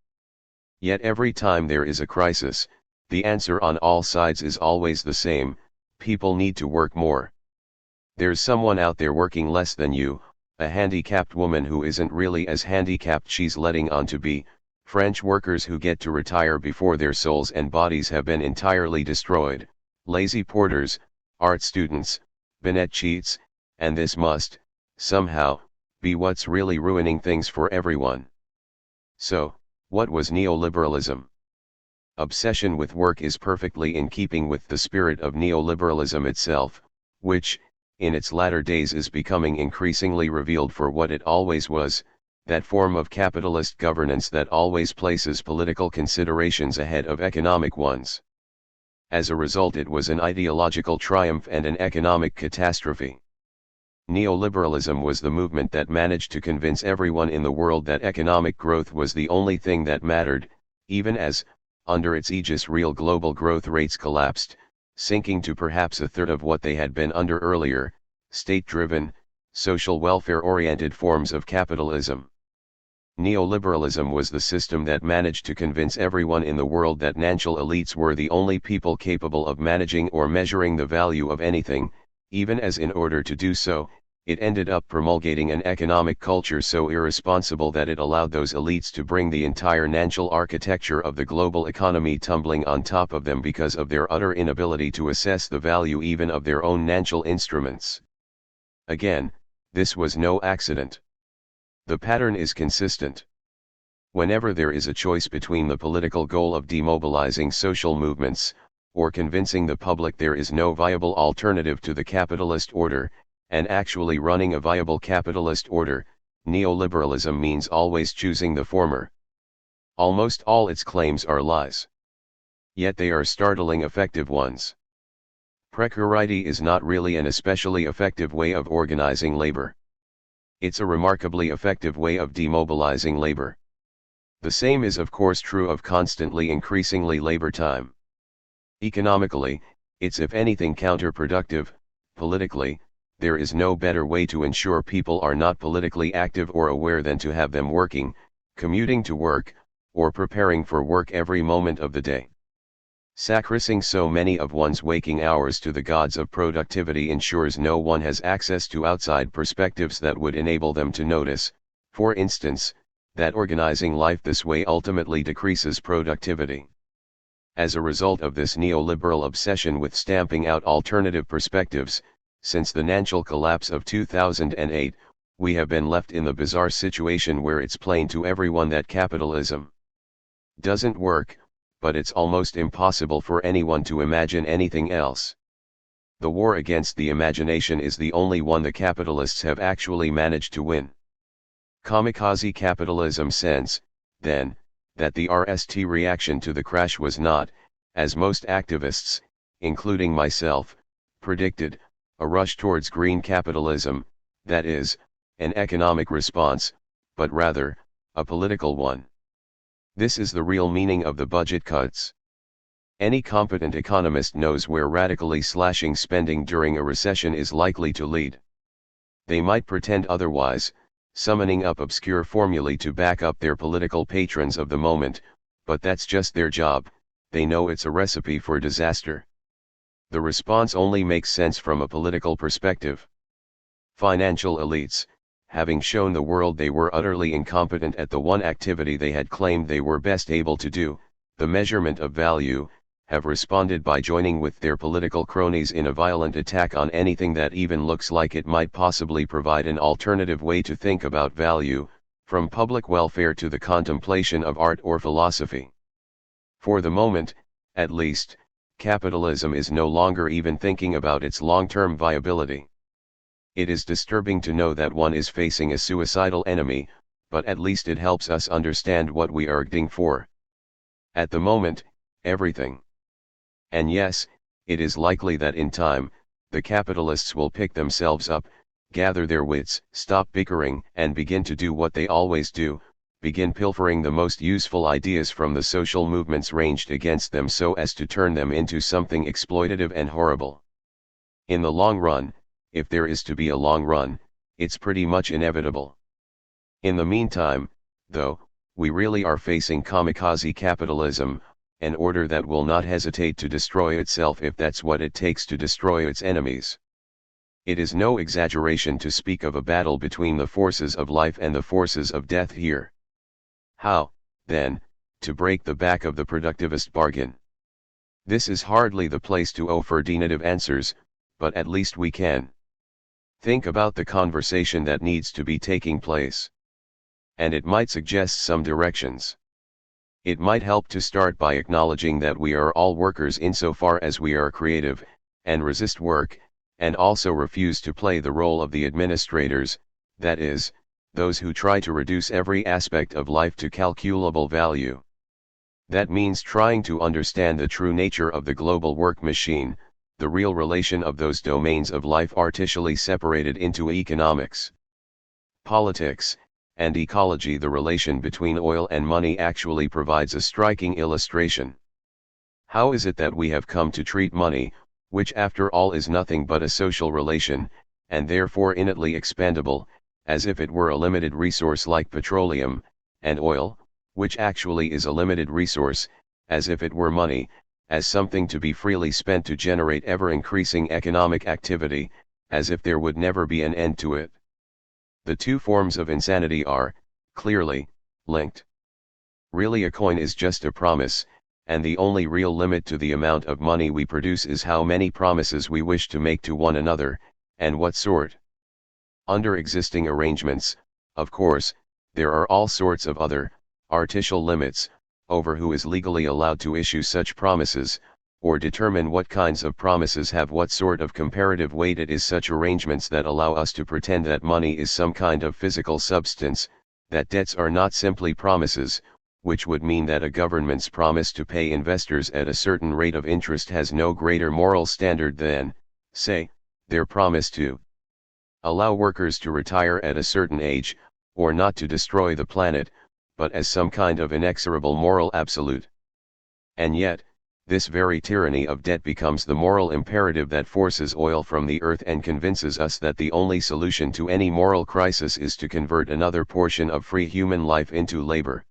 Yet every time there is a crisis, the answer on all sides is always the same: people need to work more. There's someone out there working less than you, a handicapped woman who isn't really as handicapped she's letting on to be, French workers who get to retire before their souls and bodies have been entirely destroyed, lazy porters, art students, Binet cheats, and this must, somehow, be what's really ruining things for everyone. So, what was neoliberalism? Obsession with work is perfectly in keeping with the spirit of neoliberalism itself, which, in its latter days is becoming increasingly revealed for what it always was, that form of capitalist governance that always places political considerations ahead of economic ones. As a result, it was an ideological triumph and an economic catastrophe. Neoliberalism was the movement that managed to convince everyone in the world that economic growth was the only thing that mattered, even as, under its aegis, real global growth rates collapsed, sinking to perhaps a third of what they had been under earlier, state-driven, social welfare-oriented forms of capitalism. Neoliberalism was the system that managed to convince everyone in the world that financial elites were the only people capable of managing or measuring the value of anything, even as in order to do so, it ended up promulgating an economic culture so irresponsible that it allowed those elites to bring the entire financial architecture of the global economy tumbling on top of them because of their utter inability to assess the value even of their own financial instruments. Again, this was no accident. The pattern is consistent. Whenever there is a choice between the political goal of demobilizing social movements, or convincing the public there is no viable alternative to the capitalist order, and actually running a viable capitalist order. Neoliberalism means always choosing the former. Almost all its claims are lies. Yet they are startling effective ones. Precarity is not really an especially effective way of organizing labor. It's a remarkably effective way of demobilizing labor. The same is of course true of constantly increasingly labor time. Economically, it's if anything counterproductive. Politically, there is no better way to ensure people are not politically active or aware than to have them working, commuting to work, or preparing for work every moment of the day. Sacrificing so many of one's waking hours to the gods of productivity ensures no one has access to outside perspectives that would enable them to notice, for instance, that organizing life this way ultimately decreases productivity. As a result of this neoliberal obsession with stamping out alternative perspectives, since the financial collapse of 2008, we have been left in the bizarre situation where it's plain to everyone that capitalism doesn't work, but it's almost impossible for anyone to imagine anything else. The war against the imagination is the only one the capitalists have actually managed to win. Kamikaze capitalism sense, then, that the RST reaction to the crash was not, as most activists, including myself, predicted, a rush towards green capitalism, that is, an economic response, but rather, a political one. This is the real meaning of the budget cuts. Any competent economist knows where radically slashing spending during a recession is likely to lead. They might pretend otherwise, summoning up obscure formulae to back up their political patrons of the moment, but that's just their job. They know it's a recipe for disaster. The response only makes sense from a political perspective. Financial elites, having shown the world they were utterly incompetent at the one activity they had claimed they were best able to do, the measurement of value, have responded by joining with their political cronies in a violent attack on anything that even looks like it might possibly provide an alternative way to think about value, from public welfare to the contemplation of art or philosophy. For the moment, at least, capitalism is no longer even thinking about its long-term viability. It is disturbing to know that one is facing a suicidal enemy, but at least it helps us understand what we are acting for. At the moment, everything. And yes, it is likely that in time, the capitalists will pick themselves up, gather their wits, stop bickering, and begin to do what they always do, begin pilfering the most useful ideas from the social movements ranged against them so as to turn them into something exploitative and horrible. In the long run, if there is to be a long run, it's pretty much inevitable. In the meantime, though, we really are facing kamikaze capitalism, an order that will not hesitate to destroy itself if that's what it takes to destroy its enemies. It is no exaggeration to speak of a battle between the forces of life and the forces of death here. How, then, to break the back of the productivist bargain? This is hardly the place to offer definitive answers, but at least we can think about the conversation that needs to be taking place. And it might suggest some directions. It might help to start by acknowledging that we are all workers insofar as we are creative, and resist work, and also refuse to play the role of the administrators, that is, those who try to reduce every aspect of life to calculable value. That means trying to understand the true nature of the global work machine, the real relation of those domains of life artificially separated into economics, politics, and ecology. The relation between oil and money actually provides a striking illustration. How is it that we have come to treat money, which after all is nothing but a social relation, and therefore innately expandable, as if it were a limited resource like petroleum, and oil, which actually is a limited resource, as if it were money, as something to be freely spent to generate ever-increasing economic activity, as if there would never be an end to it? The two forms of insanity are, clearly, linked. Really, a coin is just a promise, and the only real limit to the amount of money we produce is how many promises we wish to make to one another, and what sort. Under existing arrangements, of course, there are all sorts of other, artificial limits, over who is legally allowed to issue such promises, or determine what kinds of promises have what sort of comparative weight. It is such arrangements that allow us to pretend that money is some kind of physical substance, that debts are not simply promises, which would mean that a government's promise to pay investors at a certain rate of interest has no greater moral standard than, say, their promise to allow workers to retire at a certain age, or not to destroy the planet, but as some kind of inexorable moral absolute. And yet, this very tyranny of debt becomes the moral imperative that forces oil from the earth and convinces us that the only solution to any moral crisis is to convert another portion of free human life into labor.